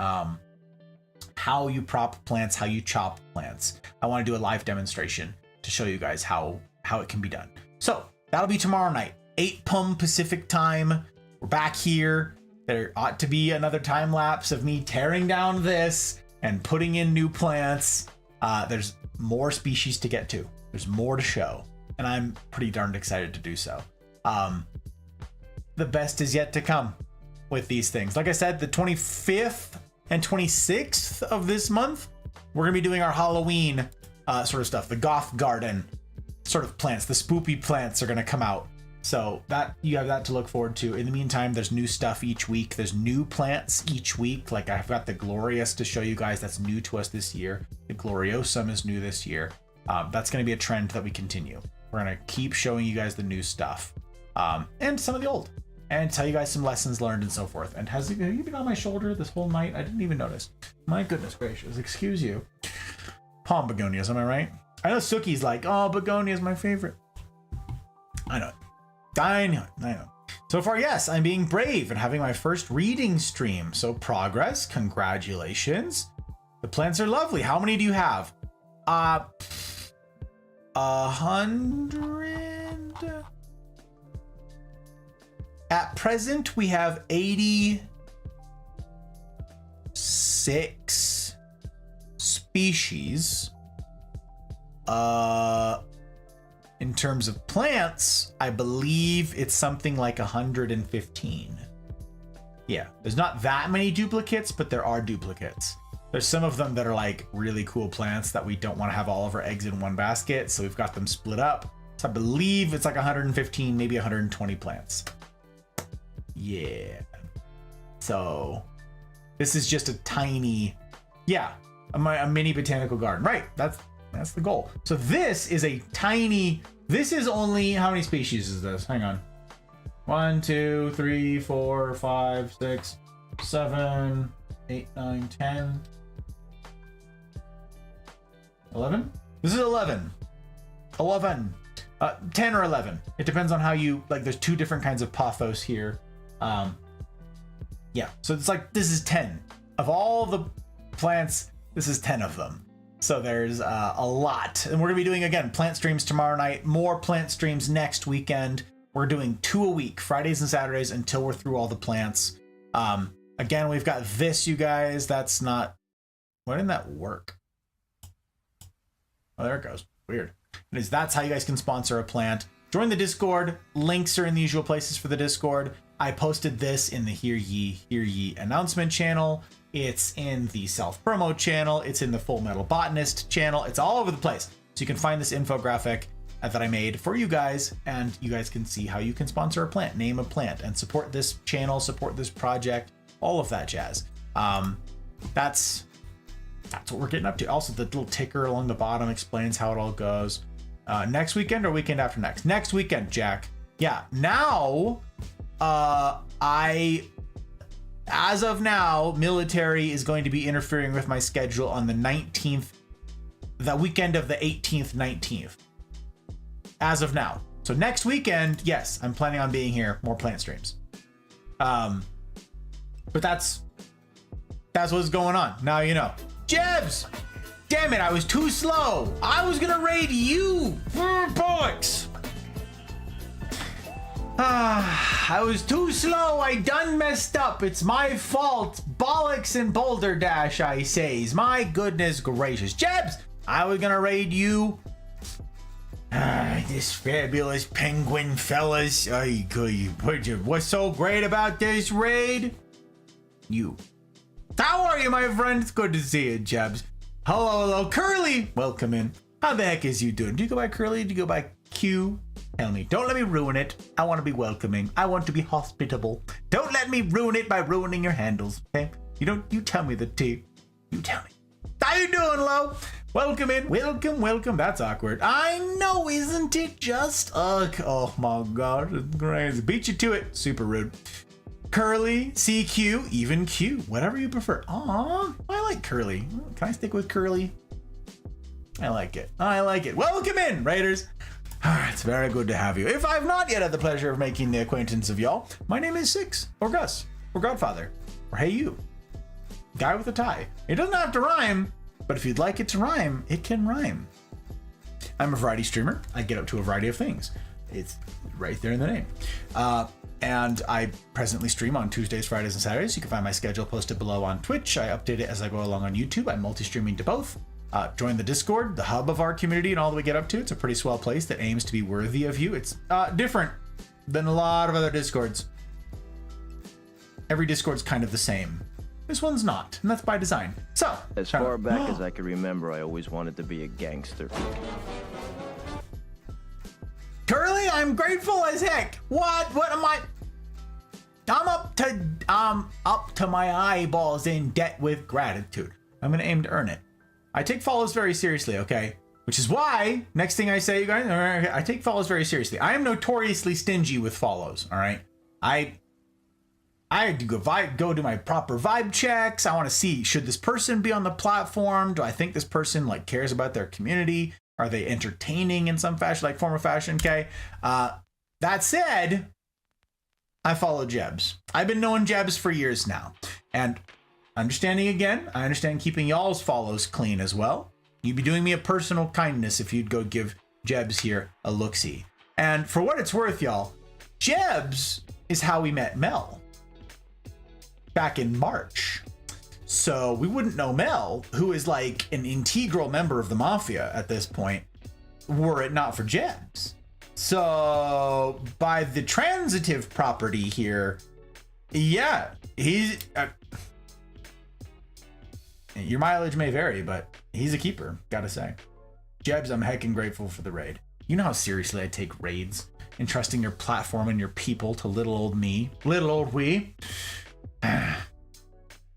How you prop plants, how you chop plants. I want to do a live demonstration to show you guys how it can be done. So that'll be tomorrow night, 8 p.m. Pacific time. We're back here. There ought to be another time lapse of me tearing down this and putting in new plants. There's more species to get to. There's more to show, and I'm pretty darned excited to do so. The best is yet to come with these things. Like I said, the 25th and 26th of this month, we're gonna be doing our Halloween sort of stuff. The Goth Garden sort of plants, the spoopy plants are gonna come out. So that you have that to look forward to. In the meantime, there's new stuff each week. There's new plants each week. Like I've got the Glorious to show you guys. That's new to us this year. The Gloriosum is new this year. That's going to be a trend that we continue. We're going to keep showing you guys the new stuff and some of the old, and tell you guys some lessons learned and so forth. And have you been on my shoulder this whole night? I didn't even notice. My goodness gracious. Excuse you. Palm begonias, am I right? I know Suki's like, oh, begonia is my favorite. I know. I know. So far, yes, I'm being brave and having my first reading stream. So progress, congratulations. The plants are lovely. How many do you have? 100. At present, we have 86 species. In terms of plants, I believe it's something like 115. Yeah, there's not that many duplicates, but there are duplicates. There's some of them that are like really cool plants that we don't want to have all of our eggs in one basket, so we've got them split up. So I believe it's like 115, maybe 120 plants. Yeah. So this is just a tiny, a mini botanical garden. Right, that's the goal. So this is a tiny, this is only, how many species is this? Hang on. 1, 2, 3, 4, 5, 6, 7, 8, 9, 10. 11? This is 11. 11. 10 or 11. It depends on how you, like, there's two different kinds of pothos here. Yeah, so it's like, this is 10. Of all the plants, this is 10 of them. So there's a lot. And we're gonna be doing, again, plant streams tomorrow night, more plant streams next weekend. We're doing 2 a week, Fridays and Saturdays, until we're through all the plants. Again, we've got this, you guys. That's not, why didn't that work? Oh, there it goes. Weird. That's how you guys can sponsor a plant. Join the Discord. Links are in the usual places for the Discord. I posted this in the Hear Ye announcement channel. It's in the self-promo channel. It's in the Full Metal Botanist channel. It's all over the place. So you can find this infographic that I made for you guys, and you guys can see how you can sponsor a plant, name a plant, and support this channel, support this project, all of that jazz. That's what we're getting up to. Also, the little ticker along the bottom explains how it all goes. Next weekend or weekend after next? Next weekend, Jack. Yeah, now, as of now, military is going to be interfering with my schedule on the 19th, the weekend of the 18th, 19th. As of now. So next weekend, yes, I'm planning on being here, more plant streams. But that's what's going on. Now you know. Jebs! Damn it, I was too slow. I was gonna raid you. Bollocks. I was too slow. I done messed up. It's my fault. Bollocks and Boulder Dash, I says. My goodness gracious. Jebs! I was gonna raid you. This fabulous penguin fellas. What's so great about this raid? You. How are you, my friend? It's good to see you, Jebs. Hello, Curly. Welcome in. How the heck is you doing? Do you go by Curly? Do you go by Q? Tell me. Don't let me ruin it. I want to be welcoming. I want to be hospitable. Don't let me ruin it by ruining your handles, okay? You tell me the tea. You tell me. How you doing, Lo? Welcome in. Welcome. That's awkward. I know, isn't it just? Oh my God. It's crazy. Beat you to it. Super rude. Curly, CQ, even Q, whatever you prefer. Aw, I like Curly. Can I stick with Curly? I like it. Welcome in, Raiders. It's very good to have you. If I've not yet had the pleasure of making the acquaintance of y'all, my name is Six, or Gus, or Godfather, or Hey You. Guy with a tie. It doesn't have to rhyme, but if you'd like it to rhyme, it can rhyme. I'm a variety streamer. I get up to a variety of things. It's right there in the name. And I presently stream on Tuesdays, Fridays, and Saturdays. You can find my schedule posted below on Twitch. I update it as I go along on YouTube. I'm multi-streaming to both. Join the Discord, the hub of our community and all that we get up to. It's a pretty swell place that aims to be worthy of you. It's different than a lot of other Discords. Every Discord's kind of the same. This one's not, and that's by design. So, As far back as I can remember, I always wanted to be a gangster. Curly, I'm grateful as heck. What am I? I'm up to my eyeballs in debt with gratitude. I'm gonna aim to earn it. I take follows very seriously, okay? Which is why, next thing I say, you guys, I take follows very seriously. I am notoriously stingy with follows, all right? I do go do my proper vibe checks. I want to see, should this person be on the platform? Do I think this person like cares about their community? Are they entertaining in some fashion, like form or fashion? Okay. That said, I follow Jebs. I've been knowing Jebs for years now. And I understand keeping y'all's follows clean as well. You'd be doing me a personal kindness if you'd go give Jebs here a look-see. And for what it's worth, y'all, Jebs is how we met Mel back in March. So we wouldn't know Mel, who is like an integral member of the Mafia at this point, were it not for Jebs. So by the transitive property here, yeah, he's your mileage may vary, but he's a keeper, gotta say. Jebs, I'm heckin' grateful for the raid. You know how seriously I take raids, entrusting your platform and your people to little old me, little old we.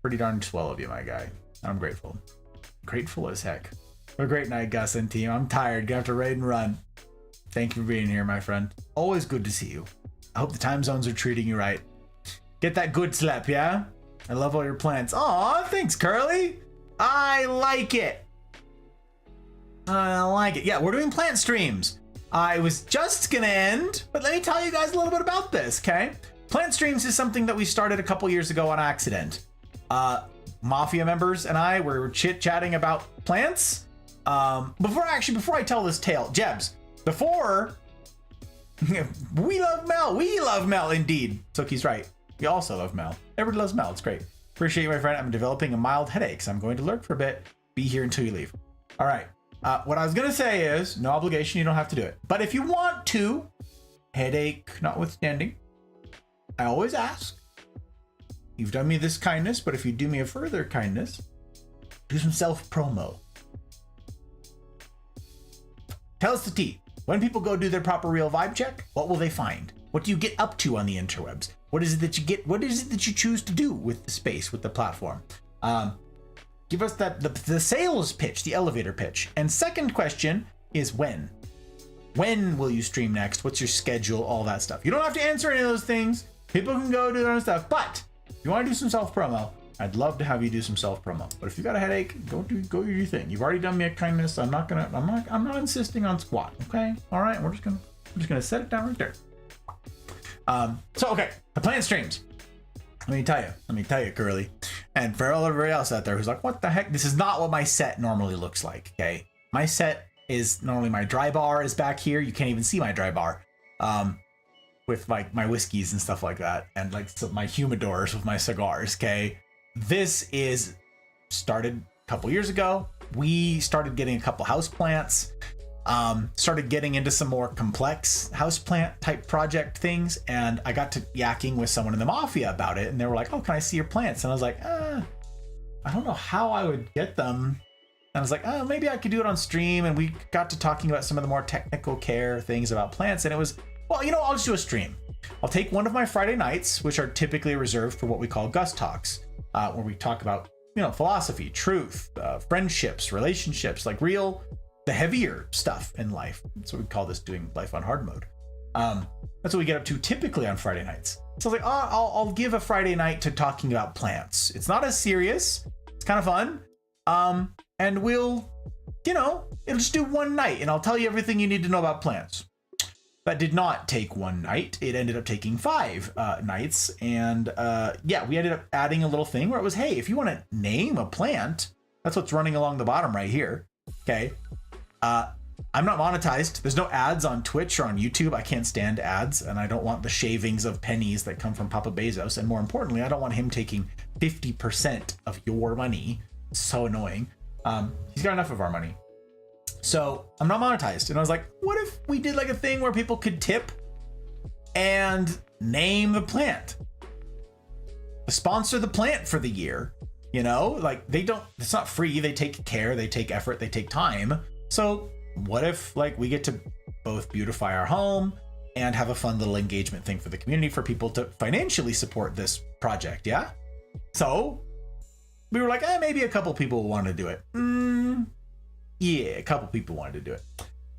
Pretty darn swell of you, my guy. I'm grateful. Grateful as heck. What a great night, Gus and team. I'm tired. Gonna have to raid and run. Thank you for being here, my friend. Always good to see you. I hope the time zones are treating you right. Get that good slap, yeah? I love all your plants. Aw, thanks, Curly. I like it. I like it. Yeah, we're doing plant streams. I was just gonna end, but let me tell you guys a little bit about this, okay? Plant streams is something that we started a couple years ago on accident. Mafia members and I were chit-chatting about plants. Before I tell this tale, Jebs, before we love Mel indeed. Sookie's right. We also love Mel. Everybody loves Mel. It's great. Appreciate you, my friend. I'm developing a mild headache, so I'm going to lurk for a bit. Be here until you leave. All right. What I was gonna say is no obligation. You don't have to do it. But if you want to, headache notwithstanding, I always ask. You've done me this kindness, but if you do me a further kindness, do some self-promo. Tell us the tea. When people go do their proper real vibe check, what will they find? What do you get up to on the interwebs? What is it that you get? What is it that you choose to do with the space, with the platform? Give us the sales pitch, the elevator pitch. And second question is when? When will you stream next? What's your schedule? All that stuff. You don't have to answer any of those things. People can go do their own stuff. But if you want to do some self-promo, I'd love to have you do some self-promo. But if you got a headache, go do your thing. You've already done me a kindness. I'm not insisting on squat. Okay? All right. I'm just gonna set it down right there. So okay, the plant streams. Let me tell you, Curly. And for everybody else out there who's like, what the heck? This is not what my set normally looks like, okay? My set is normally my dry bar is back here. You can't even see my dry bar. With like my whiskeys and stuff like that. And like my humidors with my cigars, okay? This is started a couple years ago. We started getting a couple house plants. Started getting into some more complex houseplant type project things, and I got to yakking with someone in the Mafia about it, and they were like, oh, can I see your plants? And I was like, I don't know how I would get them. And I was like, oh, maybe I could do it on stream. And we got to talking about some of the more technical care things about plants, and it was, well, you know, I'll just do a stream. I'll take one of my Friday nights, which are typically reserved for what we call Gus Talks, where we talk about, you know, philosophy, truth, friendships, relationships, like the heavier stuff in life. That's what we call this, doing life on hard mode. That's what we get up to typically on Friday nights. So I was like, oh, I'll give a Friday night to talking about plants. It's not as serious. It's kind of fun. And we'll, you know, it'll just do one night and I'll tell you everything you need to know about plants. That did not take one night. It ended up taking 5 nights. And yeah, we ended up adding a little thing where it was, hey, if you want to name a plant, that's what's running along the bottom right here. Okay. I'm not monetized. There's no ads on Twitch or on YouTube. I can't stand ads, and I don't want the shavings of pennies that come from Papa Bezos. And more importantly, I don't want him taking 50% of your money. So annoying. He's got enough of our money. So I'm not monetized. And I was like, what if we did like a thing where people could tip and name the plant? Sponsor the plant for the year. You know, like it's not free. They take care, they take effort, they take time. So what if like we get to both beautify our home and have a fun little engagement thing for the community for people to financially support this project? Yeah. So we were like, maybe a couple people want to do it. Yeah, a couple people wanted to do it.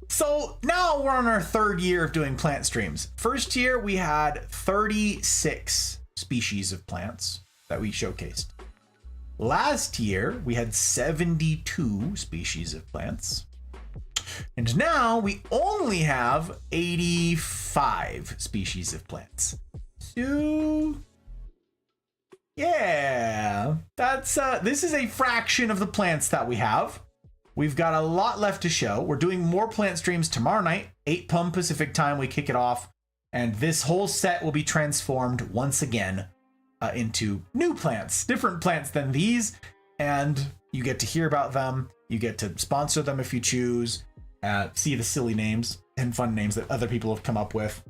So now we're on our 3rd year of doing plant streams. First year we had 36 species of plants that we showcased. Last year we had 72 species of plants. And now we only have 85 species of plants. So yeah, that's this is a fraction of the plants that we have. We've got a lot left to show. We're doing more plant streams tomorrow night, 8 p.m. Pacific time. We kick it off, and this whole set will be transformed once again into new plants, different plants than these, and you get to hear about them. You get to sponsor them if you choose, see the silly names and fun names that other people have come up with,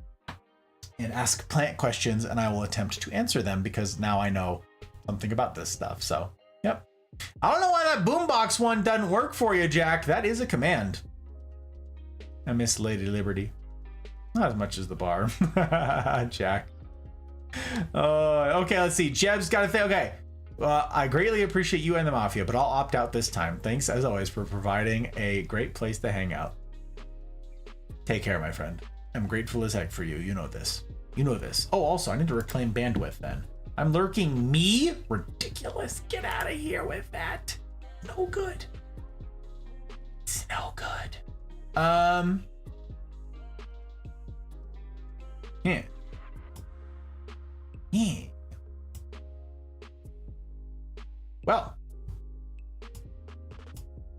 and ask plant questions, and I will attempt to answer them because now I know something about this stuff. So, yep. I don't know why that boombox one doesn't work for you, Jack. That is a command. I miss Lady Liberty. Not as much as the bar. Jack. Okay, let's see. Jeb's got a thing. Okay. I greatly appreciate you and the Mafia, but I'll opt out this time. Thanks, as always, for providing a great place to hang out. Take care, my friend. I'm grateful as heck for you. You know this. You know this. Oh, also, I need to reclaim bandwidth then. I'm lurking me? Ridiculous. Get out of here with that. No good. It's no good. Yeah. Yeah. Well,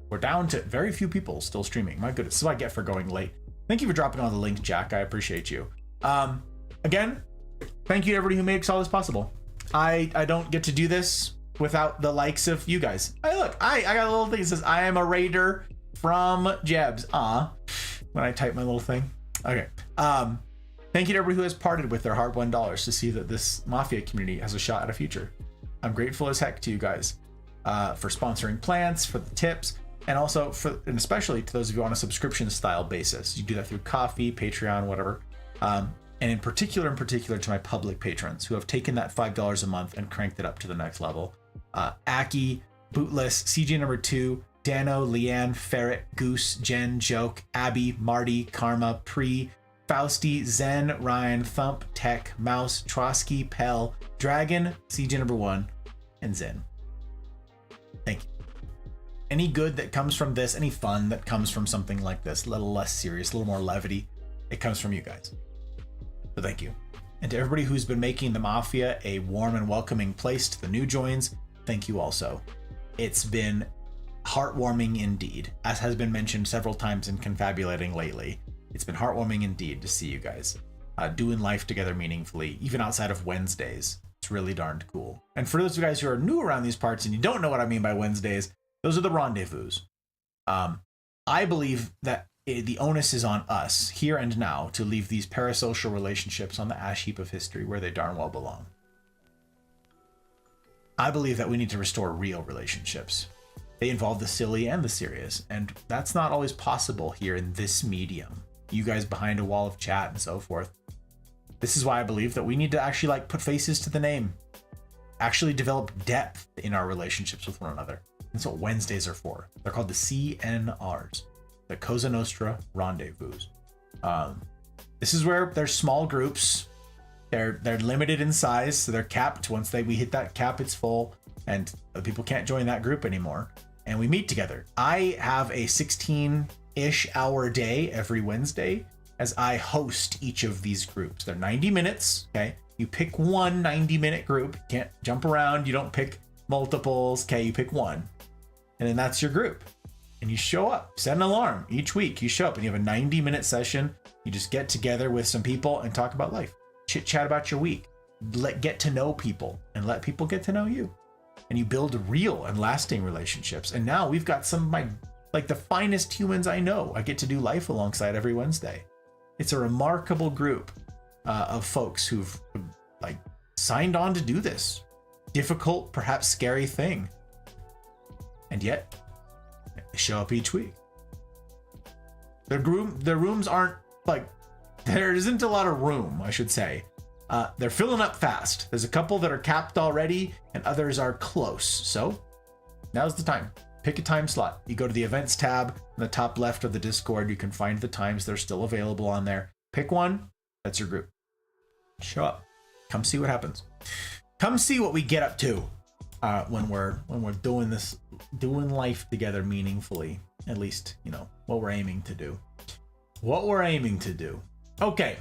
we're down to very few people still streaming. My goodness, this is what I get for going late. Thank you for dropping all the links, Jack. I appreciate you. Again, thank you to everybody who makes all this possible. I don't get to do this without the likes of you guys. Hey, look, I got a little thing that says I am a raider from Jebs. When I type my little thing. Okay. Thank you to everybody who has parted with their hard-won dollars to see that this Mafia community has a shot at a future. I'm grateful as heck to you guys for sponsoring plants, for the tips, and also and especially to those of you on a subscription style basis. You do that through Coffee, Patreon, whatever. And in particular to my public patrons who have taken that $5 a month and cranked it up to the next level. Aki, Bootless, CJ number 2, Dano, Leanne, Ferret, Goose, Jen, Joke, Abby, Marty, Karma, Pre, Fausty, Zen, Ryan, Thump, Tech, Mouse, Trotsky, Pell, Dragon, CJ number 1, and Zen. Thank you. Any good that comes from this, any fun that comes from something like this, a little less serious, a little more levity, it comes from you guys. So thank you. And to everybody who's been making the Mafia a warm and welcoming place to the new joins, thank you also. It's been heartwarming indeed, as has been mentioned several times in Confabulating lately. It's been heartwarming indeed to see you guys doing life together meaningfully, even outside of Wednesdays. It's really darned cool. And for those of you guys who are new around these parts and you don't know what I mean by Wednesdays, those are the rendezvous. I believe that the onus is on us here and now to leave these parasocial relationships on the ash heap of history where they darn well belong. I believe that we need to restore real relationships. They involve the silly and the serious, and that's not always possible here in this medium. You guys behind a wall of chat and so forth. This is why I believe that we need to actually put faces to the name. Actually develop depth in our relationships with one another. That's what Wednesdays are for. They're called the CNRs, the Cosa Nostra Rendezvous. This is where there's small groups. They're limited in size, so they're capped. Once we hit that cap, it's full, and people can't join that group anymore. And we meet together. I have a 16-ish hour day every Wednesday as I host each of these groups. They're 90 minutes, okay? You pick one 90-minute group. You can't jump around. You don't pick multiples, okay? You pick one. And then that's your group. And you show up, set an alarm each week. You show up and you have a 90-minute session. You just get together with some people and talk about life. Chit chat about your week. Get to know people and let people get to know you. And you build real and lasting relationships. And now we've got some of my, the finest humans I know. I get to do life alongside every Wednesday. It's a remarkable group of folks who've signed on to do this difficult, perhaps scary thing. And yet, they show up each week. Their rooms aren't there isn't a lot of room, I should say. They're filling up fast. There's a couple that are capped already and others are close. So now's the time. Pick a time slot. You go to the events tab in the top left of the Discord. You can find the times that are still available on there. Pick one. That's your group. Show up. Come see what happens. Come see what we get up to when we're doing life together meaningfully. At least, what we're aiming to do. What we're aiming to do. Okay.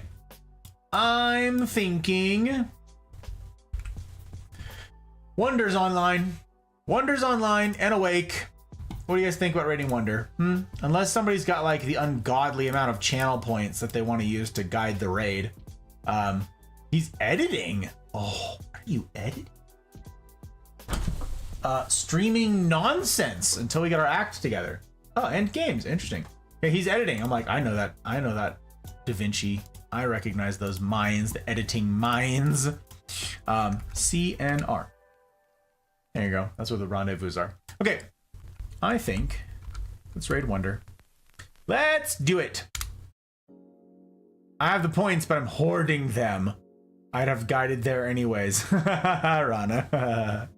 I'm thinking Wonder's online. Wonder's online and awake. What do you guys think about raiding Wonder? Unless somebody's got the ungodly amount of channel points that they want to use to guide the raid. He's editing. Oh, are you editing? Streaming nonsense until we get our act together. Oh, and games. Interesting. Yeah, he's editing. I'm I know that. Da Vinci. I recognize those minds, the editing minds. CNR. There you go. That's where the rendezvous are. Okay. I think let's raid Wonder. Let's do it. I have the points, but I'm hoarding them. I'd have guided there anyways. Rana.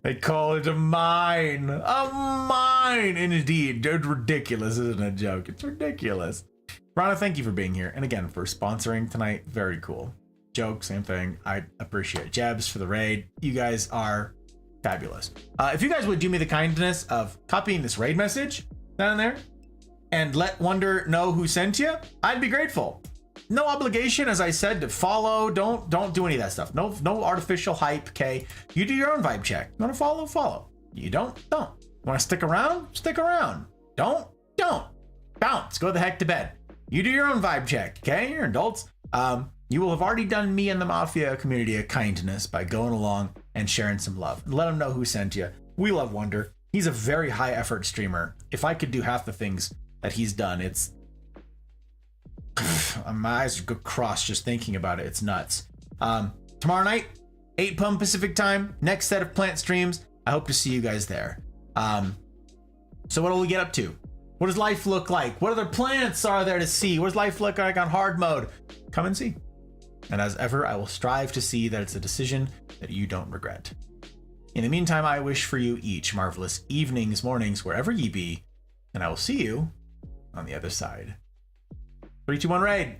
They call it a mine. A mine. Indeed. It's ridiculous, isn't it, joke? It's ridiculous. Rana, thank you for being here. And again, for sponsoring tonight. Very cool. Joke, same thing. I appreciate it. Jebs for the raid. You guys are fabulous. If you guys would do me the kindness of copying this raid message down there and let Wonder know who sent you, I'd be grateful. No obligation, as I said, to follow. Don't do any of that stuff. No artificial hype, okay? You do your own vibe check. You want to follow? Follow. You don't? You want to stick around? Stick around. Don't. Bounce. Go the heck to bed. You do your own vibe check, okay? You're adults. You will have already done me and the Mafia community a kindness by going along and sharing some love. Let them know who sent you. We love Wonder. He's a very high effort streamer. If I could do half the things that he's done, it's... my eyes go crossed just thinking about it. It's nuts. Tomorrow night, 8 p.m. Pacific time, next set of plant streams. I hope to see you guys there. So what will we get up to? What does life look like? What other plants are there to see? What does life look like on hard mode? Come and see. And as ever, I will strive to see that it's a decision that you don't regret. In the meantime, I wish for you each marvelous evenings, mornings, wherever ye be, and I will see you on the other side. 3, 2, 1, raid.